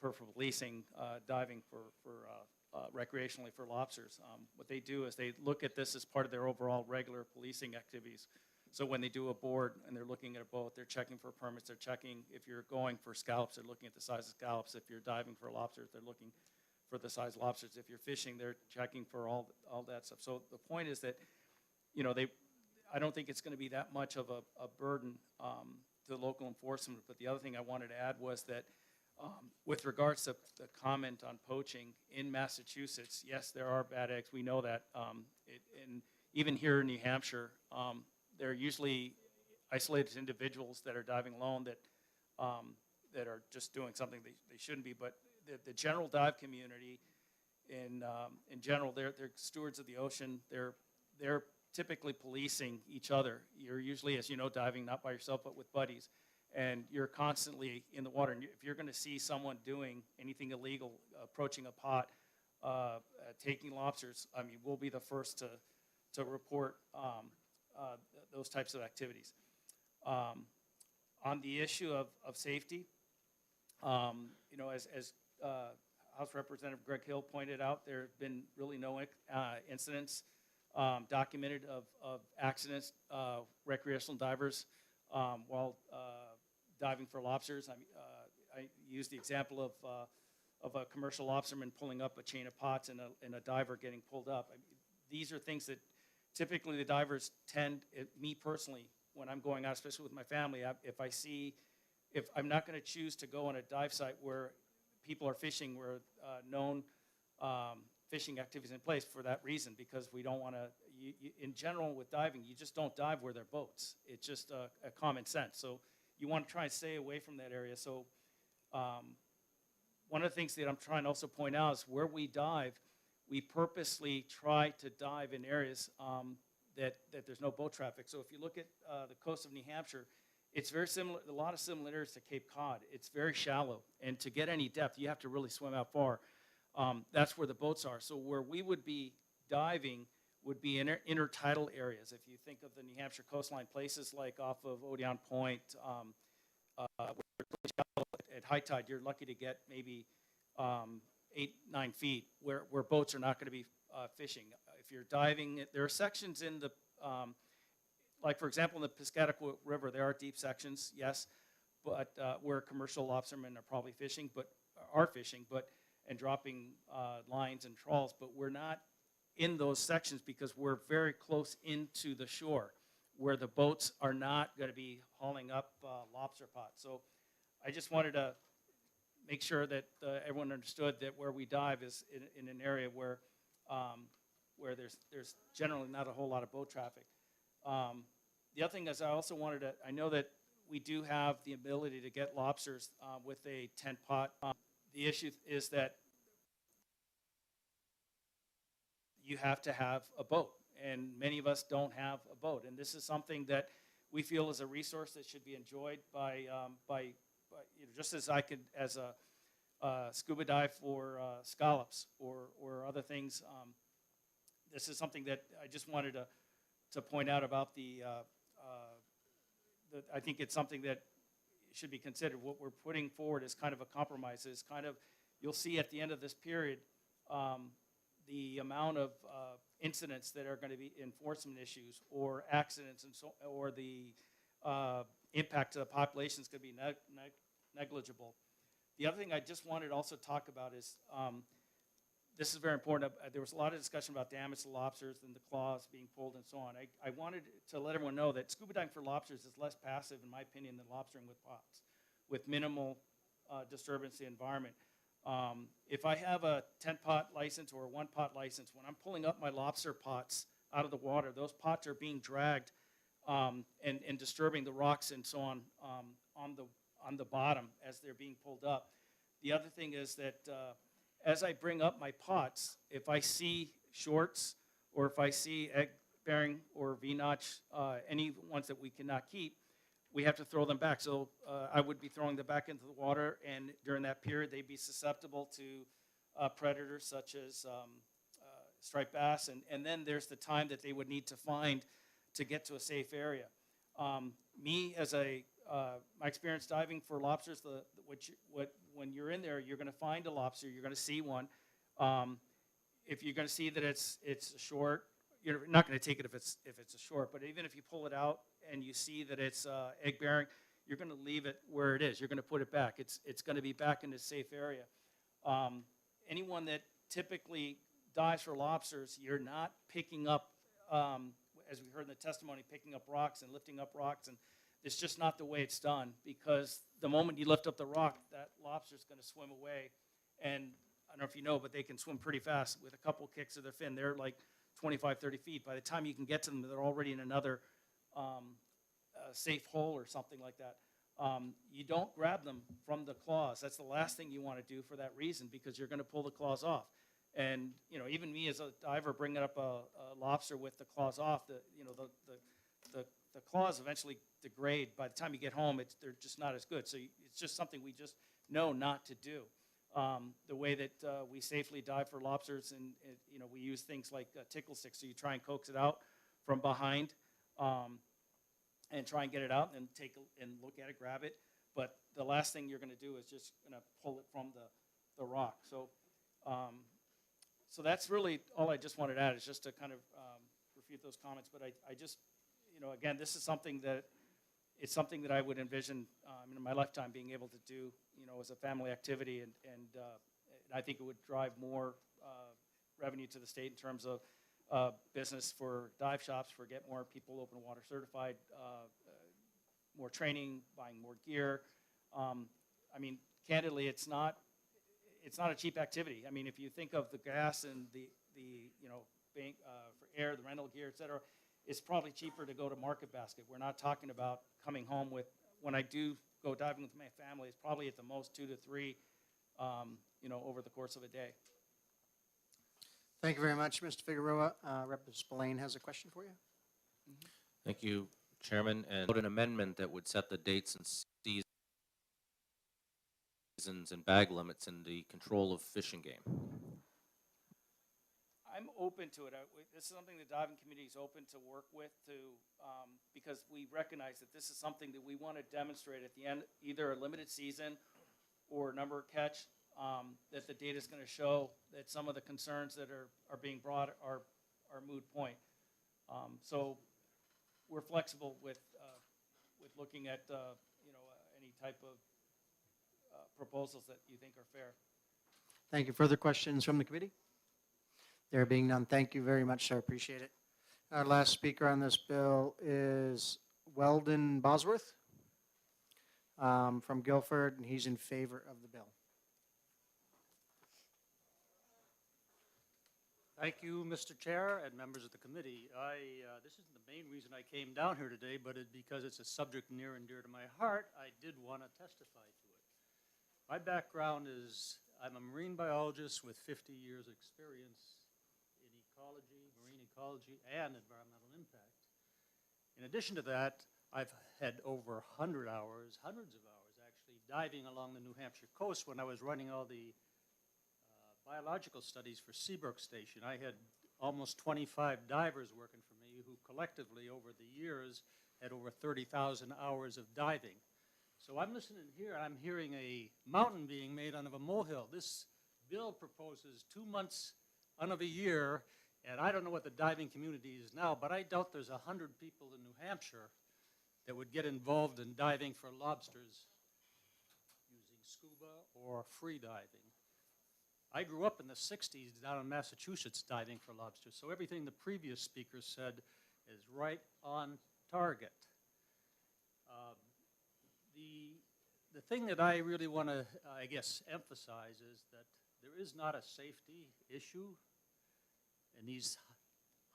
policing diving for recreationally for lobsters. What they do is they look at this as part of their overall regular policing activities. So when they do a board and they're looking at a boat, they're checking for permits, they're checking if you're going for scallops, they're looking at the size of scallops. If you're diving for lobsters, they're looking for the size of lobsters. If you're fishing, they're checking for all that stuff. So the point is that, you know, I don't think it's going to be that much of a burden to local enforcement. But the other thing I wanted to add was that with regards to the comment on poaching in Massachusetts, yes, there are bad eggs. We know that. And even here in New Hampshire, they're usually isolated individuals that are diving alone that are just doing something they shouldn't be. But the general dive community, in general, they're stewards of the ocean. They're typically policing each other. You're usually, as you know, diving not by yourself but with buddies, and you're constantly in the water. And if you're going to see someone doing anything illegal, approaching a pot, taking lobsters, I mean, we'll be the first to report those types of activities. On the issue of safety, you know, as House Representative Greg Hill pointed out, there have been really no incidents documented of accidents, recreational divers while diving for lobsters. I used the example of a commercial lobsterman pulling up a chain of pots and a diver getting pulled up. I mean, these are things that typically the divers tend, me personally, when I'm going out, especially with my family, if I'm not going to choose to go on a dive site where people are fishing, where known fishing activities in place for that reason, because we don't want to, in general with diving, you just don't dive where there are boats. It's just a common sense. So you want to try and stay away from that area. So one of the things that I'm trying to also point out is where we dive, we purposely try to dive in areas that there's no boat traffic. So if you look at the coast of New Hampshire, it's very similar, a lot of similarities to Cape Cod. It's very shallow, and to get any depth, you have to really swim out far. That's where the boats are. So where we would be diving would be in intertidal areas. If you think of the New Hampshire coastline, places like off of Odeon Point, at high tide, you're lucky to get maybe 8-9 feet where boats are not going to be fishing. If you're diving, there are sections in the, like for example, in the Piscataqua River, there are deep sections, yes, but where commercial lobstermen are probably fishing, and dropping lines and trawls, but we're not in those sections because we're very close into the shore where the boats are not going to be hauling up lobster pots. So I just wanted to make sure that everyone understood that where we dive is in an area where there's generally not a whole lot of boat traffic. The other thing is I also wanted to, I know that we do have the ability to get lobsters with a tent pot. The issue is that you have to have a boat, and many of us don't have a boat. And this is something that we feel is a resource that should be enjoyed by you know, just as I could, as a scuba dive for scallops or other things. This is something that I just wanted to point out about I think it's something that should be considered. What we're putting forward is kind of a compromise. Is kind of, you'll see at the end of this period, the amount of incidents that are going to be enforcement issues or accidents and so, or the impact to the population is going to be negligible. The other thing I just wanted to also talk about is, this is very important. There was a lot of discussion about damage to lobsters and the claws being pulled and so on. I wanted to let everyone know that scuba diving for lobsters is less passive, in my opinion, than lobstering with pots, with minimal disturbance to the environment. If I have a 10-pot license or a 1-pot license, when I'm pulling up my lobster pots out of the water, those pots are being dragged and disturbing the rocks and so on the bottom as they're being pulled up. The other thing is that as I bring up my pots, if I see shorts or if I see egg-bearing or V-notch, any ones that we cannot keep, we have to throw them back. So I would be throwing them back into the water, and during that period, they'd be susceptible to predators such as striped bass, and then there's the time that they would need to find to get to a safe area. Me, as my experience diving for lobsters, when you're in there, you're going to find a lobster, you're going to see one. If you're going to see that it's short, you're not going to take it if it's a short, but even if you pull it out and you see that it's egg bearing, you're going to leave it where it is. You're going to put it back. It's going to be back in a safe area. Anyone that typically dives for lobsters, you're not picking up, as we heard in the testimony, picking up rocks and lifting up rocks, and it's just not the way it's done, because the moment you lift up the rock, that lobster's going to swim away. And I don't know if you know, but they can swim pretty fast with a couple kicks of their fin. They're like 25, 30 feet. By the time you can get to them, they're already in another safe hole or something like that. You don't grab them from the claws. That's the last thing you want to do for that reason, because you're going to pull the claws off. And even me as a diver bringing up a lobster with the claws off, the claws eventually degrade. By the time you get home, they're just not as good. So it's just something we just know not to do. The way that we safely dive for lobsters, and we use things like tickle sticks, so you try and coax it out from behind and try and get it out, and and look at it, grab it. But the last thing you're going to do is just going to pull it from the rock. So so that's really all I just wanted to add, is just to kind of refute those comments. But I just, again, this is something that I would envision in my lifetime being able to do, as a family activity, and I think it would drive more revenue to the state in terms of business for dive shops, for get more people open water certified, more training, buying more gear. I mean, candidly, it's not a cheap activity. I mean, if you think of the gas and the bank for air, the rental gear, et cetera, it's probably cheaper to go to Market Basket. We're not talking about coming home with, when I do go diving with my family, it's probably at the most 2 to 3, over the course of a day. Thank you very much, Mr. Figueroa. Representative Spillane has a question for you. Thank you, Chairman. And an amendment that would set the dates and seasons and bag limits in the control of fishing game. I'm open to it. This is something the diving committee is open to work with, because we recognize that this is something that we want to demonstrate at the end, either a limited season or number catch, that the data is going to show that some of the concerns that are being brought are moot point. So we're flexible with looking at any type of proposals that you think are fair. Thank you. Further questions from the committee? There being none, thank you very much, sir. Appreciate it. Our last speaker on this bill is Weldon Bosworth from Guilford, and he's in favor of the bill. Thank you, Mr. Chair and members of the committee. This isn't the main reason I came down here today, but because it's a subject near and dear to my heart, I did want to testify to it. My background is, I'm a marine biologist with 50 years experience in ecology, marine ecology, and environmental impact. In addition to that, I've had over 100 hours, hundreds of hours actually, diving along the New Hampshire coast when I was running all the biological studies for Seabrook Station. I had almost 25 divers working for me who collectively over the years had over 30,000 hours of diving. So I'm listening here and I'm hearing a mountain being made out of a molehill. This bill proposes 2 months of a year, and I don't know what the diving community is now, but I doubt there's 100 people in New Hampshire that would get involved in diving for lobsters using scuba or free diving. I grew up in the 60s down in Massachusetts diving for lobsters, so everything the previous speaker said is right on target. The thing that I really want to, I guess, emphasize is that there is not a safety issue. In these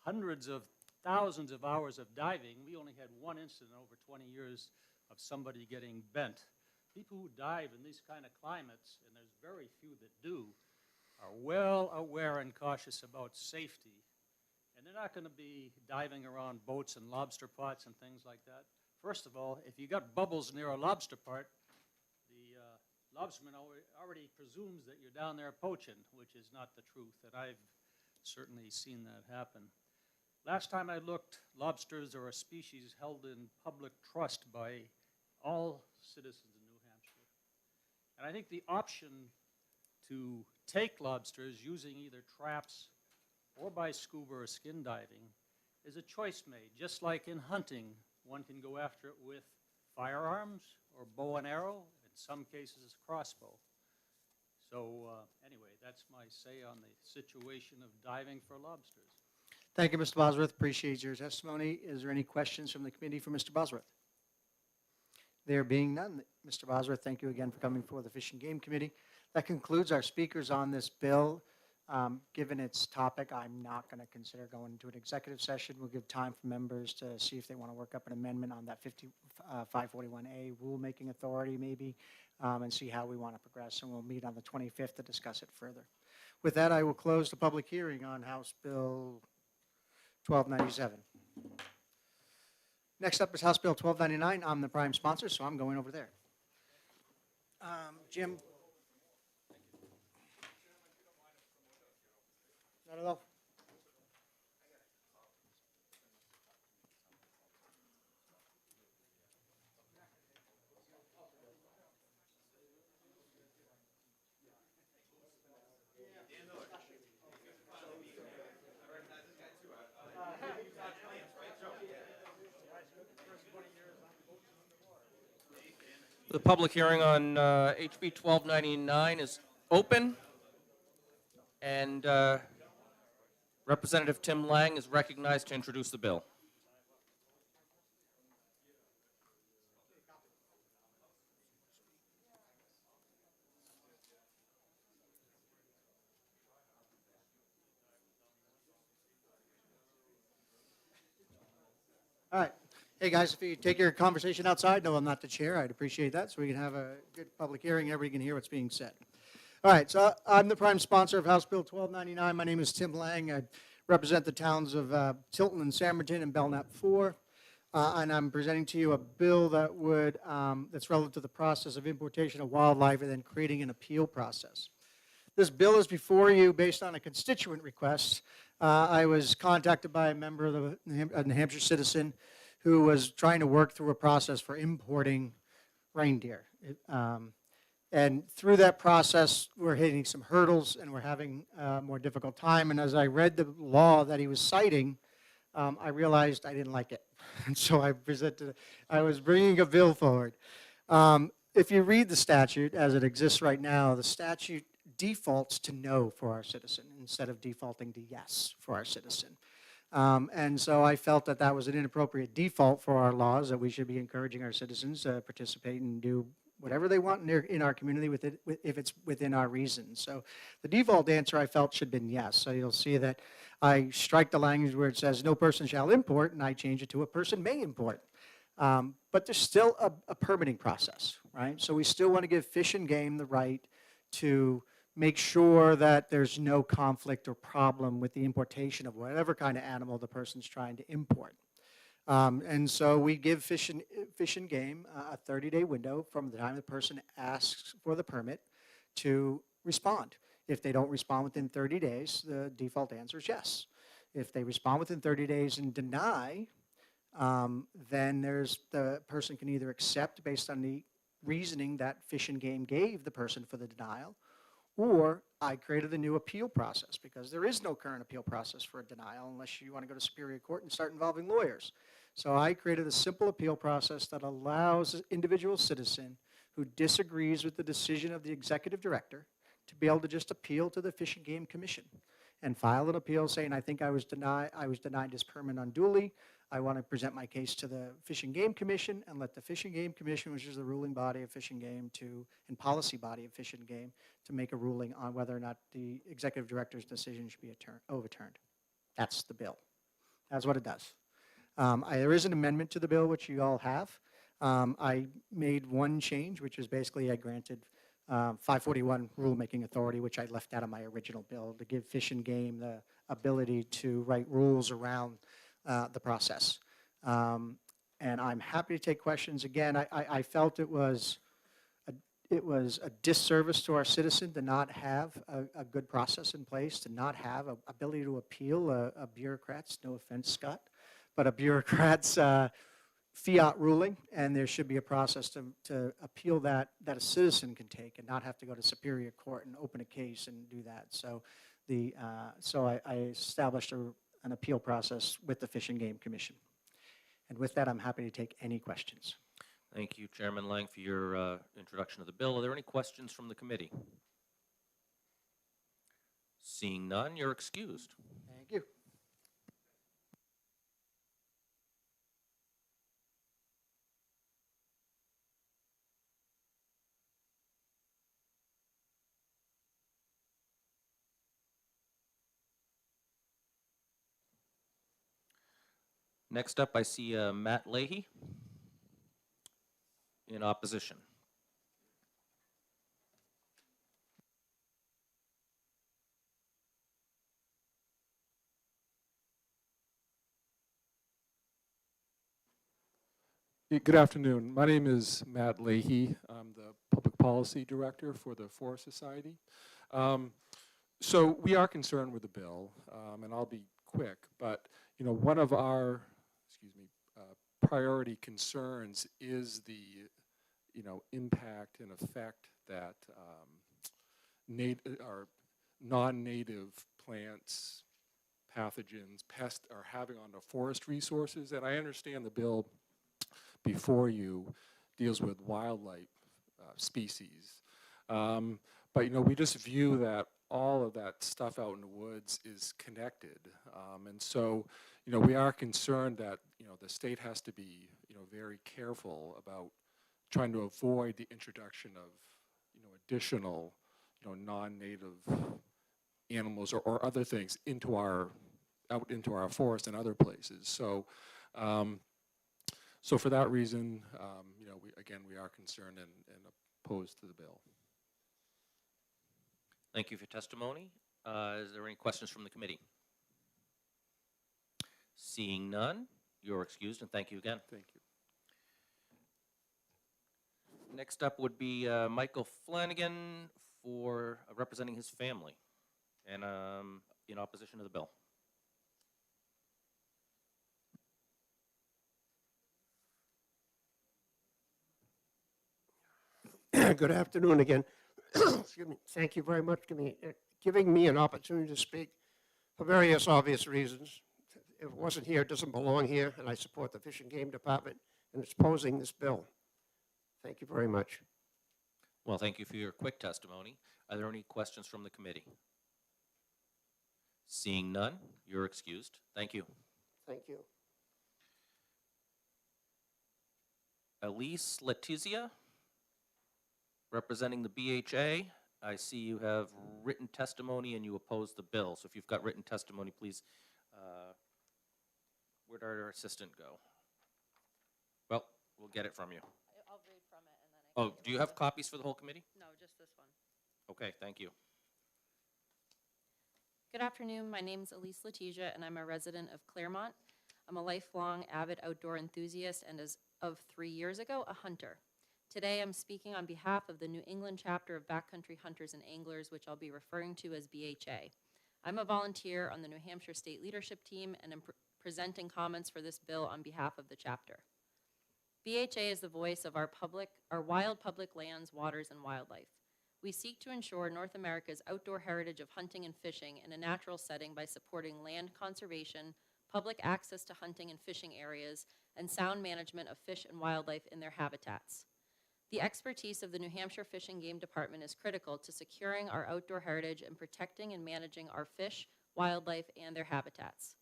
hundreds of thousands of hours of diving, we only had one incident over 20 years of somebody getting bent. People who dive in these kind of climates, and there's very few that do, are well aware and cautious about safety. And they're not going to be diving around boats and lobster pots and things like that. First of all, if you got bubbles near a lobster pot, the lobsterman already presumes that you're down there poaching, which is not the truth, and I've certainly seen that happen. Last time I looked, lobsters are a species held in public trust by all citizens in New Hampshire. And I think the option to take lobsters using either traps or by scuba or skin diving is a choice made. Just like in hunting, one can go after it with firearms or bow and arrow, in some cases crossbow. So anyway, that's my say on the situation of diving for lobsters. Thank you, Mr. Bosworth. Appreciate your testimony. Is there any questions from the committee for Mr. Bosworth? There being none, Mr. Bosworth, thank you again for coming before the Fish and Game Committee. That concludes our speakers on this bill. Given its topic, I'm not going to consider going into an executive session. We'll give time for members to see if they want to work up an amendment on that 541A rulemaking authority maybe, and see how we want to progress. And we'll meet on the 25th to discuss it further. With that, I will close the public hearing on House Bill 1297. Next up is House Bill 1299. I'm the prime sponsor, so I'm going over there. Jim? Not at all. The public hearing on HB 1299 is open, and Representative Tim Lang is recognized to introduce the bill. All right. Hey, guys, if you take your conversation outside, no, I'm not the chair. I'd appreciate that so we can have a good public hearing. Everybody can hear what's being said. All right, so I'm the prime sponsor of House Bill 1299. My name is Tim Lang. I represent the towns of Tilton and Samerton and Belknap 4. And I'm presenting to you a bill that would, that's relative to the process of importation of wildlife and then creating an appeal process. This bill is before you based on a constituent request. I was contacted by a member of the New Hampshire citizen who was trying to work through a process for importing reindeer. And through that process, we're hitting some hurdles and we're having a more difficult time. And as I read the law that he was citing, I realized I didn't like it. And so I was bringing a bill forward. If you read the statute as it exists right now, the statute defaults to no for our citizen instead of defaulting to yes for our citizen. And so I felt that that was an inappropriate default for our laws, that we should be encouraging our citizens to participate and do whatever they want in our community with it, if it's within our reasons. So the default answer I felt should have been yes. So you'll see that I strike the language where it says no person shall import, and I change it to a person may import. But there's still a permitting process, right? So we still want to give Fish and Game the right to make sure that there's no conflict or problem with the importation of whatever kind of animal the person's trying to import. And so we give Fish and Game a 30-day window from the time the person asks for the permit to respond. If they don't respond within 30 days, the default answer is yes. If they respond within 30 days and deny, then the person can either accept based on the reasoning that Fish and Game gave the person for the denial, Or I created a new appeal process because there is no current appeal process for a denial unless you want to go to Superior Court and start involving lawyers. So I created a simple appeal process that allows an individual citizen who disagrees with the decision of the executive director to be able to just appeal to the Fish and Game Commission and file an appeal saying, I think I was denied this permit unduly. I want to present my case to the Fish and Game Commission and let the Fish and Game Commission, which is the ruling body of Fish and Game and policy body of Fish and Game, to make a ruling on whether or not the executive director's decision should be overturned. That's the bill. That's what it does. There is an amendment to the bill, which you all have. I made one change, which is basically I granted 541 rulemaking authority, which I left out of my original bill, to give Fish and Game the ability to write rules around the process. And I'm happy to take questions. Again, I felt it was a disservice to our citizen to not have a good process in place, to not have a ability to appeal a bureaucrat's, no offense, Scott, but a bureaucrat's fiat ruling, and there should be a process to appeal that a citizen can take and not have to go to Superior Court and open a case and do that. So I established an appeal process with the Fish and Game Commission. And with that, I'm happy to take any questions. Thank you, Chairman Lang, for your introduction of the bill. Are there any questions from the committee? Seeing none, you're excused. Thank you. Next up, I see Matt Leahy in opposition. Good afternoon. My name is Matt Leahy. I'm the Public Policy Director for the Forest Society. So we are concerned with the bill, and I'll be quick, but one of our priority concerns is the impact and effect that our non-native plants, pathogens, pests are having on the forest resources. And I understand the bill before you deals with wildlife species. But we just view that all of that stuff out in the woods is connected. And so, we are concerned that, the state has to be, very careful about trying to avoid the introduction of, additional, non-native animals or other things out into our forests and other places. So, so for that reason, we are concerned and opposed to the bill. Thank you for your testimony. Is there any questions from the committee? Seeing none, you're excused, and thank you again. Thank you. Next up would be Michael Flanagan for representing his family and in opposition to the bill. Good afternoon again. Excuse me. Thank you very much for giving me an opportunity to speak for various obvious reasons. If it wasn't here, it doesn't belong here, and I support the Fish and Game Department in opposing this bill. Thank you very much. Well, thank you for your quick testimony. Are there any questions from the committee? Seeing none, you're excused. Thank you. Thank you. Elise Letizia, representing the BHA. I see you have written testimony and you oppose the bill. So if you've got written testimony, please, where did our assistant go? Well, we'll get it from you. I'll read from it and then Oh, do you have copies for the whole committee? No, just this one. Okay, thank you. Good afternoon. My name's Elise Letizia, and I'm a resident of Claremont. I'm a lifelong avid outdoor enthusiast and as of 3 years ago, a hunter. Today, I'm speaking on behalf of the New England chapter of Backcountry Hunters and Anglers, which I'll be referring to as BHA. I'm a volunteer on the New Hampshire State Leadership Team and am presenting comments for this bill on behalf of the chapter. BHA is the voice of our wild public lands, waters, and wildlife. We seek to ensure North America's outdoor heritage of hunting and fishing in a natural setting by supporting land conservation, public access to hunting and fishing areas, and sound management of fish and wildlife in their habitats. The expertise of the New Hampshire Fish and Game Department is critical to securing our outdoor heritage and protecting and managing our fish, wildlife, and their habitats.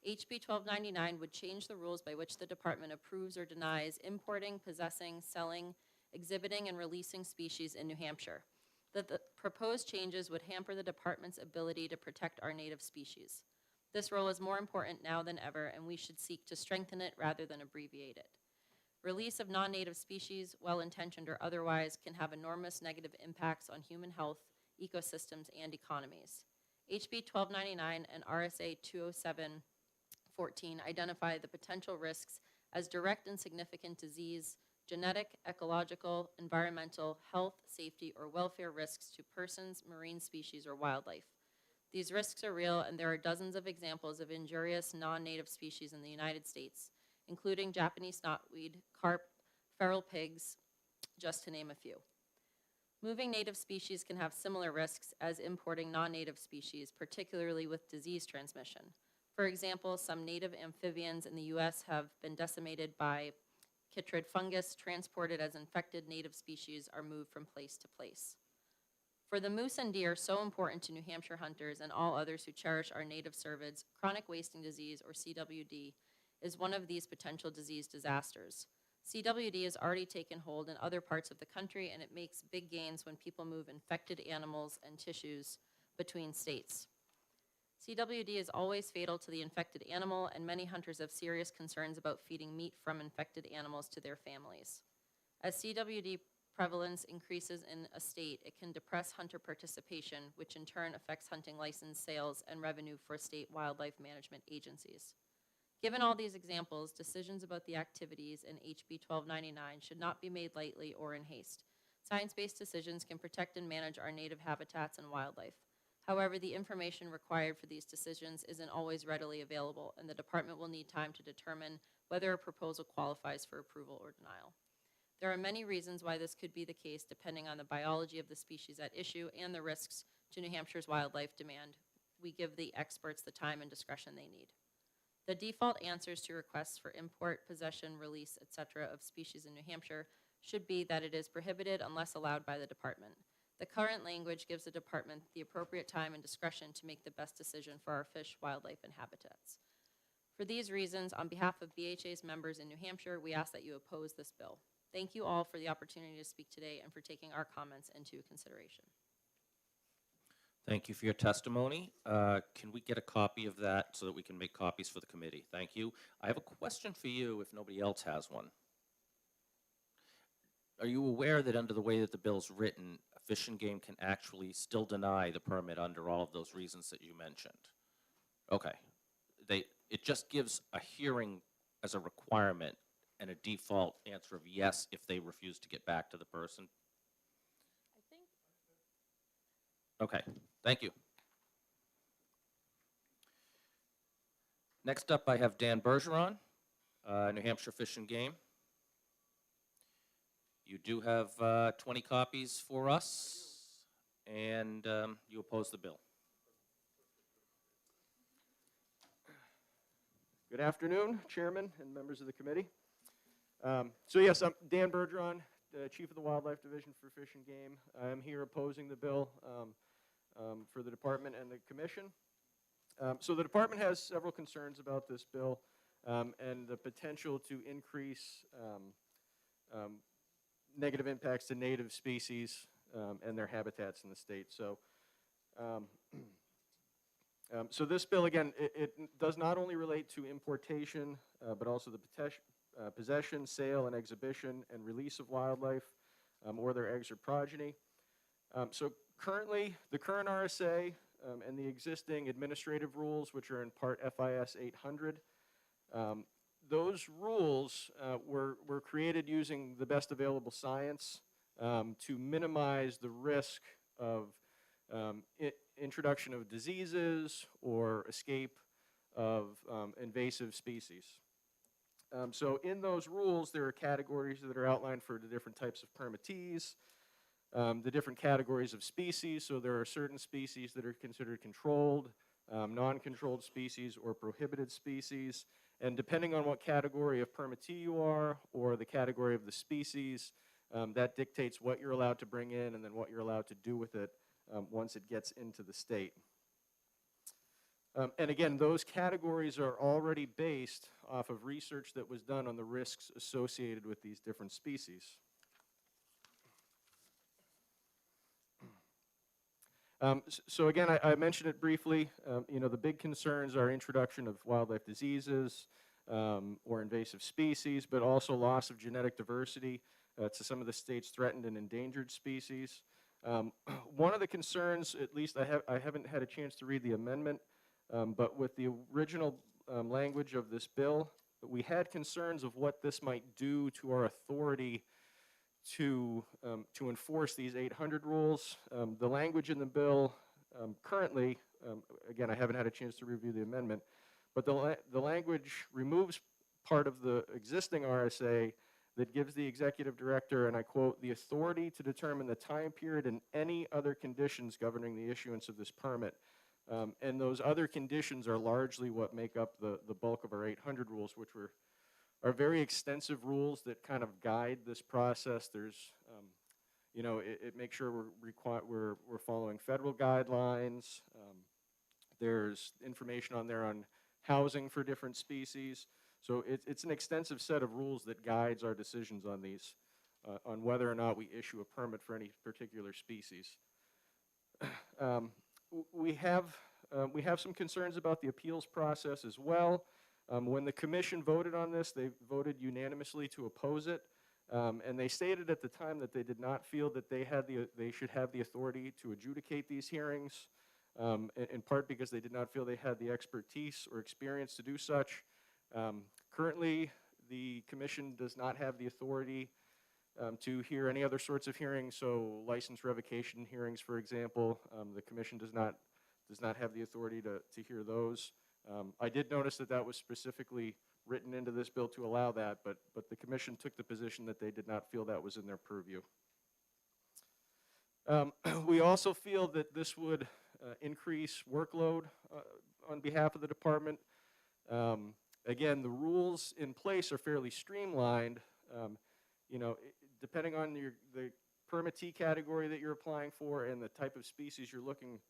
HB 1299 would change the rules by which the department approves or denies importing, possessing, selling, exhibiting, and releasing species in New Hampshire. The proposed changes would hamper the department's ability to protect our native species. This role is more important now than ever, and we should seek to strengthen it rather than abbreviate it. Release of non-native species, well-intentioned or otherwise, can have enormous negative impacts on human health, ecosystems, and economies. HB 1299 and RSA 207-14 identify the potential risks as direct and significant disease, genetic, ecological, environmental, health, safety, or welfare risks to persons, marine species, or wildlife. These risks are real, and there are dozens of examples of injurious non-native species in the United States, including Japanese knotweed, carp, feral pigs, just to name a few. Moving native species can have similar risks as importing non-native species, particularly with disease transmission. For example, some native amphibians in the U.S. have been decimated by chytrid fungus transported as infected native species are moved from place to place. For the moose and deer so important to New Hampshire hunters and all others who cherish our native cervids, chronic wasting disease, or CWD, is one of these potential disease disasters. CWD has already taken hold in other parts of the country, and it makes big gains when people move infected animals and tissues between states. CWD is always fatal to the infected animal, and many hunters have serious concerns about feeding meat from infected animals to their families. As CWD prevalence increases in a state, it can depress hunter participation, which in turn affects hunting license sales and revenue for state wildlife management agencies. Given all these examples, decisions about the activities in HB 1299 should not be made lightly or in haste. Science-based decisions can protect and manage our native habitats and wildlife. However, the information required for these decisions isn't always readily available, and the department will need time to determine whether a proposal qualifies for approval or denial. There are many reasons why this could be the case, depending on the biology of the species at issue and the risks to New Hampshire's wildlife demand. We give the experts the time and discretion they need. The default answers to requests for import, possession, release, etc. of species in New Hampshire should be that it is prohibited unless allowed by the department. The current language gives the department the appropriate time and discretion to make the best decision for our fish, wildlife, and habitats. For these reasons, on behalf of BHA's members in New Hampshire, we ask that you oppose this bill. Thank you all for the opportunity to speak today and for taking our comments into consideration. Thank you for your testimony. Can we get a copy of that so that we can make copies for the committee? Thank you. I have a question for you if nobody else has one. Are you aware that under the way that the bill's written, Fish and Game can actually still deny the permit under all of those reasons that you mentioned? Okay. It just gives a hearing as a requirement and a default answer of yes if they refuse to get back to the person? I think. Okay, thank you. Next up, I have Dan Bergeron, New Hampshire Fish and Game. You do have 20 copies for us, and you oppose the bill. Good afternoon, Chairman and members of the committee. So yes, I'm Dan Bergeron, the Chief of the Wildlife Division for Fish and Game. I'm here opposing the bill for the department and the commission. So the department has several concerns about this bill and the potential to increase negative impacts to native species and their habitats in the state. So, so this bill, again, it does not only relate to importation, but also the possession, sale, and exhibition and release of wildlife or their eggs or progeny. So currently, the current RSA and the existing administrative rules, which are in part FIS 800, those rules were created using the best available science to minimize the risk of introduction of diseases or escape of invasive species. So in those rules, there are categories that are outlined for the different types of permittees. the different categories of species. So there are certain species that are considered controlled, non-controlled species, or prohibited species. And depending on what category of permittee you are, or the category of the species, that dictates what you're allowed to bring in and then what you're allowed to do with it once it gets into the state. And again, those categories are already based off of research that was done on the risks associated with these different species. So again, I mentioned it briefly. You know, the big concerns are introduction of wildlife diseases or invasive species, but also loss of genetic diversity to some of the state's threatened and endangered species. One of the concerns, at least I haven't had a chance to read the amendment, but with the original language of this bill, we had concerns of what this might do to our authority to enforce these 800 rules. The language in the bill currently, again, I haven't had a chance to review the amendment, but the language removes part of the existing RSA that gives the executive director, and I quote, "the authority to determine the time period and any other conditions governing the issuance of this permit." And those other conditions are largely what make up the bulk of our 800 rules, which are very extensive rules that kind of guide this process. There's, you know, it makes sure we're following federal guidelines. There's information on there on housing for different species. So it's an extensive set of rules that guides our decisions on these, on whether or not we issue a permit for any particular species. We have some concerns about the appeals process as well. When the commission voted on this, they voted unanimously to oppose it, and they stated at the time that they did not feel that they should have the authority to adjudicate these hearings, in part because they did not feel they had the expertise or experience to do such. Currently, the commission does not have the authority to hear any other sorts of hearings, so license revocation hearings, for example, the commission does not have the authority to hear those. I did notice that was specifically written into this bill to allow that, but the commission took the position that they did not feel that was in their purview. We also feel that this would increase workload on behalf of the department. Again, the rules in place are fairly streamlined. You know, depending on the permittee category that you're applying for and the type of species you're looking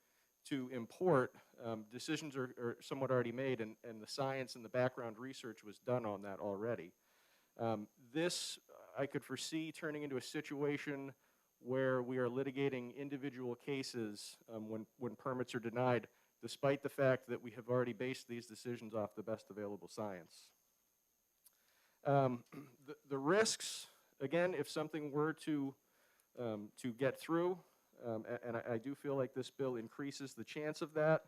to import, decisions are somewhat already made, and the science and the background research was done on that already. This, I could foresee turning into a situation where we are litigating individual cases when permits are denied, despite the fact that we have already based these decisions off the best available science. The risks, again, if something were to get through, and I do feel like this bill increases the chance of that,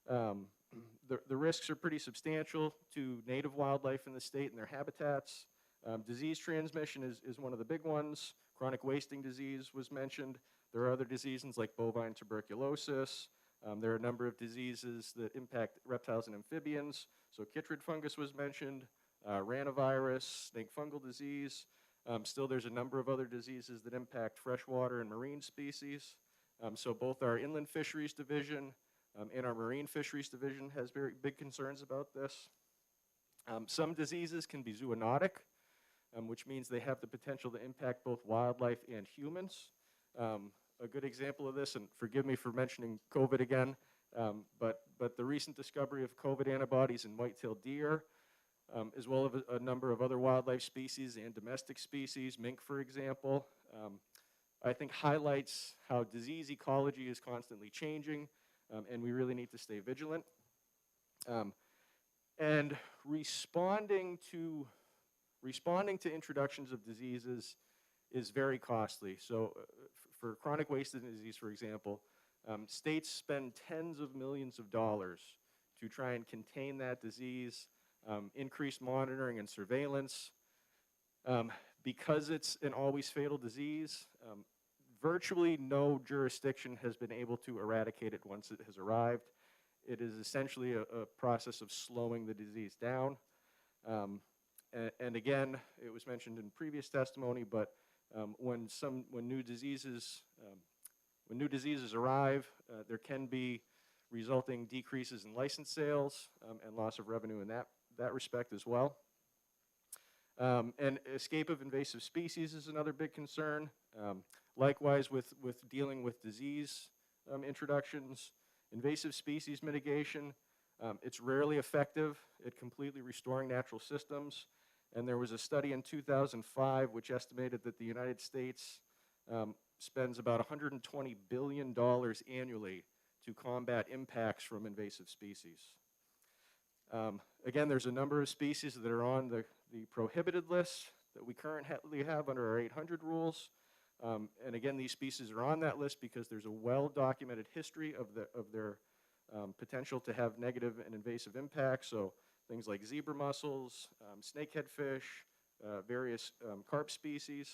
the risks are pretty substantial to native wildlife in the state and their habitats. Disease transmission is one of the big ones. Chronic wasting disease was mentioned. There are other diseases like bovine tuberculosis. There are a number of diseases that impact reptiles and amphibians. So chytrid fungus was mentioned, ranavirus, snake fungal disease. Still, there's a number of other diseases that impact freshwater and marine species. So both our Inland Fisheries Division and our Marine Fisheries Division has very big concerns about this. Some diseases can be zoonotic, which means they have the potential to impact both wildlife and humans. A good example of this, and forgive me for mentioning COVID again, but the recent discovery of COVID antibodies in white-tailed deer, as well as a number of other wildlife species and domestic species, mink, for example, I think highlights how disease ecology is constantly changing, and we really need to stay vigilant. And responding to introductions of diseases is very costly. So for chronic wasting disease, for example, states spend tens of millions of dollars to try and contain that disease, increase monitoring and surveillance. Because it's an always fatal disease, virtually no jurisdiction has been able to eradicate it once it has arrived. It is essentially a process of slowing the disease down. And again, it was mentioned in previous testimony, but When new diseases arrive, there can be resulting decreases in license sales and loss of revenue in that respect as well. And escape of invasive species is another big concern. Likewise, with dealing with disease introductions, invasive species mitigation, it's rarely effective at completely restoring natural systems. And there was a study in 2005 which estimated that the United States spends about $120 billion annually to combat impacts from invasive species. Again, there's a number of species that are on the prohibited list that we currently have under our 800 rules. And again, these species are on that list because there's a well-documented history of their potential to have negative and invasive impacts. So things like zebra mussels, snakehead fish, various carp species.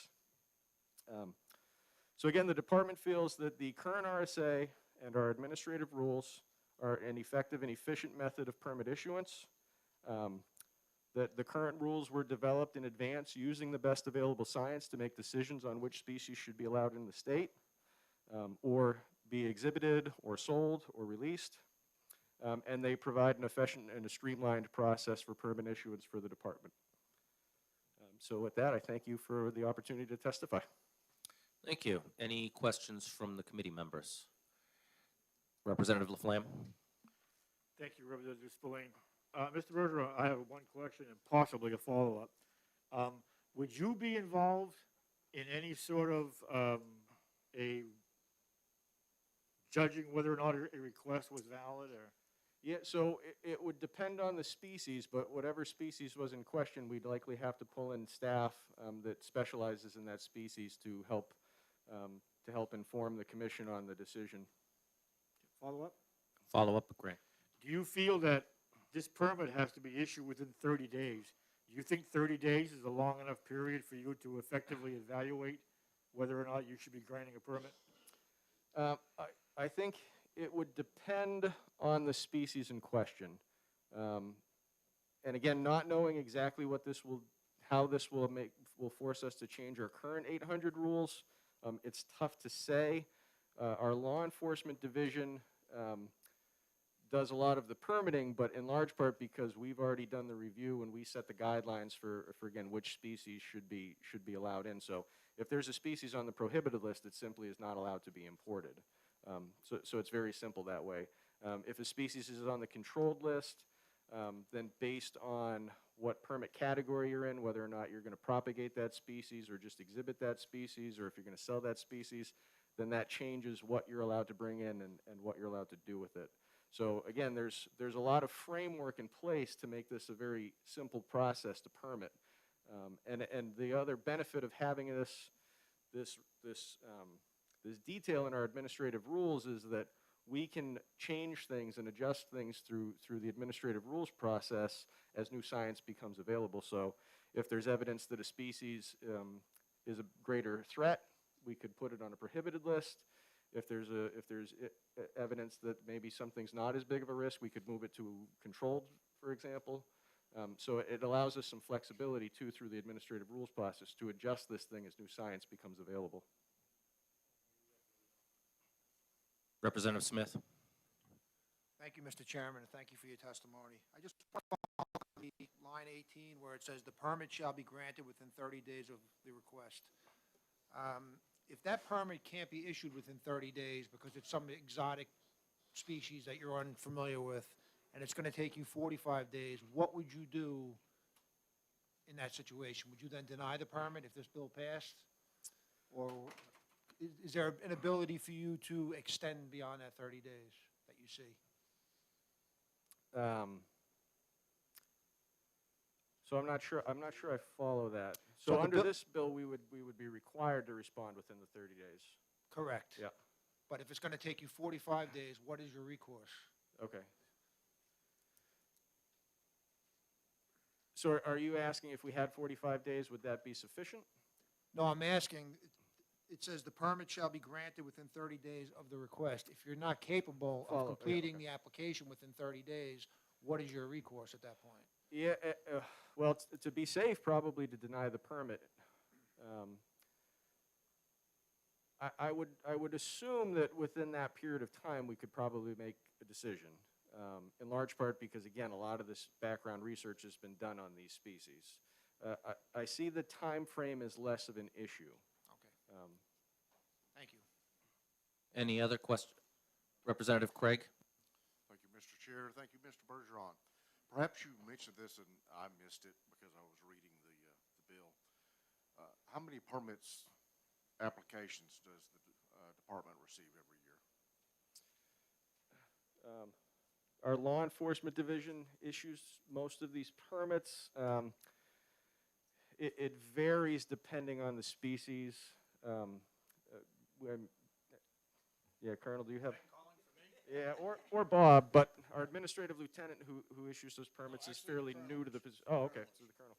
So again, the department feels that the current RSA and our administrative rules are an effective and efficient method of permit issuance. That the current rules were developed in advance using the best available science to make decisions on which species should be allowed in the state, or be exhibited or sold or released. And they provide an efficient and a streamlined process for permit issuance for the department. So with that, I thank you for the opportunity to testify. Thank you. Any questions from the committee members? Representative Laflamme? Thank you, Representative Spillane. Mr. Bergeron, I have one question and possibly a follow-up. Would you be involved in any sort of a judging whether or not a request was valid, or? Yeah, so it would depend on the species, but whatever species was in question, we'd likely have to pull in staff that specializes in that species to help inform the commission on the decision. Follow-up? Follow-up, Grant. Do you feel that this permit has to be issued within 30 days? Do you think 30 days is a long enough period for you to effectively evaluate whether or not you should be granting a permit? I think it would depend on the species in question. And again, not knowing exactly how this will force us to change our current 800 rules, it's tough to say. Our law enforcement division does a lot of the permitting, but in large part because we've already done the review and we set the guidelines for again, which species should be allowed in. So if there's a species on the prohibited list, it simply is not allowed to be imported. So it's very simple that way. If a species is on the controlled list, then based on what permit category you're in, whether or not you're going to propagate that species or just exhibit that species, or if you're going to sell that species, then that changes what you're allowed to bring in and what you're allowed to do with it. So again, there's a lot of framework in place to make this a very simple process to permit. And the other benefit of having this detail in our administrative rules is that we can change things and adjust things through the administrative rules process as new science becomes available. So if there's evidence that a species is a greater threat, we could put it on a prohibited list. If there's evidence that maybe something's not as big of a risk, we could move it to controlled, for example. So it allows us some flexibility too through the administrative rules process to adjust this thing as new science becomes available. Representative Smith? Thank you, Mr. Chairman, and thank you for your testimony. I just want to follow up the line 18 where it says the permit shall be granted within 30 days of the request. If that permit can't be issued within 30 days because it's some exotic species that you're unfamiliar with, and it's going to take you 45 days, what would you do in that situation? Would you then deny the permit if this bill passed? Or is there an ability for you to extend beyond that 30 days that you see? So I'm not sure I follow that. So under this bill, we would be required to respond within the 30 days. Correct. Yeah. But if it's going to take you 45 days, what is your recourse? Okay. So are you asking if we had 45 days, would that be sufficient? No, I'm asking, it says the permit shall be granted within 30 days of the request. If you're not capable of completing the application within 30 days, what is your recourse at that point? Yeah, well, to be safe, probably to deny the permit. I would assume that within that period of time, we could probably make a decision. In large part because, again, a lot of this background research has been done on these species. I see the time frame as less of an issue. Okay. Thank you. Any other question? Representative Craig? Thank you, Mr. Chair. Thank you, Mr. Bergeron. Perhaps you mentioned this and I missed it because I was reading the bill. How many permits applications does the department receive every year? Our law enforcement division issues most of these permits. It varies depending on the species. Yeah, Colonel, do you have? Yeah, or Bob, but our administrative lieutenant who issues those permits is fairly new to the position. Oh, okay, so the Colonel.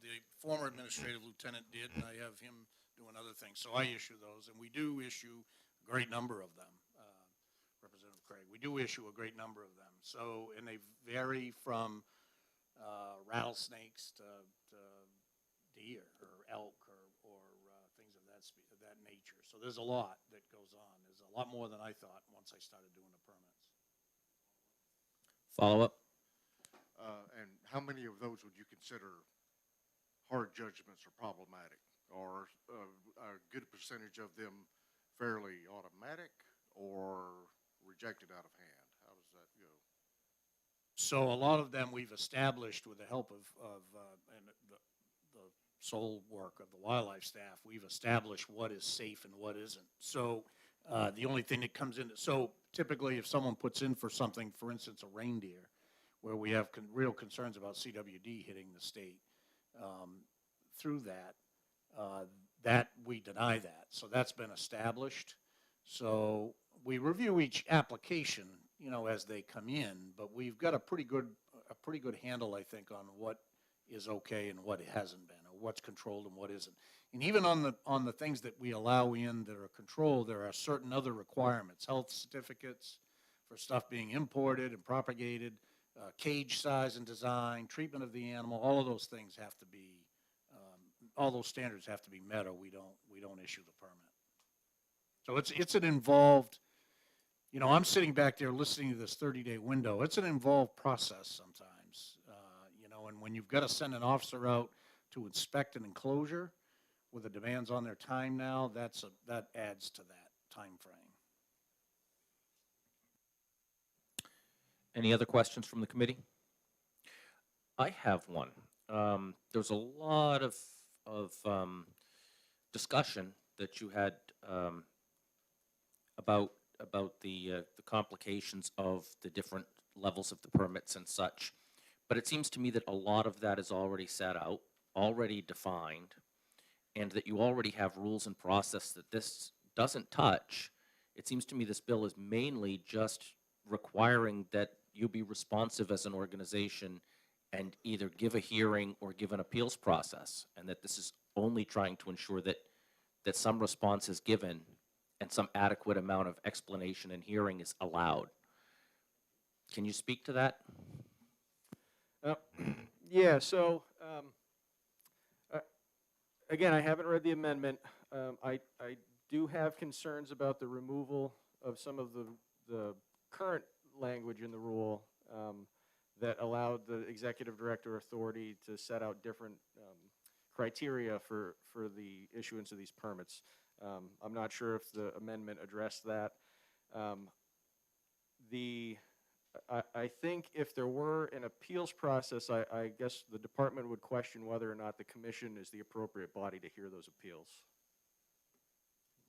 The former administrative lieutenant did, and I have him doing other things. So I issue those, and we do issue a great number of them, Representative Craig. We do issue a great number of them. So, and they vary from rattlesnakes to deer or elk or things of that nature. So there's a lot that goes on. There's a lot more than I thought once I started doing the permits. Follow up? And how many of those would you consider hard judgments or problematic? Or a good percentage of them fairly automatic or rejected out of hand? How does that go? So a lot of them we've established with the help of and the sole work of the wildlife staff, we've established what is safe and what isn't. So the only thing that comes in, so typically if someone puts in for something, for instance, a reindeer, where we have real concerns about CWD hitting the state, through that we deny that. So that's been established. So we review each application, as they come in, but we've got a pretty good handle, I think, on what is okay and what hasn't been, or what's controlled and what isn't. And even on the things that we allow in that are controlled, there are certain other requirements, health certificates for stuff being imported and propagated, cage size and design, treatment of the animal, all of those things have to be, all those standards have to be met, or we don't issue the permit. So it's an involved, I'm sitting back there listening to this 30-day window. It's an involved process sometimes, and when you've got to send an officer out to inspect an enclosure with the demands on their time now, that adds to that time frame. Any other questions from the committee? I have one. There's a lot of discussion that you had about the complications of the different levels of the permits and such. But it seems to me that a lot of that is already set out, already defined, and that you already have rules and process that this doesn't touch. It seems to me this bill is mainly just requiring that you be responsive as an organization and either give a hearing or give an appeals process, and that this is only trying to ensure that some response is given and some adequate amount of explanation and hearing is allowed. Can you speak to that? Yeah, so, again, I haven't read the amendment. I do have concerns about the removal of some of the current language in the rule that allowed the executive director authority to set out different criteria for the issuance of these permits. I'm not sure if the amendment addressed that. I think if there were an appeals process, I guess the department would question whether or not the commission is the appropriate body to hear those appeals.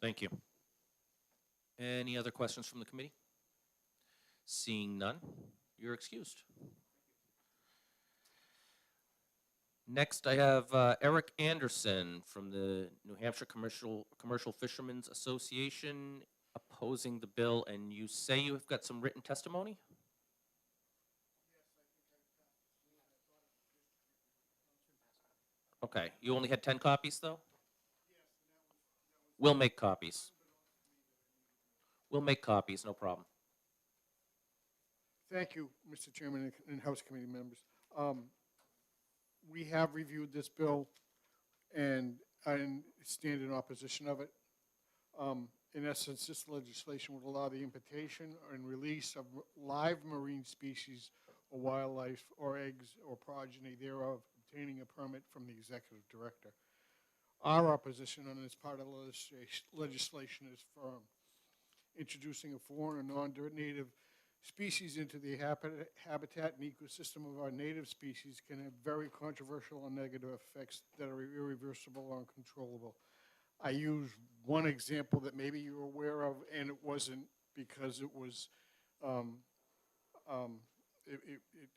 Thank you. Any other questions from the committee? Seeing none, you're excused. Next, I have Eric Anderson from the New Hampshire Commercial Fishermen's Association opposing the bill, and you say you have got some written testimony? Okay, you only had 10 copies, though? We'll make copies. We'll make copies, no problem. Thank you, Mr. Chairman and House Committee members. We have reviewed this bill and I stand in opposition of it. In essence, this legislation would allow the importation and release of live marine species or wildlife or eggs or progeny thereof, obtaining a permit from the executive director. Our opposition on this part of the legislation is firm. Introducing a foreign or non-native species into the habitat and ecosystem of our native species can have very controversial and negative effects that are irreversible or uncontrollable. I use one example that maybe you're aware of, and it wasn't because it was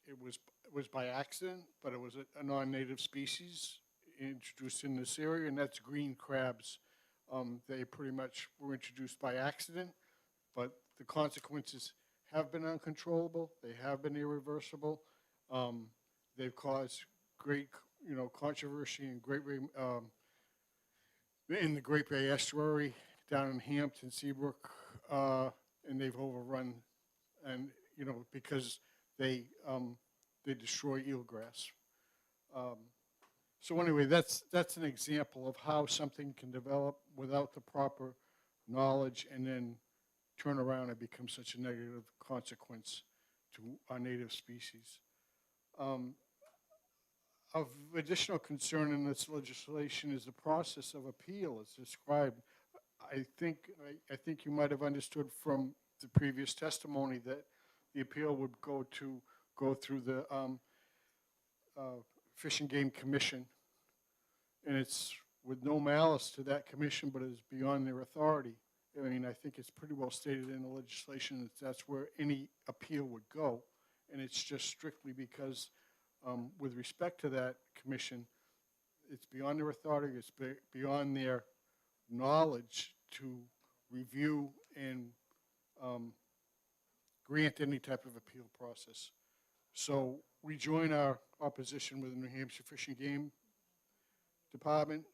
it was by accident, but it was a non-native species introduced in this area, and that's green crabs. They pretty much were introduced by accident, but the consequences have been uncontrollable. They have been irreversible. They've caused great, controversy and in the Great Bay Estuary down in Hampton, Seabrook, and they've overrun, and because they destroy eelgrass. So anyway, that's an example of how something can develop without the proper knowledge and then turn around and become such a negative consequence to our native species. Of additional concern in this legislation is the process of appeal as described. I think you might have understood from the previous testimony that the appeal would go through the Fish and Game Commission, and it's with no malice to that commission, but is beyond their authority. I mean, I think it's pretty well stated in the legislation that that's where any appeal would go, and it's just strictly because with respect to that commission, it's beyond their authority, it's beyond their knowledge to review and grant any type of appeal process. So we join our opposition with the New Hampshire Fish and Game Department,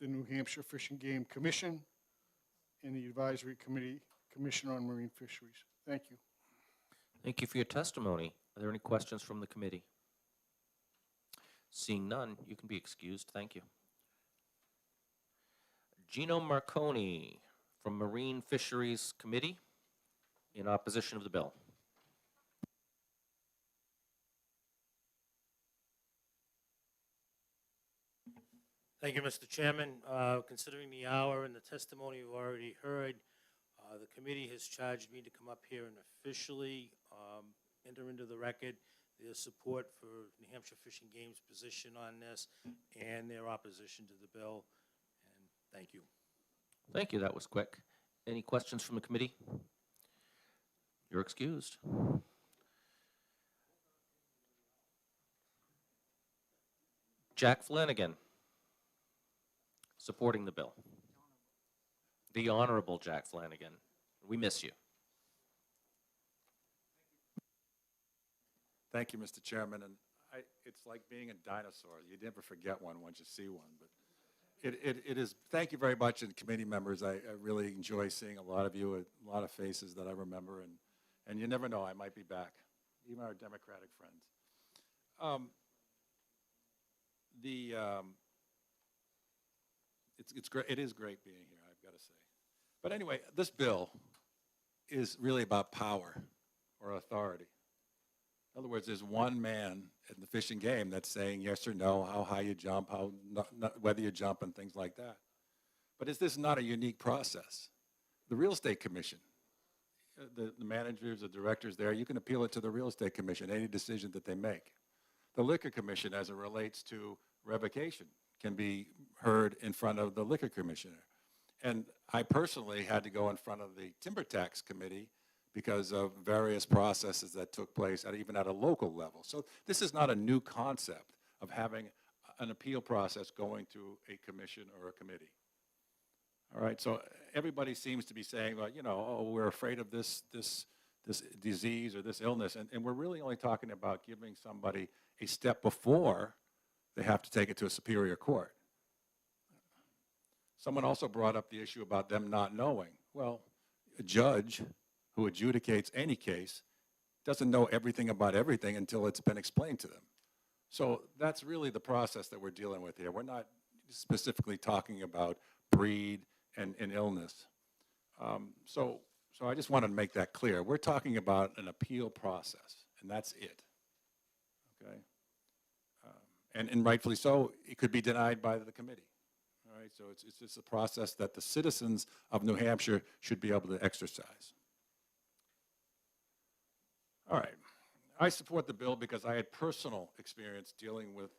the New Hampshire Fish and Game Commission, and the Advisory Commission on Marine Fisheries. Thank you. Thank you for your testimony. Are there any questions from the committee? Seeing none, you can be excused. Thank you. Gino Marconi from Marine Fisheries Committee in opposition of the bill. Thank you, Mr. Chairman. Considering the hour and the testimony we've already heard, the committee has charged me to come up here and officially enter into the record their support for New Hampshire Fish and Game's position on this and their opposition to the bill. And thank you. Thank you. That was quick. Any questions from the committee? You're excused. Jack Flanagan, supporting the bill. The Honorable Jack Flanagan. We miss you. Thank you, Mr. Chairman. And it's like being a dinosaur. You never forget one once you see one. But it is, thank you very much, and committee members. I really enjoy seeing a lot of you, a lot of faces that I remember. And you never know, I might be back, even our Democratic friends. It's great. It is great being here, I've got to say. But anyway, this bill is really about power or authority. In other words, there's one man in the Fish and Game that's saying yes or no, how high you jump, whether you jump, and things like that. But is this not a unique process? The Real Estate Commission, the managers, the directors there, you can appeal it to the Real Estate Commission, any decision that they make. The Liquor Commission, as it relates to revocation, can be heard in front of the Liquor Commissioner. And I personally had to go in front of the Timber Tax Committee because of various processes that took place even at a local level. So this is not a new concept of having an appeal process going through a commission or a committee. All right, so everybody seems to be saying, well, oh, we're afraid of this disease or this illness, and we're really only talking about giving somebody a step before they have to take it to a superior court. Someone also brought up the issue about them not knowing. Well, a judge who adjudicates any case doesn't know everything about everything until it's been explained to them. So that's really the process that we're dealing with here. We're not specifically talking about breed and illness. So I just wanted to make that clear. We're talking about an appeal process, and that's it. Okay? And rightfully so, it could be denied by the committee. All right, so it's just a process that the citizens of New Hampshire should be able to exercise. All right. I support the bill because I had personal experience dealing with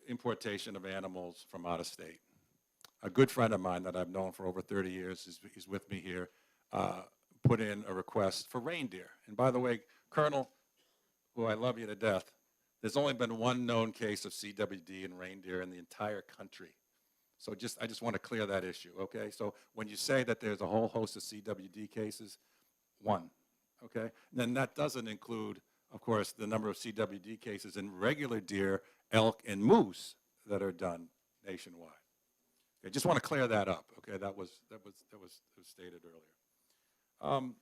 importation of animals from out of state. A good friend of mine that I've known for over 30 years, he's with me here, put in a request for reindeer. And by the way, Colonel, who I love you to death, there's only been one known case of CWD in reindeer in the entire country. So I just want to clear that issue, okay? So when you say that there's a whole host of CWD cases, one, okay? Then that doesn't include, of course, the number of CWD cases in regular deer, elk, and moose that are done nationwide. Okay, just want to clear that up, okay? That was stated earlier.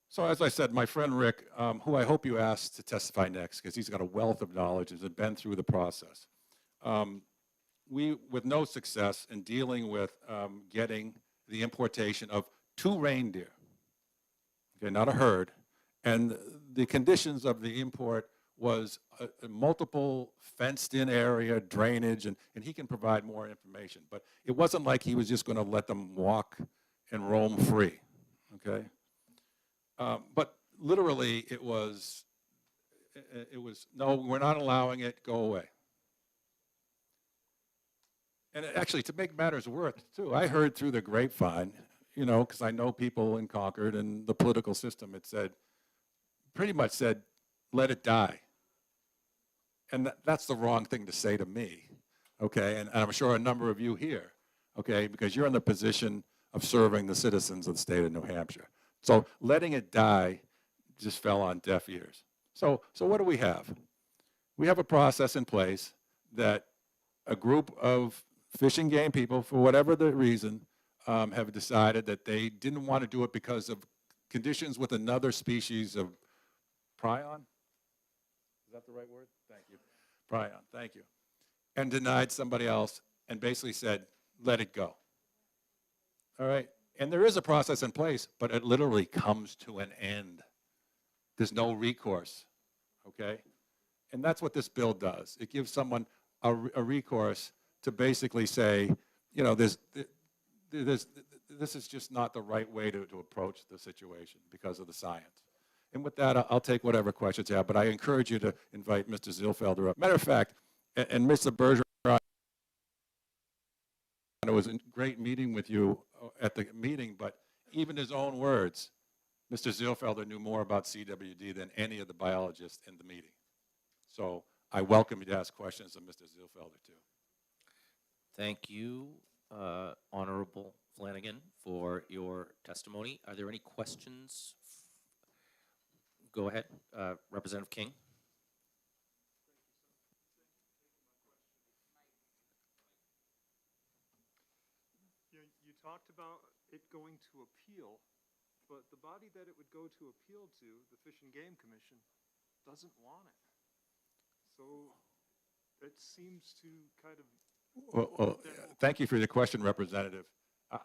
So as I said, my friend Rick, who I hope you ask to testify next, because he's got a wealth of knowledge and has been through the process. We, with no success in dealing with getting the importation of 2 reindeer, okay, not a herd, and the conditions of the import was a multiple fenced-in area, drainage, and he can provide more information. But it wasn't like he was just going to let them walk and roam free, okay? But literally, it was, no, we're not allowing it, go away. And actually, to make matters worse, too, I heard through the grapevine, you know, because I know people in Concord and the political system, it said, pretty much said, let it die. And that's the wrong thing to say to me, okay? And I'm sure a number of you here, okay, because you're in the position of serving the citizens of the state of New Hampshire. So letting it die just fell on deaf ears. So what do we have? We have a process in place that a group of Fish and Game people, for whatever the reason, have decided that they didn't want to do it because of conditions with another species of prion. Is that the right word? Thank you. Prion, thank you. And denied somebody else and basically said, let it go. All right? And there is a process in place, but it literally comes to an end. There's no recourse, okay? And that's what this bill does. It gives someone a recourse to basically say, you know, this is just not the right way to approach the situation because of the science. And with that, I'll take whatever questions you have, but I encourage you to invite Mr. Zilfelder up. Matter of fact, and Mr. Bergeron, it was a great meeting with you at the meeting, but even his own words, Mr. Zilfelder knew more about CWD than any of the biologists in the meeting. So I welcome you to ask questions of Mr. Zilfelder, too. Thank you, Honorable Flanagan, for your testimony. Are there any questions? Go ahead, Representative King. You talked about it going to appeal, but the body that it would go to appeal to, the Fish and Game Commission, doesn't want it. So it seems to kind of... Well, thank you for the question, Representative.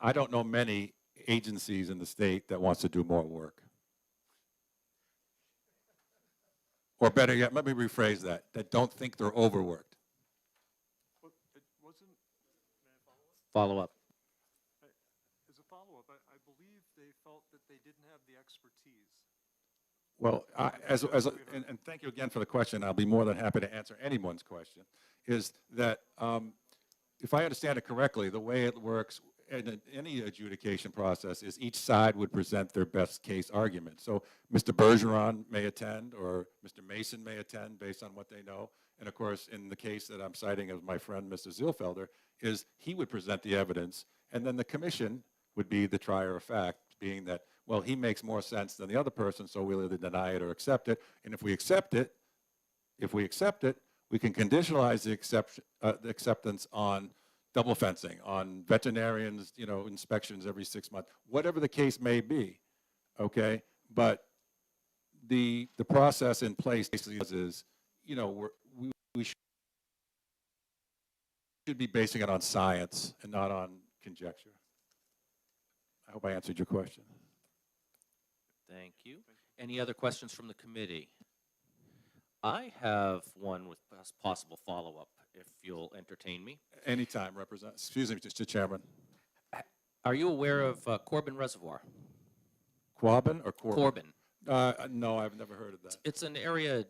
I don't know many agencies in the state that wants to do more work. Or better yet, let me rephrase that don't think they're overworked. But it wasn't... May I follow up? As a follow-up, I believe they felt that they didn't have the expertise. Well, and thank you again for the question. I'll be more than happy to answer anyone's question, is that if I understand it correctly, the way it works in any adjudication process is each side would present their best case argument. So Mr. Bergeron may attend, or Mr. Mason may attend based on what they know. And of course, in the case that I'm citing of my friend, Mr. Zilfelder, is he would present the evidence, and then the commission would be the trier of fact, being that, well, he makes more sense than the other person, so we'll either deny it or accept it. And if we accept it, we can conditionalize the acceptance on double fencing, on veterinarians, you know, inspections every 6 months, whatever the case may be, okay? But the process in place is, you know, we should be basing it on science and not on conjecture. I hope I answered your question. Thank you. Any other questions from the committee? I have one with possible follow-up, if you'll entertain me. Anytime, excuse me, Mr. Chairman. Are you aware of Corbin Reservoir? Quabbin or Corbin? Corbin. No, I've never heard of that. It's an area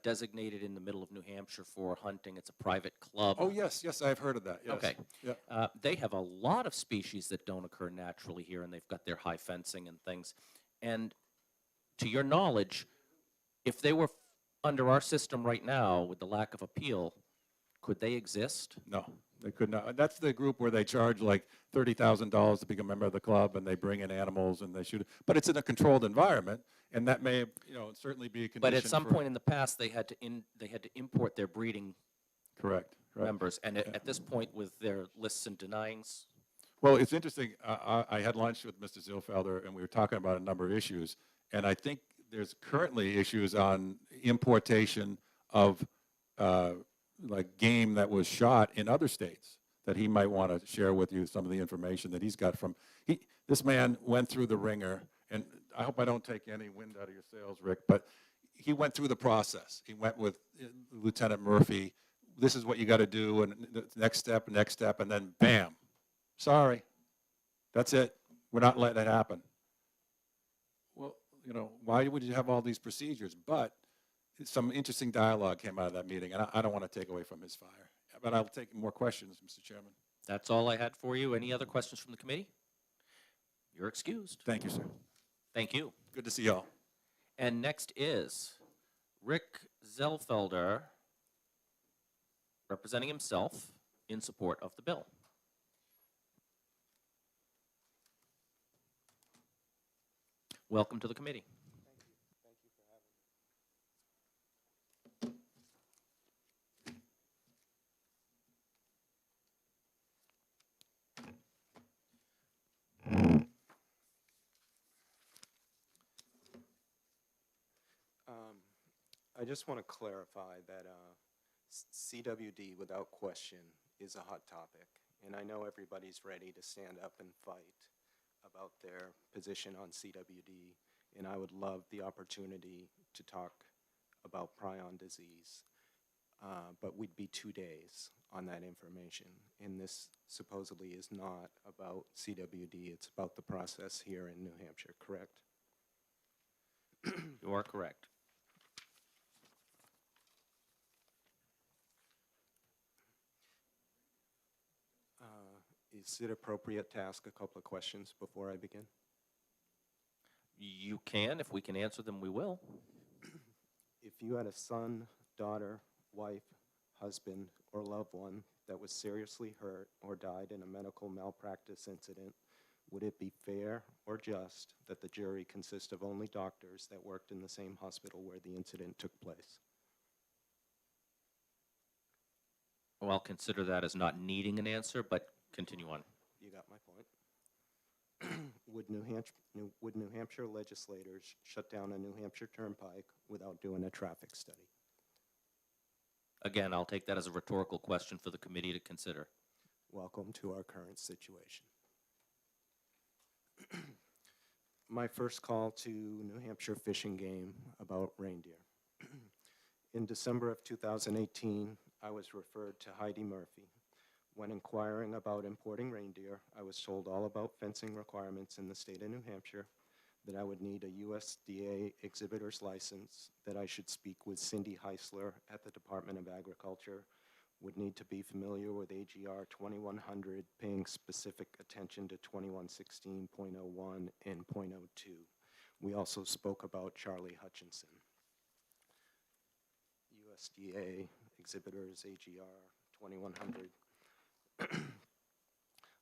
designated in the middle of New Hampshire for hunting. It's a private club. Oh, yes, I've heard of that, yes. Okay. Yeah. They have a lot of species that don't occur naturally here, and they've got their high fencing and things. And to your knowledge, if they were under our system right now with the lack of appeal, could they exist? No, they could not. That's the group where they charge like $30,000 to become a member of the club, and they bring in animals and they shoot. But it's in a controlled environment, and that may, certainly be a condition. But at some for- point in the past, they had to import their breeding Correct. members. And at this point, with their lists and denyings, Well, it's interesting. I had lunch with Mr. Zilfelder, and we were talking about a number of issues. And I think there's currently issues on importation of like game that was shot in other states that he might want to share with you some of the information that he's got from. This man went through the ringer, and I hope I don't take any wind out of your sails, Rick, but he went through the process. He went with Lieutenant Murphy. This is what you got to do, and the next step, and then bam. Sorry, that's it. We're not letting it happen. Well, why would you have all these procedures? But some interesting dialogue came out of that meeting, and I don't want to take away from his fire. But I'll take more questions, Mr. Chairman. that's all I had for you. Any other questions from the committee? You're excused. Thank you, sir. Thank you. Good to see y'all. And next is Rick Zellfelder, representing himself in support of the bill. Welcome to the committee. I just want to clarify that CWD, without question, is a hot topic. And I know everybody's ready to stand up and fight about their position on CWD. And I would love the opportunity to talk about prion disease. But we'd be 2 days on that information. And this supposedly is not about CWD. It's about the process here in New Hampshire, correct? You are correct. Is it appropriate to ask a couple of questions before I begin? You can. If we can answer them, we will. If you had a son, daughter, wife, husband, or loved one that was seriously hurt or died in a medical malpractice incident, would it be fair or just that the jury consist of only doctors that worked in the same hospital where the incident took place? Well, I'll consider that as not needing an answer, but continue on. You got my point. Would New Hampshire legislators shut down a New Hampshire turnpike without doing a traffic study? Again, I'll take that as a rhetorical question for the committee to consider. Welcome to our current situation. My first call to New Hampshire Fish and Game about reindeer. In December of 2018, I was referred to Heidi Murphy. When inquiring about importing reindeer, I was told all about fencing requirements in the state of New Hampshire, that I would need a USDA exhibitor's license, that I should speak with Cindy Heisler at the Department of Agriculture, would need to be familiar with AGR 2100, paying specific attention to 2116.01 and .02. We also spoke about Charlie Hutchinson. USDA exhibitors AGR 2100.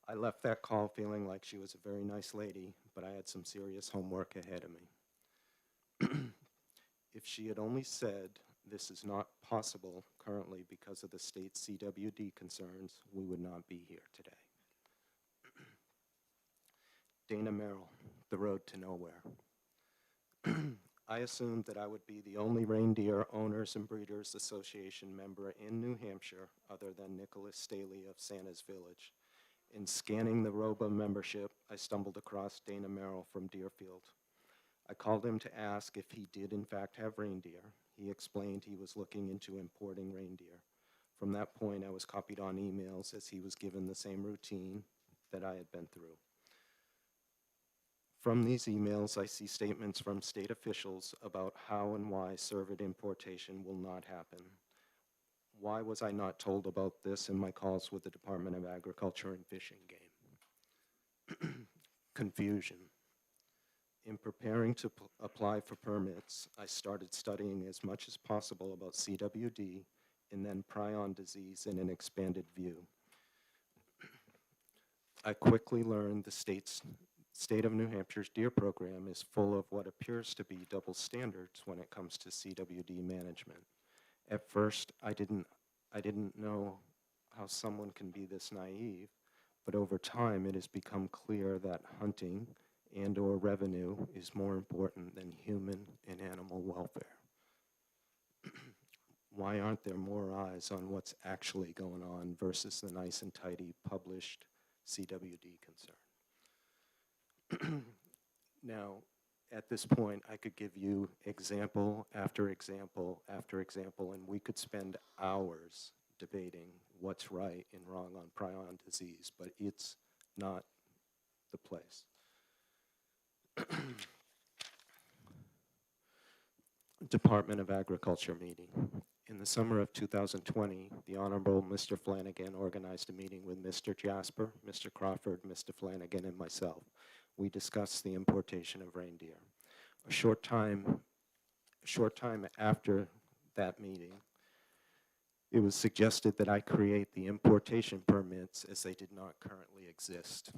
I left that call feeling like she was a very nice lady, but I had some serious homework ahead of me. If she had only said, this is not possible currently because of the state's CWD concerns, we would not be here today. Dana Merrill, The Road to Nowhere. I assumed that I would be the only Reindeer Owners and Breeders Association member in New Hampshire other than Nicholas Staley of Santa's Village, In scanning the ROBA membership, I stumbled across Dana Merrill from Deerfield. I called him to ask if he did in fact have reindeer. He explained he was looking into importing reindeer. From that point, I was copied on emails as he was given the same routine that I had been through. From these emails, I see statements from state officials about how and why cervid importation will not happen. Why was I not told about this in my calls with the Department of Agriculture and Fish and Game? Confusion. In preparing to apply for permits, I started studying as much as possible about CWD and then prion disease in an expanded view. I quickly learned the state of New Hampshire's deer program is full of what appears to be double standards when it comes to CWD management. At first, I didn't know how someone can be this naive, but over time it has become clear that hunting and/or revenue is more important than human and animal welfare. Why aren't there more eyes on what's actually going on versus the nice and tidy published CWD concern? Now, at this point, I could give you example after example after example, and we could spend hours debating what's right and wrong on prion disease, but it's not the place. Department of Agriculture meeting. In the summer of 2020, the Honorable Mr. Flanagan organized a meeting with Mr. Jasper, Mr. Crawford, Mr. Flanagan, and myself. We discussed the importation of reindeer. A short time after that meeting, it was suggested that I create the importation permits as they did not currently exist.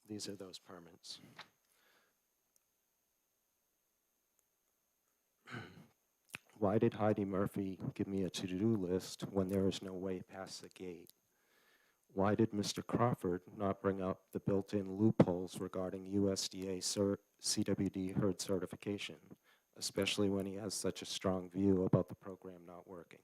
These are those permits. Why did Heidi Murphy give me a to-do list when there is no way past the gate? Why did Mr. Crawford not bring up the built-in loopholes regarding USDA CWD herd certification, especially when he has such a strong view about the program not working?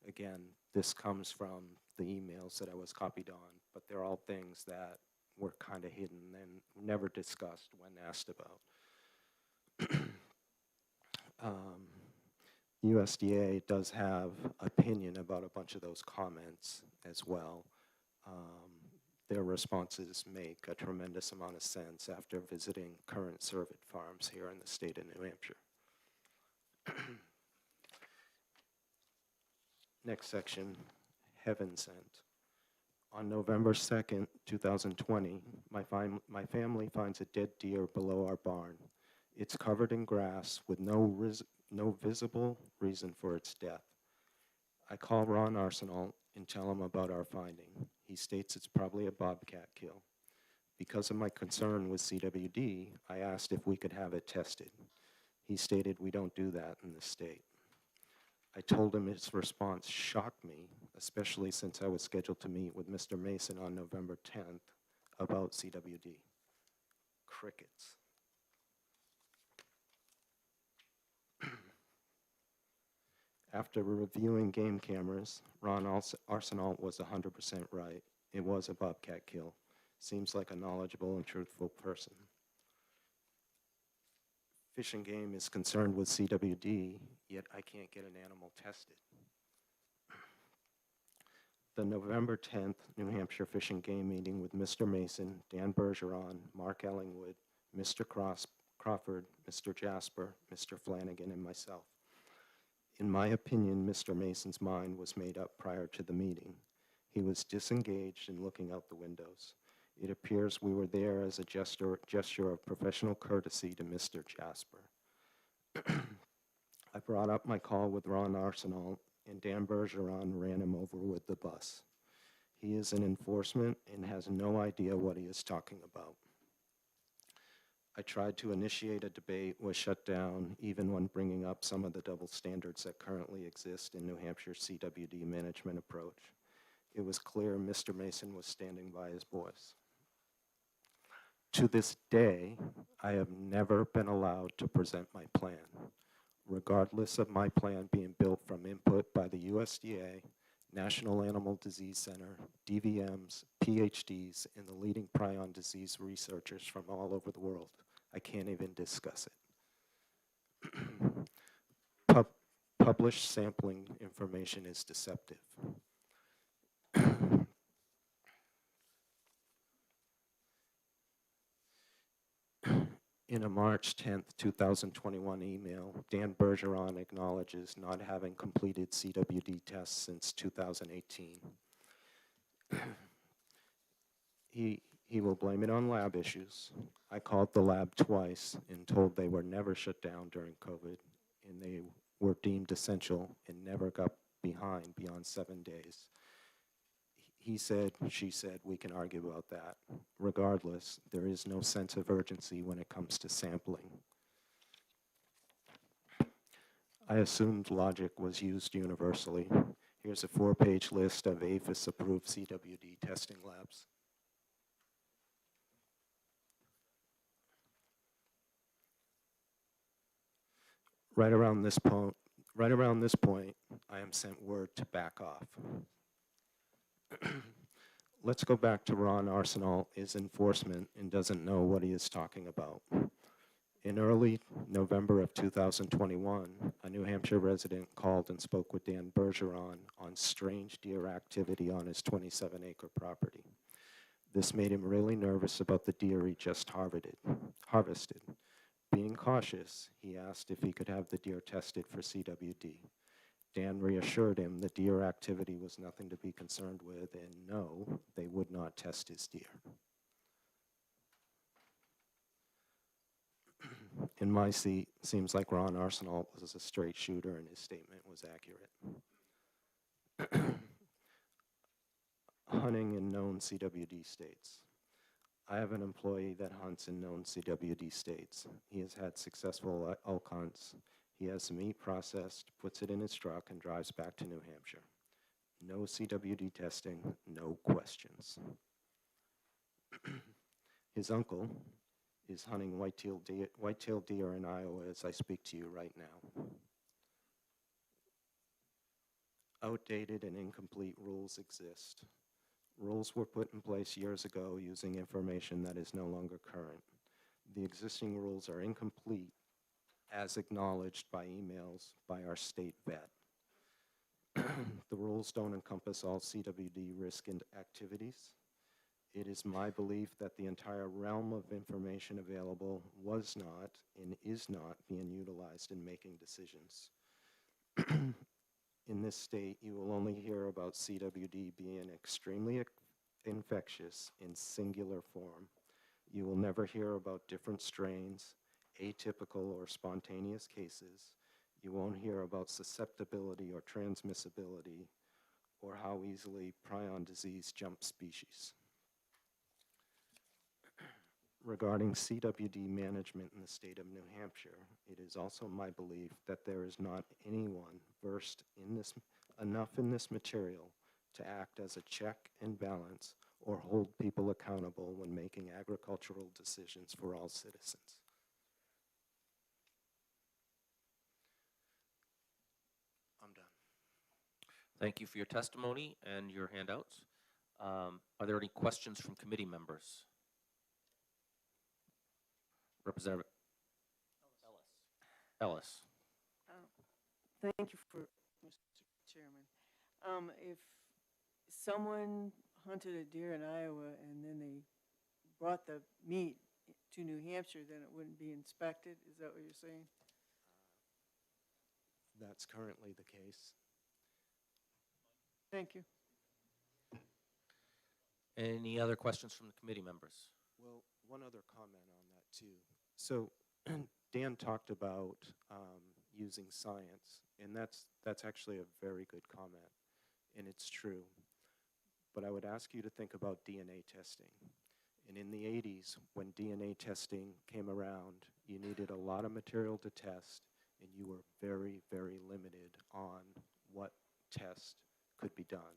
Again, this comes from the emails that I was copied on, but they're all things that were kind of hidden and never discussed when asked about. USDA does have opinion about a bunch of those comments as well. Their responses make a tremendous amount of sense after visiting current cervid farms here in the state of New Hampshire. Next section, Heaven Sent. On November 2nd, 2020, my family finds a dead deer below our barn. It's covered in grass with no visible reason for its death. I call Ron Arsenal and tell him about our finding. He states it's probably a bobcat kill. Because of my concern with CWD, I asked if we could have it tested. He stated we don't do that in the state. I told him his response shocked me, especially since I was scheduled to meet with Mr. Mason on November 10th about CWD. Crickets. After reviewing game cameras, Ron Arsenal was 100% right. It was a bobcat kill. Seems like a knowledgeable and truthful person. Fish and Game is concerned with CWD, yet I can't get an animal tested. The November 10th New Hampshire Fish and Game meeting with Mr. Mason, Dan Bergeron, Mark Ellingwood, Mr. Crawford, Mr. Jasper, Mr. Flanagan, and myself. In my opinion, Mr. Mason's mind was made up prior to the meeting. He was disengaged and looking out the windows. It appears we were there as a gesture of professional courtesy to Mr. Jasper. I brought up my call with Ron Arsenal, and Dan Bergeron ran him over with the bus. He is in enforcement and has no idea what he is talking about. I tried to initiate a debate, was shut down, even when bringing up some of the double standards that currently exist in New Hampshire's CWD management approach. It was clear Mr. Mason was standing by his boys. To this day, I have never been allowed to present my plan. regardless of my plan being built from input by the USDA, National Animal Disease Center, DVMs, PhDs, and the leading prion disease researchers from all over the world. I can't even discuss it. Published sampling information is deceptive. In a March 10th, 2021 email, Dan Bergeron acknowledges not having completed CWD tests since 2018. He will blame it on lab issues. I called the lab twice and told they were never shut down during COVID, and they were deemed essential and never got behind beyond 7 days. He said, she said, we can argue about that. Regardless, there is no sense of urgency when it comes to sampling. I assumed logic was used universally. Here's a 4-page list of APHIS-approved CWD testing labs. Right around this point, I am sent word to back off. Let's go back to Ron Arsenal is enforcement and doesn't know what he is talking about. In early November of 2021, a New Hampshire resident called and spoke with Dan Bergeron on strange deer activity on his 27-acre property. This made him really nervous about the deer he just harvested. Being cautious, he asked if he could have the deer tested for CWD. Dan reassured him the deer activity was nothing to be concerned with, and no, they would not test his deer. In my seat, seems like Ron Arsenal was a straight shooter and his statement was accurate. Hunting in known CWD states. I have an employee that hunts in known CWD states. He has had successful elk hunts. He has the meat processed, puts it in his truck, and drives back to New Hampshire. No CWD testing, no questions. His uncle is hunting white-tailed deer in Iowa as I speak to you right now. Outdated and incomplete rules exist. Rules were put in place years ago using information that is no longer current. The existing rules are incomplete as acknowledged by emails by our state vet. The rules don't encompass all CWD risk and activities. It is my belief that the entire realm of information available was not and is not being utilized in making decisions. In this state, you will only hear about CWD being extremely infectious in singular form. You will never hear about different strains, atypical or spontaneous cases. You won't hear about susceptibility or transmissibility, or how easily prion disease jumps species. Regarding CWD management in the state of New Hampshire, it is also my belief that there is not anyone versed in this enough in this material to act as a check and balance or hold people accountable when making agricultural decisions for all citizens. I'm done. Thank you for your testimony and your handouts. Are there any questions from committee members? Representative Ellis. Thank you for, Mr. Chairman. If someone hunted a deer in Iowa and then they brought the meat to New Hampshire, then it wouldn't be inspected? Is that what you're saying? That's currently the case. Thank you. Any other questions from the committee members? Well, one other comment on that too. So Dan talked about using science, and that's actually a very good comment, and it's true. But I would ask you to think about DNA testing. And in the 80s, when DNA testing came around, you needed a lot of material to test, and you were very, very limited on what test could be done.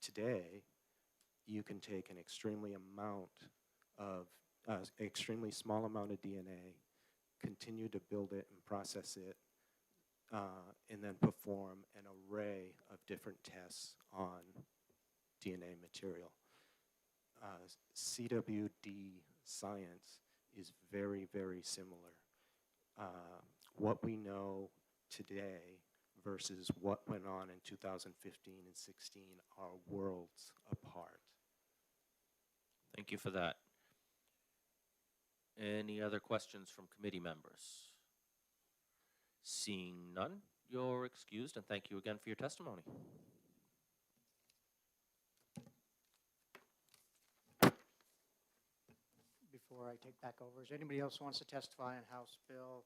Today, you can take an extremely small amount of DNA, continue to build it and process it and then perform an array of different tests on DNA material. CWD science is very, very similar. What we know today versus what went on in 2015 and 16 are worlds apart. Thank you for that. Any other questions from committee members? Seeing none, you're excused, and thank you again for your testimony. Before I take back over, is there anybody else who wants to testify on House Bill,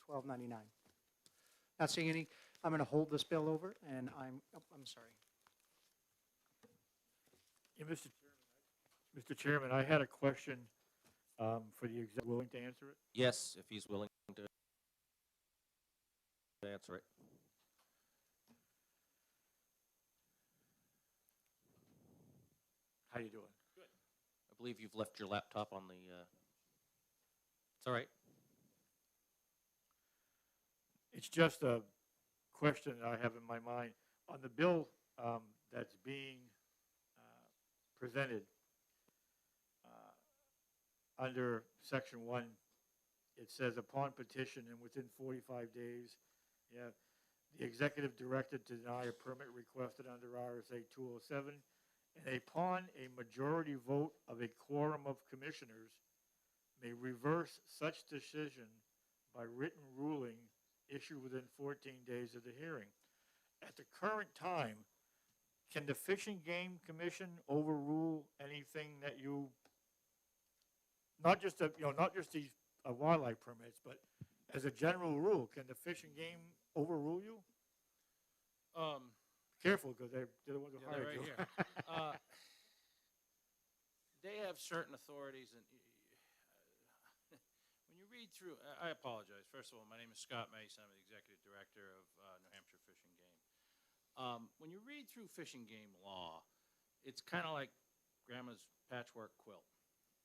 1299? Not seeing any. I'm going to hold this bill over, and I'm sorry. Yeah, Mr. Chairman, I had a question for the exec. Willing to answer it? Yes, if he's willing to answer it. How you doing? Good. I believe you've left your laptop on the, it's all right. It's just a question that I have in my mind. On the bill that's being presented under Section 1, it says upon petition and within 45 days, the executive director to deny a permit requested under RSA 207, and upon a majority vote of a quorum of commissioners, may reverse such decision by written ruling issued within 14 days of the hearing. At the current time, can the Fish and Game Commission overrule anything that you, not just these wildlife permits, but as a general rule, can the Fish and Game overrule you? Careful, because they're the ones who hired you. They have certain authorities, and when you read through, I apologize. First of all, my name is Scott Mason. I'm the executive director of New Hampshire Fish and Game. When you read through Fish and Game law, it's kind of like grandma's patchwork quilt.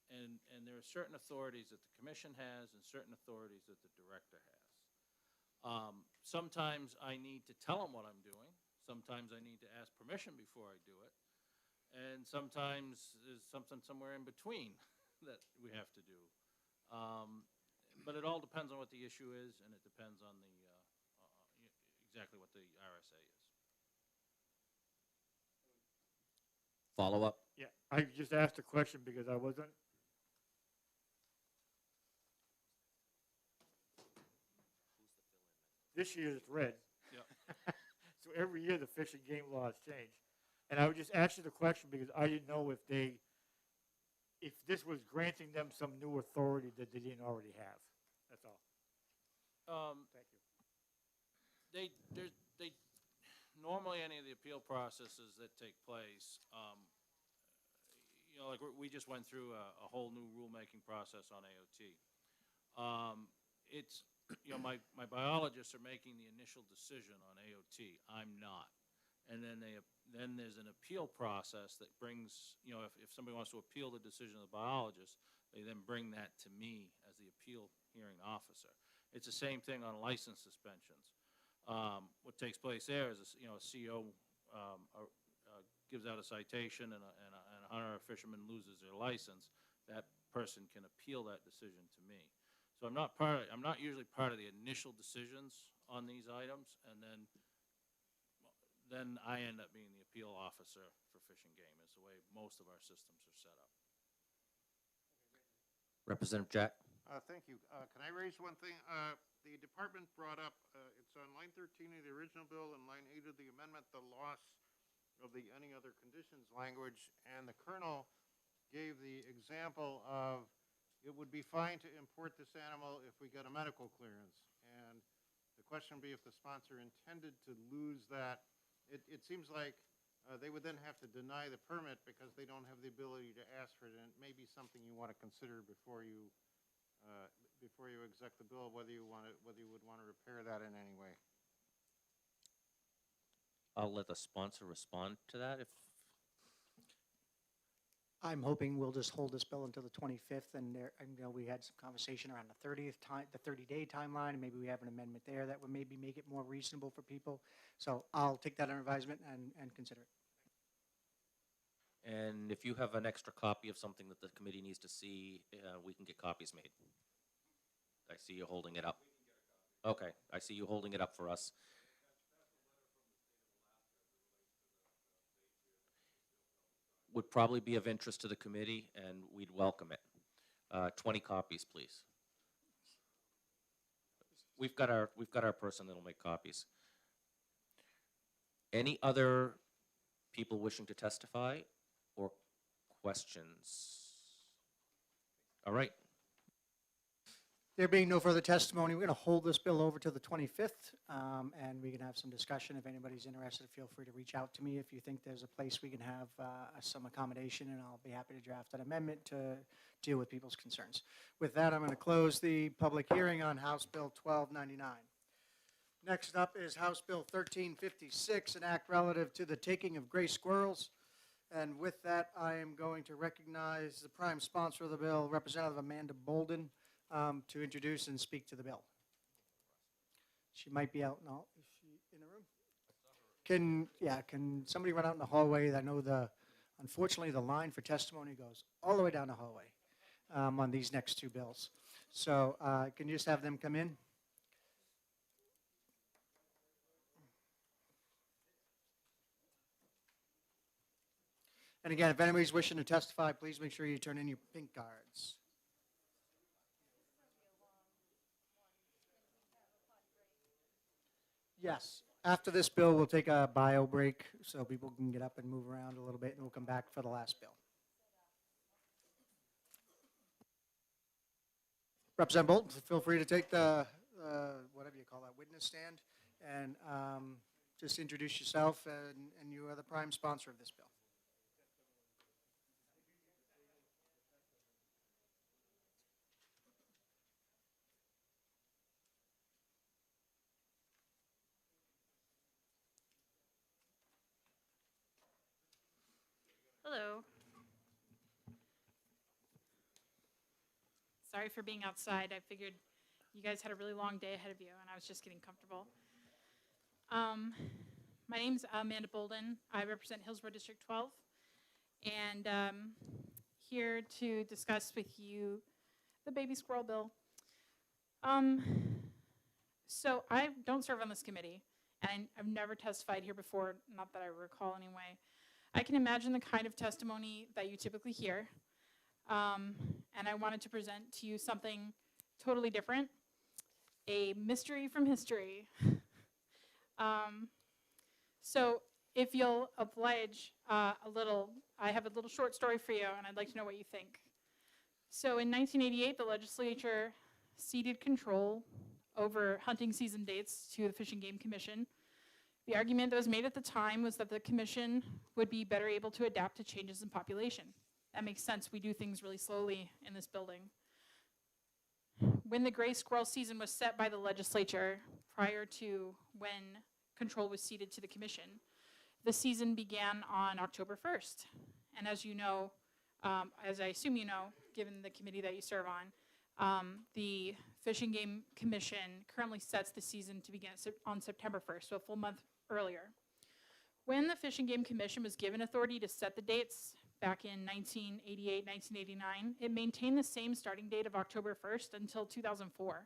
And there are certain authorities that the commission has and certain authorities that the director has. Sometimes I need to tell them what I'm doing. Sometimes I need to ask permission before I do it. And sometimes there's something somewhere in between that we have to do. But it all depends on what the issue is, and it depends on the exactly what the RSA is. Follow up? Yeah, I just asked a question because I wasn't. This year it's red. Yep. So every year the Fish and Game law has changed. And I would just ask you the question because I didn't know if this was granting them some new authority that they didn't already have. That's all. Thank you. They normally any of the appeal processes that take place, like we just went through a whole new rulemaking process on AOT. It's my biologists are making the initial decision on AOT. I'm not. And then there's an appeal process that brings, if somebody wants to appeal the decision of the biologist, they then bring that to me as the appeal hearing officer. It's the same thing on license suspensions. What takes place there is, a CO gives out a citation and a hunter or fisherman loses their license. That person can appeal that decision to me. So I'm not usually part of the initial decisions on these items, and then I end up being the appeal officer for Fish and Game. Is the way most of our systems are set up. Representative Jack? Thank you. Can I raise one thing? The department brought up, it's on line 13 of the original bill and line 8 of the amendment, the loss of the any other conditions language, and the colonel gave the example of it would be fine to import this animal if we got a medical clearance. And the question would be if the sponsor intended to lose that. It seems like they would then have to deny the permit because they don't have the ability to ask for it, and it may be something you want to consider before you exec the bill, whether you would want to repair that in any way. I'll let the sponsor respond to that if. I'm hoping we'll just hold this bill until the 25th, and there, I know we had some conversation around the 30-day timeline, and maybe we have an amendment there that would maybe make it more reasonable for people. So I'll take that under advisement and consider it. And if you have an extra copy of something that the committee needs to see, we can get copies made. I see you holding it up. Okay, I see you holding it up for us. Would probably be of interest to the committee, and we'd welcome it. 20 copies, please. We've got our person that'll make copies. Any other people wishing to testify or questions? All right. There being no further testimony, we're going to hold this bill over to the 25th, and we can have some discussion. If anybody's interested, feel free to reach out to me if you think there's a place we can have some accommodation, and I'll be happy to draft an amendment to deal with people's concerns. With that, I'm going to close the public hearing on House Bill 1299. Next up is House Bill 1356, an act relative to the taking of gray squirrels. And with that, I am going to recognize the prime sponsor of the bill, Representative Amanda Bolden, to introduce and speak to the bill. She might be out now. Is she in the room? Can somebody run out in the hallway? I know unfortunately, the line for testimony goes all the way down the hallway on these next two bills. So can you just have them come in? And again, if anybody's wishing to testify, please make sure you turn in your pink cards. Yes. After this bill, we'll take a bio break so people can get up and move around a little bit, and we'll come back for the last bill. Representative Bolton, feel free to take the, whatever you call that, witness stand, and just introduce yourself, and you are the prime sponsor of this bill. Hello. Sorry for being outside. I figured you guys had a really long day ahead of you, and I was just getting comfortable. My name's Amanda Bolden. I represent Hillsborough District 12, and here to discuss with you the baby squirrel bill. So I don't serve on this committee, and I've never testified here before, not that I recall anyway. I can imagine the kind of testimony that you typically hear, and I wanted to present to you something totally different, a mystery from history. So if you'll oblige a little, I have a little short story for you, and I'd like to know what you think. So in 1988, the legislature ceded control over hunting season dates to the Fish and Game Commission. The argument that was made at the time was that the commission would be better able to adapt to changes in population. That makes sense. We do things really slowly in this building. When the gray squirrel season was set by the legislature prior to when control was ceded to the commission, the season began on October 1st. And as you know, as I assume you know, given the committee that you serve on, the Fish and Game Commission currently sets the season to begin on September 1st, so a full month earlier. When the Fish and Game Commission was given authority to set the dates back in 1988, 1989, it maintained the same starting date of October 1st until 2004.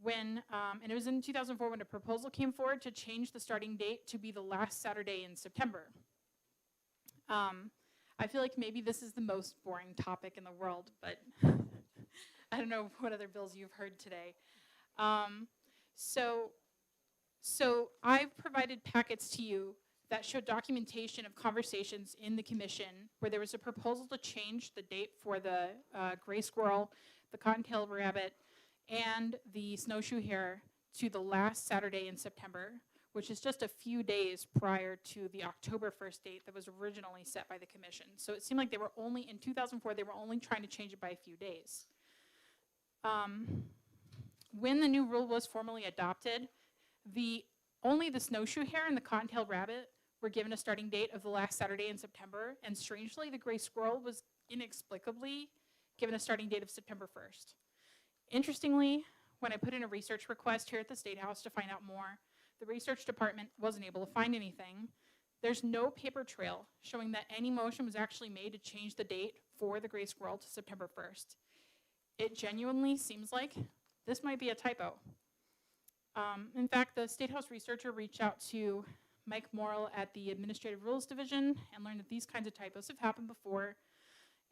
And it was in 2004 when a proposal came forward to change the starting date to be the last Saturday in September. I feel like maybe this is the most boring topic in the world, but I don't know what other bills you've heard today. So I've provided packets to you that show documentation of conversations in the commission where there was a proposal to change the date for the gray squirrel, the cottontail rabbit, and the snowshoe hare to the last Saturday in September, which is just a few days prior to the October 1st date that was originally set by the commission. So it seemed like they were only, in 2004, they were only trying to change it by a few days. When the new rule was formally adopted, only the snowshoe hare and the cottontail rabbit were given a starting date of the last Saturday in September, and strangely, the gray squirrel was inexplicably given a starting date of September 1st. Interestingly, when I put in a research request here at the State House to find out more, the research department wasn't able to find anything. There's no paper trail showing that any motion was actually made to change the date for the gray squirrel to September 1st. It genuinely seems like this might be a typo. In fact, the State House researcher reached out to Mike Morrill at the Administrative Rules Division and learned that these kinds of typos have happened before,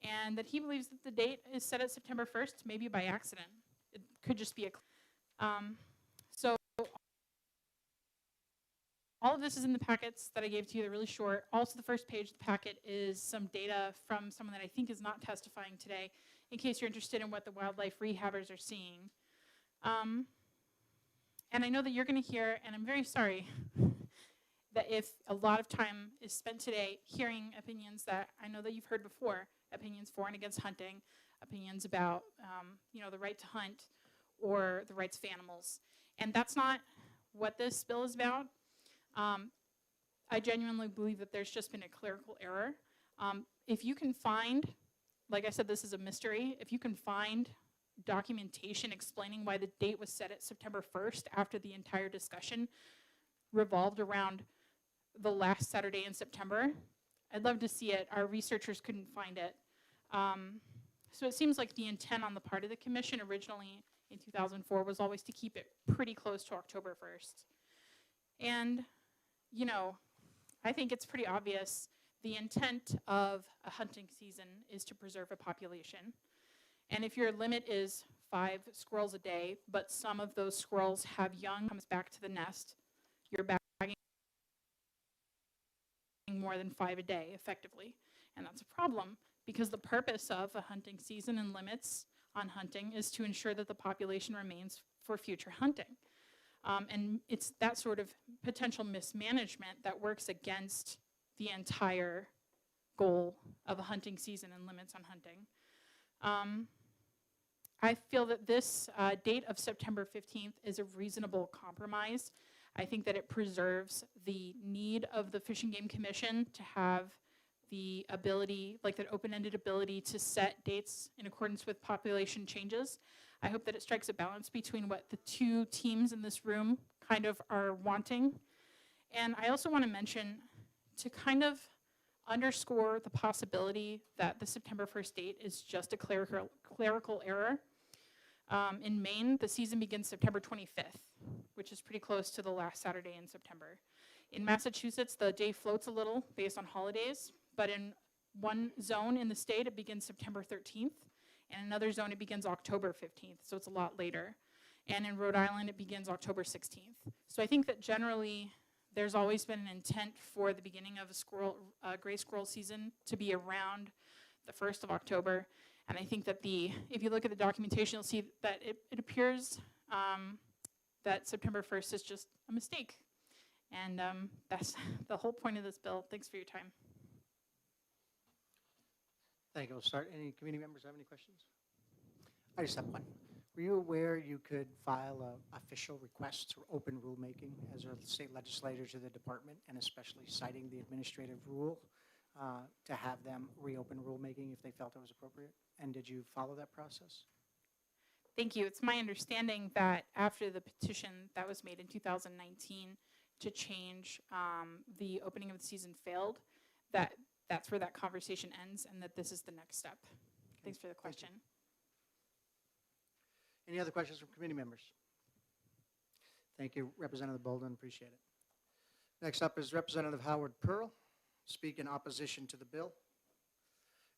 and that he believes that the date is set at September 1st, maybe by accident. It could just be a... So all of this is in the packets that I gave to you. They're really short. Also, the first page of the packet is some data from someone that I think is not testifying today, in case you're interested in what the wildlife rehabbers are seeing. And I know that you're going to hear, and I'm very sorry, that if a lot of time is spent today hearing opinions that I know that you've heard before, opinions for and against hunting, opinions about the right to hunt or the rights of animals. And that's not what this bill is about. I genuinely believe that there's just been a clerical error. If you can find, like I said, this is a mystery, if you can find documentation explaining why the date was set at September 1st after the entire discussion revolved around the last Saturday in September, I'd love to see it. Our researchers couldn't find it. So it seems like the intent on the part of the commission originally in 2004 was always to keep it pretty close to October 1st. And, I think it's pretty obvious the intent of a hunting season is to preserve a population. And if your limit is 5 squirrels a day, but some of those squirrels have young comes back to the nest, you're bagging more than 5 a day effectively. And that's a problem because the purpose of a hunting season and limits on hunting is to ensure that the population remains for future hunting. And it's that sort of potential mismanagement that works against the entire goal of a hunting season and limits on hunting. I feel that this date of September 15th is a reasonable compromise. I think that it preserves the need of the Fish and Game Commission to have the ability, like that open-ended ability to set dates in accordance with population changes. I hope that it strikes a balance between what the two teams in this room kind of are wanting. And I also want to mention, to kind of underscore the possibility that the September 1st date is just a clerical error. In Maine, the season begins September 25th, which is pretty close to the last Saturday in September. In Massachusetts, the day floats a little based on holidays, but in one zone in the state, it begins September 13th. And another zone, it begins October 15th, so it's a lot later. And in Rhode Island, it begins October 16th. So I think that generally, there's always been an intent for the beginning of a gray squirrel season to be around the 1st of October. And I think that if you look at the documentation, you'll see that it appears that September 1st is just a mistake. And that's the whole point of this bill. Thanks for your time. Thank you. We'll start. Any committee members have any questions? I just have one. Were you aware you could file an official request for open rulemaking as a state legislator to the department, and especially citing the administrative rule to have them reopen rulemaking if they felt it was appropriate? And did you follow that process? Thank you. It's my understanding that after the petition that was made in 2019 to change the opening of the season failed, that's where that conversation ends, and that this is the next step. Thanks for the question. Any other questions from committee members? Thank you, Representative Bolden, appreciate it. Next up is Representative Howard Pearl, speak in opposition to the bill.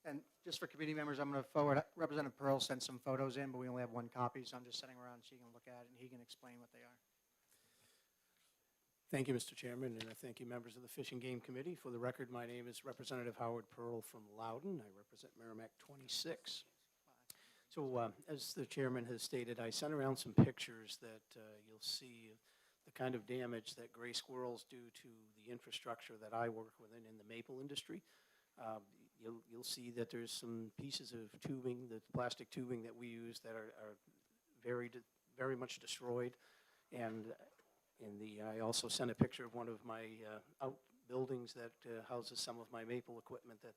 And just for committee members, I'm going to forward, Representative Pearl sent some photos in, but we only have one copy, so I'm just sending around so you can look at it and he can explain what they are. Thank you, Mr. Chairman, and thank you, members of the Fish and Game Committee. For the record, my name is Representative Howard Pearl from Loudon. I represent Merrimack 26. So as the chairman has stated, I sent around some pictures that you'll see the kind of damage that gray squirrels do to the infrastructure that I work within in the maple industry. You'll see that there's some pieces of tubing, the plastic tubing that we use that are very much destroyed. And I also sent a picture of one of my buildings that houses some of my maple equipment that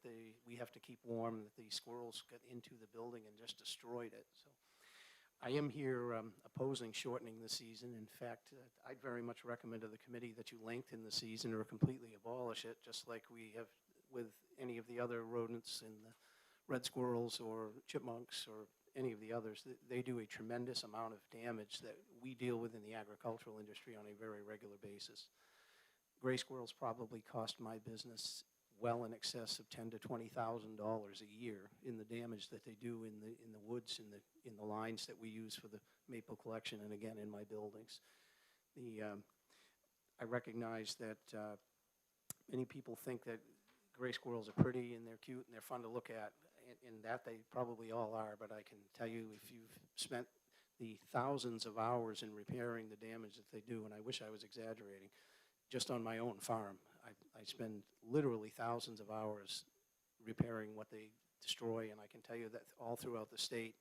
we have to keep warm, that the squirrels got into the building and just destroyed it. So I am here opposing shortening the season. In fact, I'd very much recommend to the committee that you lengthen the season or completely abolish it, just like we have with any of the other rodents in the red squirrels or chipmunks or any of the others. They do a tremendous amount of damage that we deal with in the agricultural industry on a very regular basis. Gray squirrels probably cost my business well in excess of $10,000 to $20,000 a year in the damage that they do in the woods, in the lines that we use for the maple collection, and again in my buildings. I recognize that many people think that gray squirrels are pretty and they're cute and they're fun to look at, and that they probably all are, but I can tell you, if you've spent the thousands of hours in repairing the damage that they do, and I wish I was exaggerating, just on my own farm, I spend literally thousands of hours repairing what they destroy, and I can tell you that all throughout the state,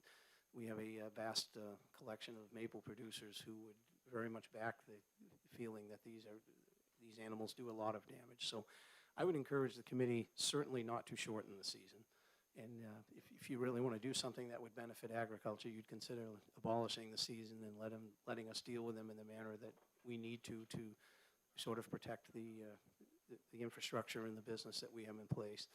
we have a vast collection of maple producers who would very much back the feeling that these animals do a lot of damage. So I would encourage the committee certainly not to shorten the season. And if you really want to do something that would benefit agriculture, you'd consider abolishing the season and letting us deal with them in the manner that we need to sort of protect the infrastructure and the business that we have in place.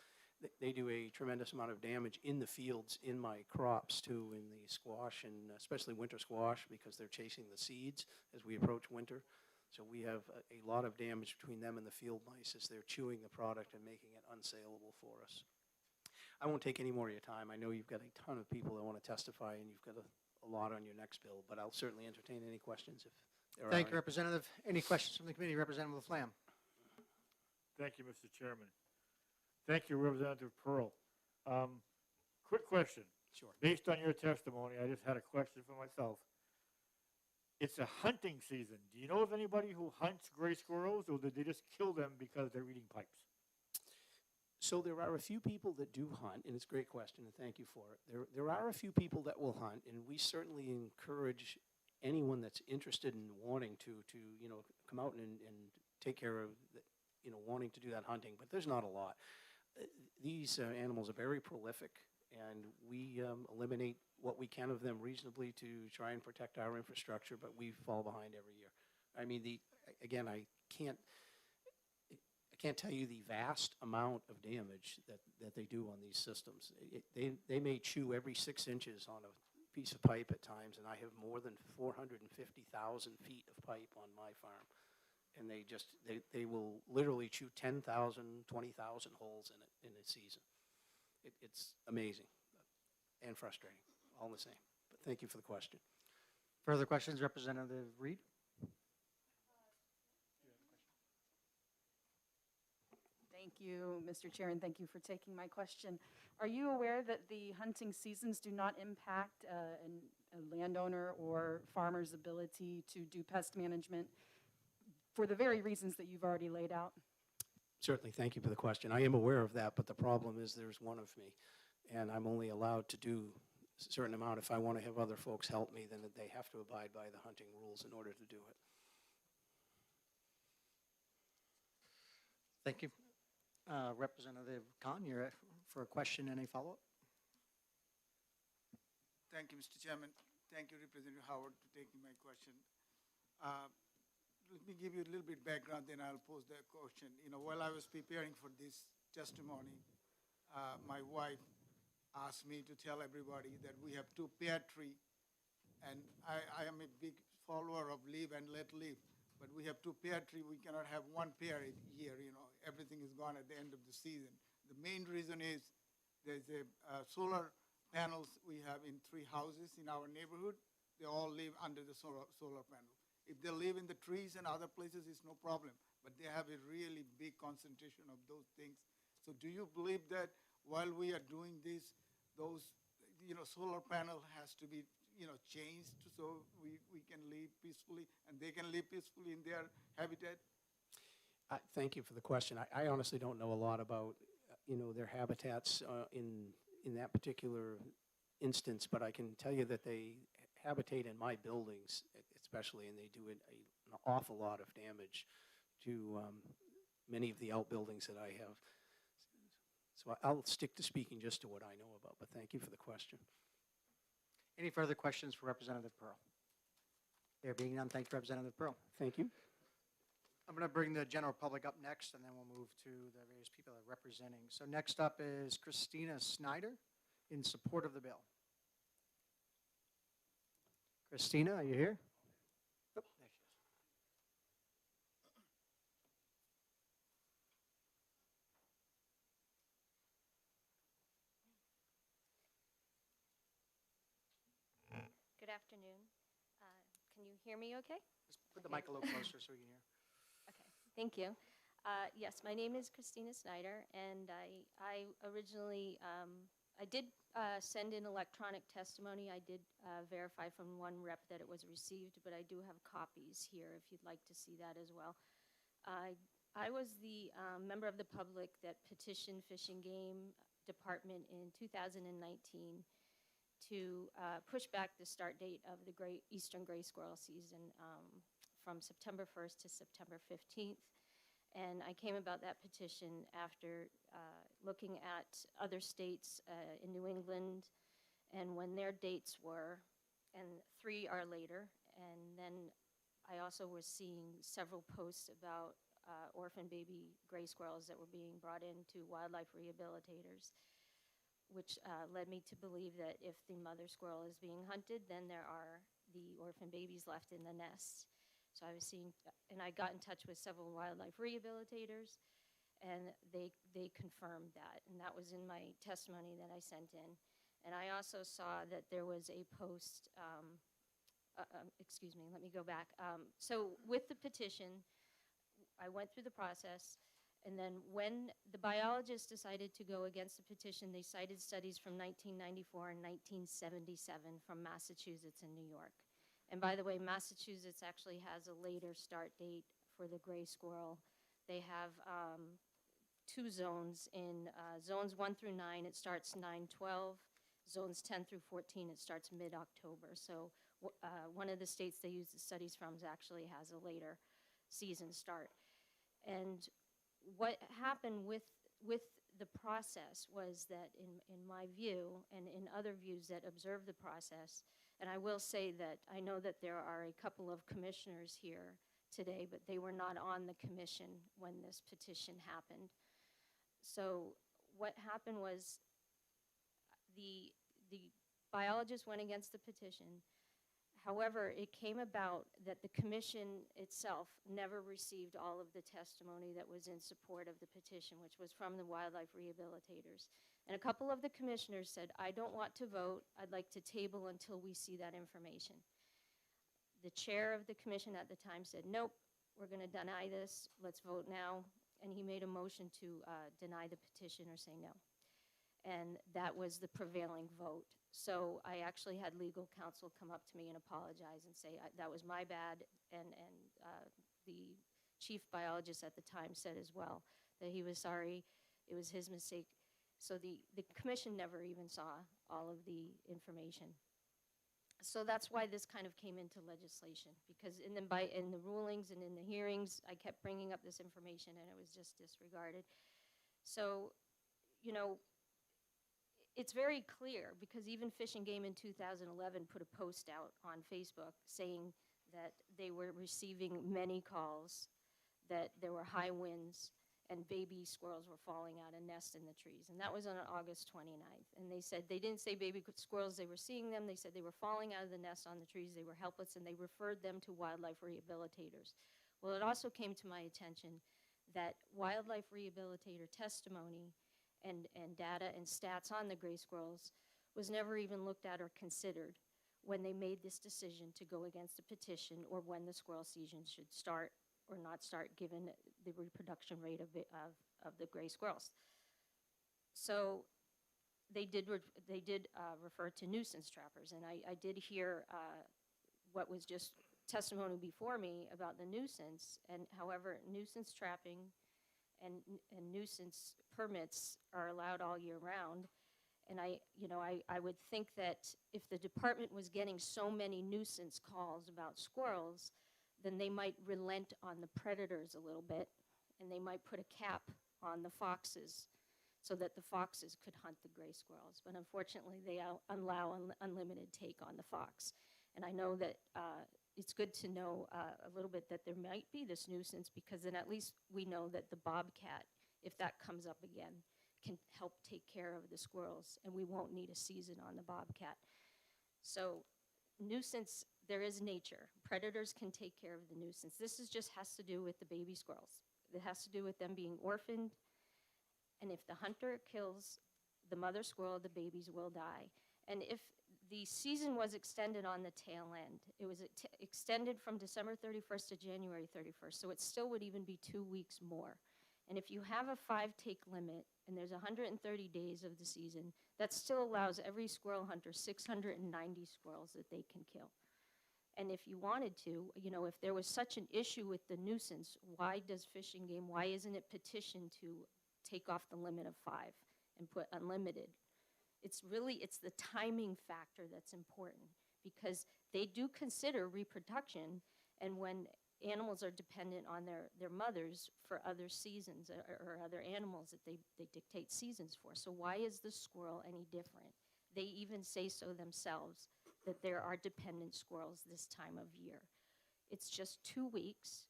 They do a tremendous amount of damage in the fields, in my crops too, in the squash, and especially winter squash, because they're chasing the seeds as we approach winter. So we have a lot of damage between them and the field mice as they're chewing the product and making it unsaleable for us. I won't take any more of your time. I know you've got a ton of people that want to testify, and you've got a lot on your next bill, but I'll certainly entertain any questions if there are Thank you, any. Representative. Any questions from the committee? Representative Laflamme. Thank you, Mr. Chairman. Thank you, Representative Pearl. Quick question. Sure. Based on your testimony, I just had a question for myself. It's a hunting season. Do you know of anybody who hunts gray squirrels, or did they just kill them because they're eating pipes? So there are a few people that do hunt, and it's a great question, and thank you for it. There are a few people that will hunt, and we certainly encourage anyone that's interested in wanting to come out and take care of, wanting to do that hunting, but there's not a lot. These animals are very prolific, and we eliminate what we can of them reasonably to try and protect our infrastructure, but we fall behind every year. I mean, again, I can't tell you the vast amount of damage that they do on these systems. They may chew every 6 inches on a piece of pipe at times, and I have more than 450,000 feet of pipe on my farm. And they will literally chew 10,000, 20,000 holes in a season. It's amazing and frustrating, all the same. But thank you for the question. Further questions, Representative Reed? Thank you, Mr. Chair, and thank you for taking my question. Are you aware that the hunting seasons do not impact a landowner or farmer's ability to do pest management for the very reasons that you've already laid out? Certainly, thank you for the question. I am aware of that, but the problem is there's one of me, and I'm only allowed to do a certain amount. If I want to have other folks help me, then they have to abide by the hunting rules in order to do it. Thank you. Representative Khan, you're for a question and a follow-up. Thank you, Mr. Chairman. Thank you, Representative Howard, for taking my question. Let me give you a little bit background, then I'll pose the question. While I was preparing for this testimony, my wife asked me to tell everybody that we have 2 pear trees, and I am a big follower of live and let live, but we have 2 pear trees. We cannot have 1 pear a year, everything is gone at the end of the season. The main reason is there's solar panels we have in 3 houses in our neighborhood. They all live under the solar panel. If they live in the trees and other places, it's no problem, but they have a really big concentration of those things. So do you believe that while we are doing this, those, solar panel has to be, changed so we can live peacefully and they can live peacefully in their habitat? Thank you for the question. I honestly don't know a lot about, their habitats in that particular instance, but I can tell you that they habitate in my buildings especially, and they do an awful lot of damage to many of the outbuildings that I have. So I'll stick to speaking just to what I know about, but thank you for the question. Any further questions for Representative Pearl? There being none, thank you, Representative Pearl. Thank you. I'm going to bring the general public up next, and then we'll move to the various people that are representing. So next up is Christina Snyder in support of the bill. Christina, are you here? Oh, there she is. Good afternoon. Can you hear me okay? Just put the mic a little closer so we can hear. Okay, thank you. Yes, my name is Christina Snyder, and I originally, I did send in electronic testimony. I did verify from one rep that it was received, but I do have copies here if you'd like to see that as well. I was the member of the public that petitioned Fish and Game Department in 2019 to push back the start date of the eastern gray squirrel season from September 1st to September 15th. And I came about that petition after looking at other states in New England and when their dates were, and 3 are later. And then I also was seeing several posts about orphan baby gray squirrels that were being brought into wildlife rehabilitators, which led me to believe that if the mother squirrel is being hunted, then there are the orphan babies left in the nest. So I was seeing, and I got in touch with several wildlife rehabilitators, and they confirmed that, and that was in my testimony that I sent in. And I also saw that there was a post, excuse me, let me go back. So with the petition, I went through the process, and then when the biologists decided to go against the petition, they cited studies from 1994 and 1977 from Massachusetts and New York. And by the way, Massachusetts actually has a later start date for the gray squirrel. They have 2 zones. In zones 1 through 9, it starts 9/12. Zones 10 through 14, it starts mid-October. So one of the states they use the studies from actually has a later season start. And what happened with the process was that in my view and in other views that observe the process, and I will say that I know that there are a couple of commissioners here today, but they were not on the commission when this petition happened. So what happened was the biologists went against the petition. However, it came about that the commission itself never received all of the testimony that was in support of the petition, which was from the wildlife rehabilitators. And a couple of the commissioners said, I don't want to vote. I'd like to table until we see that information. The chair of the commission at the time said, nope, we're going to deny this. Let's vote now. And he made a motion to deny the petition or say no. And that was the prevailing vote. So I actually had legal counsel come up to me and apologize and say that was my bad, and the chief biologist at the time said as well that he was sorry, it was his mistake. So the commission never even saw all of the information. So that's why this kind of came into legislation, because in the rulings and in the hearings, I kept bringing up this information and it was just disregarded. So, you know, it's very clear, because even Fish and Game in 2011 put a post out on Facebook saying that they were receiving many calls, that there were high winds, and baby squirrels were falling out of nests in the trees. And that was on August 29th. And they said, they didn't say baby squirrels, they were seeing them. They said they were falling out of the nests on the trees, they were helpless, and they referred them to wildlife rehabilitators. Well, it also came to my attention that wildlife rehabilitator testimony and data and stats on the gray squirrels was never even looked at or considered when they made this decision to go against the petition, or when the squirrel season should start or not start, given the reproduction rate of the gray squirrels. So they did refer to nuisance trappers, and I did hear what was just testimony before me about the nuisance. And however, nuisance trapping and nuisance permits are allowed all year round. And I would think that if the department was getting so many nuisance calls about squirrels, then they might relent on the predators a little bit and they might put a cap on the foxes so that the foxes could hunt the gray squirrels. But unfortunately, they allow unlimited take on the fox. And I know that it's good to know a little bit that there might be this nuisance, because then at least we know that the bobcat, if that comes up again, can help take care of the squirrels, and we won't need a season on the bobcat. So nuisance, there is nature. Predators can take care of the nuisance. This just has to do with the baby squirrels. It has to do with them being orphaned, and if the hunter kills the mother squirrel, the babies will die. And if the season was extended on the tail end, it was extended from December 31st to January 31st, so it still would even be 2 weeks more. And if you have a 5-take limit, and there's 130 days of the season, that still allows every squirrel hunter 690 squirrels that they can kill. And if you wanted to, you know, if there was such an issue with the nuisance, why does Fish and Game, why isn't it petitioned to take off the limit of 5 and put unlimited? It's the timing factor that's important, because they do consider reproduction, and when animals are dependent on their mothers for other seasons or other animals that they dictate seasons for. So why is the squirrel any different? They even say so themselves, that there are dependent squirrels this time of year. It's just 2 weeks.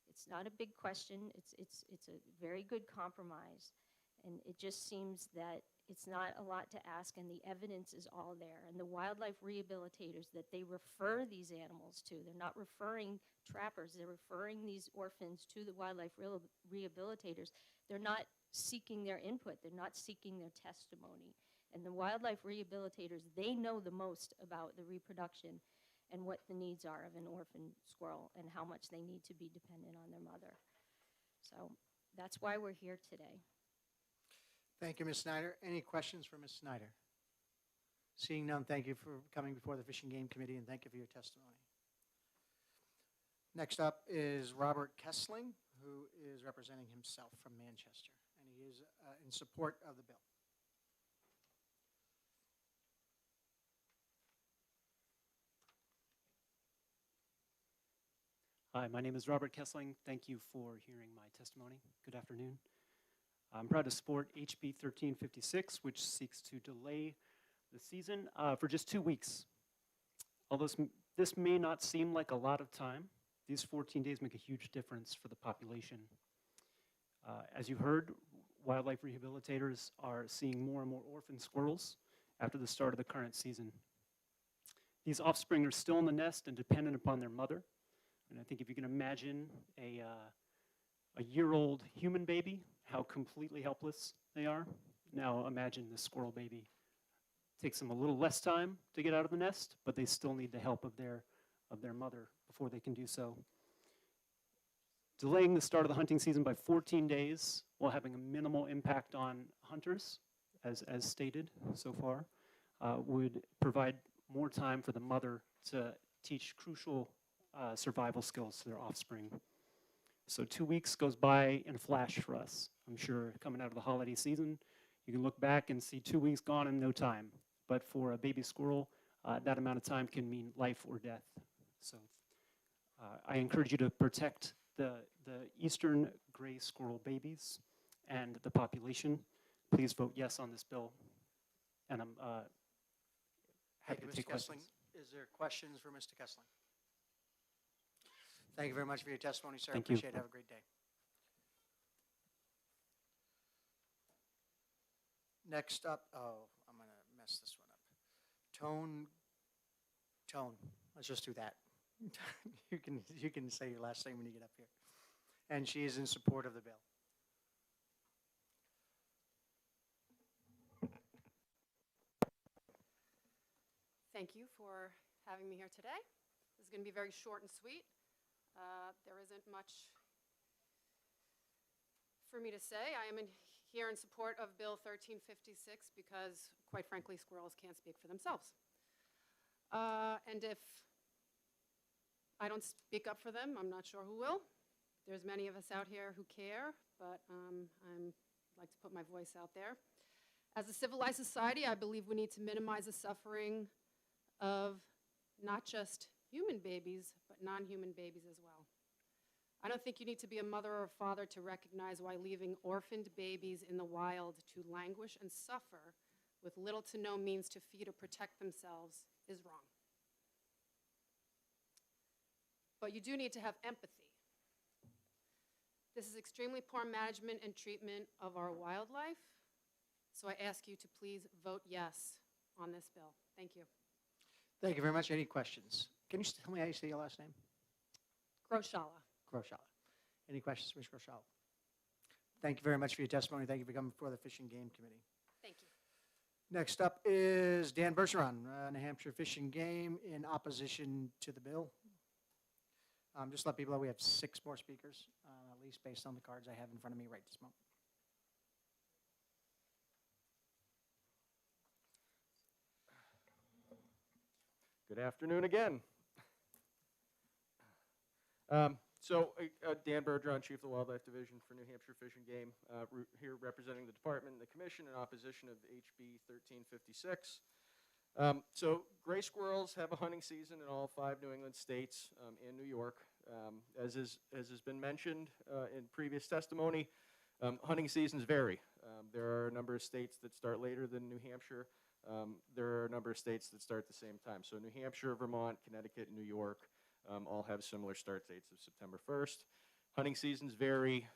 It's not a big question. It's a very good compromise. And it just seems that it's not a lot to ask, and the evidence is all there. And the wildlife rehabilitators that they refer these animals to, they're not referring trappers, they're referring these orphans to the wildlife rehabilitators. They're not seeking their input, they're not seeking their testimony. And the wildlife rehabilitators, they know the most about the reproduction and what the needs are of an orphan squirrel and how much they need to be dependent on their mother. So that's why we're here today. Thank you, Ms. Snyder. Any questions for Ms. Snyder? Seeing none, thank you for coming before the Fish and Game Committee, and thank you for your testimony. Next up is Robert Kessling, who is representing himself from Manchester, and he is in support of the bill. Hi, my name is Robert Kessling. Thank you for hearing my testimony. Good afternoon. I'm proud to support HB 1356, which seeks to delay the season for just 2 weeks. Although this may not seem like a lot of time, these 14 days make a huge difference for the population. As you heard, wildlife rehabilitators are seeing more and more orphan squirrels after the start of the current season. These offspring are still in the nest and dependent upon their mother. And I think if you can imagine a year-old human baby, how completely helpless they are. Now imagine the squirrel baby. It takes them a little less time to get out of the nest, but they still need the help of their mother before they can do so. Delaying the start of the hunting season by 14 days while having a minimal impact on hunters, as stated so far, would provide more time for the mother to teach crucial survival skills to their offspring. So 2 weeks goes by in a flash for us. I'm sure coming out of the holiday season, you can look back and see 2 weeks gone in no time. But for a baby squirrel, that amount of time can mean life or death. So I encourage you to protect the eastern gray squirrel babies and the population. Please vote yes on this bill. And I'm happy to take questions. Is there questions for Mr. Kessling? Thank you very much for your testimony, sir. Thank you. Appreciate it. Have a great day. Next up, oh, I'm going to mess this one up. Tone. Let's just do that. You can say your last name when you get up here. And she is in support of the bill. Thank you for having me here today. This is going to be very short and sweet. There isn't much for me to say. I am here in support of Bill 1356 because, quite frankly, squirrels can't speak for themselves. And if I don't speak up for them, I'm not sure who will. There's many of us out here who care, but I'd like to put my voice out there. As a civilized society, I believe we need to minimize the suffering of not just human babies, but non-human babies as well. I don't think you need to be a mother or a father to recognize why leaving orphaned babies in the wild to languish and suffer with little to no means to feed or protect themselves is wrong. But you do need to have empathy. This is extremely poor management and treatment of our wildlife, so I ask you to please vote yes on this bill. Thank you. Thank you very much. Any questions? Can you tell me how you say your last name? Groshala. Groshala. Any questions, Ms. Groshala? Thank you very much for your testimony. Thank you for coming before the Fish and Game Committee. Thank you. Next up is Dan Bergeron, New Hampshire Fish and Game, in opposition to the bill. Just let people know we have 6 more speakers, at least based on the cards I have in front of me right this moment. Good afternoon again. Dan Bergeron, Chief of the Wildlife Division for New Hampshire Fish and Game, here representing the department and the commission in opposition of HB 1356. Gray squirrels have a hunting season in all 5 New England states and New York. As has been mentioned in previous testimony, hunting seasons vary. There are a number of states that start later than New Hampshire. There are a number of states that start at the same time. So New Hampshire, Vermont, Connecticut, and New York all have similar start dates of September 1st. Hunting seasons vary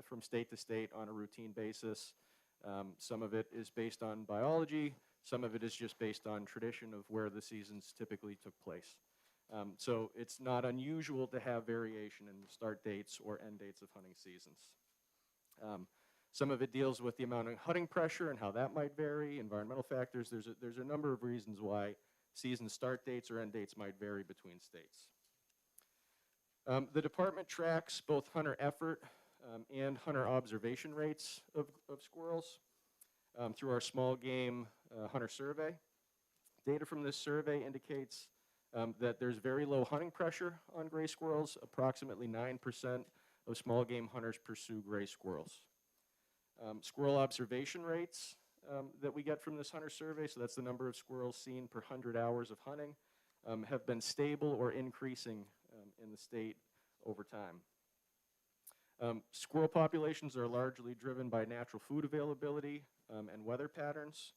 from state to state on a routine basis. Some of it is based on biology. Some of it is just based on tradition of where the seasons typically took place. So it's not unusual to have variation in start dates or end dates of hunting seasons. Some of it deals with the amount of hunting pressure and how that might vary, environmental factors. There's a number of reasons why season start dates or end dates might vary between states. The department tracks both hunter effort and hunter observation rates of squirrels through our small game hunter survey. Data from this survey indicates that there's very low hunting pressure on gray squirrels. Approximately 9% of small game hunters pursue gray squirrels. Squirrel observation rates that we get from this hunter survey, so that's the number of squirrels seen per 100 hours of hunting, have been stable or increasing in the state over time. Squirrel populations are largely driven by natural food availability and weather patterns,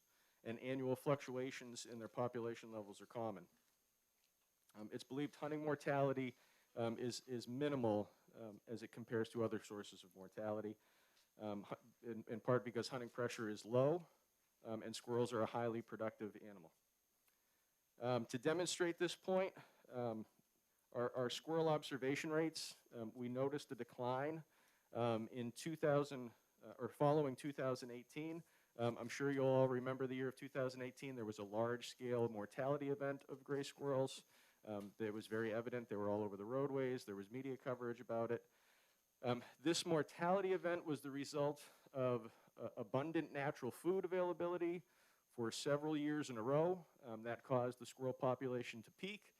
and annual fluctuations in their population levels are common. It's believed hunting mortality is minimal as it compares to other sources of mortality, in part because hunting pressure is low and squirrels are a highly productive animal. To demonstrate this point, our squirrel observation rates, we noticed a decline in 2000 or following 2018. I'm sure you'll all remember the year of 2018. There was a large-scale mortality event of gray squirrels. It was very evident. They were all over the roadways. There was media coverage about it. This mortality event was the result of abundant natural food availability for several years in a row. That caused the squirrel population to peak.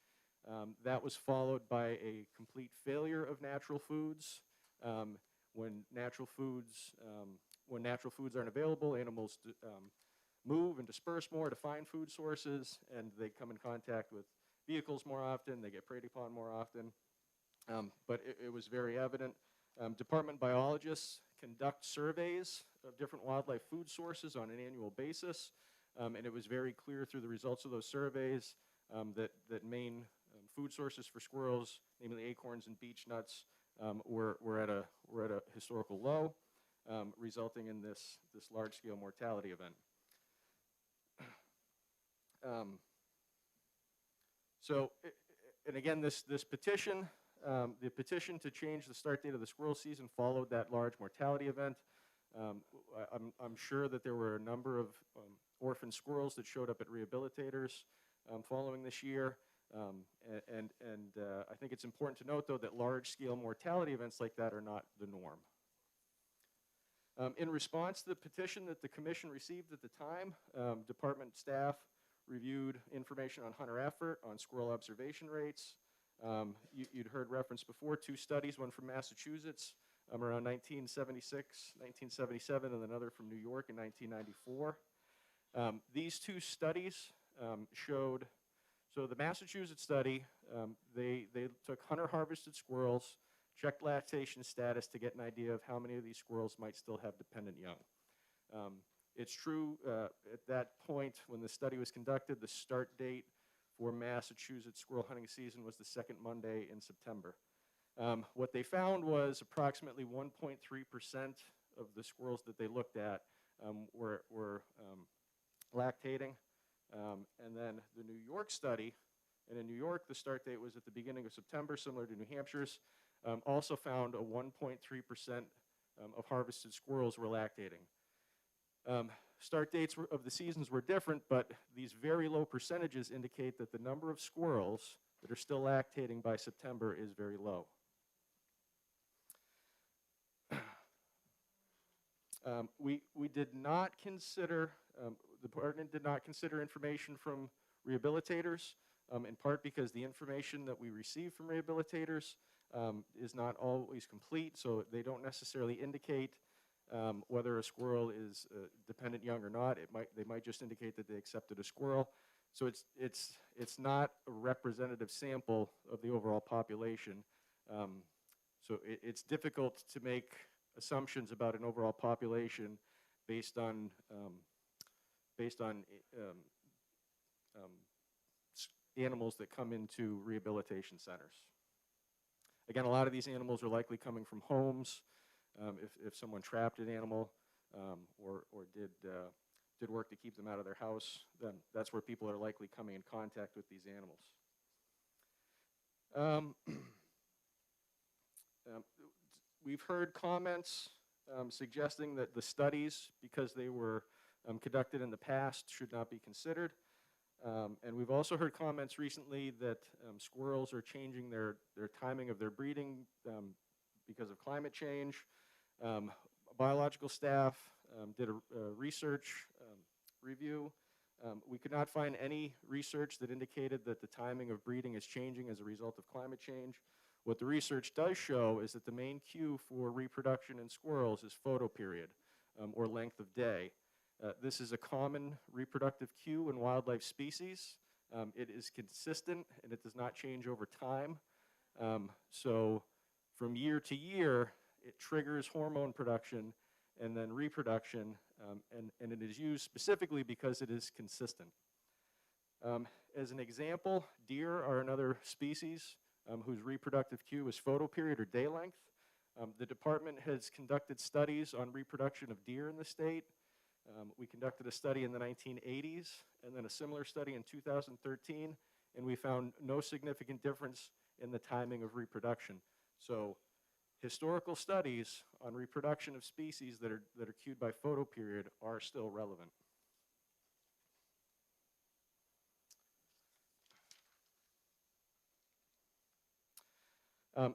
That was followed by a complete failure of natural foods. When natural foods aren't available, animals move and disperse more to find food sources, and they come in contact with vehicles more often. They get preyed upon more often. But it was very evident. Department biologists conduct surveys of different wildlife food sources on an annual basis, and it was very clear through the results of those surveys that main food sources for squirrels, namely acorns and beech nuts, were at a historical low, resulting in this large-scale mortality event. And again, this petition, the petition to change the start date of the squirrel season followed that large mortality event. I'm sure that there were a number of orphan squirrels that showed up at rehabilitators following this year. And I think it's important to note, though, that large-scale mortality events like that are not the norm. In response to the petition that the commission received at the time, department staff reviewed information on hunter effort, on squirrel observation rates. You'd heard reference before, 2 studies, one from Massachusetts around 1976, 1977, and another from New York in 1994. These 2 studies showed, so the Massachusetts study, they took hunter harvested squirrels, checked lactation status to get an idea of how many of these squirrels might still have dependent young. It's true, at that point, when the study was conducted, the start date for Massachusetts squirrel hunting season was the second Monday in September. What they found was approximately 1.3% of the squirrels that they looked at were lactating. And then the New York study, and in New York, the start date was at the beginning of September, similar to New Hampshire's, also found a 1.3% of harvested squirrels were lactating. Start dates of the seasons were different, but these very low percentages indicate that the number of squirrels that are still lactating by September is very low. We did not consider, the department did not consider information from rehabilitators, in part because the information that we receive from rehabilitators is not always complete, so they don't necessarily indicate whether a squirrel is dependent young or not. They might just indicate that they accepted a squirrel. So it's not a representative sample of the overall population. So it's difficult to make assumptions about an overall population based on animals that come into rehabilitation centers. Again, a lot of these animals are likely coming from homes. If someone trapped an animal or did work to keep them out of their house, then that's where people are likely coming in contact with these animals. We've heard comments suggesting that the studies, because they were conducted in the past, should not be considered. And we've also heard comments recently that squirrels are changing their timing of their breeding because of climate change. Biological staff did a research review. We could not find any research that indicated that the timing of breeding is changing as a result of climate change. What the research does show is that the main cue for reproduction in squirrels is photoperiod, or length of day. This is a common reproductive cue in wildlife species. It is consistent and it does not change over time. So from year to year, it triggers hormone production and then reproduction, and it is used specifically because it is consistent. As an example, deer are another species whose reproductive cue is photoperiod or day length. The department has conducted studies on reproduction of deer in the state. We conducted a study in the 1980s and then a similar study in 2013, and we found no significant difference in the timing of reproduction. So historical studies on reproduction of species that are cued by photoperiod are still relevant.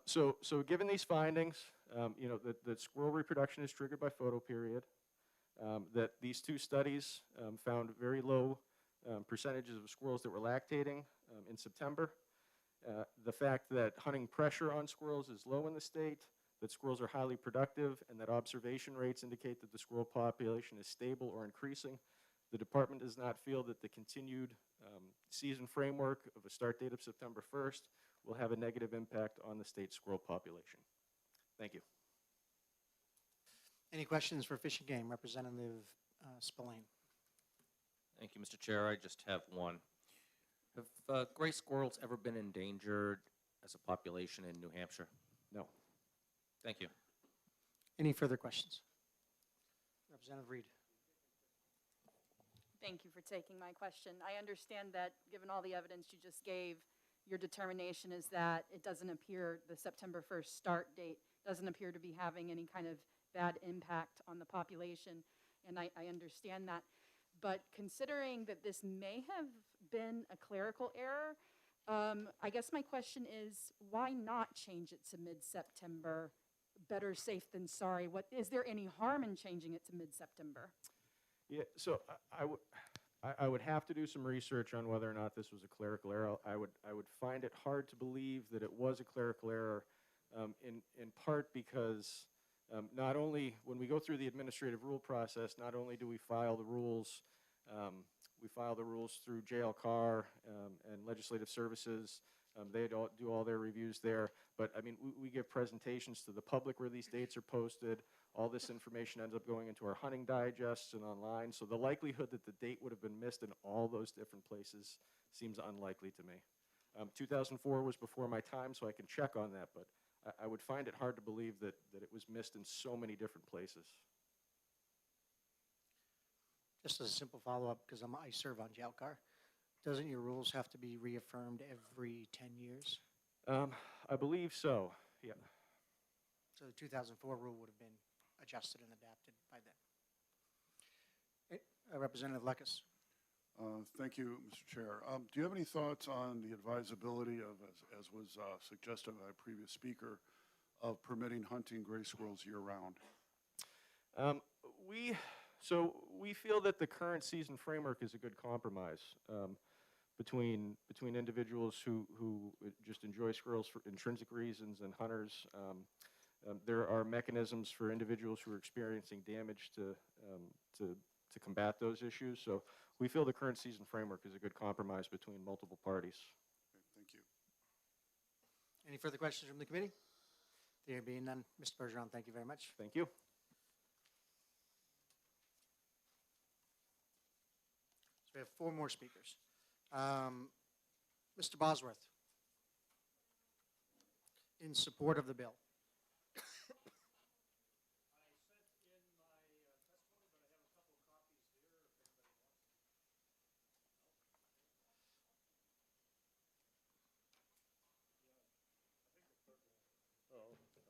So given these findings, that squirrel reproduction is triggered by photoperiod, that these two studies found very low percentages of squirrels that were lactating in September, the fact that hunting pressure on squirrels is low in the state, that squirrels are highly productive, and that observation rates indicate that the squirrel population is stable or increasing, the department does not feel that the continued season framework of a start date of September 1st will have a negative impact on the state squirrel population. Thank you. Any questions for Fish and Game? Representative Spillane. Thank you, Mr. Chair. I just have one. Have gray squirrels ever been endangered as a population in New Hampshire? No. Thank you. Any further questions? Representative Reed. Thank you for taking my question. I understand that, given all the evidence you just gave, your determination is that it doesn't appear, the September 1st start date doesn't appear to be having any kind of bad impact on the population, and I understand that. But considering that this may have been a clerical error, I guess my question is, why not change it to mid-September? Better safe than sorry. Is there any harm in changing it to mid-September? Yeah, so I would have to do some research on whether or not this was a clerical error. I would find it hard to believe that it was a clerical error, in part because not only, when we go through the administrative rule process, not only do we file the rules through JLCAR and Legislative Services, They do all their reviews there. But, I mean, we give presentations to the public where these dates are posted. All this information ends up going into our hunting digests and online. So the likelihood that the date would have been missed in all those different places seems unlikely to me. 2004 was before my time, so I can check on that, but I would find it hard to believe that it was missed in so many different places. Just as a simple follow-up, because I serve on Jalcar, doesn't your rules have to be reaffirmed every 10 years? I believe so, yeah. So the 2004 rule would have been adjusted and adapted by then. Representative Lekes. Thank you, Mr. Chair. Do you have any thoughts on the advisability of, as was suggested by a previous speaker, of permitting hunting gray squirrels year-round? We feel that the current season framework is a good compromise between individuals who just enjoy squirrels for intrinsic reasons and hunters. There are mechanisms for individuals who are experiencing damage to combat those issues. So we feel the current season framework is a good compromise between multiple parties. Okay, thank you. Any further questions from the committee? There being none, Mr. Bergeron, thank you very much. Thank you. So we have 4 more speakers. Mr. Bosworth, in support of the bill.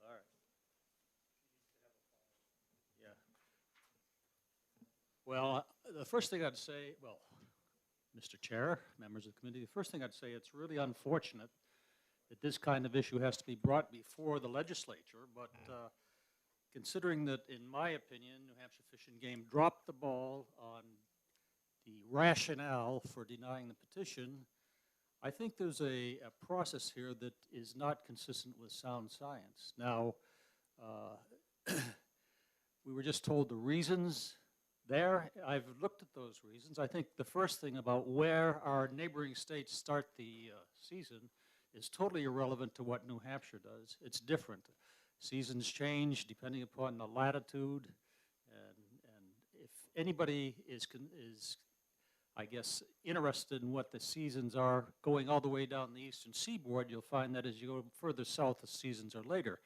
All right. Yeah. Well, the first thing I'd say, well, Mr. Chair, members of the committee, the first thing I'd say, it's really unfortunate that this kind of issue has to be brought before the legislature, but considering that, in my opinion, New Hampshire Fish and Game dropped the ball on the rationale for denying the petition, I think there's a process here that is not consistent with sound science. Now, we were just told the reasons there. I've looked at those reasons. I think the first thing about where our neighboring states start the season is totally irrelevant to what New Hampshire does. It's different. Seasons change depending upon the latitude, and if anybody is I guess, interested in what the seasons are going all the way down the eastern seaboard, you'll find that as you go further south, the seasons are later.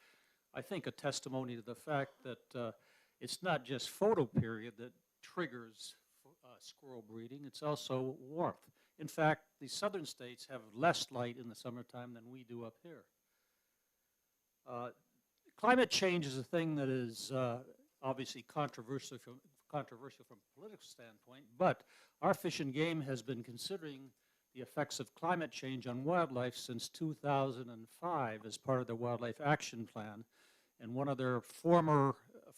I think a testimony to the fact that it's not just photoperiod that triggers squirrel breeding, it's also warmth. In fact, the southern states have less light in the summertime than we do up here. Climate change is a thing that is obviously controversial from a political standpoint, but our Fish and Game has been considering the effects of climate change on wildlife since 2005 as part of their Wildlife Action Plan. And one of their former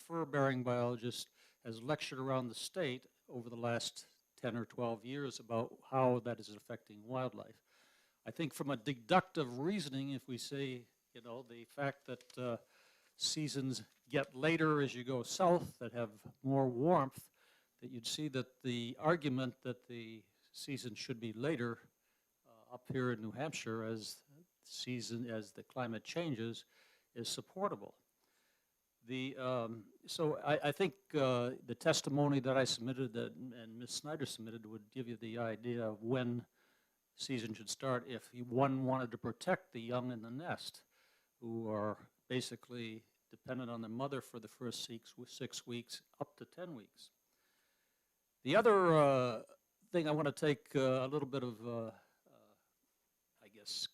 fur-bearing biologists has lectured around the state over the last 10 or 12 years about how that is affecting wildlife. I think from a deductive reasoning, if we say, you know, the fact that seasons get later as you go south that have more warmth, that you'd see that the argument that the season should be later up here in New Hampshire as the climate changes is supportable. So I think the testimony that I submitted and Ms. Snyder submitted would give you the idea of when season should start if one wanted to protect the young in the nest who are basically dependent on their mother for the first 6 weeks up to 10 weeks. The other thing I want to take a little bit of, I guess,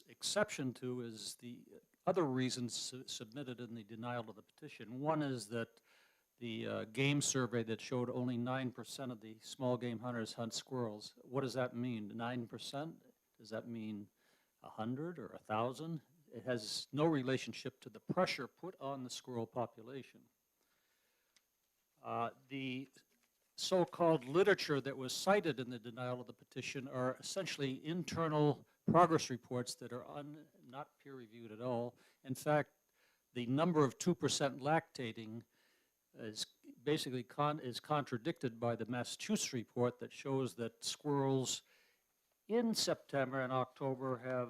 exception to is the other reasons submitted in the denial of the petition. One is that the game survey that showed only 9% of the small game hunters hunt squirrels. What does that mean, 9%? Does that mean 100 or 1,000? It has no relationship to the pressure put on the squirrel population. The so-called literature that was cited in the denial of the petition are essentially internal progress reports that are not peer-reviewed at all. In fact, the number of 2% lactating is basically contradicted by the Massachusetts report that shows that squirrels in September and October have,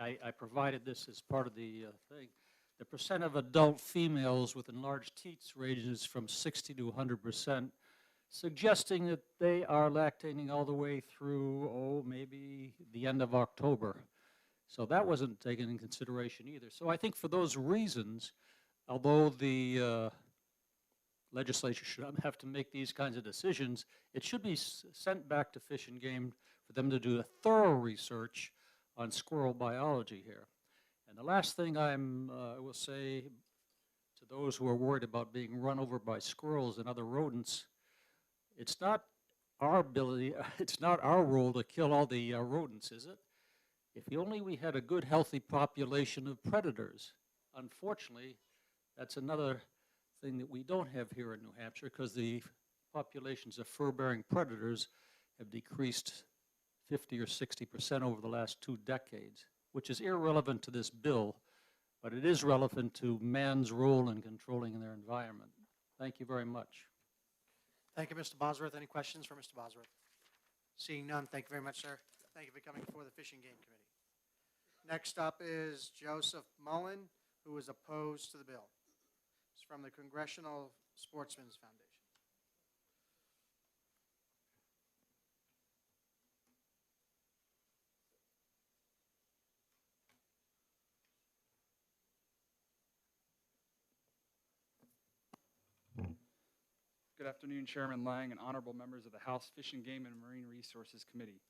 I provided this as part of the thing, the percent of adult females with enlarged teats ranges from 60 to 100%, suggesting that they are lactating all the way through, maybe the end of October. So that wasn't taken in consideration either. So I think for those reasons, although the legislature shouldn't have to make these kinds of decisions, it should be sent back to Fish and Game for them to do a thorough research on squirrel biology here. And the last thing I will say to those who are worried about being run over by squirrels and other rodents, it's not our ability, it's not our role to kill all the rodents, is it? If only we had a good, healthy population of predators. Unfortunately, that's another thing that we don't have here in New Hampshire, because the populations of fur-bearing predators have decreased 50 or 60% over the last 2 decades, which is irrelevant to this bill, but it is relevant to man's role in controlling their environment. Thank you very much. Thank you, Mr. Bosworth. Any questions for Mr. Bosworth? Seeing none, thank you very much, sir. Thank you for coming before the Fish and Game Committee. Next up is Joseph Mullen, who is opposed to the bill. It's from the Congressional Sportsmen's Foundation. Good afternoon, Chairman Lang and honorable members of the House Fish and Game and Marine Resources Committee.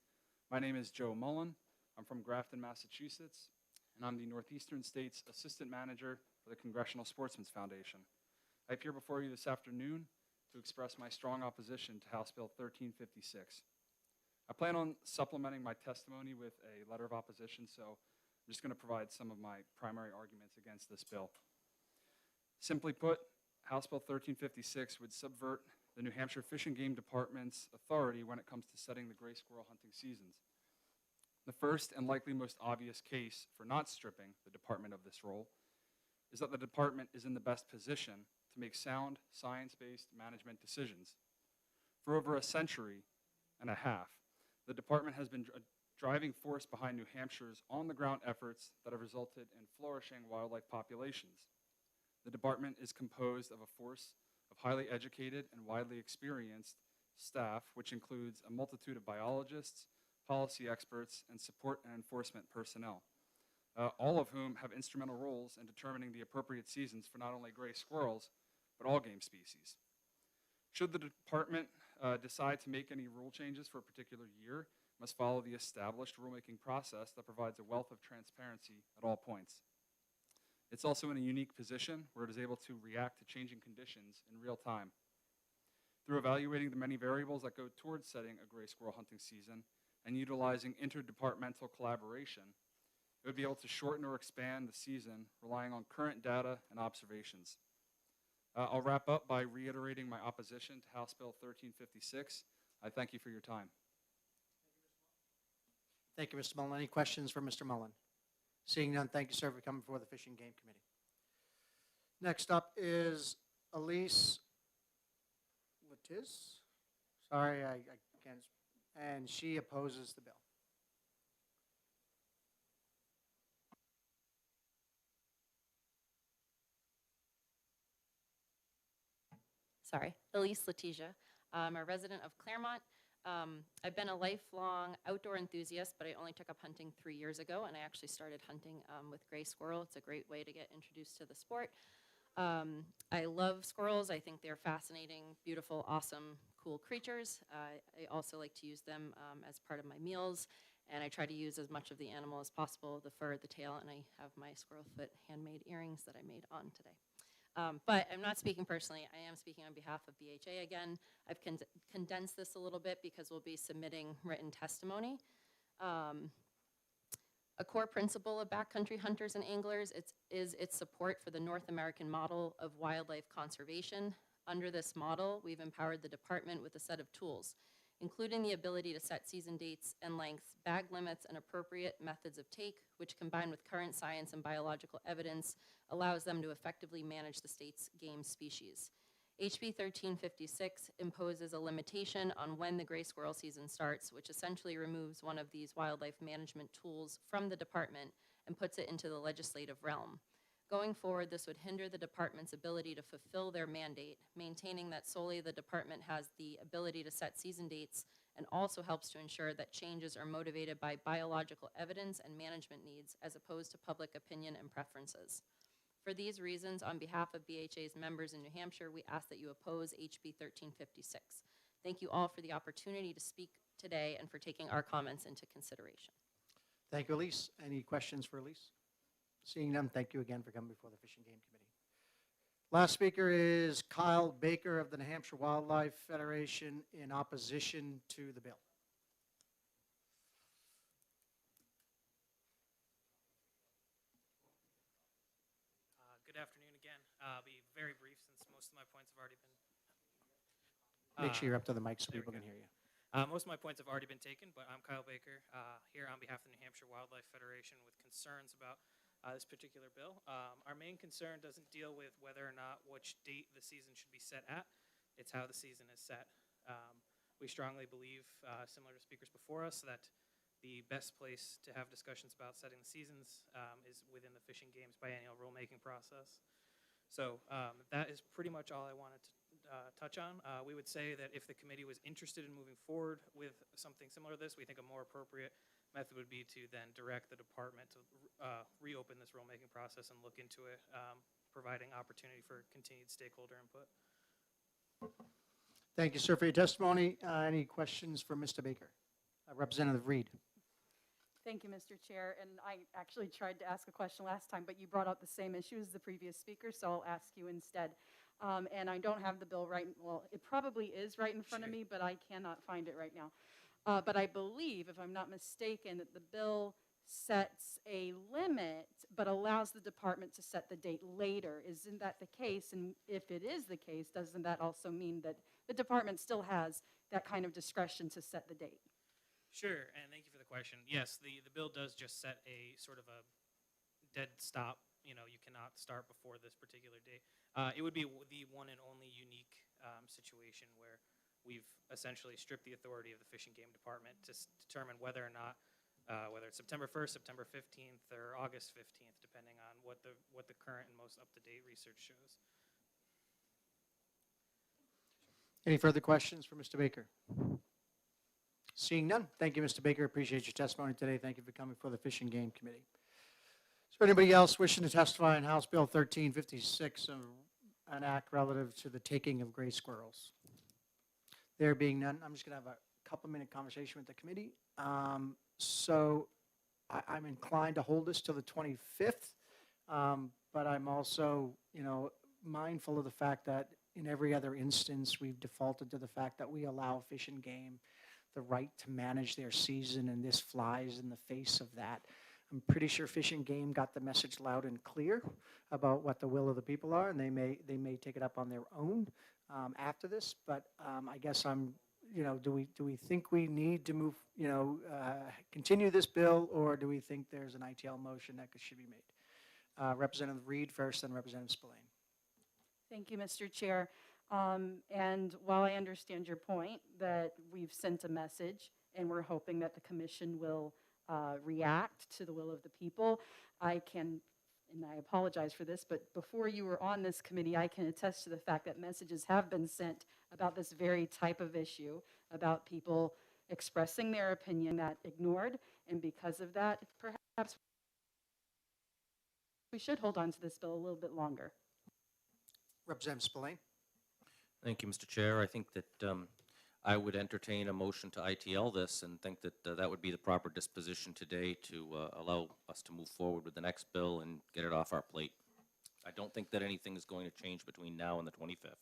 My name is Joe Mullen. I'm from Grafton, Massachusetts, and I'm the Northeastern States Assistant Manager for the Congressional Sportsmen's Foundation. I appear before you this afternoon to express my strong opposition to House Bill 1356. I plan on supplementing my testimony with a letter of opposition, so I'm just going to provide some of my primary arguments against this bill. Simply put, House Bill 1356 would subvert the New Hampshire Fish and Game Department's authority when it comes to setting the gray squirrel hunting seasons. The first and likely most obvious case for not stripping the department of this role is that the department is in the best position to make sound, science-based management decisions. For over a century and a half, the department has been a driving force behind New Hampshire's on-the-ground efforts that have resulted in flourishing wildlife populations. The department is composed of a force of highly educated and widely experienced staff, which includes a multitude of biologists, policy experts, and support and enforcement personnel, all of whom have instrumental roles in determining the appropriate seasons for not only gray squirrels, but all game species. Should the department decide to make any rule changes for a particular year, it must follow the established rulemaking process that provides a wealth of transparency at all points. It's also in a unique position where it is able to react to changing conditions in real time. Through evaluating the many variables that go towards setting a gray squirrel hunting season and utilizing interdepartmental collaboration, it would be able to shorten or expand the season relying on current data and observations. I'll wrap up by reiterating my opposition to House Bill 1356. I thank you for your time. Thank you, Mr. Mullen. Any questions for Mr. Mullen? Seeing none, thank you, sir, for coming before the Fish and Game Committee. Next up is Elise Latiz. Sorry, I can't, and she opposes the bill. Sorry, Elise Letitia. I'm a resident of Claremont. I've been a lifelong outdoor enthusiast, but I only took up hunting 3 years ago, and I actually started hunting with gray squirrel. It's a great way to get introduced to the sport. I love squirrels. I think they're fascinating, beautiful, awesome, cool creatures. I also like to use them as part of my meals, and I try to use as much of the animal as possible, the fur, the tail, and I have my squirrel foot handmade earrings that I made on today. But I'm not speaking personally. I am speaking on behalf of BHA again. I've condensed this a little bit because we'll be submitting written testimony. A core principle of backcountry hunters and anglers is its support for the North American model of wildlife conservation. Under this model, we've empowered the department with a set of tools, including the ability to set season dates and lengths, bag limits, and appropriate methods of take, which combined with current science and biological evidence allows them to effectively manage the state's game species. HB 1356 imposes a limitation on when the gray squirrel season starts, which essentially removes one of these wildlife management tools from the department and puts it into the legislative realm. Going forward, this would hinder the department's ability to fulfill their mandate, maintaining that solely the department has the ability to set season dates, and also helps to ensure that changes are motivated by biological evidence and management needs as opposed to public opinion and preferences. For these reasons, on behalf of BHA's members in New Hampshire, we ask that you oppose HB 1356. Thank you all for the opportunity to speak today and for taking our comments into consideration. Thank you, Elise. Any questions for Elise? Seeing none, thank you again for coming before the Fish and Game Committee. Last speaker is Kyle Baker of the New Hampshire Wildlife Federation in opposition to the bill. Good afternoon again. I'll be very brief since most of my points have already been. Make sure you're up to the mic so there we people can go. hear you. Most of my points have already been taken, but I'm Kyle Baker here on behalf of the New Hampshire Wildlife Federation with concerns about this particular bill. Our main concern doesn't deal with whether or not which date the season should be set at. It's how the season is set. We strongly believe, similar to speakers before us, that the best place to have discussions about setting the seasons is within the Fish and Game's biennial rulemaking process. So that is pretty much all I wanted to touch on. We would say that if the committee was interested in moving forward with something similar to this, we think a more appropriate method would be to then direct the department to reopen this rulemaking process and look into it, providing opportunity for continued stakeholder input. Thank you, sir, for your testimony. Any questions for Mr. Baker? Representative Reed. Thank you, Mr. Chair. And I actually tried to ask a question last time, but you brought up the same issue as the previous speaker, so I'll ask you instead. And I don't have the bill right, well, it probably is right in front of me, but I cannot find it right now. But I believe, if I'm not mistaken, that the bill sets a limit, but allows the department to set the date later. Isn't that the case? And if it is the case, doesn't that also mean that the department still has that kind of discretion to set the date? Sure, and thank you for the question. Yes, the bill does just set a sort of a dead stop. You know, you cannot start before this particular date. It would be the one and only unique situation where we've essentially stripped the authority of the Fish and Game Department to determine whether or not, whether it's September 1st, September 15th, or August 15th, depending on what the current and most up-to-date research shows. Any further questions for Mr. Baker? Seeing none, thank you, Mr. Baker. Appreciate your testimony today. Thank you for coming before the Fish and Game Committee. Is there anybody else wishing to testify on House Bill 1356, an act relative to the taking of gray squirrels? There being none, I'm just going to have a couple-minute conversation with the committee. So I'm inclined to hold this till the 25th, but I'm also, mindful of the fact that in every other instance, we've defaulted to the fact that we allow Fish and Game the right to manage their season, and this flies in the face of that. I'm pretty sure Fish and Game got the message loud and clear about what the will of the people are, and they may take it up on their own after this. But I guess do we think we need to move, continue this bill, or do we think there's an ITL motion that should be made? Representative Reed first, then Representative Spillane. Thank you, Mr. Chair. And while I understand your point that we've sent a message and we're hoping that the commission will react to the will of the people, I can, and I apologize for this, but before you were on this committee, I can attest to the fact that messages have been sent about this very type of issue, about people expressing their opinion that ignored, and because of that, perhaps we should hold on to this bill a little bit longer. Representative Spillane. Thank you, Mr. Chair. I think that I would entertain a motion to ITL this and think that that would be the proper disposition today to allow us to move forward with the next bill and get it off our plate. I don't think that anything is going to change between now and the 25th.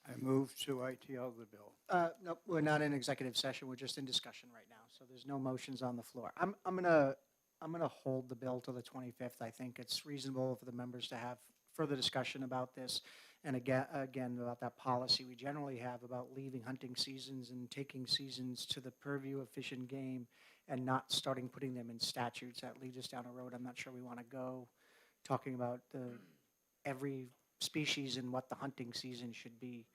I move to ITL the bill. No, we're not in executive session. We're just in discussion right now, so there's no motions on the floor. I'm gonna hold the bill till the 25th. I think it's reasonable for the members to have further discussion about this. And again, about that policy we generally have about leaving hunting seasons and taking seasons to the purview of Fish and Game and not putting them in statutes. That leads us down a road I'm not sure we want to go, talking about every species and what the hunting season should be,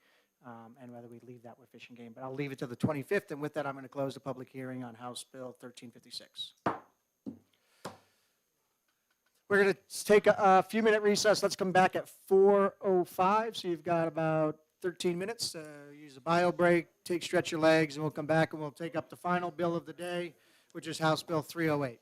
and whether we leave that with Fish and Game. But I'll leave it to the 25th, and with that, I'm going to close the public hearing on House Bill 1356. We're going to take a few-minute recess. Let's come back at 4:05, so you've got about 13 minutes. Use a bio break, stretch your legs, and we'll come back and we'll take up the final bill of the day, which is House Bill 308.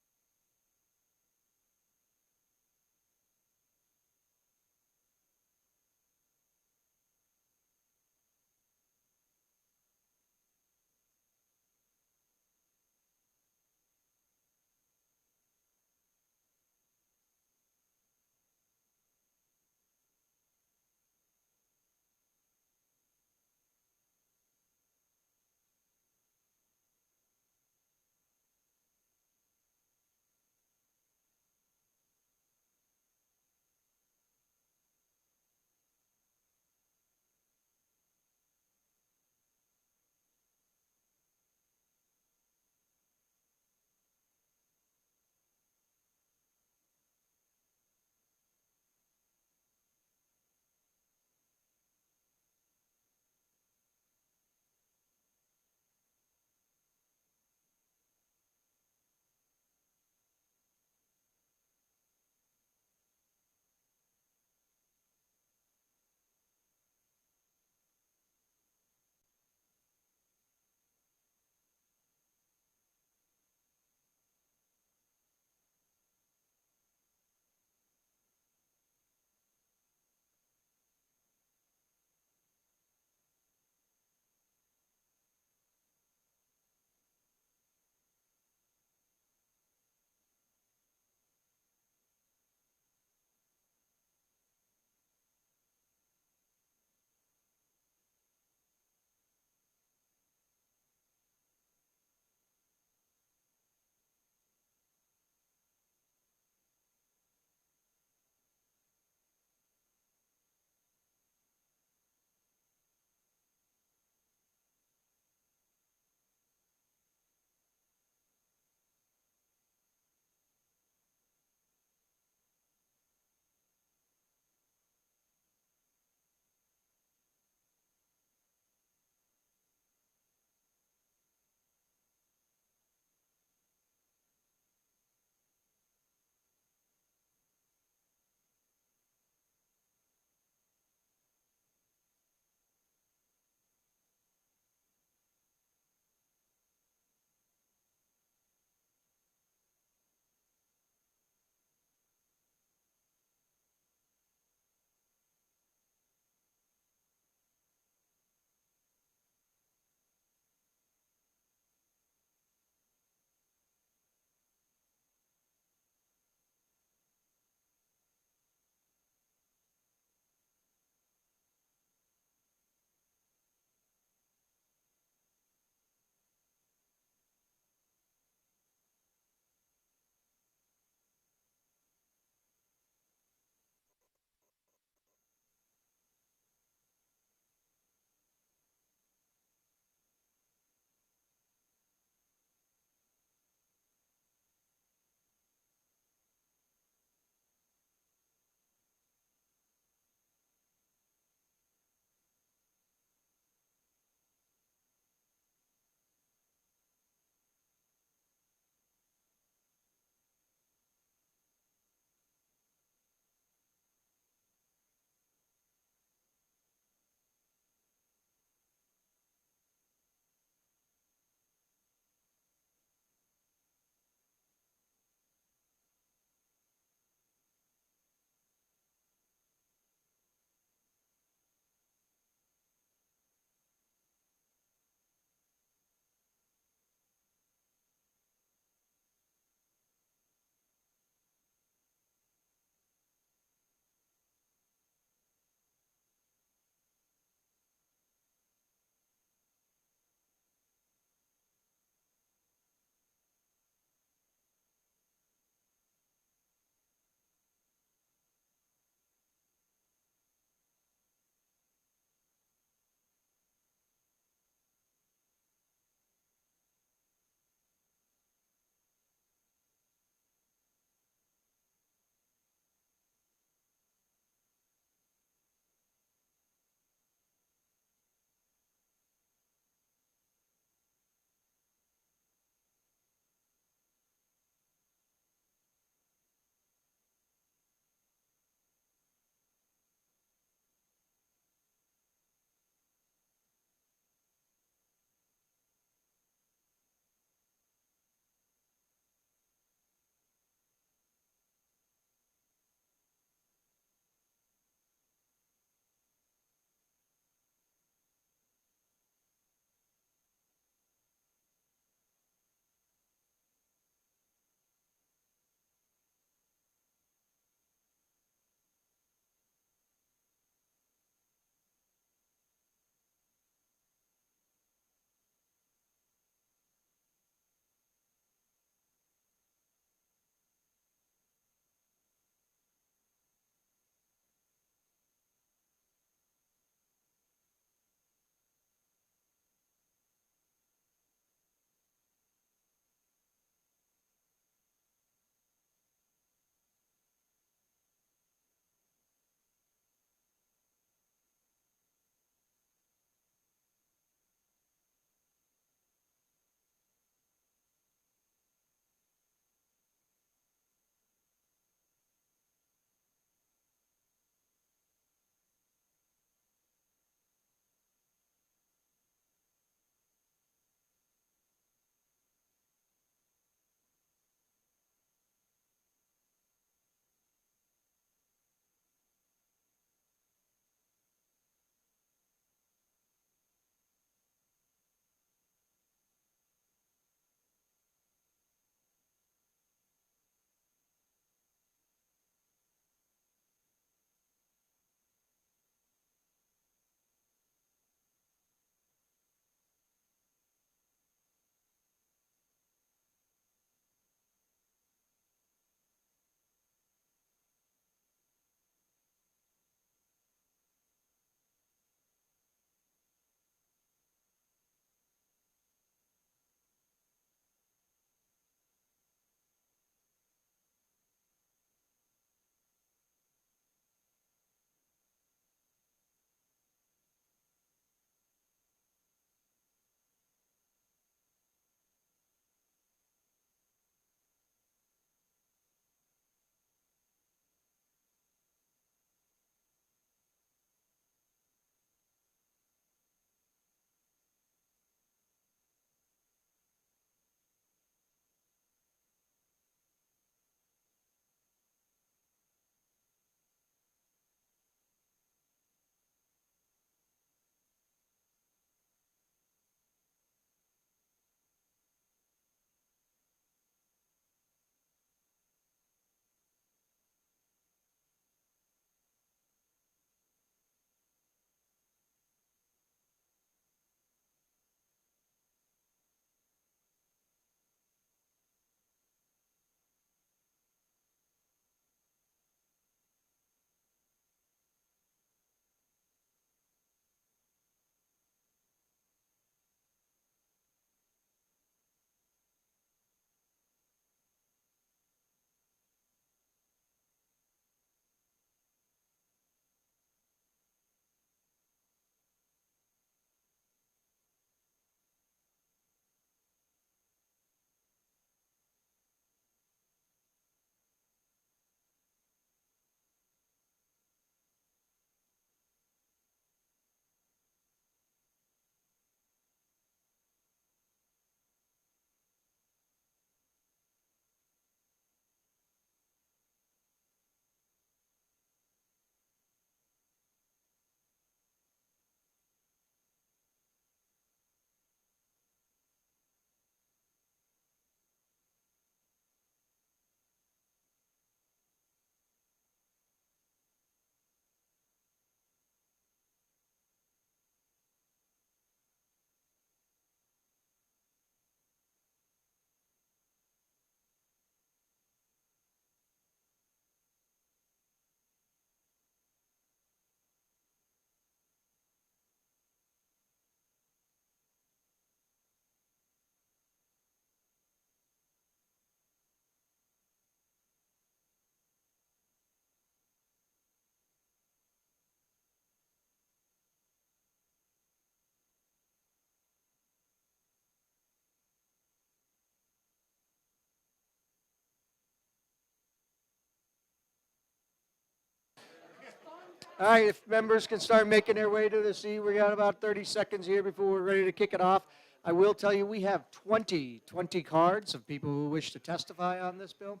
All right, if members can start making their way to the seat, we got about 30 seconds here before we're ready to kick it off. I will tell you, we have 20 cards of people who wish to testify on this bill.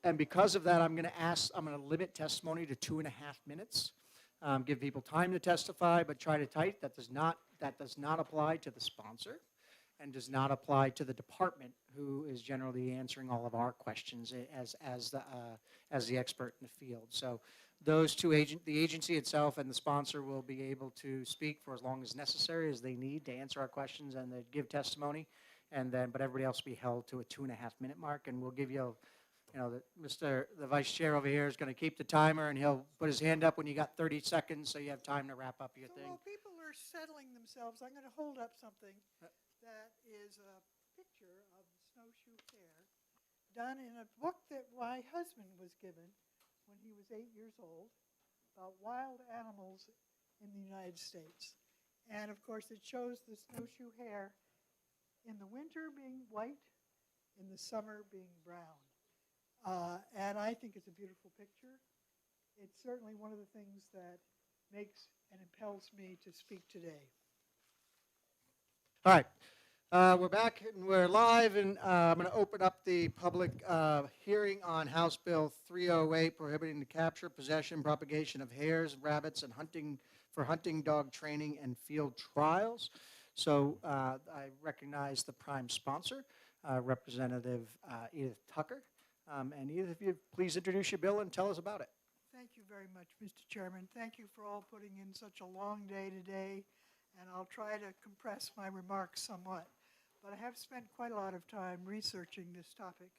And because of that, I'm going to limit testimony to 2.5 minutes. Give people time to testify, but try to tight. That does not apply to the sponsor and does not apply to the department who is generally answering all of our questions as the expert in the field. So those two the agency itself and the sponsor will be able to speak for as long as necessary as they need to answer our questions and to give testimony. But everybody else will be held to a 2.5 minute mark, and we'll give you the vice chair over here is going to keep the timer, and he'll put his hand up when you got 30 seconds, so you have time to wrap up your thing. While people are settling themselves, I'm going to hold up something that is a picture of the snowshoe hare done in a book that my husband was given when he was 8 years old about wild animals in the United States. And of course, it shows the snowshoe hare in the winter being white, in the summer being brown. And I think it's a beautiful picture. It's certainly one of the things that makes and impels me to speak today. All right. We're back and we're live, and I'm going to open up the public hearing on House Bill 308, prohibiting the capture, possession, propagation of hares, rabbits, and hunting dog training and field trials. So I recognize the prime sponsor, Representative Edith Tucker. And Edith, if you please introduce your bill and tell us about it. Thank you very much, Mr. Chairman. Thank you for all putting in such a long day today, and I'll try to compress my remarks somewhat. But I have spent quite a lot of time researching this topic,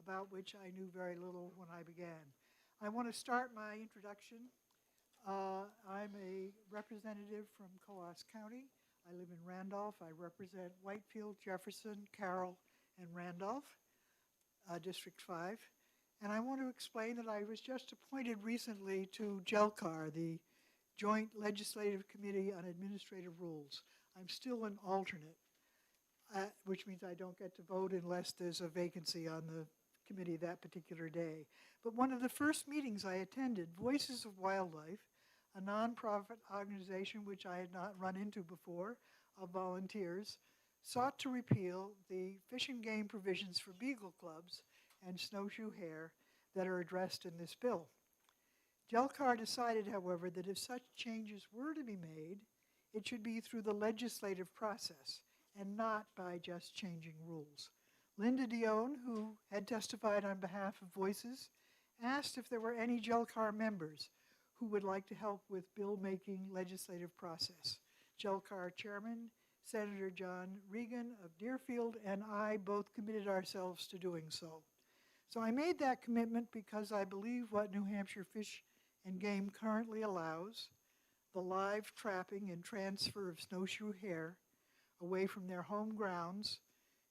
about which I knew very little when I began. I want to start my introduction. I'm a representative from Coos County. I live in Randolph. I represent Whitefield, Jefferson, Carroll, and Randolph, District 5. And I want to explain that I was just appointed recently to JELCAR, the Joint Legislative Committee on Administrative Rules. I'm still an alternate, which means I don't get to vote unless there's a vacancy on the committee that particular day. But one of the first meetings I attended, Voices of Wildlife, a nonprofit organization which I had not run into before, of volunteers, sought to repeal the fish and game provisions for beagle clubs and snowshoe hare that are addressed in this bill. JELCAR decided, however, that if such changes were to be made, it should be through the legislative process and not by just changing rules. Linda Dion, who had testified on behalf of Voices, asked if there were any JELCAR members who would like to help with bill-making legislative process. JELCAR Chairman Senator John Regan of Deerfield and I both committed ourselves to doing so. So I made that commitment because I believe what New Hampshire Fish and Game currently allows, the live trapping and transfer of snowshoe hare away from their home grounds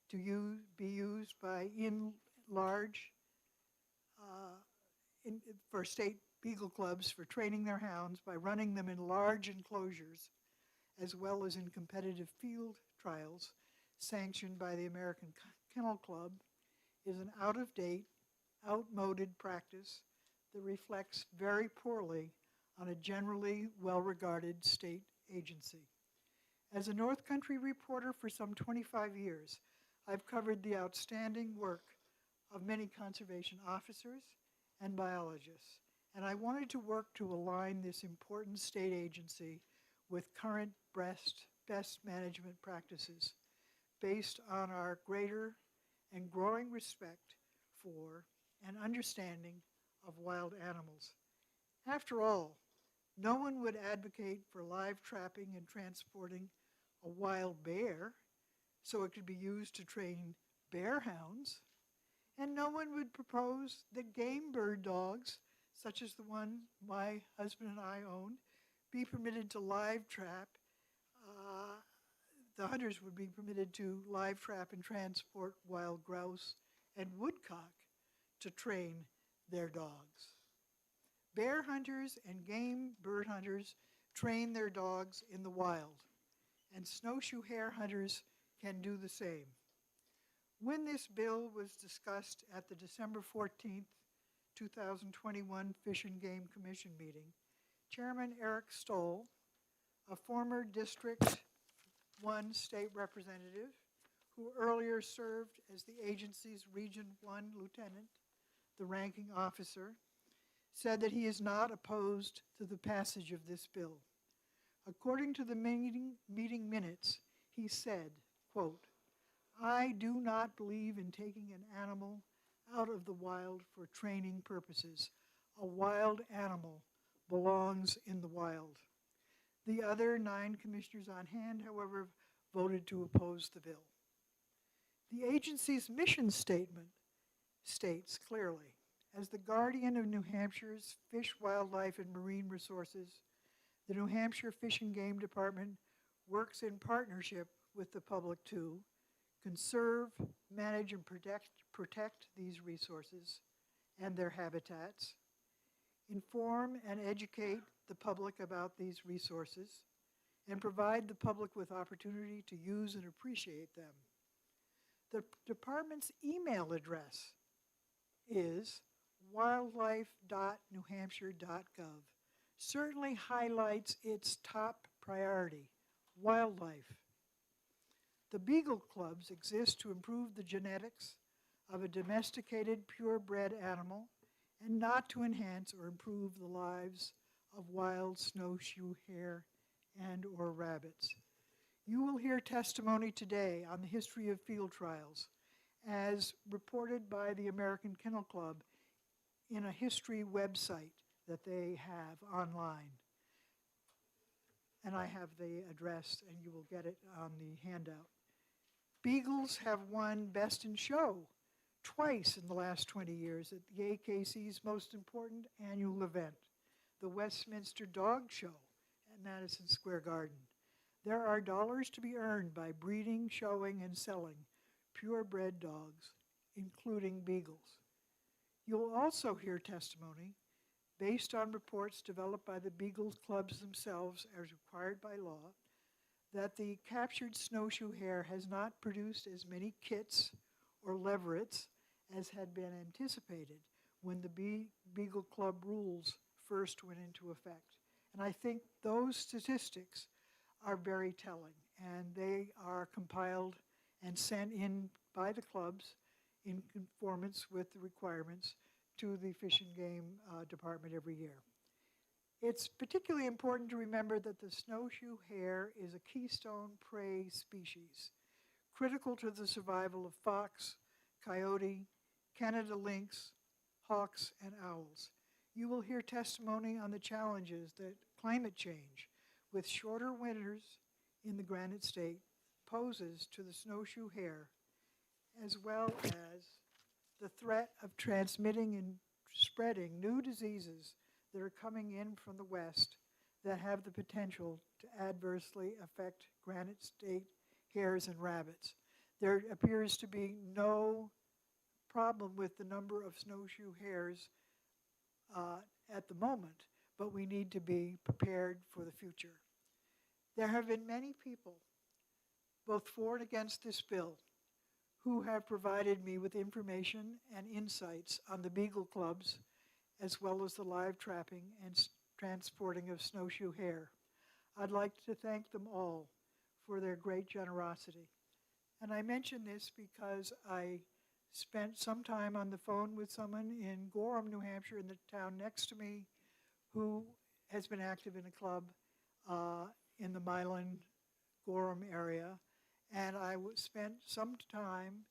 to be used by for state beagle clubs for training their hounds by running them in large enclosures, as well as in competitive field trials sanctioned by the American Kennel Club, is an out-of-date, outmoded practice that reflects very poorly on a generally well-regarded state agency. As a North Country reporter for some 25 years, I've covered the outstanding work of many conservation officers and biologists, and I wanted to work to align this important state agency with current best management practices based on our greater and growing respect for and understanding of wild animals. After all, no one would advocate for live trapping and transporting a wild bear so it could be used to train bear hounds, and no one would propose that game bird dogs, such as the one my husband and I own, be permitted to live trap. The hunters would be permitted to live trap and transport wild grouse and woodcock to train their dogs. Bear hunters and game bird hunters train their dogs in the wild, and snowshoe hare hunters can do the same. When this bill was discussed at the December 14th, 2021 Fish and Game Commission meeting, Chairman Eric Stoll, a former District 1 state representative who earlier served as the agency's Region 1 lieutenant, the ranking officer, said that he is not opposed to the passage of this bill. According to the meeting minutes, he said, quote, "I do not believe in taking an animal out of the wild for training purposes. A wild animal belongs in the wild." The other 9 commissioners on hand, however, voted to oppose the bill. The agency's mission statement states clearly, as the guardian of New Hampshire's fish, wildlife, and marine resources, the New Hampshire Fish and Game Department works in partnership with the public to conserve, manage, and protect these resources and their habitats, inform and educate the public about these resources, and provide the public with opportunity to use and appreciate them. The department's email address is wildlife.newhampshire.gov. Certainly highlights its top priority, wildlife. The Beagle Clubs exist to improve the genetics of a domesticated purebred animal and not to enhance or improve the lives of wild snowshoe hare and or rabbits. You will hear testimony today on the history of field trials as reported by the American Kennel Club in a history website that they have online. And I have the address, and you will get it on the handout. Beagles have won Best in Show twice in the last 20 years at the AKC's most important annual event, the Westminster Dog Show at Madison Square Garden. There are dollars to be earned by breeding, showing, and selling purebred dogs, including beagles. You'll also hear testimony based on reports developed by the Beagle Clubs themselves as required by law, that the captured snowshoe hare has not produced as many kits or leverets as had been anticipated when the Beagle Club rules first went into effect. And I think those statistics are very telling, and they are compiled and sent in by the clubs in conformance with the requirements to the Fish and Game Department every year. It's particularly important to remember that the snowshoe hare is a keystone prey species, critical to the survival of fox, coyote, Canada lynx, hawks, and owls. You will hear testimony on the challenges that climate change, with shorter winters in the Granite State, poses to the snowshoe hare, as well as the threat of transmitting and spreading new diseases that are coming in from the west that have the potential to adversely affect Granite State hares and rabbits. There appears to be no problem with the number of snowshoe hares at the moment, but we need to be prepared for the future. There have been many people, both for and against this bill, who have provided me with information and insights on the Beagle Clubs, as well as the live trapping and transporting of snowshoe hare. I'd like to thank them all for their great generosity. And I mention this because I spent some time on the phone with someone in Gorham, New Hampshire, in the town next to me, who has been active in a club in the Milan-Gorham area. And I spent some time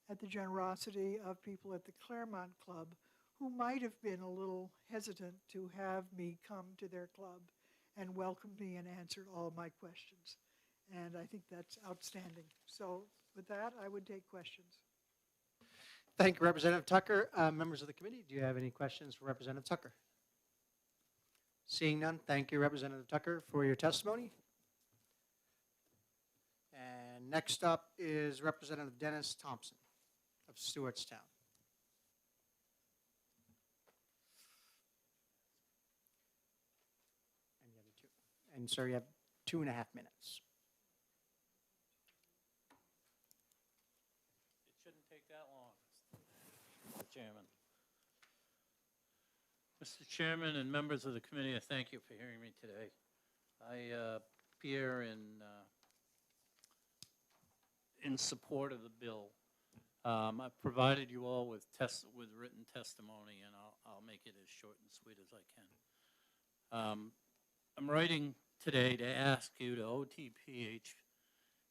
at the generosity of people at the Claremont Club who might have been a little hesitant to have me come to their club and welcomed me and answered all my questions. And I think that's outstanding. So with that, I would take questions. Thank you, Representative Tucker. Members of the committee, do you have any questions for Representative Tucker? Seeing none, thank you, Representative Tucker, for your testimony. And next up is Representative Dennis Thompson of Stewartstown. And sir, you have 2.5 minutes. It shouldn't take that long, Mr. Chairman. Mr. Chairman and members of the committee, I thank you for hearing me today. I appear in support of the bill. I've provided you all with written testimony, and I'll make it as short and sweet as I can. I'm writing today to ask you to OTP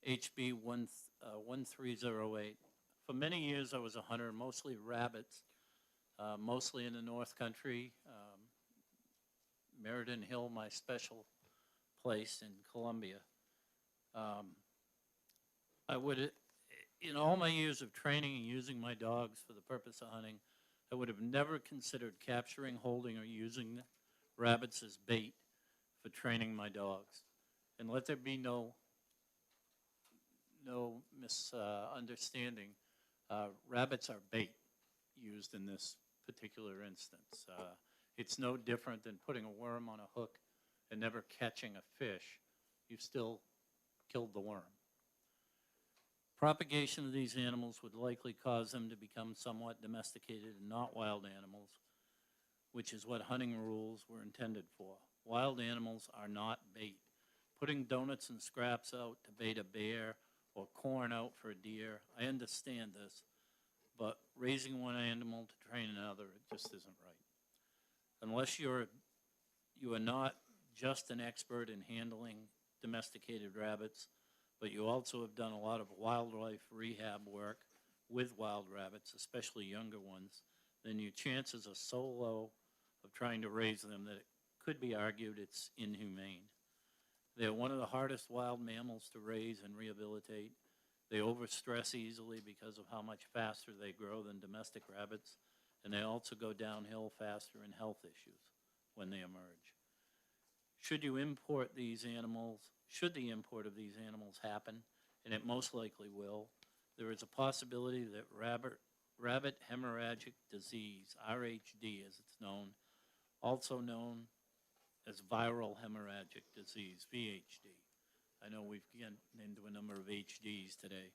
HB 1308. For many years, I was a hunter, mostly rabbits, mostly in the North Country. Meriden Hill, my special place in Columbia. I would, in all my years of training and using my dogs for the purpose of hunting, I would have never considered capturing, holding, or using rabbits as bait for training my dogs. And let there be no misunderstanding. Rabbits are bait used in this particular instance. It's no different than putting a worm on a hook and never catching a fish. You've still killed the worm. Propagation of these animals would likely cause them to become somewhat domesticated and not wild animals, which is what hunting rules were intended for. Wild animals are not bait. Putting donuts and scraps out to bait a bear or corn out for a deer, I understand this, but raising one animal to train another, it just isn't right. Unless you are not just an expert in handling domesticated rabbits, but you also have done a lot of wildlife rehab work with wild rabbits, especially younger ones, then your chances are so low of trying to raise them that it could be argued it's inhumane. They're one of the hardest wild mammals to raise and rehabilitate. They overstress easily because of how much faster they grow than domestic rabbits, and they also go downhill faster in health issues when they emerge. Should the import of these animals happen, and it most likely will, there is a possibility that rabbit hemorrhagic disease, RHD as it's known, also known as viral hemorrhagic disease, VHD. I know we've gotten into a number of HDs today.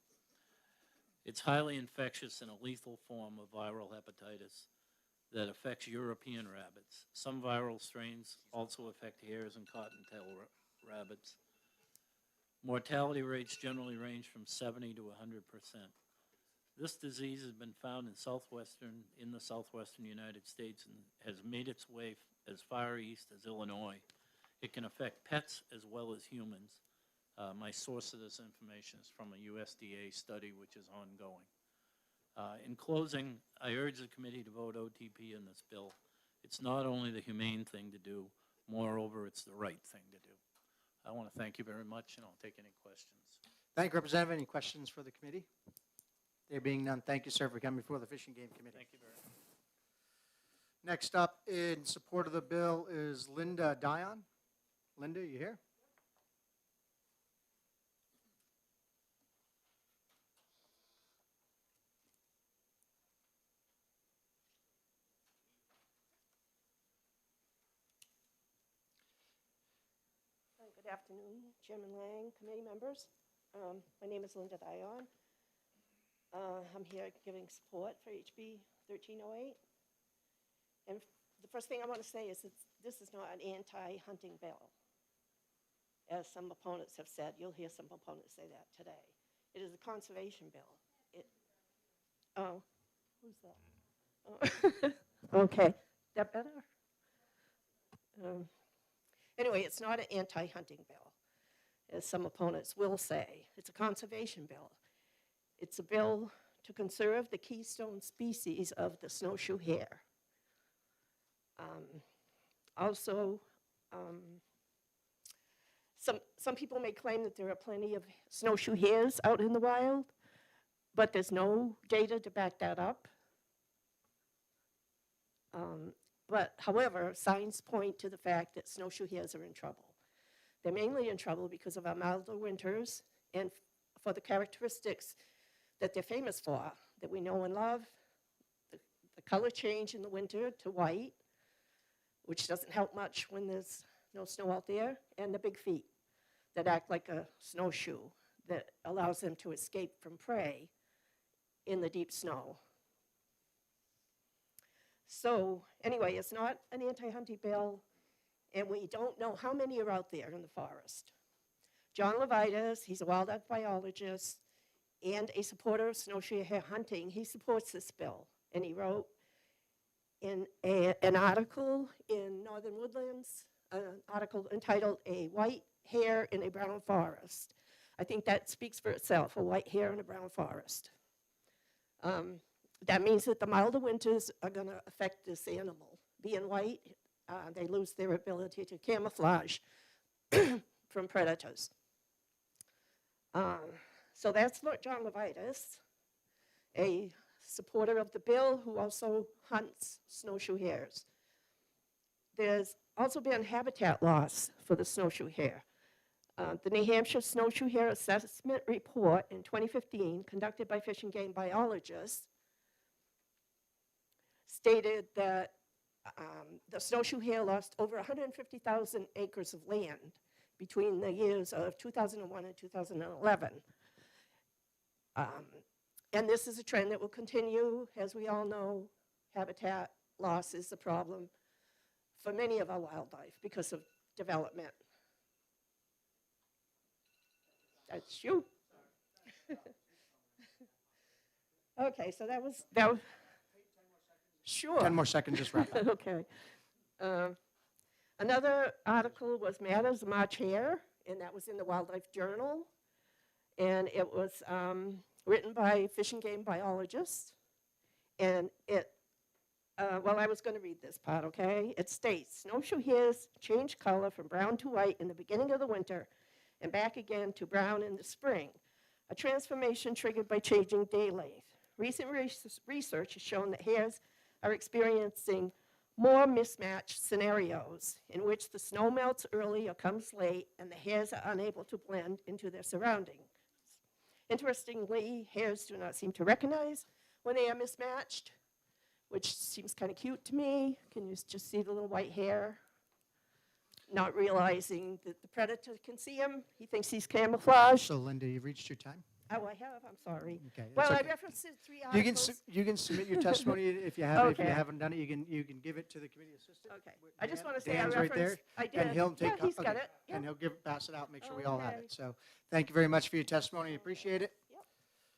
It's highly infectious and a lethal form of viral hepatitis that affects European rabbits. Some viral strains also affect hares and cottontail rabbits. Mortality rates generally range from 70 to 100%. This disease has been found in the southwestern United States and has made its way as far east as Illinois. It can affect pets as well as humans. My source of this information is from a USDA study which is ongoing. In closing, I urge the committee to vote OTP in this bill. It's not only the humane thing to do, moreover, it's the right thing to do. I want to thank you very much, and I'll take any questions. Thank you, Representative. Any questions for the committee? There being none, thank you, sir, for coming before the Fish and Game Committee. Thank you very much. Next up in support of the bill is Linda Dion. Linda, you here? Good afternoon, Chairman Lang, committee members. My name is Linda Dion. I'm here giving support for HB 1308. And the first thing I want to say is that this is not an anti-hunting bill, as some opponents have said. You'll hear some opponents say that today. It is a conservation bill. Who's that? Oh. Okay, that better? Anyway, it's not an anti-hunting bill, as some opponents will say. It's a conservation bill. It's a bill to conserve the keystone species of the snowshoe hare. Some people may claim that there are plenty of snowshoe hares out in the wild, but there's no data to back that up. However, signs point to the fact that snowshoe hares are in trouble. They're mainly in trouble because of our milder winters and for the characteristics that they're famous for, that we know and love, the color change in the winter to white, which doesn't help much when there's no snow out there, and the big feet that act like a snowshoe that allows them to escape from prey in the deep snow. So anyway, it's not an anti-hunting bill, and we don't know how many are out there in the forest. John Levitas, he's a wildlife biologist and a supporter of snowshoe hare hunting. He supports this bill, and he wrote in an article in Northern Woodlands, an article entitled "A White Hare in a Brown Forest." I think that speaks for itself, a white hare in a brown forest. That means that the milder winters are going to affect this animal. Being white, they lose their ability to camouflage from predators. So that's John Levitas, a supporter of the bill who also hunts snowshoe hares. There's also been habitat loss for the snowshoe hare. The New Hampshire Snowshoe Hare Assessment Report in 2015, conducted by Fish and Game biologists, stated that the snowshoe hare lost over 150,000 acres of land between the years of 2001 and 2011. And this is a trend that will continue. As we all know, habitat loss is a problem for many of our wildlife because of development. That's you. Okay, so that was sure. 10 more seconds, just wrap up. Okay. Another article was Matters March Hare, and that was in the Wildlife Journal. And it was written by Fish and Game biologists. And well, I was going to read this part, okay? It states, snowshoe hares change color from brown to white in the beginning of the winter and back again to brown in the spring, a transformation triggered by changing day length. Recent research has shown that hares are experiencing more mismatched scenarios in which the snow melts early or comes late and the hares are unable to blend into their surroundings. Interestingly, hares do not seem to recognize when they are mismatched, which seems kind of cute to me. Can you just see the little white hare? Not realizing that the predator can see him. He thinks he's camouflaged. So Linda, you've reached your time. Oh, I have, I'm sorry. Okay, Well, that's I okay. referenced it 3 articles. You can submit your testimony if you have. If you Okay. haven't done it, you can give it to the committee assistant. Okay, I just want to say I Dan's right there, referenced, I did. and he'll take. Yeah, he's got okay, it. Yep. And he'll pass it out. Make sure we all have Okay. it. So, thank you very much for your testimony. Appreciate it. Yep,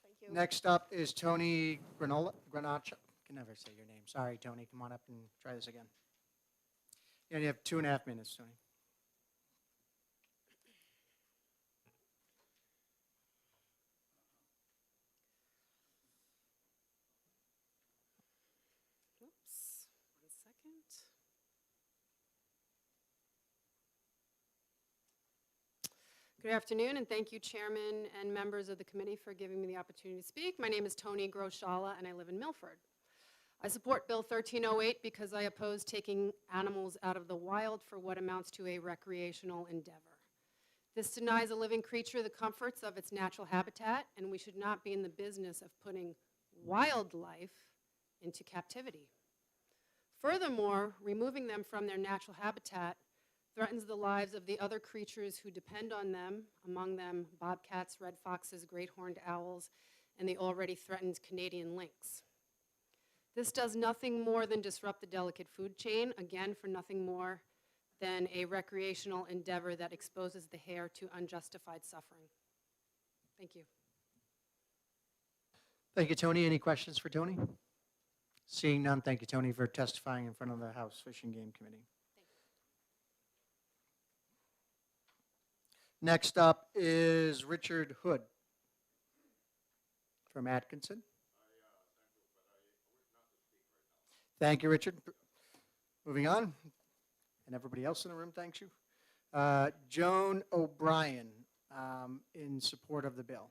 thank you. Next up is Tony Granacha. Can never say your name. Sorry, Tony. Come on up and try this again. And you have 2.5 minutes, Tony. Oops, 1 second. Good afternoon, and thank you, Chairman and members of the committee, for giving me the opportunity to speak. My name is Tony Groshala, and I live in Milford. I support Bill 1308 because I oppose taking animals out of the wild for what amounts to a recreational endeavor. This denies a living creature the comforts of its natural habitat, and we should not be in the business of putting wildlife into captivity. Furthermore, removing them from their natural habitat threatens the lives of the other creatures who depend on them, among them bobcats, red foxes, great horned owls, and the already threatened Canadian lynx. This does nothing more than disrupt the delicate food chain, again, for nothing more than a recreational endeavor that exposes the hare to unjustified suffering. Thank you. Thank you, Tony. Any questions for Tony? Seeing none, thank you, Tony, for testifying in front of the House Fish and Game Committee. Next up is Richard Hood from Atkinson. Thank you, Richard. Moving on, and everybody else in the room thanks you. Joan O'Brien in support of the bill.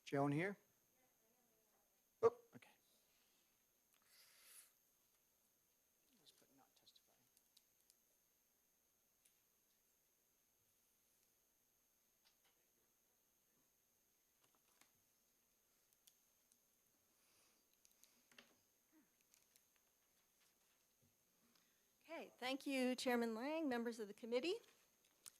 Joan here? Oh, okay. Okay, thank you, Chairman Lang, members of the committee.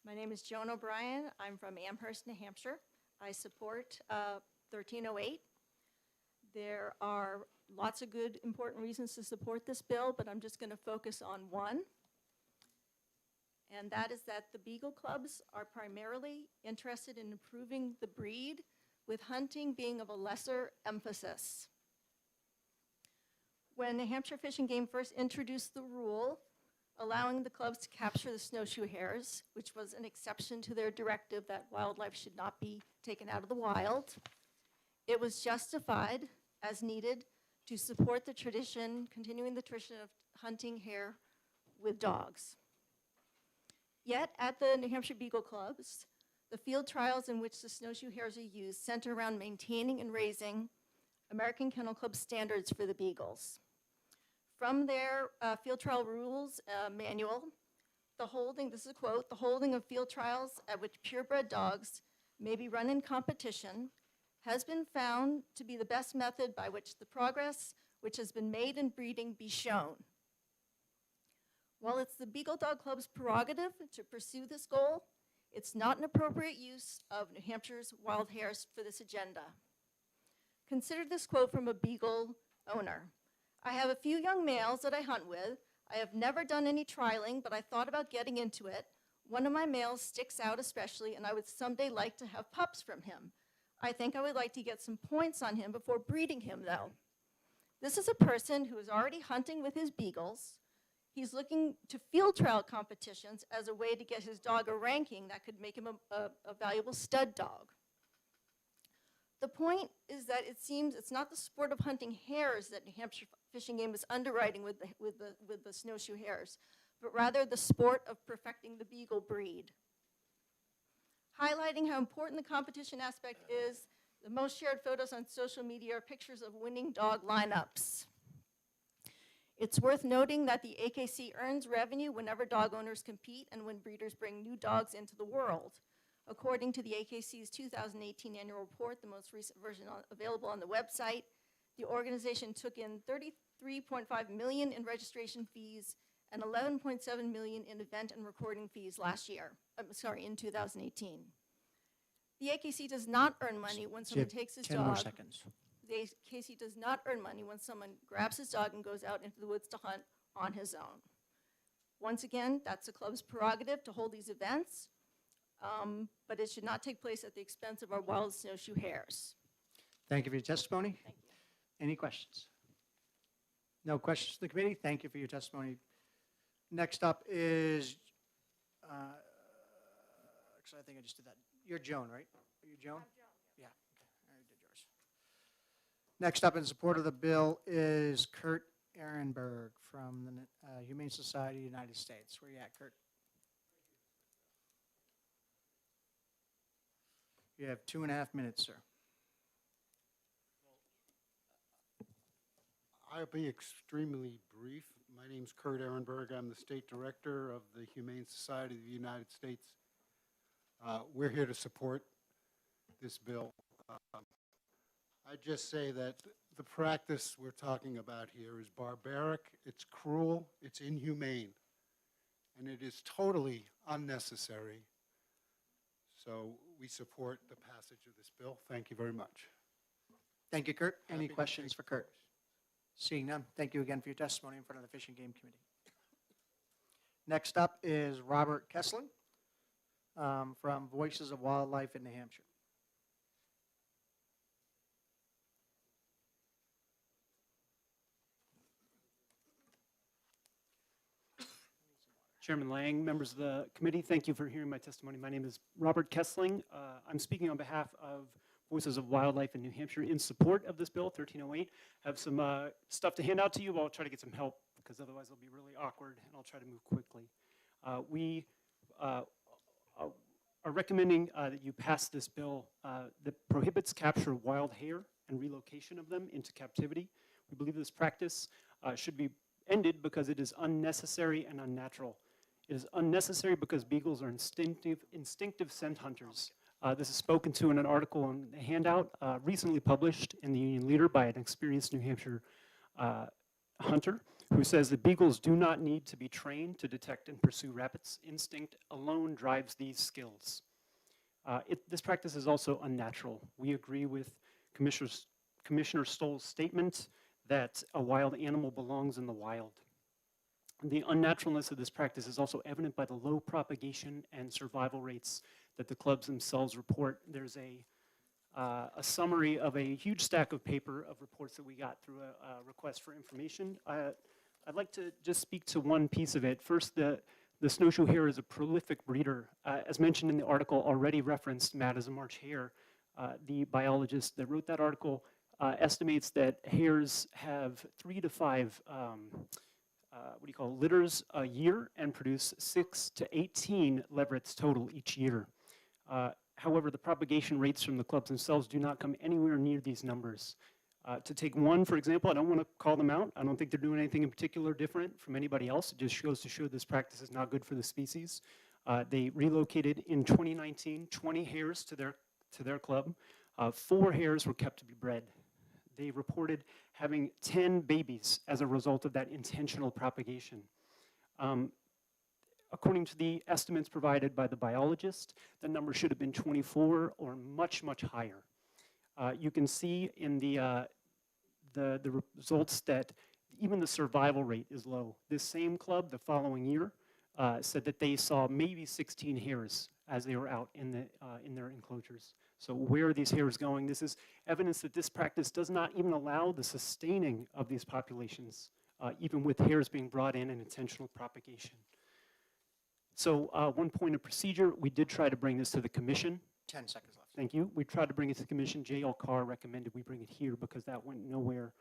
My name is Joan O'Brien. I'm from Amherst, New Hampshire. I support 1308. There are lots of good, important reasons to support this bill, but I'm just going to focus on one. And that is that the Beagle Clubs are primarily interested in improving the breed, with hunting being of a lesser emphasis. When New Hampshire Fish and Game first introduced the rule allowing the clubs to capture the snowshoe hares, which was an exception to their directive that wildlife should not be taken out of the wild, it was justified as needed to support the tradition, continuing the tradition of hunting hare with dogs. Yet, at the New Hampshire Beagle Clubs, the field trials in which the snowshoe hares are used center around maintaining and raising American Kennel Club standards for the beagles. From their field trial rules manual, this is a quote, the holding of field trials at which purebred dogs may be run in competition has been found to be the best method by which the progress which has been made in breeding be shown. While it's the Beagle Dog Club's prerogative to pursue this goal, it's not an appropriate use of New Hampshire's wild hares for this agenda. Consider this quote from a beagle owner. I have a few young males that I hunt with. I have never done any trialing, but I thought about getting into it. One of my males sticks out especially, and I would someday like to have pups from him. I think I would like to get some points on him before breeding him, though. This is a person who is already hunting with his beagles. He's looking to field trial competitions as a way to get his dog a ranking that could make him a valuable stud dog. The point is that it seems it's not the sport of hunting hares that New Hampshire Fish and Game is underwriting with the snowshoe hares, but rather the sport of perfecting the beagle breed. Highlighting how important the competition aspect is, the most shared photos on social media are pictures of winning dog lineups. It's worth noting that the AKC earns revenue whenever dog owners compete and when breeders bring new dogs into the world. According to the AKC's 2018 annual report, the most recent version available on the website, the organization took in $33.5 million in registration fees and $11.7 million in event and recording fees in 2018. The AKC does not earn money when someone takes his 10 dog. more seconds. The AKC does not earn money when someone grabs his dog and goes out into the woods to hunt on his own. Once again, that's the club's prerogative to hold these events, but it should not take place at the expense of our wild snowshoe hares. Thank you for your testimony. Thank you. Any questions? No questions from the committee? Thank you for your testimony. Next up is, actually, I think I just did that. You're Joan, right? Are you Joan? I'm Joan. Yeah, okay, I already did yours. Next up in support of the bill is Kurt Ehrenberg from the Humane Society of the United States. Where are you at, Kurt? You have 2.5 minutes, sir. I'll be extremely brief. My name's Kurt Ehrenberg. I'm the State Director of the Humane Society of the United States. We're here to support this bill. I'd just say that the practice we're talking about here is barbaric, it's cruel, it's inhumane, and it is totally unnecessary. So we support the passage of this bill. Thank you very much. Thank you, Kurt. Any Happy to questions take for Kurt? Seeing none, thank you again for your testimony in front of the Fish and Game Committee. Next up is Robert Kessling from Voices of Wildlife in New Hampshire. Chairman Lang, members of the committee, thank you for hearing my testimony. My name is Robert Kessling. I'm speaking on behalf of Voices of Wildlife in New Hampshire in support of this bill, 1308. I have some stuff to hand out to you, but I'll try to get some help because otherwise it'll be really awkward, and I'll try to move quickly. We are recommending that you pass this bill that prohibits capture of wild hare and relocation of them into captivity. We believe this practice should be ended because it is unnecessary and unnatural. It is unnecessary because beagles are instinctive scent hunters. This is spoken to in an article in the handout recently published in the Union Leader by an experienced New Hampshire hunter who says that beagles do not need to be trained to detect and pursue rabbits. Instinct alone drives these skills. This practice is also unnatural. We agree with Commissioner Stoll's statement that a wild animal belongs in the wild. The unnaturalness of this practice is also evident by the low propagation and survival rates that the clubs themselves report. There's a summary of a huge stack of paper of reports that we got through a request for information. I'd like to just speak to one piece of it. First, the snowshoe hare is a prolific breeder. As mentioned in the article already referenced, Matt is a March hare. The biologist that wrote that article estimates that hares have 3 to 5 litters a year and produce 6 to 18 leverets total each year. However, the propagation rates from the clubs themselves do not come anywhere near these numbers. To take one, for example, I don't want to call them out. I don't think they're doing anything in particular different from anybody else. It just goes to show this practice is not good for the species. They relocated in 2019 20 hares to their club. 4 hares were kept to be bred. They reported having 10 babies as a result of that intentional propagation. According to the estimates provided by the biologist, the number should have been 24 or much, much higher. You can see in the results that even the survival rate is low. This same club the following year said that they saw maybe 16 hares as they were out in their enclosures. So where are these hares going? This is evidence that this practice does not even allow the sustaining of these populations, even with hares being brought in and intentional propagation. So one point of procedure, we did try to bring this to the commission. 10 seconds left. Thank you. We tried to bring it to the commission. J.L. Carr recommended we bring it here because that went nowhere.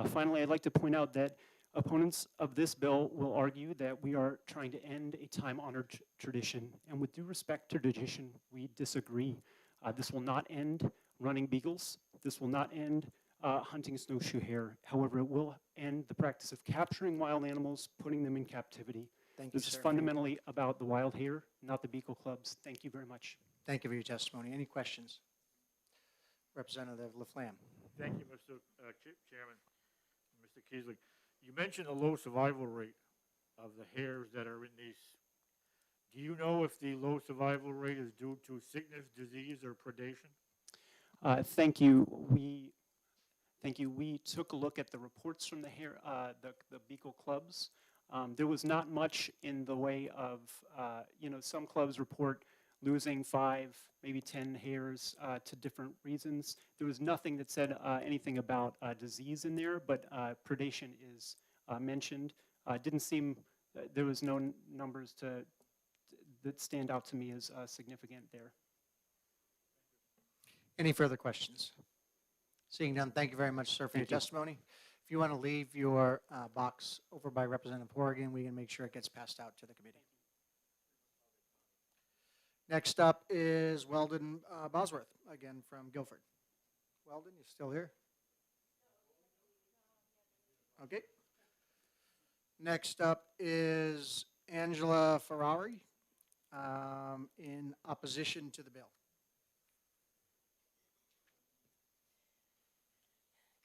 Finally, I'd like to point out that opponents of this bill will argue that we are trying to end a time-honored tradition. And with due respect to tradition, we disagree. This will not end running beagles. This will not end hunting snowshoe hare. However, it will end the practice of capturing wild animals, putting them in captivity. Thank you, This is sir. fundamentally about the wild hare, not the beagle clubs. Thank you very much. Thank you for your testimony. Any questions? Representative Laflamme. Thank you, Mr. Chairman. Mr. Keesley, you mentioned a low survival rate of the hares that are in these. Do you know if the low survival rate is due to sickness, disease, or predation? Thank you. We took a look at the reports from the beagle clubs. There was not much in the way of, some clubs report losing 5, maybe 10 hares to different reasons. There was nothing that said anything about disease in there, but predation is mentioned. Didn't seem, there was no numbers that stand out to me as significant there. Any further questions? Seeing none, thank you very much, sir, for your testimony. If you want to leave your box over by Representative Horrigan, we can make sure it gets passed out to the committee. Next up is Weldon Bosworth, again from Guilford. Weldon, you still here? Okay. Next up is Angela Ferrari in opposition to the bill.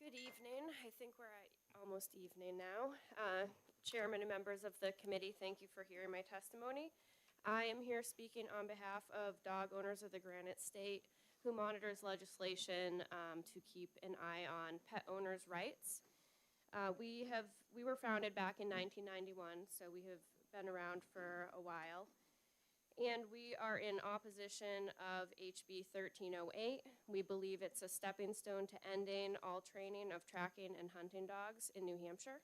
Good evening. I think we're at almost evening now. Chairman and members of the committee, thank you for hearing my testimony. I am here speaking on behalf of dog owners of the Granite State who monitors legislation to keep an eye on pet owners' rights. We were founded back in 1991, so we have been around for a while. And we are in opposition of HB 1308. We believe it's a stepping stone to ending all training of tracking and hunting dogs in New Hampshire.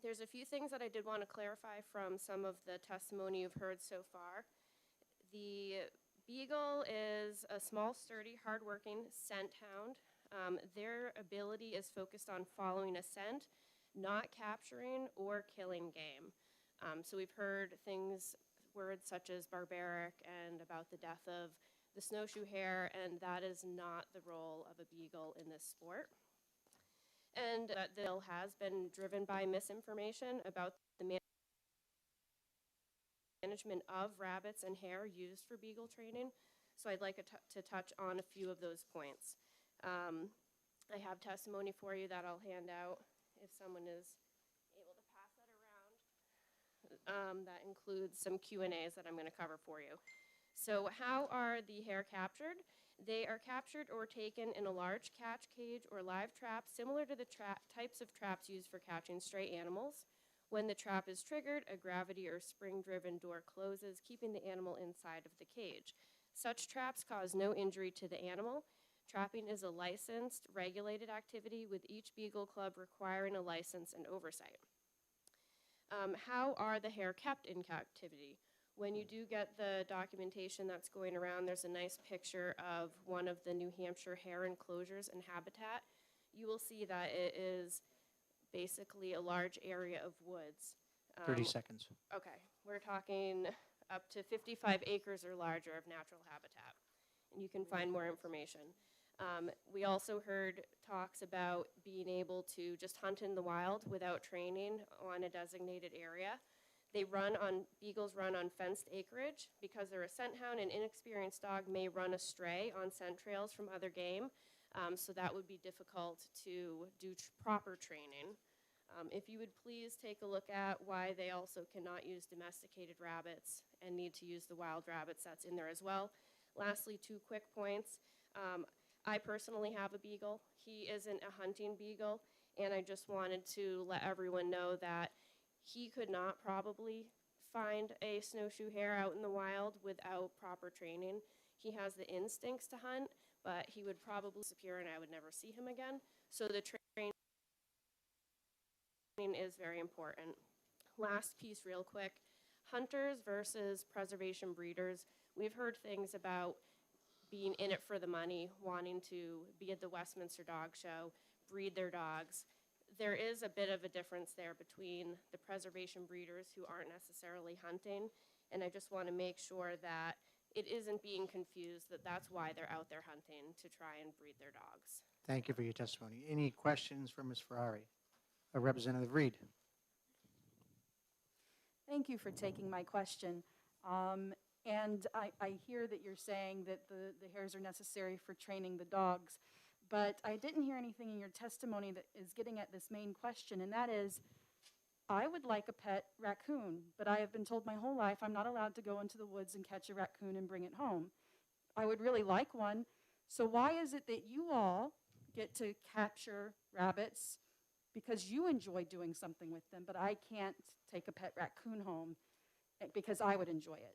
There's a few things that I did want to clarify from some of the testimony you've heard so far. The beagle is a small, sturdy, hardworking scent hound. Their ability is focused on following a scent, not capturing or killing game. So we've heard words such as barbaric and about the death of the snowshoe hare, and that is not the role of a beagle in this sport. And that the bill has been driven by misinformation about the management of rabbits and hare used for beagle training. So I'd like to touch on a few of those points. I have testimony for you that I'll hand out if someone is able to pass that around. That includes some Q&As that I'm going to cover for you. So how are the hare captured? They are captured or taken in a large catch cage or live trap similar to the types of traps used for catching stray animals. When the trap is triggered, a gravity or spring-driven door closes, keeping the animal inside of the cage. Such traps cause no injury to the animal. Trapping is a licensed, regulated activity with each Beagle Club requiring a license and oversight. How are the hare kept in captivity? When you do get the documentation that's going around, there's a nice picture of one of the New Hampshire hare enclosures and habitat. You will see that it is basically a large area of woods. 30 seconds. Okay, we're talking up to 55 acres or larger of natural habitat. And you can find more information. We also heard talks about being able to just hunt in the wild without training on a designated area. Beagles run on fenced acreage. Because they're a scent hound, an inexperienced dog may run astray on scent trails from other game. So that would be difficult to do proper training. If you would please take a look at why they also cannot use domesticated rabbits and need to use the wild rabbits, that's in there as well. Lastly, 2 quick points. I personally have a beagle. He isn't a hunting beagle, and I just wanted to let everyone know that he could not probably find a snowshoe hare out in the wild without proper training. He has the instincts to hunt, but he would probably disappear and I would never see him again. So the training is very important. Last piece real quick, hunters versus preservation breeders. We've heard things about being in it for the money, wanting to be at the Westminster Dog Show, breed their dogs. There is a bit of a difference there between the preservation breeders who aren't necessarily hunting, and I just want to make sure that it isn't being confused, that that's why they're out there hunting, to try and breed their dogs. Thank you for your testimony. Any questions for Ms. Ferrari? Representative Reed. Thank you for taking my question. And I hear that you're saying that the hares are necessary for training the dogs, but I didn't hear anything in your testimony that is getting at this main question, and that is, I would like a pet raccoon, but I have been told my whole life I'm not allowed to go into the woods and catch a raccoon and bring it home. I would really like one, so why is it that you all get to capture rabbits because you enjoy doing something with them, but I can't take a pet raccoon home because I would enjoy it?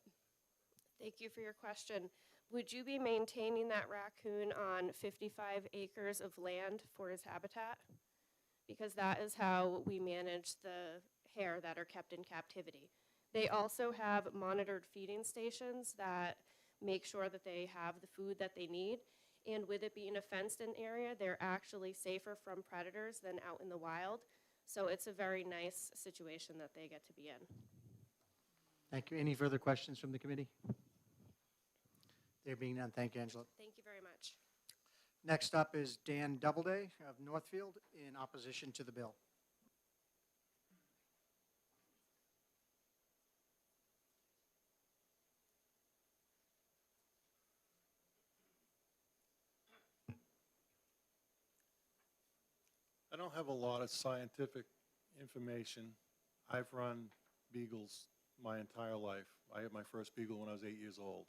Thank you for your question. Would you be maintaining that raccoon on 55 acres of land for his habitat? Because that is how we manage the hare that are kept in captivity. They also have monitored feeding stations that make sure that they have the food that they need. And with it being a fenced-in area, they're actually safer from predators than out in the wild. So it's a very nice situation that they get to be in. Thank you. Any further questions from the committee? There being none, thank you, Angela. Thank you very much. Next up is Dan Doubleday of Northfield in opposition to the bill. I don't have a lot of scientific information. I've run beagles my entire life. I had my first beagle when I was 8 years old.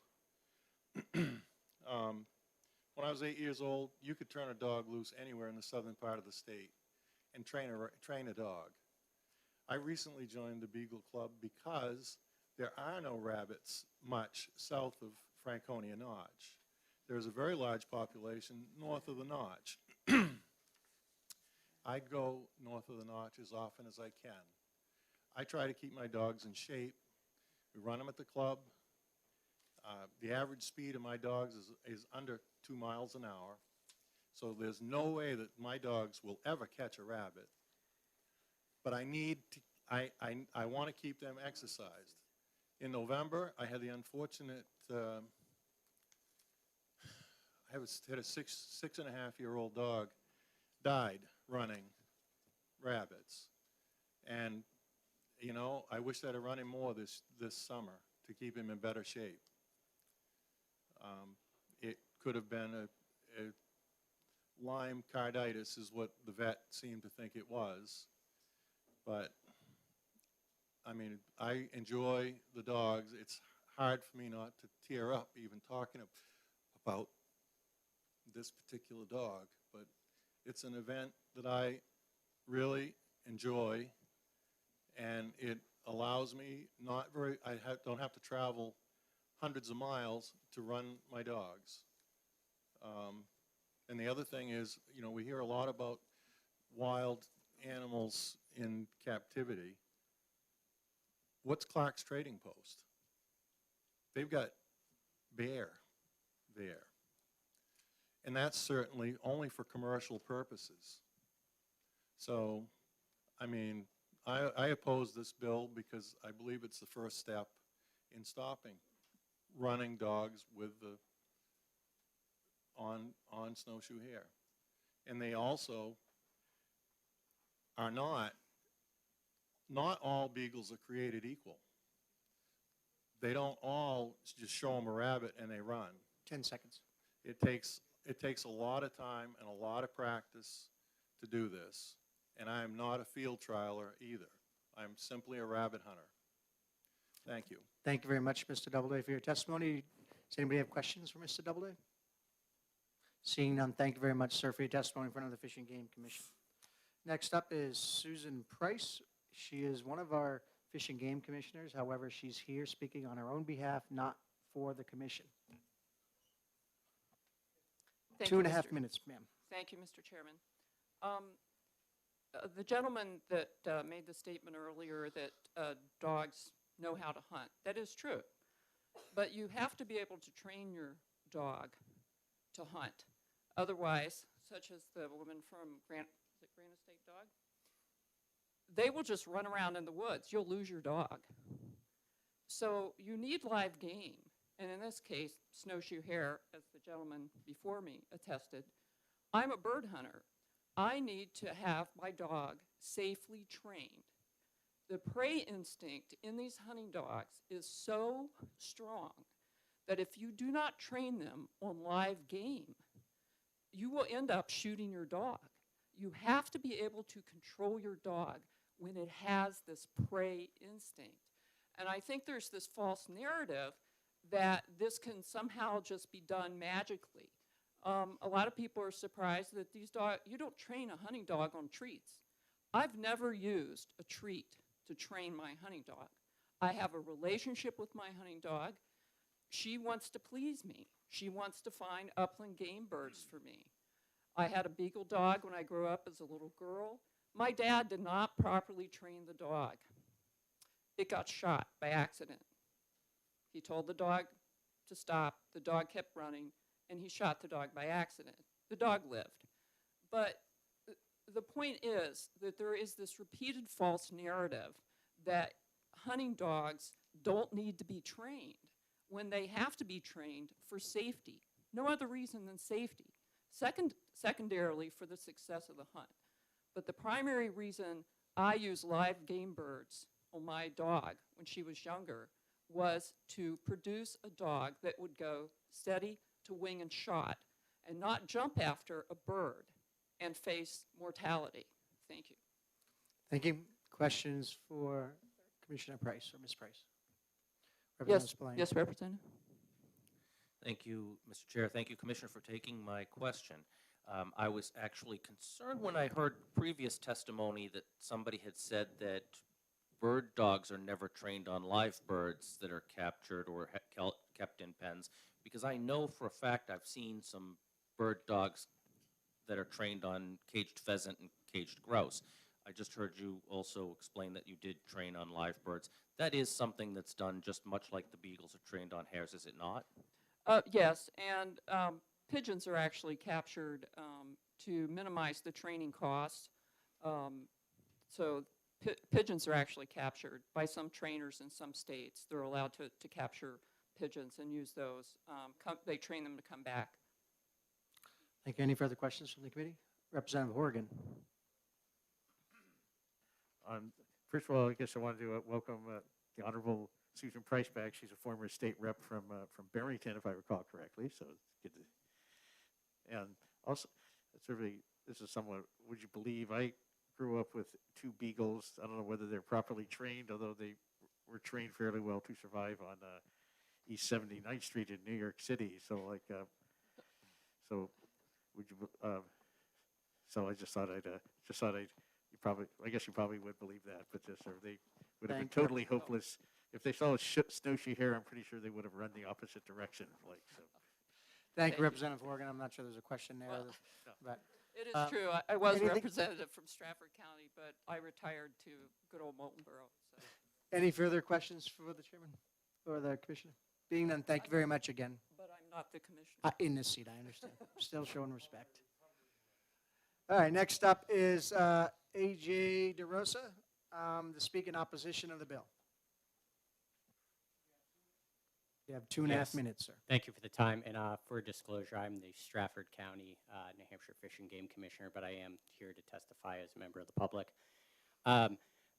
When I was 8 years old, you could turn a dog loose anywhere in the southern part of the state and train a dog. I recently joined the Beagle Club because there are no rabbits much south of Franconia Notch. There's a very large population north of the Notch. I go north of the Notch as often as I can. I try to keep my dogs in shape. We run them at the club. The average speed of my dogs is under 2 miles an hour. So there's no way that my dogs will ever catch a rabbit. But I want to keep them exercised. In November, I had the unfortunate, I had a six and a half year old dog died running rabbits. And, you know, I wish I'd have run him more this summer to keep him in better shape. It could have been a Lyme carditis is what the vet seemed to think it was. But, I mean, I enjoy the dogs. It's hard for me not to tear up even talking about this particular dog, but it's an event that I really enjoy, and it allows me don't have to travel hundreds of miles to run my dogs. And the other thing is, you know, we hear a lot about wild animals in captivity. What's Clark's Trading Post? They've got bear there. And that's certainly only for commercial purposes. So, I mean, I oppose this bill because I believe it's the first step in stopping running dogs with the on snowshoe hare. And they also are not all beagles are created equal. They don't all just show them a rabbit and they run. 10 seconds. It takes a lot of time and a lot of practice to do this. And I am not a field trialer either. I'm simply a rabbit hunter. Thank you. Thank you very much, Mr. Doubleday, for your testimony. Does anybody have questions for Mr. Doubleday? Seeing none, thank you very much, sir, for your testimony in front of the Fish and Game Commission. Next up is Susan Price. She is one of our Fish and Game Commissioners. However, she's here speaking on her own behalf, not for the commission. Thank Two you, and a half Mr. minutes, ma'am. Thank you, Mr. Chairman. The gentleman that made the statement earlier that dogs know how to hunt, that is true. But you have to be able to train your dog to hunt. Otherwise, such as the woman from Granite State Dog, they will just run around in the woods. You'll lose your dog. So you need live game. And in this case, snowshoe hare, as the gentleman before me attested, I'm a bird hunter. I need to have my dog safely trained. The prey instinct in these hunting dogs is so strong that if you do not train them on live game, you will end up shooting your dog. You have to be able to control your dog when it has this prey instinct. And I think there's this false narrative that this can somehow just be done magically. A lot of people are surprised that these dogs, you don't train a hunting dog on treats. I've never used a treat to train my hunting dog. I have a relationship with my hunting dog. She wants to please me. She wants to find upland game birds for me. I had a beagle dog when I grew up as a little girl. My dad did not properly train the dog. It got shot by accident. He told the dog to stop. The dog kept running, and he shot the dog by accident. The dog lived. But the point is that there is this repeated false narrative that hunting dogs don't need to be trained when they have to be trained for safety. No other reason than safety. Secondarily, for the success of the hunt. But the primary reason I use live game birds on my dog when she was younger was to produce a dog that would go steady to wing and shot and not jump after a bird and face mortality. Thank you. Thank you. Questions for Commissioner Price or Ms. Price? Yes, Representative Spillane. yes, Representative. Thank you, Mr. Chair. Thank you, Commissioner, for taking my question. I was actually concerned when I heard previous testimony that somebody had said that bird dogs are never trained on live birds that are captured or kept in pens, because I know for a fact I've seen some bird dogs that are trained on caged pheasant and caged grouse. I just heard you also explain that you did train on live birds. That is something that's done just much like the beagles are trained on hares, is it not? Yes, and pigeons are actually captured to minimize the training costs. So pigeons are actually captured by some trainers in some states. They're allowed to capture pigeons and use those. They train them to come back. Thank you. Any further questions from the committee? Representative Horgan. First of all, I guess I wanted to welcome the Honorable Susan Price back. She's a former state rep from Barrington, if I recall correctly, so it's good to. And also, certainly, this is somewhat, would you believe, I grew up with two beagles. I don't know whether they're properly trained, although they were trained fairly well to survive on East 79th Street in New York City. So, like, so would you, so I just thought you probably, I guess you probably would believe that, but just, or they would have been Thank you. totally hopeless. If they saw a snowshoe hare, I'm pretty sure they would have run the opposite direction, like, so. Thank you, Representative Horgan. I'm not sure there's a question there, Well, but. It is Um, true. I was anything- representative from Stratford County, but I retired to good old Molten Borough. So. Any further questions for the chairman or the commissioner? Being none, thank you very much again. But I'm not the commissioner. In this seat, I understand. Still showing respect. All right, next up is A.J. DeRosa to speak in opposition of the bill. You have 2.5 Yes. minutes, sir. Thank you for the time. And for disclosure, I'm the Stratford County, New Hampshire Fish and Game Commissioner, but I am here to testify as a member of the public.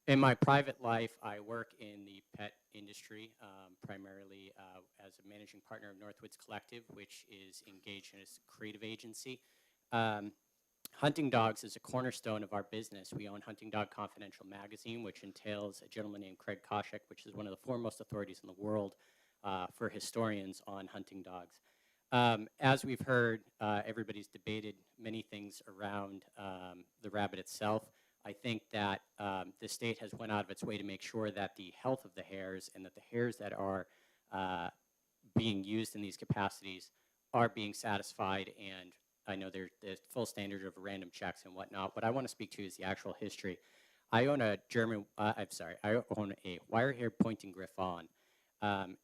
In my private life, I work in the pet industry, primarily as a managing partner of Northwoods Collective, which is engaged in a creative agency. Hunting dogs is a cornerstone of our business. We own Hunting Dog Confidential magazine, which entails a gentleman named Craig Koshek, which is one of the foremost authorities in the world for historians on hunting dogs. As we've heard, everybody's debated many things around the rabbit itself. I think that the state has went out of its way to make sure that the health of the hares and that the hares that are being used in these capacities are being satisfied, and I know there's full standard of random checks and whatnot. What I want to speak to is the actual history. I own a I own a wire-haired pointing Griffon.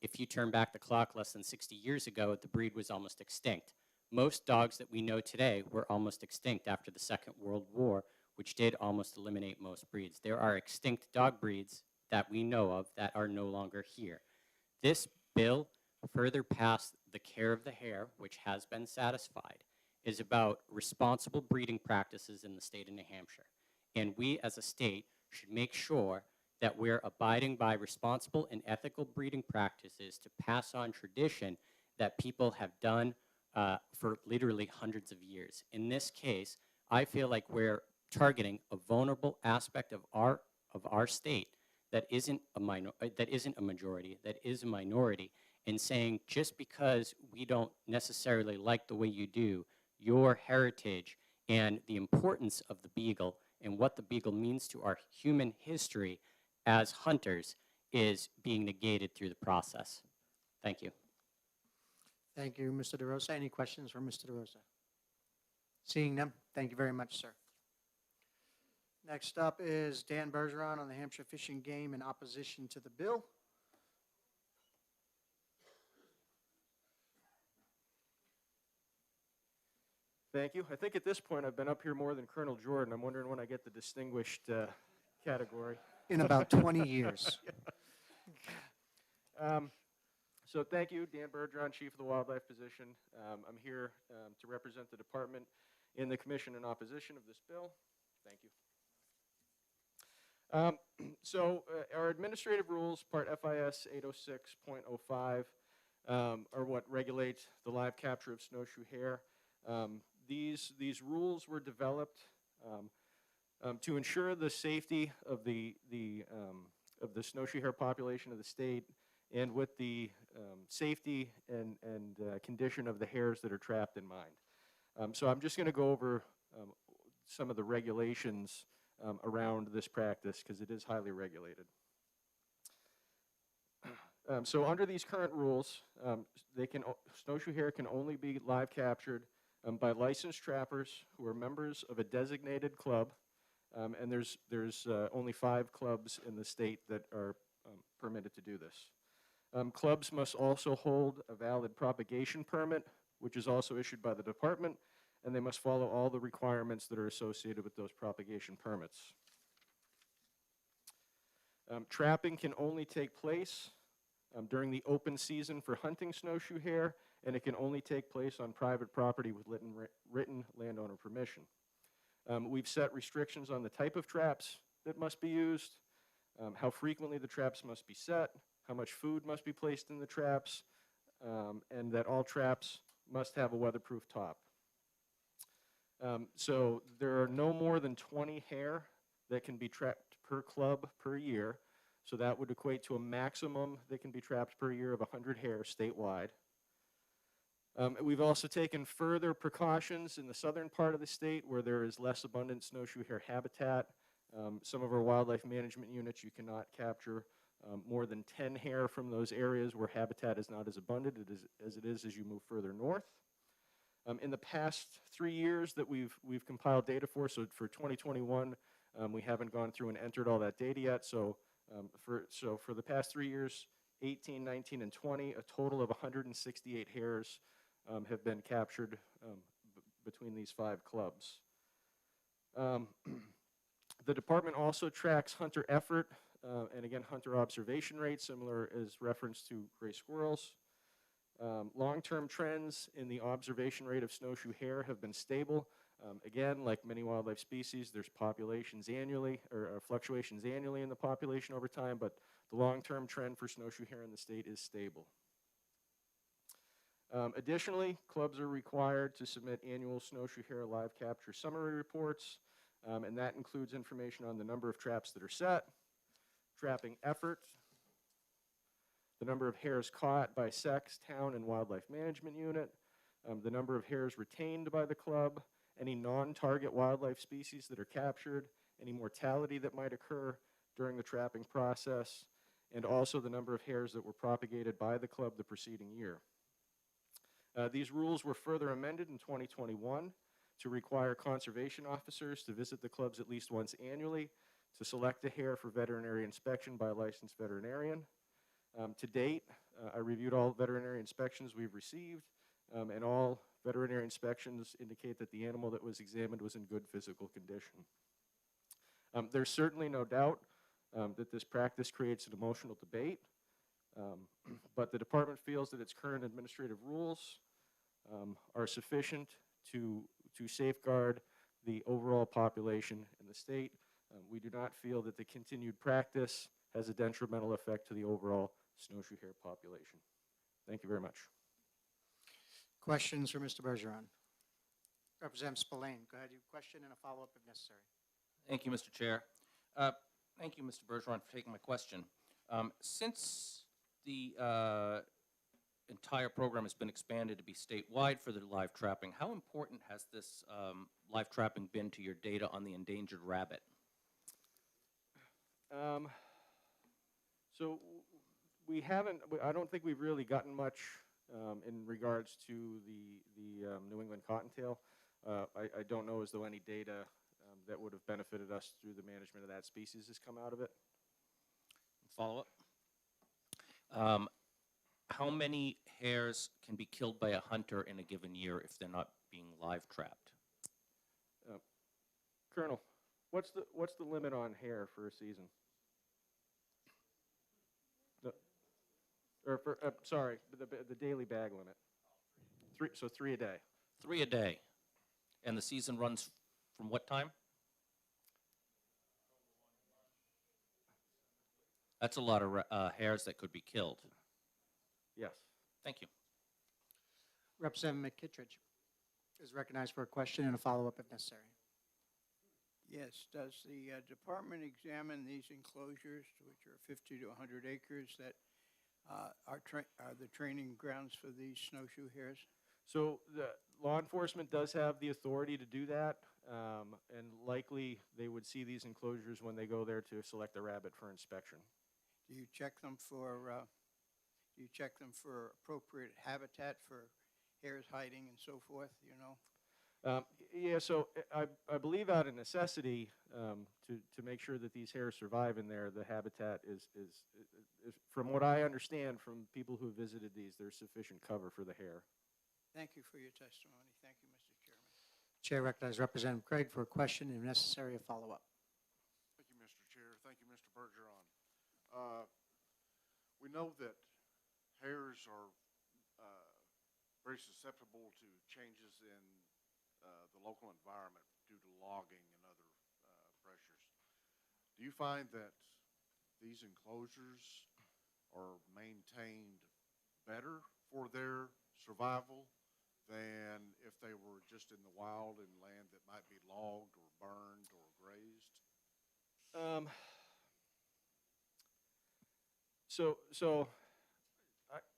If you turn back the clock less than 60 years ago, the breed was almost extinct. Most dogs that we know today were almost extinct after the Second World War, which did almost eliminate most breeds. There are extinct dog breeds that we know of that are no longer here. This bill, further past the care of the hare, which has been satisfied, is about responsible breeding practices in the state of New Hampshire. And we as a state should make sure that we're abiding by responsible and ethical breeding practices to pass on tradition that people have done for literally hundreds of years. In this case, I feel like we're targeting a vulnerable aspect of our state that isn't a majority, that is a minority, and saying just because we don't necessarily like the way you do your heritage and the importance of the beagle and what the beagle means to our human history as hunters is being negated through the process. Thank you. Thank you, Mr. DeRosa. Any questions for Mr. DeRosa? Seeing none, thank you very much, sir. Next up is Dan Bergeron on the Hampshire Fish and Game in opposition to the bill. Thank you. I think at this point I've been up here more than Colonel Jordan. I'm wondering when I get the distinguished category. In about 20 years. So thank you, Dan Bergeron, Chief of the Wildlife Position. I'm here to represent the department in the commission in opposition of this bill. Thank you. Our administrative rules, Part FIS 806.05, are what regulate the live capture of snowshoe hare. These rules were developed to ensure the safety of the snowshoe hare population of the state, and with the safety and condition of the hares that are trapped in mind. So I'm just going to go over some of the regulations around this practice because it is highly regulated. So under these current rules, snowshoe hare can only be live captured by licensed trappers who are members of a designated club, and there's only 5 clubs in the state that are permitted to do this. Clubs must also hold a valid propagation permit, which is also issued by the department, and they must follow all the requirements that are associated with those propagation permits. Trapping can only take place during the open season for hunting snowshoe hare, and it can only take place on private property with written landowner permission. We've set restrictions on the type of traps that must be used, how frequently the traps must be set, how much food must be placed in the traps, and that all traps must have a weatherproof top. So there are no more than 20 hare that can be trapped per club per year. So that would equate to a maximum that can be trapped per year of 100 hare statewide. We've also taken further precautions in the southern part of the state where there is less abundant snowshoe hare habitat. Some of our wildlife management units, you cannot capture more than 10 hare from those areas where habitat is not as abundant as it is as you move further north. In the past 3 years that we've compiled data for, so for 2021, we haven't gone through and entered all that data yet. So for the past 3 years, 18, 19, and 20, a total of 168 hares have been captured between these 5 clubs. The department also tracks hunter effort and again hunter observation rates, similar as reference to gray squirrels. Long-term trends in the observation rate of snowshoe hare have been stable. Again, like many wildlife species, there's populations annually, or fluctuations annually in the population over time, but the long-term trend for snowshoe hare in the state is stable. Additionally, clubs are required to submit annual snowshoe hare live capture summary reports, and that includes information on the number of traps that are set, trapping effort, the number of hares caught by sex, town, and wildlife management unit, the number of hares retained by the club, any non-target wildlife species that are captured, any mortality that might occur during the trapping process, and also the number of hares that were propagated by the club the preceding year. These rules were further amended in 2021 to require conservation officers to visit the clubs at least once annually to select a hare for veterinary inspection by a licensed veterinarian. To date, I reviewed all veterinary inspections we've received, and all veterinary inspections indicate that the animal that was examined was in good physical condition. There's certainly no doubt that this practice creates an emotional debate, but the department feels that its current administrative rules are sufficient to safeguard the overall population in the state. We do not feel that the continued practice has a detrimental effect to the overall snowshoe hare population. Thank you very much. Questions for Mr. Bergeron? Representative Spillane, go ahead. Your question and a follow-up if necessary. Thank you, Mr. Chair. Thank you, Mr. Bergeron, for taking my question. Since the entire program has been expanded to be statewide for the live trapping, how important has this live trapping been to your data on the endangered rabbit? So we haven't, I don't think we've really gotten much in regards to the New England cottontail. I don't know as though any data that would have benefited us through the management of that species has come out of it. Follow-up. How many hares can be killed by a hunter in a given year if they're not being live trapped? Colonel, what's the limit on hare for a season? Or for, sorry, the daily bag limit. So 3 a day. 3 a day. And the season runs from what time? That's a lot of hares that could be killed. Yes. Thank you. Representative McKittredge is recognized for a question and a follow-up if necessary. Yes, does the department examine these enclosures, which are 50 to 100 acres, that are the training grounds for these snowshoe hares? So the law enforcement does have the authority to do that, and likely they would see these enclosures when they go there to select a rabbit for inspection. Do you check them for appropriate habitat for hares hiding and so forth, you know? Yeah, so I believe out of necessity to make sure that these hares survive in there, the habitat is, from what I understand from people who visited these, there's sufficient cover for the hare. Thank you for your testimony. Thank you, Mr. Chairman. Chair recognizes Representative Craig for a question and if necessary a follow-up. Thank you, Mr. Chair. Thank you, Mr. Bergeron. We know that hares are very susceptible to changes in the local environment due to logging and other pressures. Do you find that these enclosures are maintained better for their survival than if they were just in the wild in land that might be logged or burned or grazed? So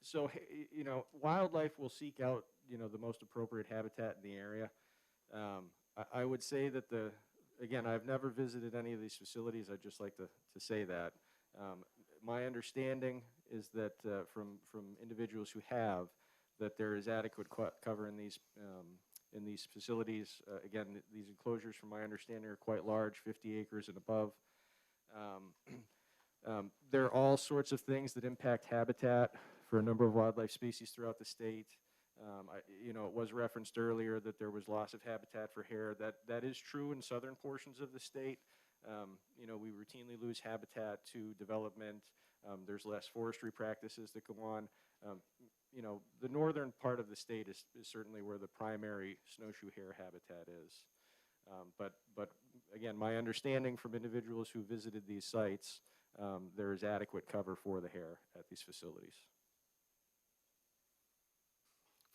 So, you know, wildlife will seek out, you know, the most appropriate habitat in the area. I would say that again, I've never visited any of these facilities. I'd just like to say that. My understanding is that from individuals who have, that there is adequate cover in these facilities. Again, these enclosures, from my understanding, are quite large, 50 acres and above. There are all sorts of things that impact habitat for a number of wildlife species throughout the state. You know, it was referenced earlier that there was loss of habitat for hare. That is true in southern portions of the state. You know, we routinely lose habitat to development. There's less forestry practices that go on. You know, the northern part of the state is certainly where the primary snowshoe hare habitat is. But again, my understanding from individuals who visited these sites, there is adequate cover for the hare at these facilities.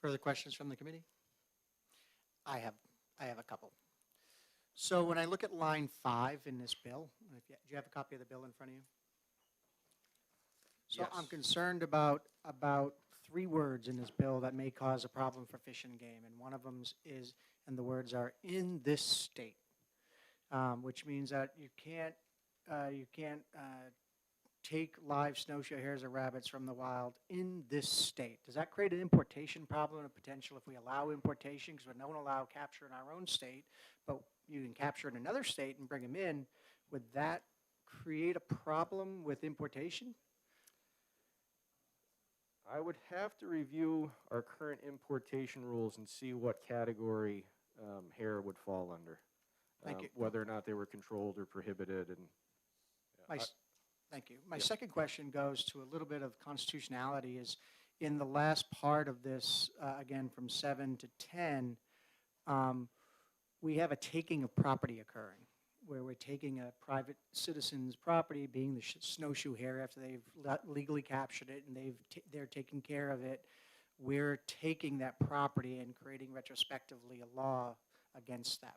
Further questions from the committee? I have a couple. So when I look at line 5 in this bill, do you have a copy of the bill in front of you? So Yes. I'm concerned about 3 words in this bill that may cause a problem for Fish and Game, and one of them is, and the words are "in this state," which means that you can't take live snowshoe hares or rabbits from the wild in this state. Does that create an importation problem, a potential if we allow importation, because we don't allow capture in our own state, but you can capture in another state and bring them in? Would that create a problem with importation? I would have to review our current importation rules and see what category hare would fall under. Thank you. Whether or not they were controlled or prohibited. And Thank you. My second question goes to a little bit of constitutionality. Is in the last part of this, again, from 7 to 10, we have a taking of property occurring, where we're taking a private citizen's property, being the snowshoe hare, after they've legally captured it and they're taking care of it. We're taking that property and creating retrospectively a law against that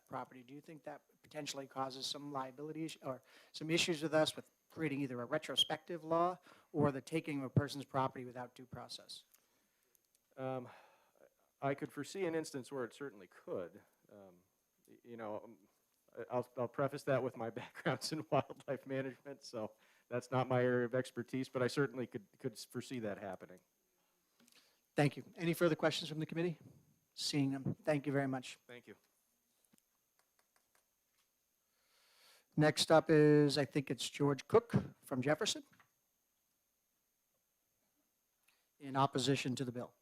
property. Do you think that potentially causes some liability or some issues with us with creating either a retrospective law or the taking of a person's property without due process? I could foresee an instance where it certainly could. You know, I'll preface that with my background's in wildlife management, so that's not my area of expertise, but I certainly could foresee that happening. Thank you. Any further questions from the committee? Seeing them. Thank you very much. Thank you. Next up is, I think it's George Cook from Jefferson, in opposition to the bill.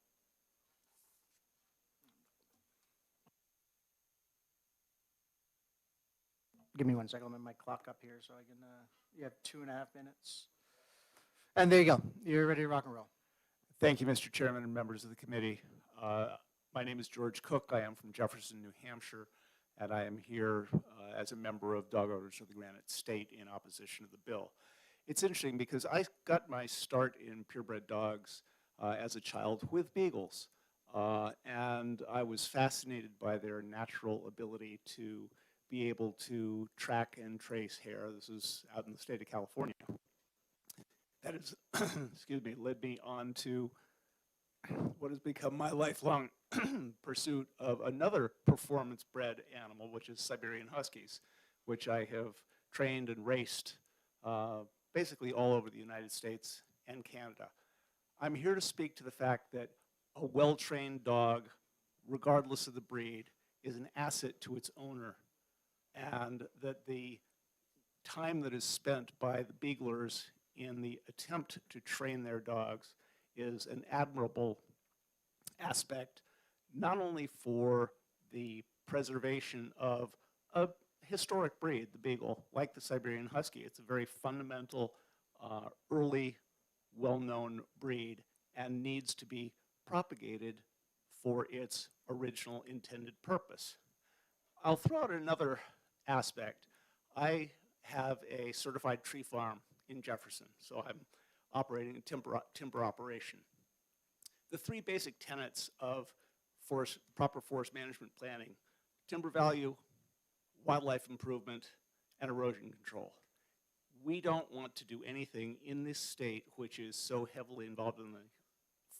Give me 1 second. I'll move my clock up here so I can, you have 2.5 minutes. And there you go. You're ready to rock and roll. Thank you, Mr. Chairman and members of the committee. My name is George Cook. I am from Jefferson, New Hampshire, and I am here as a member of Dog Owners of the Granite State in opposition to the bill. It's interesting because I got my start in purebred dogs as a child with beagles, and I was fascinated by their natural ability to be able to track and trace hare. This is out in the state of California. That is, excuse me, led me on to what has become my lifelong pursuit of another performance-bred animal, which is Siberian Huskies, which I have trained and raced basically all over the United States and Canada. I'm here to speak to the fact that a well-trained dog, regardless of the breed, is an asset to its owner, and that the time that is spent by the beaglers in the attempt to train their dogs is an admirable aspect, not only for the preservation of a historic breed, the beagle, like the Siberian Husky. It's a very fundamental, early, well-known breed and needs to be propagated for its original intended purpose. I'll throw out another aspect. I have a certified tree farm in Jefferson, so I'm operating a timber operation. The 3 basic tenets of proper forest management planning: timber value, wildlife improvement, and erosion control. We don't want to do anything in this state, which is so heavily involved in the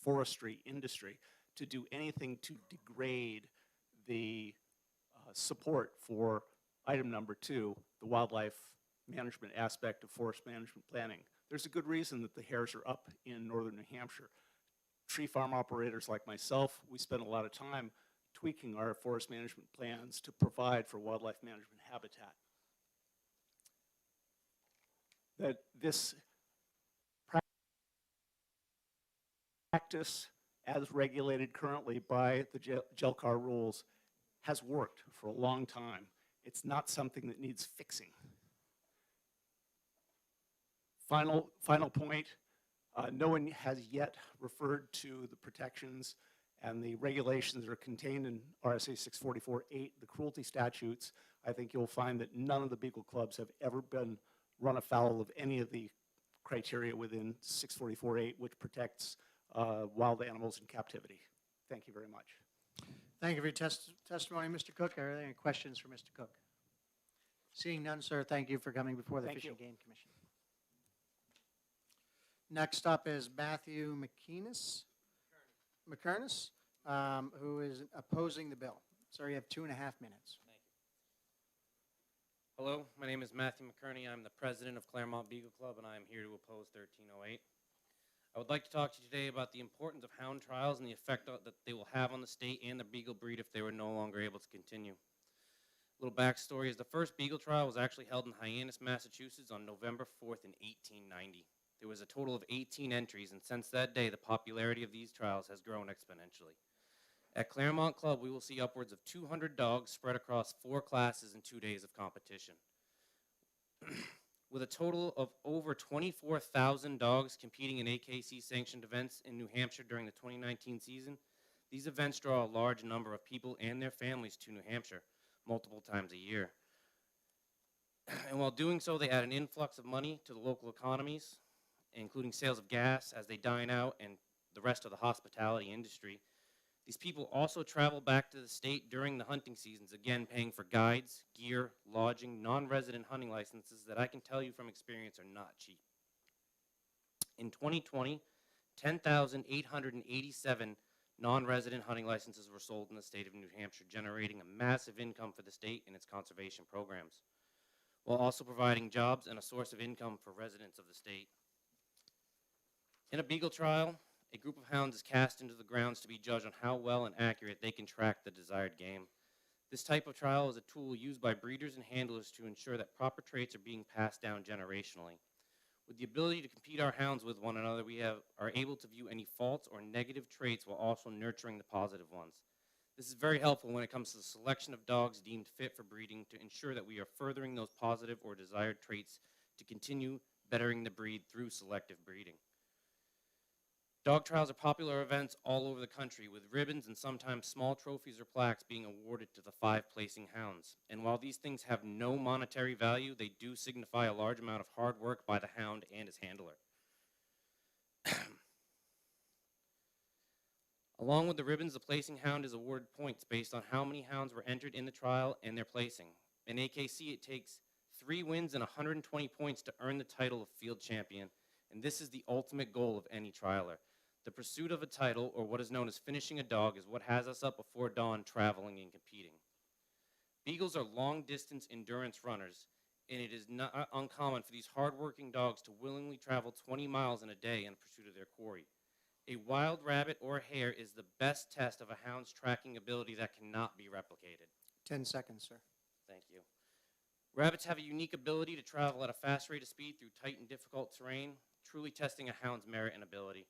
forestry industry, to do anything to degrade the support for item number 2, the wildlife management aspect of forest management planning. There's a good reason that the hares are up in northern New Hampshire. Tree farm operators like myself, we spend a lot of time tweaking our forest management plans to provide for wildlife management habitat. That this practice, as regulated currently by the GELCAR rules, has worked for a long time. It's not something that needs fixing. Final point, no one has yet referred to the protections and the regulations that are contained in RSA 644-8, the cruelty statutes. I think you'll find that none of the Beagle Clubs have ever been run afoul of any of the criteria within 644-8, which protects wild animals in captivity. Thank you very much. Thank you for your testimony, Mr. Cook. Are there any questions for Mr. Cook? Seeing none, sir, thank you for coming before the Thank Fish you. and Game Commission. Next up is Matthew McKernis, who is opposing the bill. Sir, you have 2.5 minutes. Hello, my name is Matthew McKerney. I'm the president of Claremont Beagle Club, and I am here to oppose 1308. I would like to talk to you today about the importance of hound trials and the effect that they will have on the state and the beagle breed if they were no longer able to continue. A little backstory is the first beagle trial was actually held in Hyannis, Massachusetts on November 4th in 1890. There was a total of 18 entries, and since that day, the popularity of these trials has grown exponentially. At Claremont Club, we will see upwards of 200 dogs spread across 4 classes in 2 days of competition. With a total of over 24,000 dogs competing in AKC-sanctioned events in New Hampshire during the 2019 season, these events draw a large number of people and their families to New Hampshire multiple times a year. And while doing so, they add an influx of money to the local economies, including sales of gas as they dine out and the rest of the hospitality industry. These people also travel back to the state during the hunting seasons, again paying for guides, gear, lodging, non-resident hunting licenses that I can tell you from experience are not cheap. In 2020, 10,887 non-resident hunting licenses were sold in the state of New Hampshire, generating a massive income for the state and its conservation programs, while also providing jobs and a source of income for residents of the state. In a beagle trial, a group of hounds is cast into the grounds to be judged on how well and accurate they can track the desired game. This type of trial is a tool used by breeders and handlers to ensure that proper traits are being passed down generationally. With the ability to compete our hounds with one another, we are able to view any faults or negative traits while also nurturing the positive ones. This is very helpful when it comes to the selection of dogs deemed fit for breeding to ensure that we are furthering those positive or desired traits to continue bettering the breed through selective breeding. Dog trials are popular events all over the country, with ribbons and sometimes small trophies or plaques being awarded to the 5 placing hounds. And while these things have no monetary value, they do signify a large amount of hard work by the hound and his handler. Along with the ribbons, the placing hound is awarded points based on how many hounds were entered in the trial and their placing. In AKC, it takes 3 wins and 120 points to earn the title of field champion, and this is the ultimate goal of any trialer. The pursuit of a title, or what is known as finishing a dog, is what has us up before dawn traveling and competing. Beagles are long-distance endurance runners, and it is not uncommon for these hard-working dogs to willingly travel 20 miles in a day in pursuit of their quarry. A wild rabbit or hare is the best test of a hound's tracking ability that cannot be replicated. 10 seconds, sir. Thank you. Rabbits have a unique ability to travel at a fast rate of speed through tight and difficult terrain, truly testing a hound's merit and ability.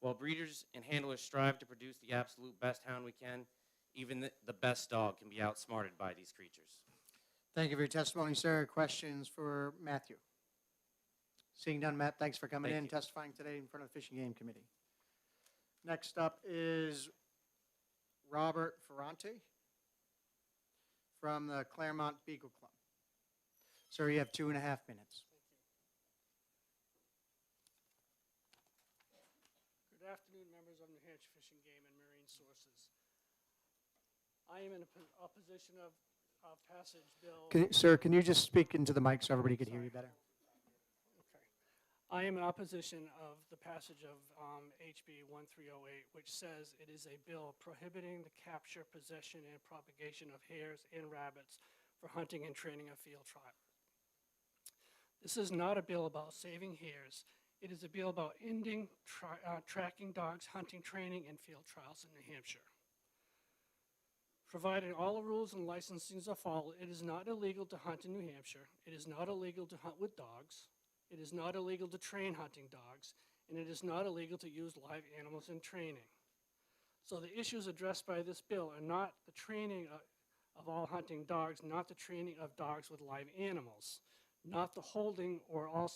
While breeders and handlers strive to produce the absolute best hound we can, even the best dog can be outsmarted by these creatures. Thank you for your testimony, sir. Questions for Matthew? Seeing none, Matt, thanks for coming in, testifying today in front of the Fish and Game Committee. Next up is Robert Ferrante from the Claremont Beagle Club. Sir, you have 2.5 minutes. Good afternoon, members of New Hampshire Fish and Game and Marine Sources. I am in opposition of passage bill. Sir, can you just speak into the mic so everybody could hear you better? I am in opposition of the passage of HB 1308, which says it is a bill prohibiting the capture, possession, and propagation of hares and rabbits for hunting and training of field trial. This is not a bill about saving hares. It is a bill about ending tracking dogs, hunting, training, and field trials in New Hampshire. Provided all the rules and licensings are followed, it is not illegal to hunt in New Hampshire. It is not illegal to hunt with dogs. It is not illegal to train hunting dogs, and it is not illegal to use live animals in training. So the issues addressed by this bill are not the training of all hunting dogs, not the training of dogs with live animals, not the holding or all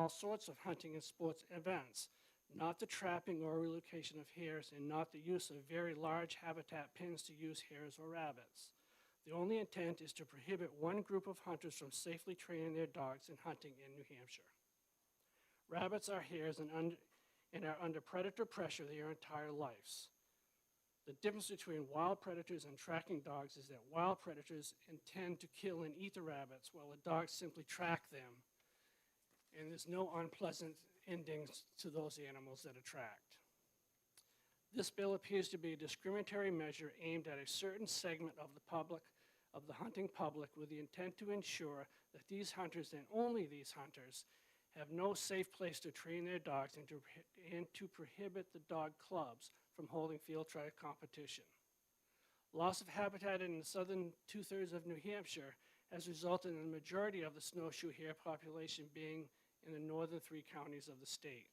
sorts of hunting and sports events, not the trapping or relocation of hares, and not the use of very large habitat pins to use hares or rabbits. The only intent is to prohibit one group of hunters from safely training their dogs and hunting in New Hampshire. Rabbits are hares and are under predator pressure their entire lives. The difference between wild predators and tracking dogs is that wild predators intend to kill and eat the rabbits, while the dogs simply track them, and there's no unpleasant endings to those animals that are tracked. This bill appears to be a discriminatory measure aimed at a certain segment of the public, of the hunting public, with the intent to ensure that these hunters, and only these hunters, have no safe place to train their dogs and to prohibit the dog clubs from holding field trial competition. Loss of habitat in the southern two-thirds of New Hampshire has resulted in the majority of the snowshoe hare population being in the northern 3 counties of the state.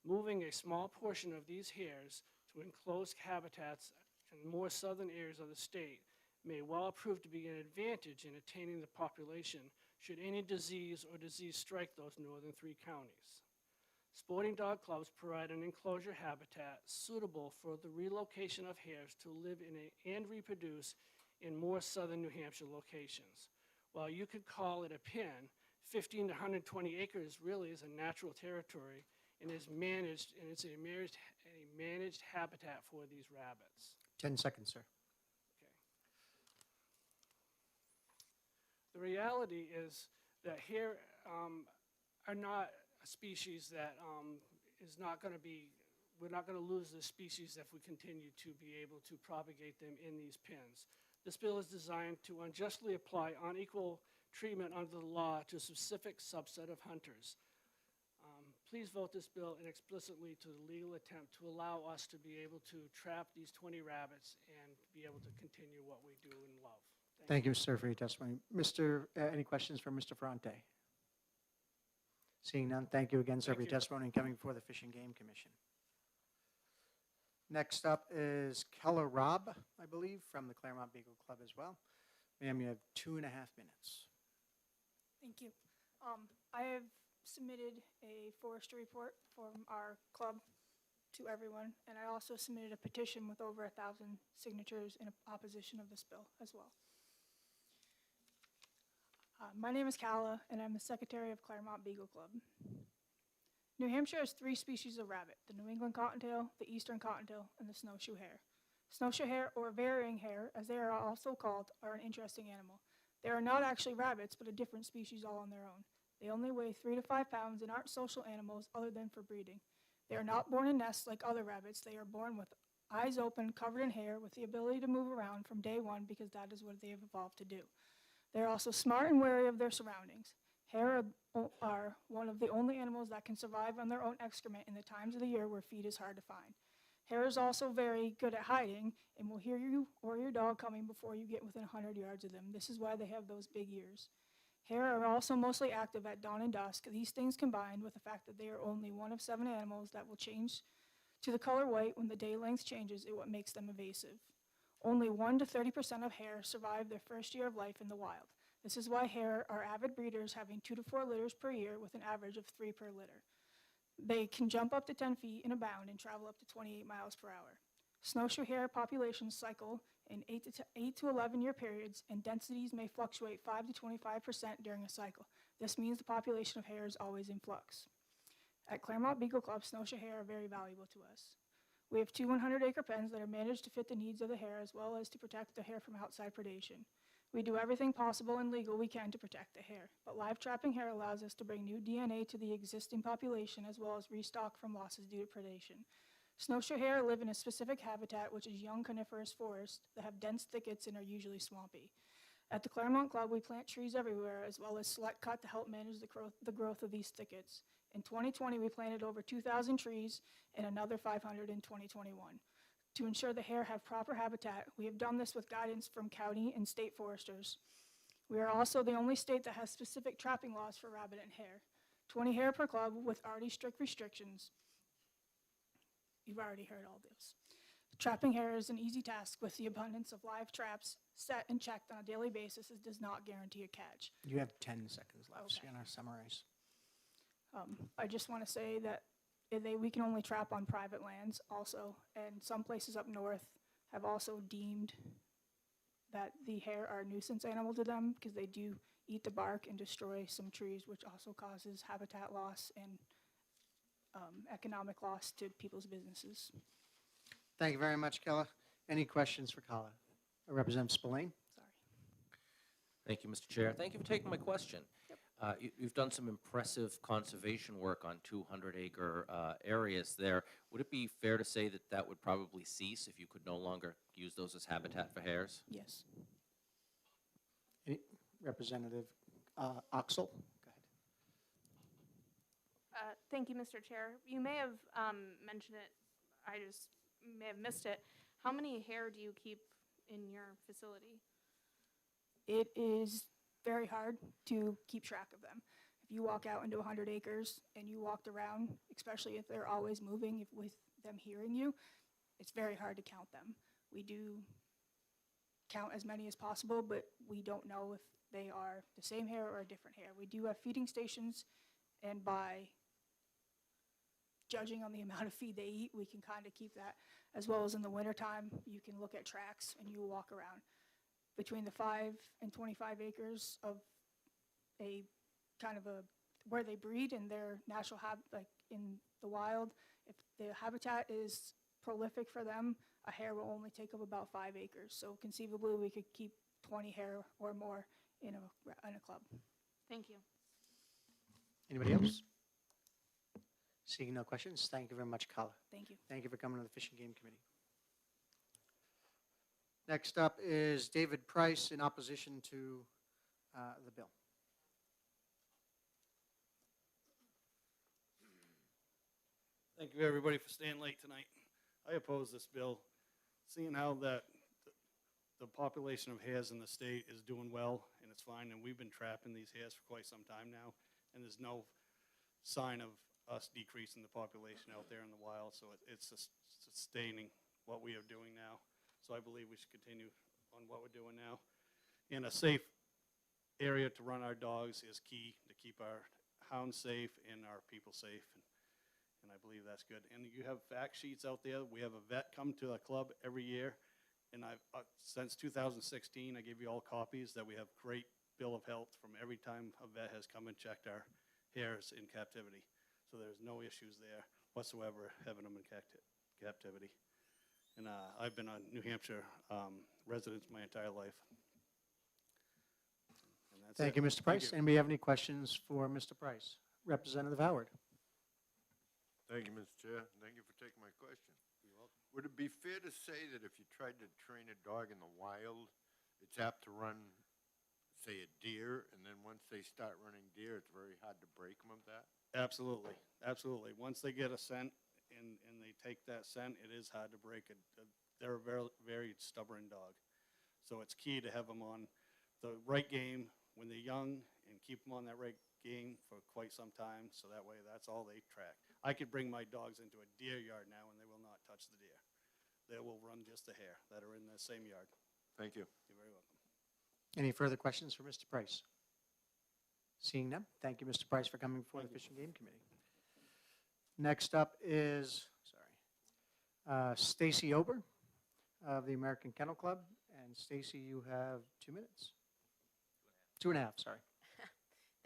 Moving a small portion of these hares to enclosed habitats in more southern areas of the state may well prove to be an advantage in attaining the population should any disease strike those northern 3 counties. Sporting dog clubs provide an enclosure habitat suitable for the relocation of hares to live and reproduce in more southern New Hampshire locations. While you could call it a pen, 15 to 120 acres really is a natural territory and is managed, and it's a managed habitat for these rabbits. 10 seconds, sir. The reality is that hare are not a species that is not going to be, we're not going to lose this species if we continue to be able to propagate them in these pens. This bill is designed to unjustly apply unequal treatment under the law to a specific subset of hunters. Please vote this bill inexplicitly to the legal attempt to allow us to be able to trap these 20 rabbits and be able to continue what we do and love. Thank you, sir, for your testimony. Any questions for Mr. Ferrante? Seeing none, thank you again, sir, for your testimony and coming before the Fish and Game Commission. Next up is Keller Robb, I believe, from the Claremont Beagle Club as well. Ma'am, you have 2.5 minutes. Thank you. I have submitted a forestry report from our club to everyone, and I also submitted a petition with over 1,000 signatures in opposition of this bill as well. My name is Calla, and I'm the secretary of Claremont Beagle Club. New Hampshire has 3 species of rabbit: the New England cottontail, the eastern cottontail, and the snowshoe hare. Snowshoe hare, or varying hare, as they are also called, are an interesting animal. They are not actually rabbits, but a different species all on their own. They only weigh 3 to 5 pounds and aren't social animals other than for breeding. They are not born in nests like other rabbits. They are born with eyes open, covered in hair, with the ability to move around from day one because that is what they have evolved to do. They are also smart and wary of their surroundings. Hare are one of the only animals that can survive on their own excrement in the times of the year where feed is hard to find. Hare is also very good at hiding and will hear you or your dog coming before you get within 100 yards of them. This is why they have those big ears. Hare are also mostly active at dawn and dusk. These things combined with the fact that they are only one of 7 animals that will change to the color white when the day length changes is what makes them evasive. Only 1 to 30% of hare survive their first year of life in the wild. This is why hare are avid breeders, having 2 to 4 litters per year with an average of 3 per litter. They can jump up to 10 feet in a bound and travel up to 28 miles per hour. Snowshoe hare populations cycle in 8 to 11 year periods, and densities may fluctuate 5 to 25% during a cycle. This means the population of hare is always in flux. At Claremont Beagle Club, snowshoe hare are very valuable to us. We have 2 100-acre pens that are managed to fit the needs of the hare as well as to protect the hare from outside predation. We do everything possible and legal we can to protect the hare, but live trapping hare allows us to bring new DNA to the existing population as well as restock from losses due to predation. Snowshoe hare live in a specific habitat, which is young coniferous forests that have dense thickets and are usually swampy. At the Claremont Club, we plant trees everywhere as well as select cut to help manage the growth of these thickets. In 2020, we planted over 2,000 trees and another 500 in 2021. To ensure the hare have proper habitat, we have done this with guidance from county and state foresters. We are also the only state that has specific trapping laws for rabbit and hare. 20 hare per club with already strict restrictions. You've already heard all this. Trapping hare is an easy task with the abundance of live traps set and checked on a daily basis. It does not guarantee a catch. You have 10 seconds left, so Okay. you're going to summarize. I just want to say that we can only trap on private lands also, and some places up north have also deemed that the hare are a nuisance animal to them because they do eat the bark and destroy some trees, which also causes habitat loss and economic loss to people's businesses. Thank you very much, Kella. Any questions for Kella? Representative Spillane? Thank you, Mr. Chair. Thank you for taking my question. You've done some impressive conservation work on 200-acre areas there. Would it be fair to say that that would probably cease if you could no longer use those as habitat for hares? Yes. Representative Oxel? Thank you, Mr. Chair. You may have mentioned it, I just may have missed it. How many hare do you keep in your facility? It is very hard to keep track of them. If you walk out into 100 acres and you walked around, especially if they're always moving, with them hearing you, it's very hard to count them. We do count as many as possible, but we don't know if they are the same hare or a different hare. We do have feeding stations, and by judging on the amount of feed they eat, we can kind of keep that, as well as in the wintertime, you can look at tracks and you walk around. Between the 5 and 25 acres of a kind of where they breed in their natural like in the wild, if the habitat is prolific for them, a hare will only take up about 5 acres. So conceivably, we could keep 20 hare or more in a club. Thank you. Anybody else? Seeing no questions, thank you very much, Kala. Thank you. Thank you for coming to the Fish and Game Committee. Next up is David Price in opposition to the bill. Thank you, everybody, for staying late tonight. I oppose this bill, seeing how that the population of hares in the state is doing well, and it's fine, and we've been trapping these hares for quite some time now, and there's no sign of us decreasing the population out there in the wild, so it's sustaining what we are doing now. So I believe we should continue on what we're doing now. And a safe area to run our dogs is key to keep our hounds safe and our people safe. And I believe that's good. And you have fact sheets out there. We have a vet come to the club every year. And I've since 2016, I gave you all copies that we have great bill of health from every time a vet has come and checked our hares in captivity. So there's no issues there whatsoever having them in captivity. And I've been a New Hampshire resident my entire life. And that's Thank it. you, Mr. Price. Thank you. Anybody have any questions for Mr. Price? Representative Howard. Thank you, Mr. Chair. Thank you for taking my question. You're welcome. Would it be fair to say that if you tried to train a dog in the wild, it's apt to run, say, a deer, and then once they start running deer, it's very hard to break them of that? Absolutely, absolutely. Once they get a scent and they take that scent, it is hard to break it. They're a very, very stubborn dog. So it's key to have them on the right game when they're young and keep them on that right game for quite some time, so that way that's all they track. I could bring my dogs into a deer yard now and they will not touch the deer. They will run just the hare that are in the same yard. Thank you. You're very welcome. Any further questions for Mr. Price? Seeing none, thank you, Mr. Price, for coming before the Fish and Game Committee. Next up is, Stacy Ober of the American Kennel Club. And Stacy, you have 2 minutes. 2.5, sorry.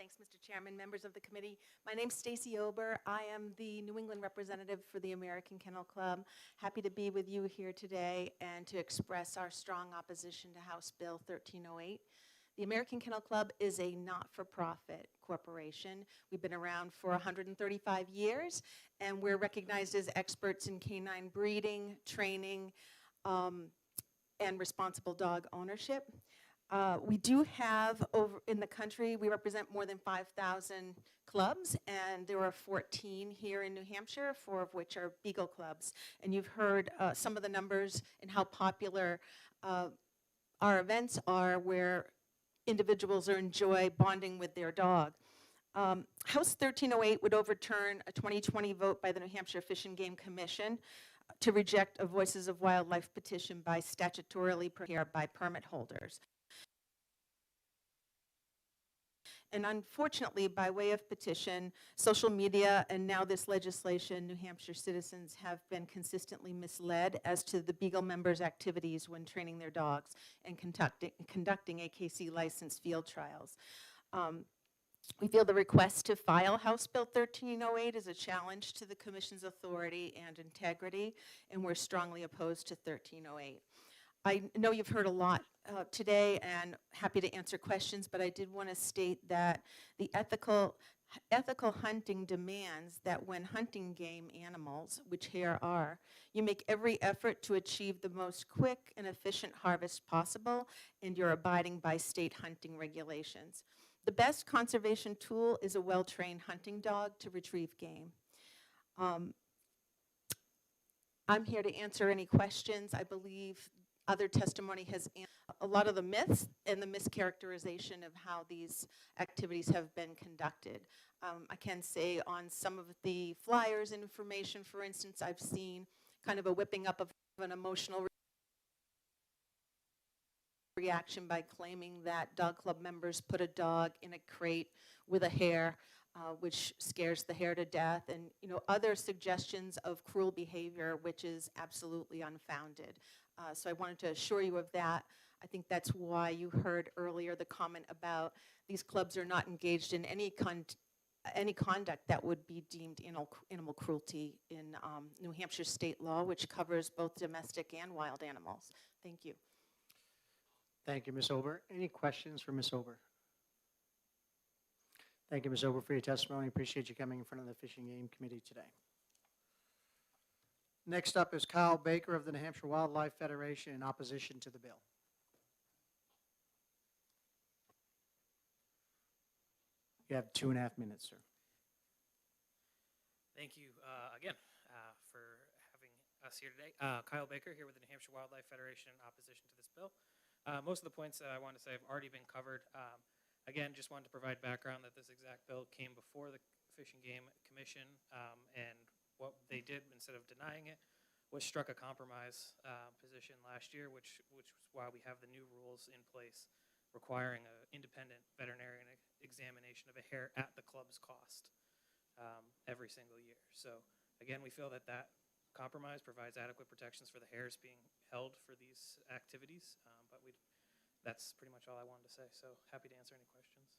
Thanks, Mr. Chairman, members of the committee. My name's Stacy Ober. I am the New England representative for the American Kennel Club. Happy to be with you here today and to express our strong opposition to House Bill 1308. The American Kennel Club is a not-for-profit corporation. We've been around for 135 years, and we're recognized as experts in canine breeding, training, and responsible dog ownership. We do have, over in the country, we represent more than 5,000 clubs, and there are 14 here in New Hampshire, 4 of which are Beagle clubs. And you've heard some of the numbers and how popular our events are, where individuals enjoy bonding with their dog. House 1308 would overturn a 2020 vote by the New Hampshire Fish and Game Commission to reject a Voices of Wildlife petition by statutorily prepared by permit holders. And unfortunately, by way of petition, social media, and now this legislation, New Hampshire citizens have been consistently misled as to the Beagle members' activities when training their dogs and conducting AKC licensed field trials. We feel the request to file House Bill 1308 is a challenge to the Commission's authority and integrity, and we're strongly opposed to 1308. I know you've heard a lot today, and happy to answer questions, but I did want to state that the ethical hunting demands that when hunting game animals, which hare are, you make every effort to achieve the most quick and efficient harvest possible, and you're abiding by state hunting regulations. The best conservation tool is a well-trained hunting dog to retrieve game. I'm here to answer any questions. I believe other testimony has answered a lot of the myths and the mischaracterization of how these activities have been conducted. I can say on some of the flyers and information, for instance, I've seen kind of a whipping up of an emotional reaction by claiming that dog club members put a dog in a crate with a hare, which scares the hare to death, and other suggestions of cruel behavior, which is absolutely unfounded. So I wanted to assure you of that. I think that's why you heard earlier the comment about these clubs are not engaged in any conduct that would be deemed animal cruelty in New Hampshire state law, which covers both domestic and wild animals. Thank you. Thank you, Ms. Ober. Any questions for Ms. Ober? Thank you, Ms. Ober, for your testimony. Appreciate you coming in front of the Fish and Game Committee today. Next up is Kyle Baker of the New Hampshire Wildlife Federation in opposition to the bill. You have 2.5 minutes, sir. Thank you again for having us here today. Kyle Baker here with the New Hampshire Wildlife Federation in opposition to this bill. Most of the points that I want to say have already been covered. Again, just wanted to provide background that this exact bill came before the Fish and Game Commission, and what they did, instead of denying it, was struck a compromise position last year, which was why we have the new rules in place requiring an independent veterinarian examination of a hare at the club's cost every single year. So again, we feel that that compromise provides adequate protections for the hares being held for these activities, but that's pretty much all I wanted to say. So happy to answer any questions.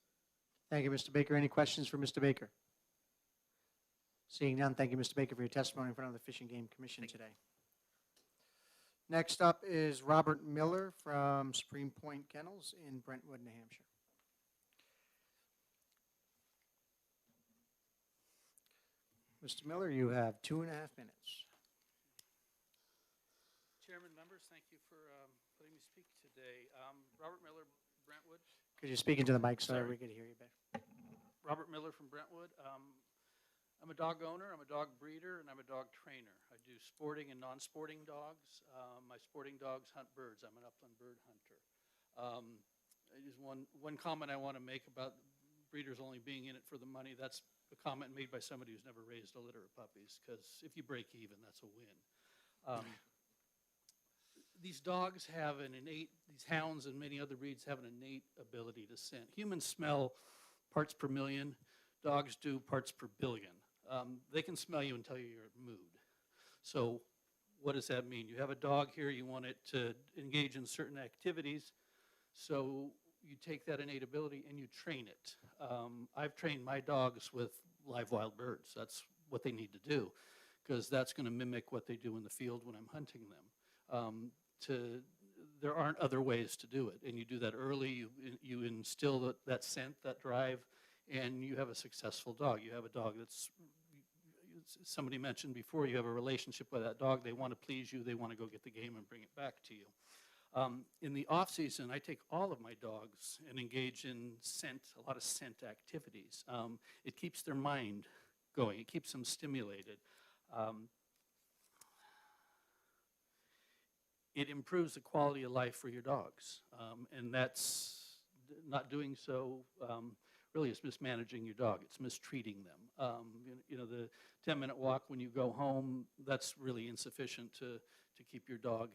Thank you, Mr. Baker. Any questions for Mr. Baker? Seeing none, thank you, Mr. Baker, for your testimony in front of the Fish and Game Commission today. Next up is Robert Miller from Supreme Point Kennels in Brentwood, New Hampshire. Mr. Miller, you have 2.5 minutes. Chairman, members, thank you for letting me speak today. Robert Miller, Brentwood. Could you speak into the mic so we could hear you better? Robert Miller from Brentwood. I'm a dog owner, I'm a dog breeder, and I'm a dog trainer. I do sporting and non-sporting dogs. My sporting dogs hunt birds. I'm an upland bird hunter. Just one comment I want to make about breeders only being in it for the money. That's a comment made by somebody who's never raised a litter of puppies, because if you break even, that's a win. These dogs have an innate, these hounds and many other breeds have an innate ability to scent. Humans smell parts per million. Dogs do parts per billion. They can smell you and tell you you're in mood. So what does that mean? You have a dog here, you want it to engage in certain activities. So you take that innate ability and you train it. I've trained my dogs with live wild birds. That's what they need to do, because that's going to mimic what they do in the field when I'm hunting them. There aren't other ways to do it, and you do that early. You instill that scent, that drive, and you have a successful dog. You have a dog that's, somebody mentioned before, you have a relationship with that dog. They want to please you. They want to go get the game and bring it back to you. In the off season, I take all of my dogs and engage in scent, a lot of scent activities. It keeps their mind going. It keeps them stimulated. It improves the quality of life for your dogs. And that's not doing so really is mismanaging your dog. It's mistreating them. You know, the 10-minute walk when you go home, that's really insufficient to keep your dog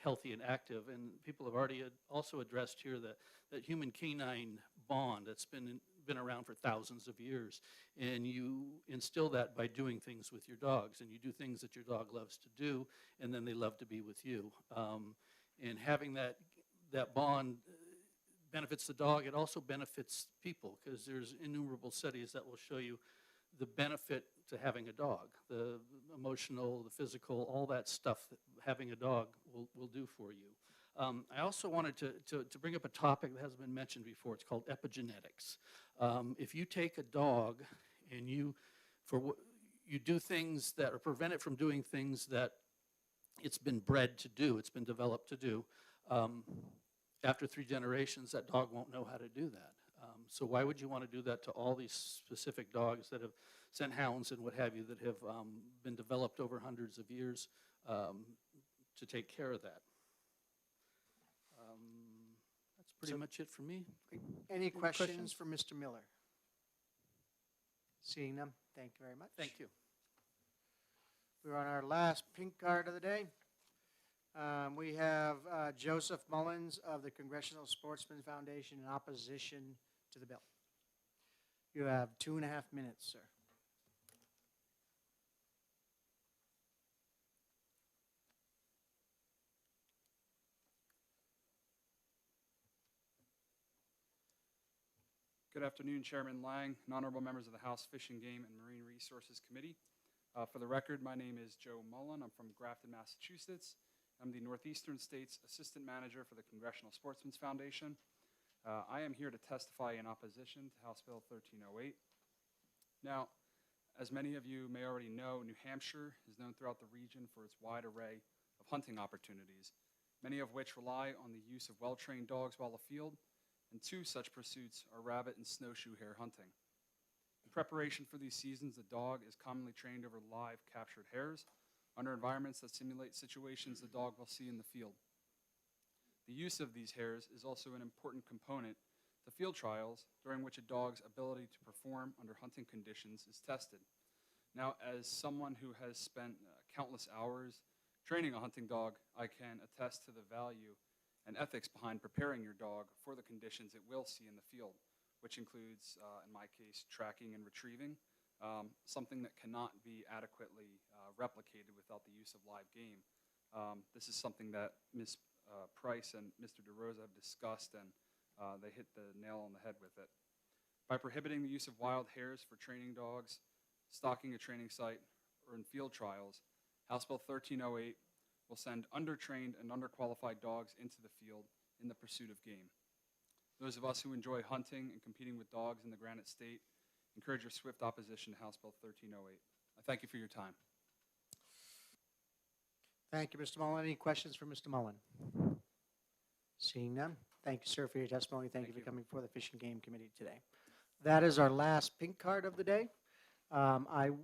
healthy and active. And people have already also addressed here that human-canine bond that's been around for thousands of years. And you instill that by doing things with your dogs. And you do things that your dog loves to do, and then they love to be with you. And having that bond benefits the dog. It also benefits people, because there's innumerable studies that will show you the benefit to having a dog, the emotional, the physical, all that stuff that having a dog will do for you. I also wanted to bring up a topic that hasn't been mentioned before. It's called epigenetics. If you take a dog and you do things that are prevent it from doing things that it's been bred to do, it's been developed to do, after 3 generations, that dog won't know how to do that. So why would you want to do that to all these specific dogs that have scent hounds and what have you that have been developed over hundreds of years to take care of that? That's pretty much it for me. Any questions for Mr. Miller? Seeing them, thank you very much. Thank you. We're on our last pink card of the day. We have Joseph Mullins of the Congressional Sportsman Foundation in opposition to the bill. You have 2.5 minutes, sir. Good afternoon, Chairman Lang and honorable members of the House Fish and Game and Marine Resources Committee. For the record, my name is Joe Mullen. I'm from Grafton, Massachusetts. I'm the Northeastern States Assistant Manager for the Congressional Sportsman's Foundation. I am here to testify in opposition to House Bill 1308. Now, as many of you may already know, New Hampshire is known throughout the region for its wide array of hunting opportunities, many of which rely on the use of well-trained dogs while afield, and 2 such pursuits are rabbit and snowshoe hare hunting. In preparation for these seasons, the dog is commonly trained over live captured hares under environments that simulate situations the dog will see in the field. The use of these hares is also an important component to field trials during which a dog's ability to perform under hunting conditions is tested. Now, as someone who has spent countless hours training a hunting dog, I can attest to the value and ethics behind preparing your dog for the conditions it will see in the field, which includes, in my case, tracking and retrieving, something that cannot be adequately replicated without the use of live game. This is something that Ms. Price and Mr. DeRosa have discussed, and they hit the nail on the head with it. By prohibiting the use of wild hares for training dogs, stocking a training site, or in field trials, House Bill 1308 will send undertrained and underqualified dogs into the field in the pursuit of game. Those of us who enjoy hunting and competing with dogs in the Granite State encourage your swift opposition to House Bill 1308. I thank you for your time. Thank you, Mr. Mullen. Any questions for Mr. Mullen? Seeing none, thank you, sir, for your testimony. Thank you for coming before the Fish and Game Committee today. That is our last pink card of the day.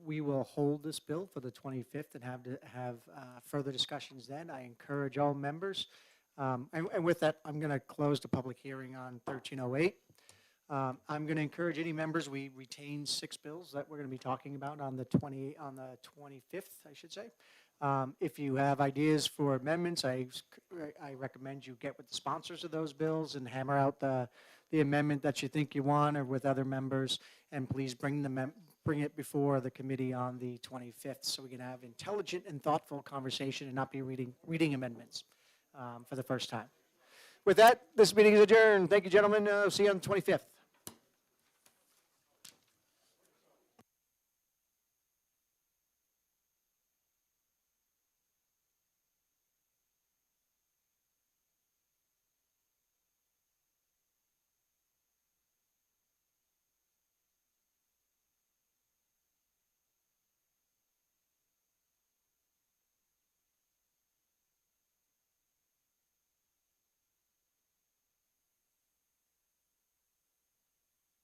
We will hold this bill for the 25th and have further discussions then. I encourage all members. And with that, I'm going to close the public hearing on 1308. I'm going to encourage any members. We retain 6 bills that we're going to be talking about on the 25th, I should say. If you have ideas for amendments, I recommend you get with the sponsors of those bills and hammer out the amendment that you think you want, or with other members, and please bring it before the committee on the 25th so we can have intelligent and thoughtful conversation and not be reading amendments for the first time. With that, this meeting is adjourned. Thank you, gentlemen. See you on the 25th.